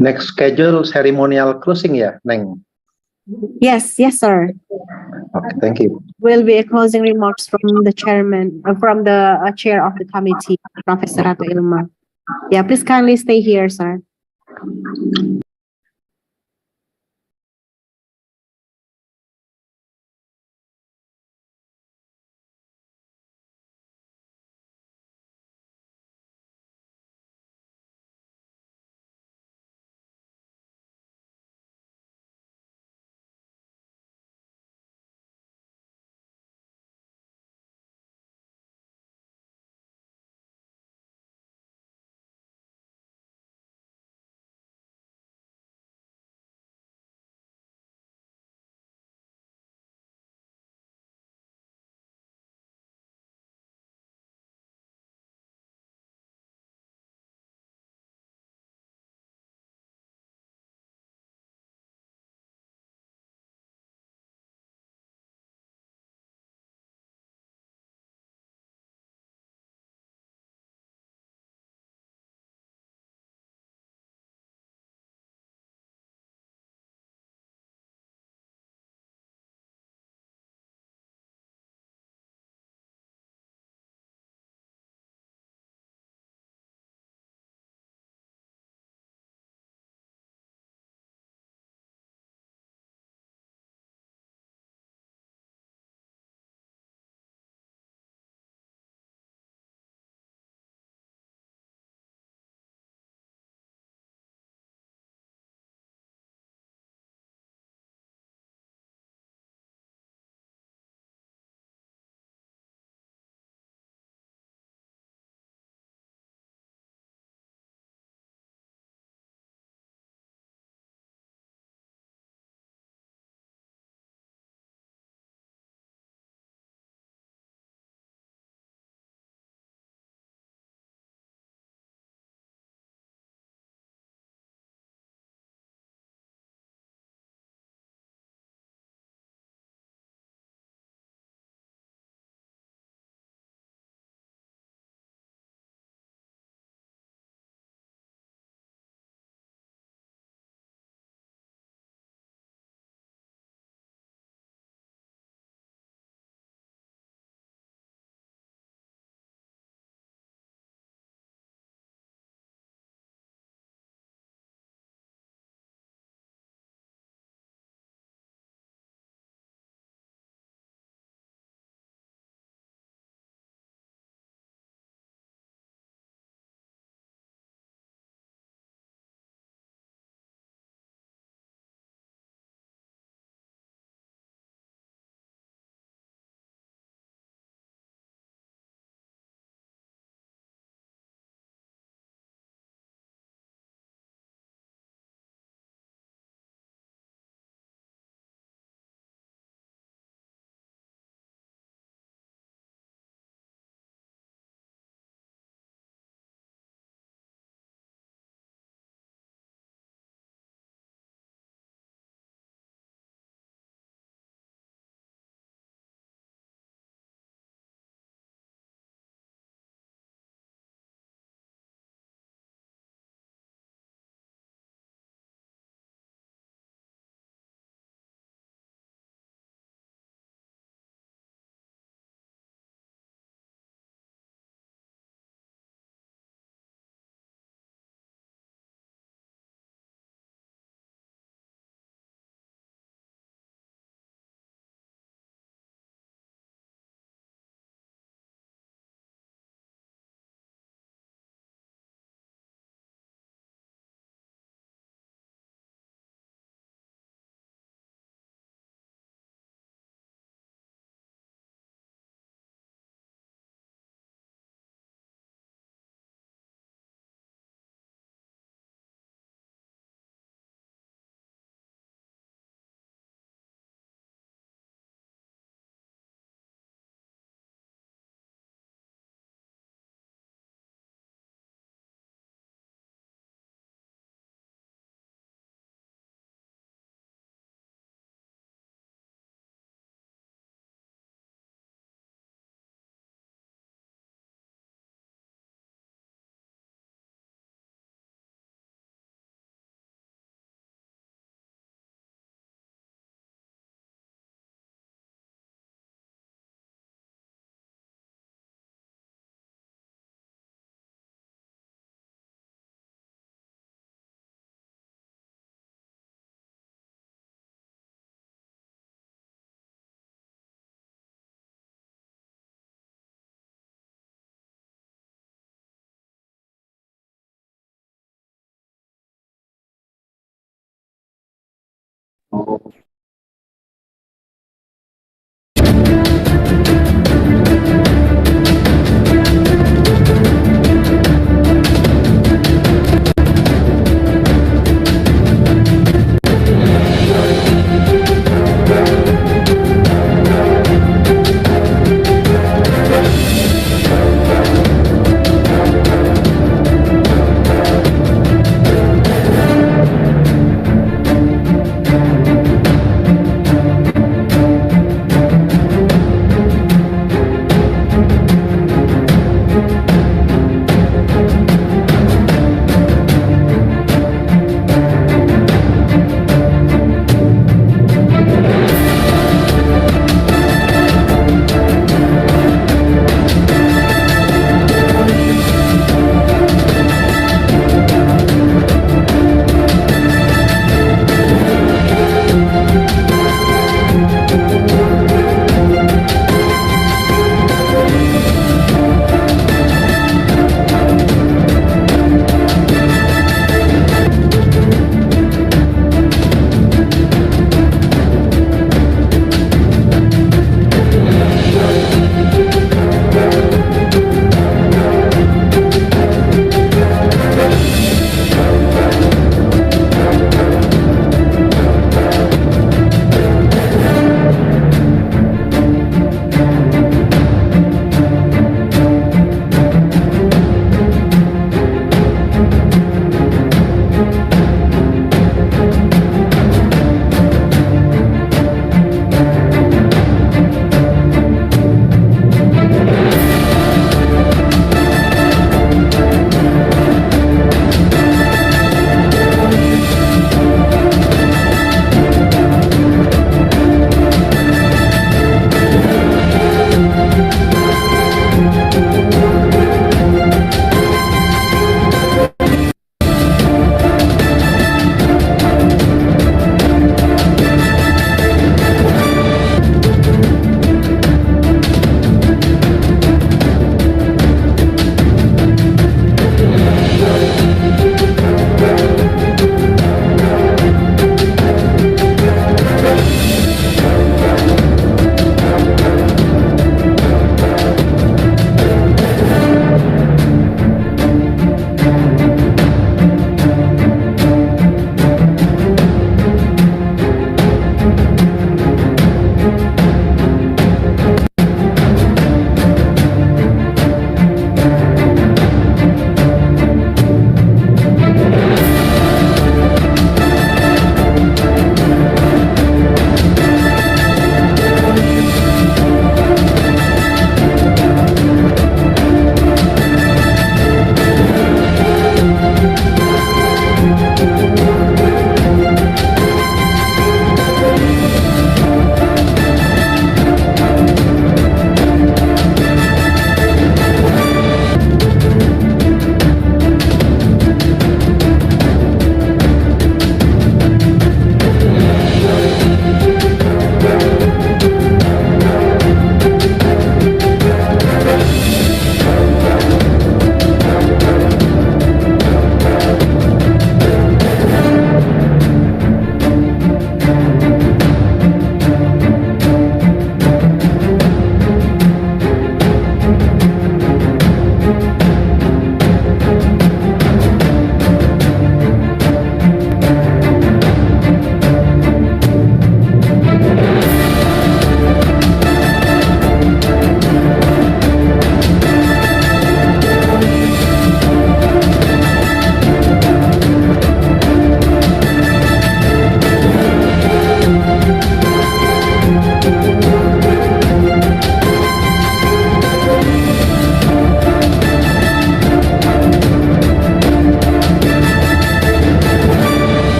Next schedule ceremonial closing ya, Neng? Yes, sir. Okay, thank you. Will be a closing remarks from the chairman, from the chair of the committee, Professor Ratu Ilma. Yeah, please kindly stay here, sir.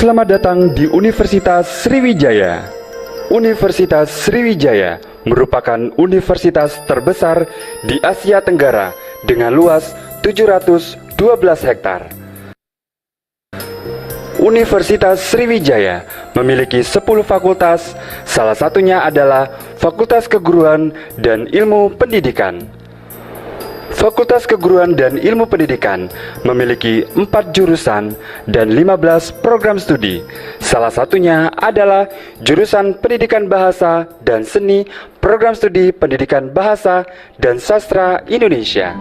Selamat datang di Universitas Sriwijaya. Universitas Sriwijaya merupakan universitas terbesar di Asia Tenggara dengan luas 712 hektar. Universitas Sriwijaya memiliki 10 fakultas, salah satunya adalah Fakultas Keguruan dan Ilmu Pendidikan. Fakultas Keguruan dan Ilmu Pendidikan memiliki 4 jurusan dan 15 program studi. Salah satunya adalah jurusan Pendidikan Bahasa dan Seni, program studi Pendidikan Bahasa dan Sastra Indonesia.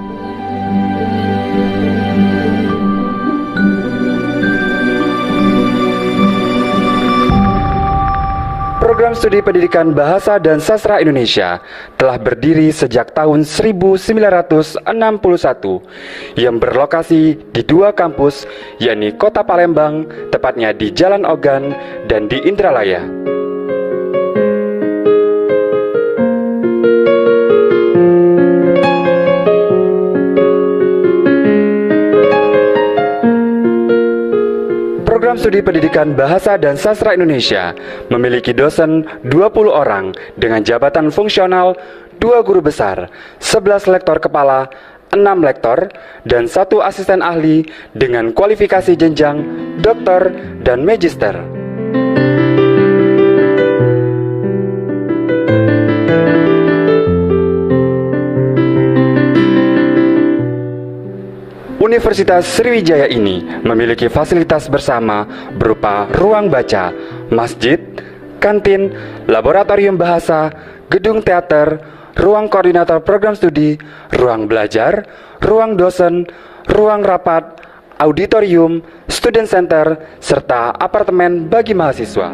Program studi Pendidikan Bahasa dan Sastra Indonesia telah berdiri sejak tahun 1961 yang berlokasi di 2 kampus, yakni Kota Palembang, tepatnya di Jalan Ogan, dan di Indralaya. Program Studi Pendidikan Bahasa dan Sastra Indonesia memiliki dosen 20 orang dengan jabatan fungsional 2 guru besar, 11 lektor kepala, 6 lektor, dan 1 asisten ahli dengan kualifikasi jenjang doktor dan magister. Universitas Sriwijaya ini memiliki fasilitas bersama berupa ruang baca, masjid, kantin, laboratorium bahasa, gedung teater, ruang koordinator program studi, ruang belajar, ruang dosen, ruang rapat, auditorium, student center, serta apartemen bagi mahasiswa.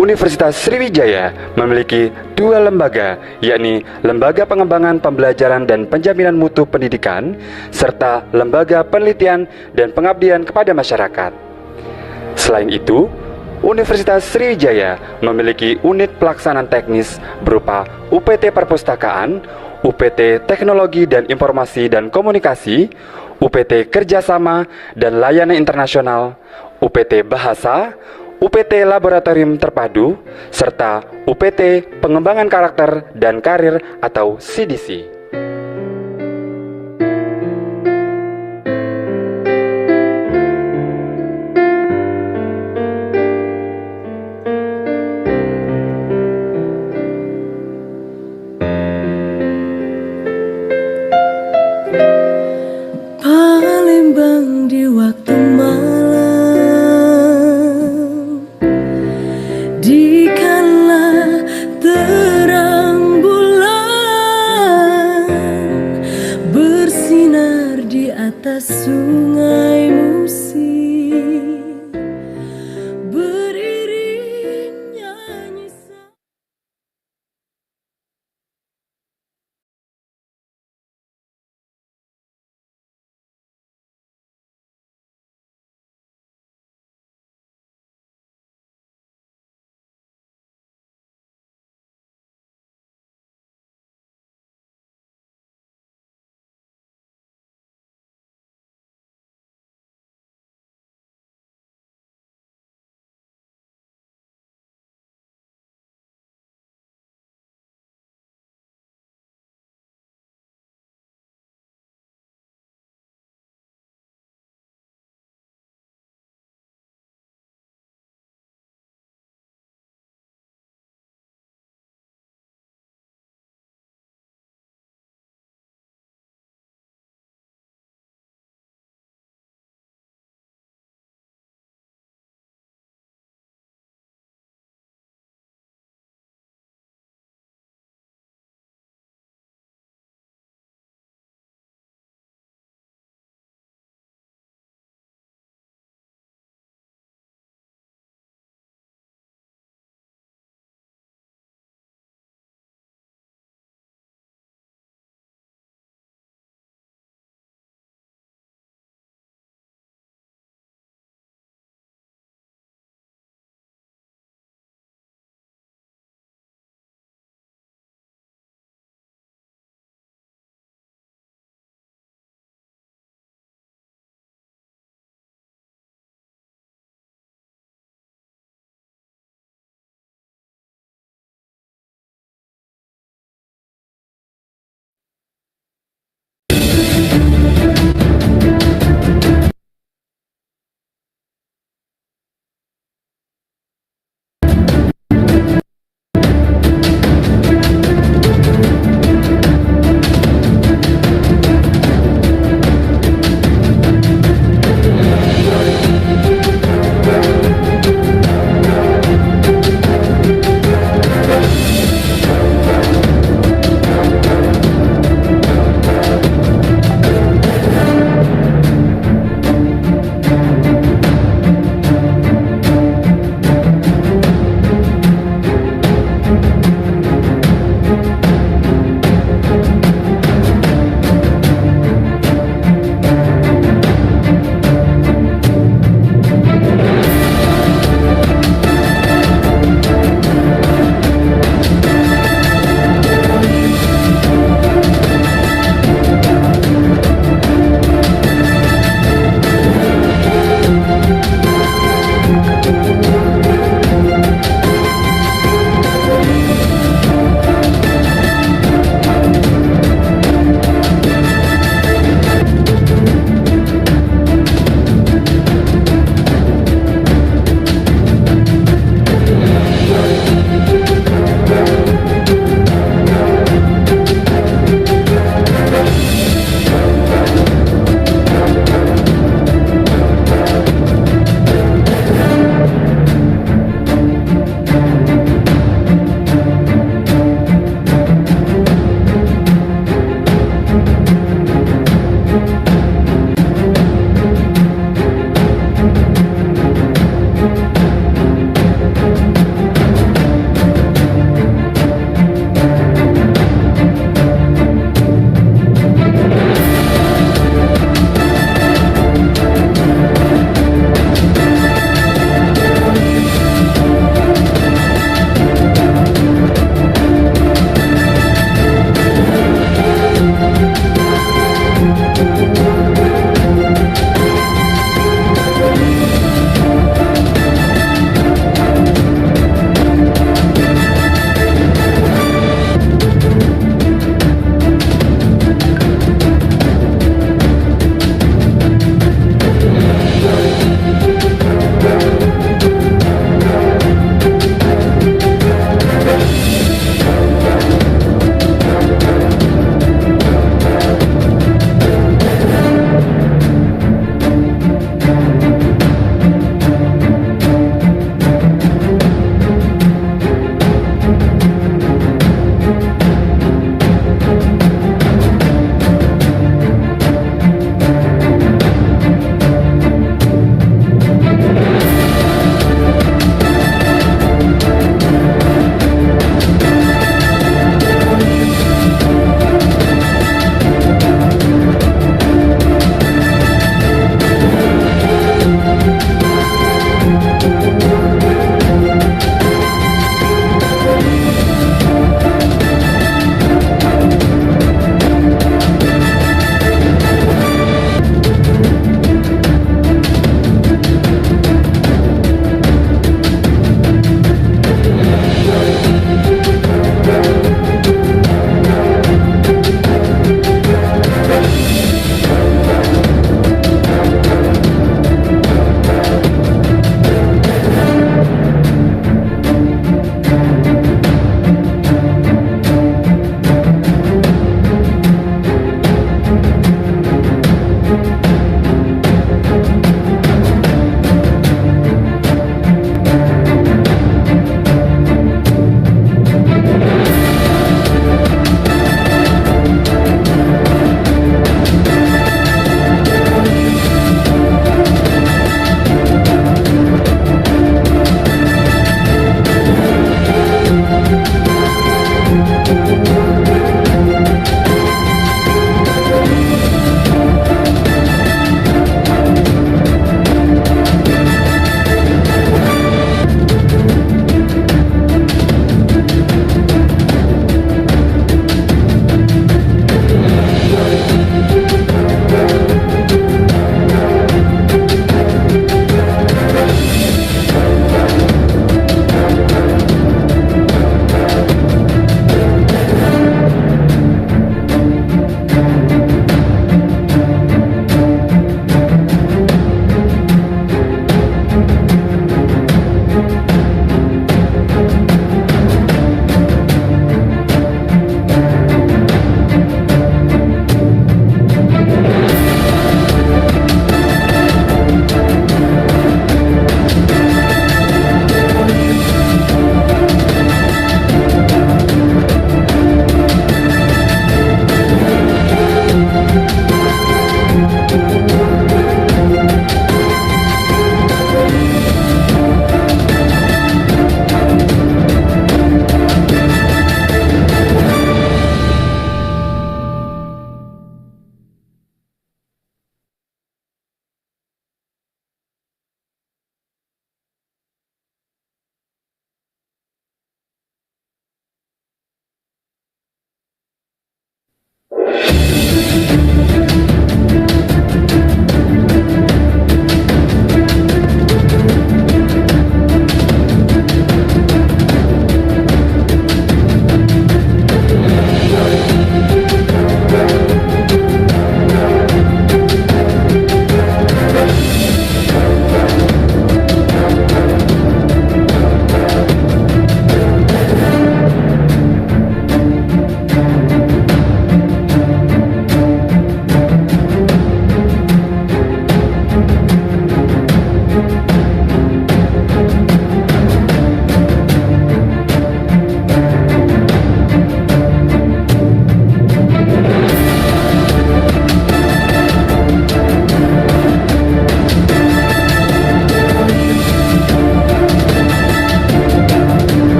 Universitas Sriwijaya memiliki 2 lembaga, yakni Lembaga Pengembangan Pembelajaran dan Penjaminan Mutu Pendidikan, serta Lembaga Penelitian dan Pengabdian kepada Masyarakat. Selain itu, Universitas Sriwijaya memiliki unit pelaksanaan teknis berupa UPT Perpustakaan, UPT Teknologi dan Informasi dan Komunikasi, UPT Kerjasama dan Layanan Internasional, UPT Bahasa, UPT Laboratorium Terpadu, serta UPT Pengembangan Karakter dan Karir atau CDC. Palembang di waktu malam, dikala terang bulan bersinar di atas sungai Musi.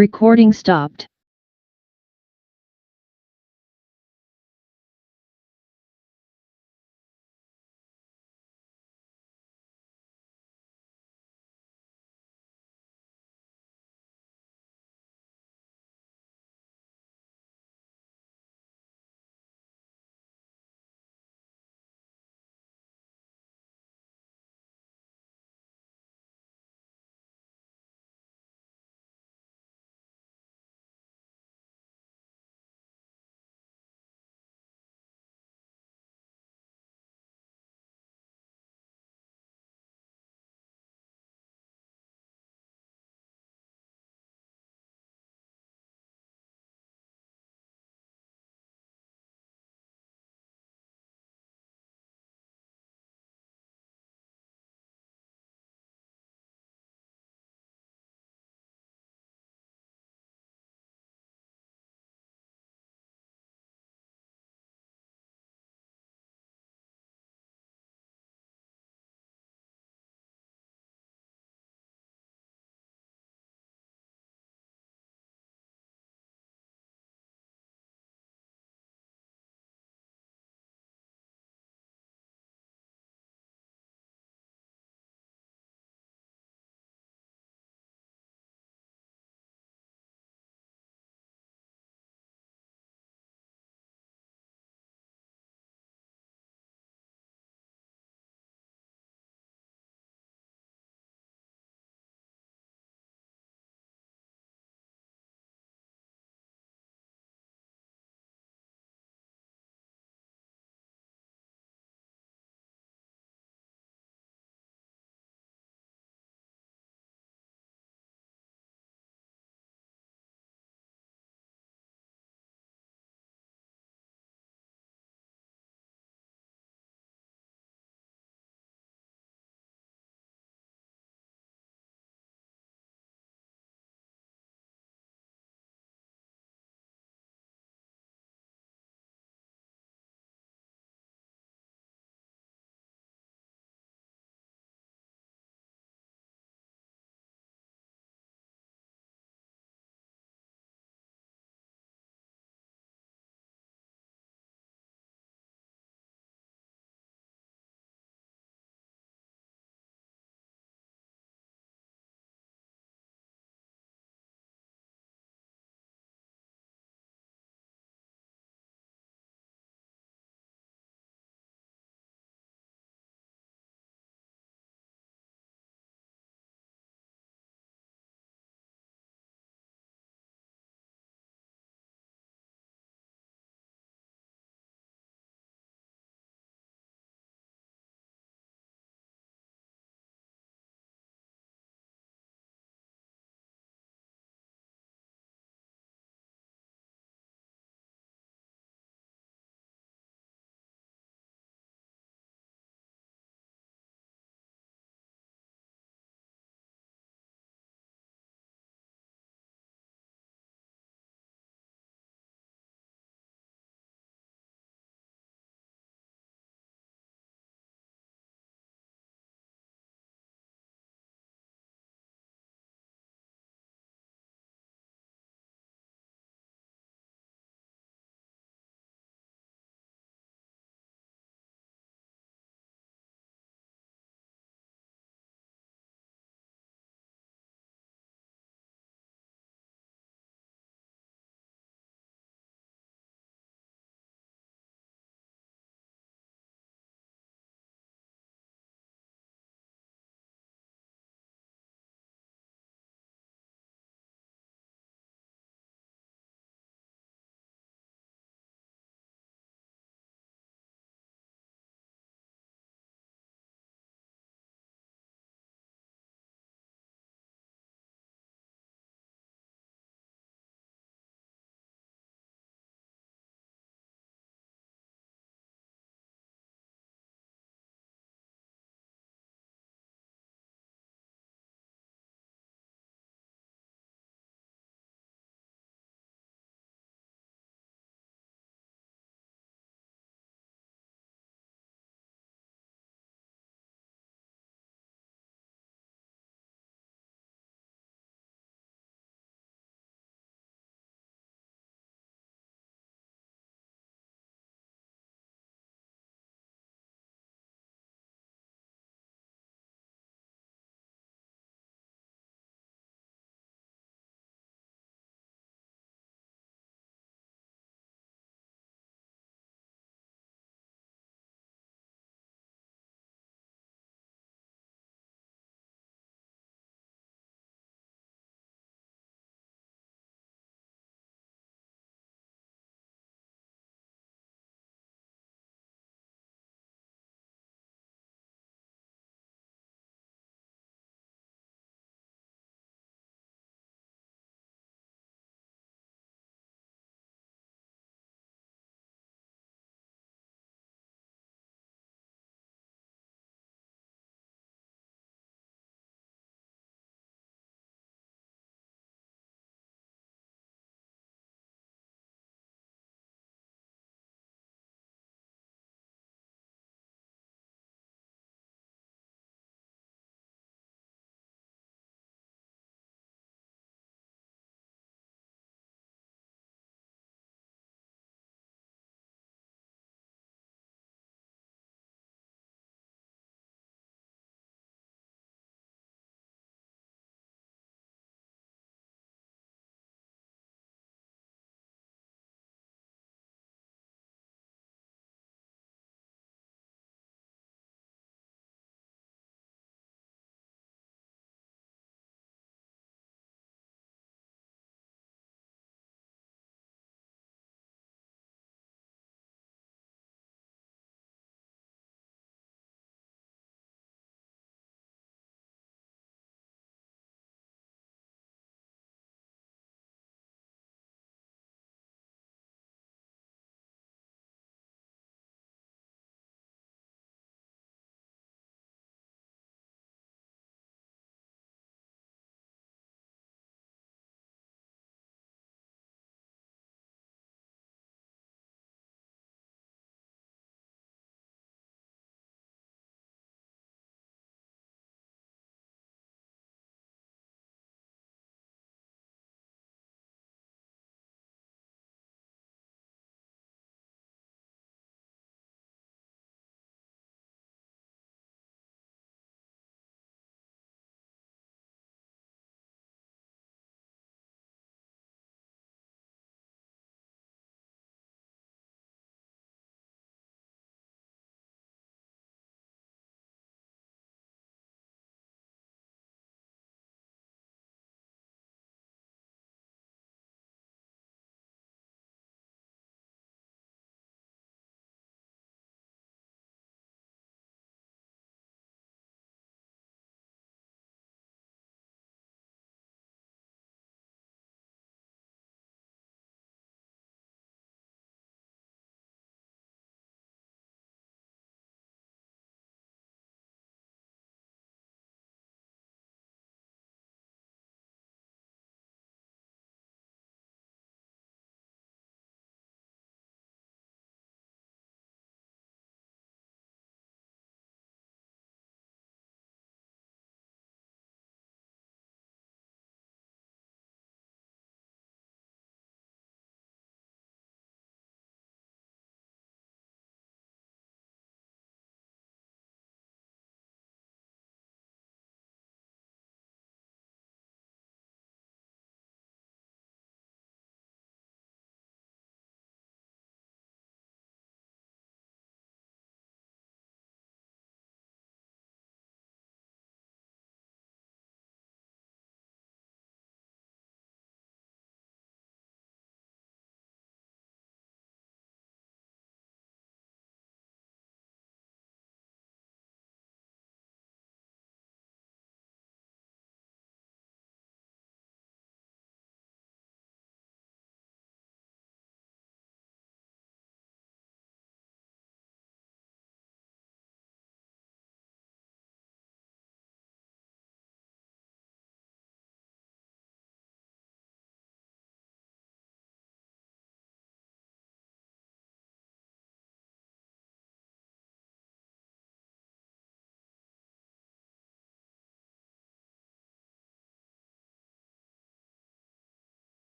Recording stopped.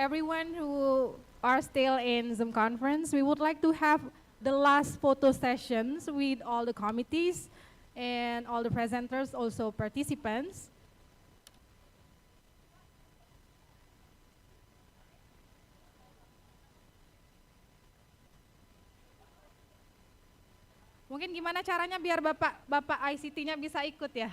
everyone who are still in Zoom conference, we would like to have the last photo sessions with all the committees and all the presenters, also participants. Mungkin gimana caranya biar Bapak ICT-nya bisa ikut ya?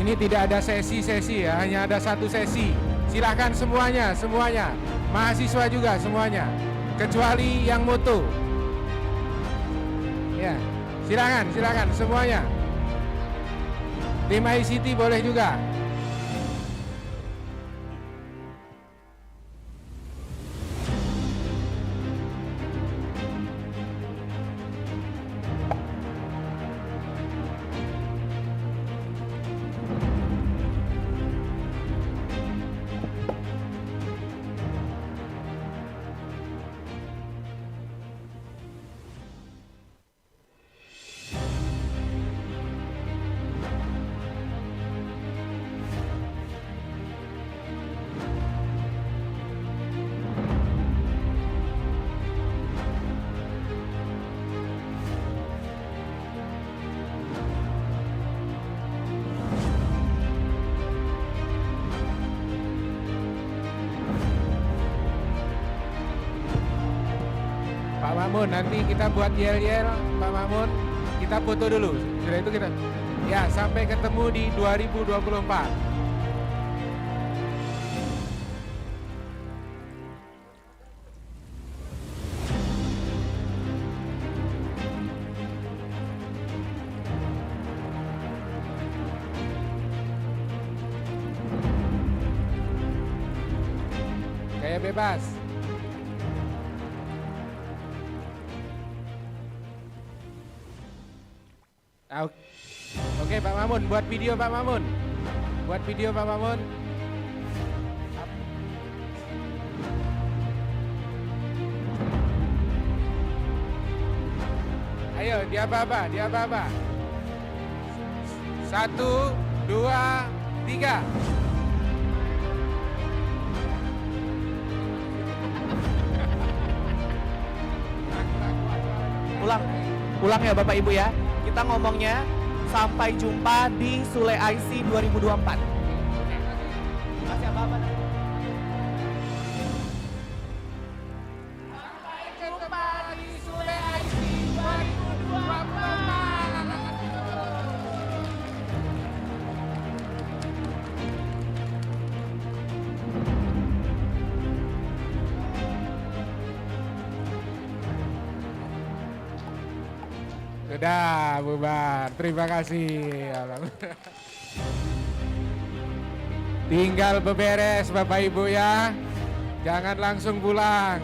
Ini tidak ada sesi-sesi ya, hanya ada satu sesi. Silahkan semuanya, mahasiswa juga semuanya, kecuali yang moto. Ya, silahkan semuanya. Tim ICT boleh juga. Pak Mamun, nanti kita buat yel-yel, Pak Mamun, kita foto dulu. Sudah itu kita, ya sampai ketemu di 2024. Gaya bebas. Oke Pak Mamun, buat video Pak Mamun. Ayo, dia apa? 1, 2, 3. Ulang ya Bapak Ibu ya. Kita ngomongnya sampai jumpa di SULE IC 2024. Makasih ya Bapak. Sampai jumpa di SULE IC 2024. Sudah, bubar. Terima kasih. Tinggal beberes Bapak Ibu ya. Jangan langsung pulang.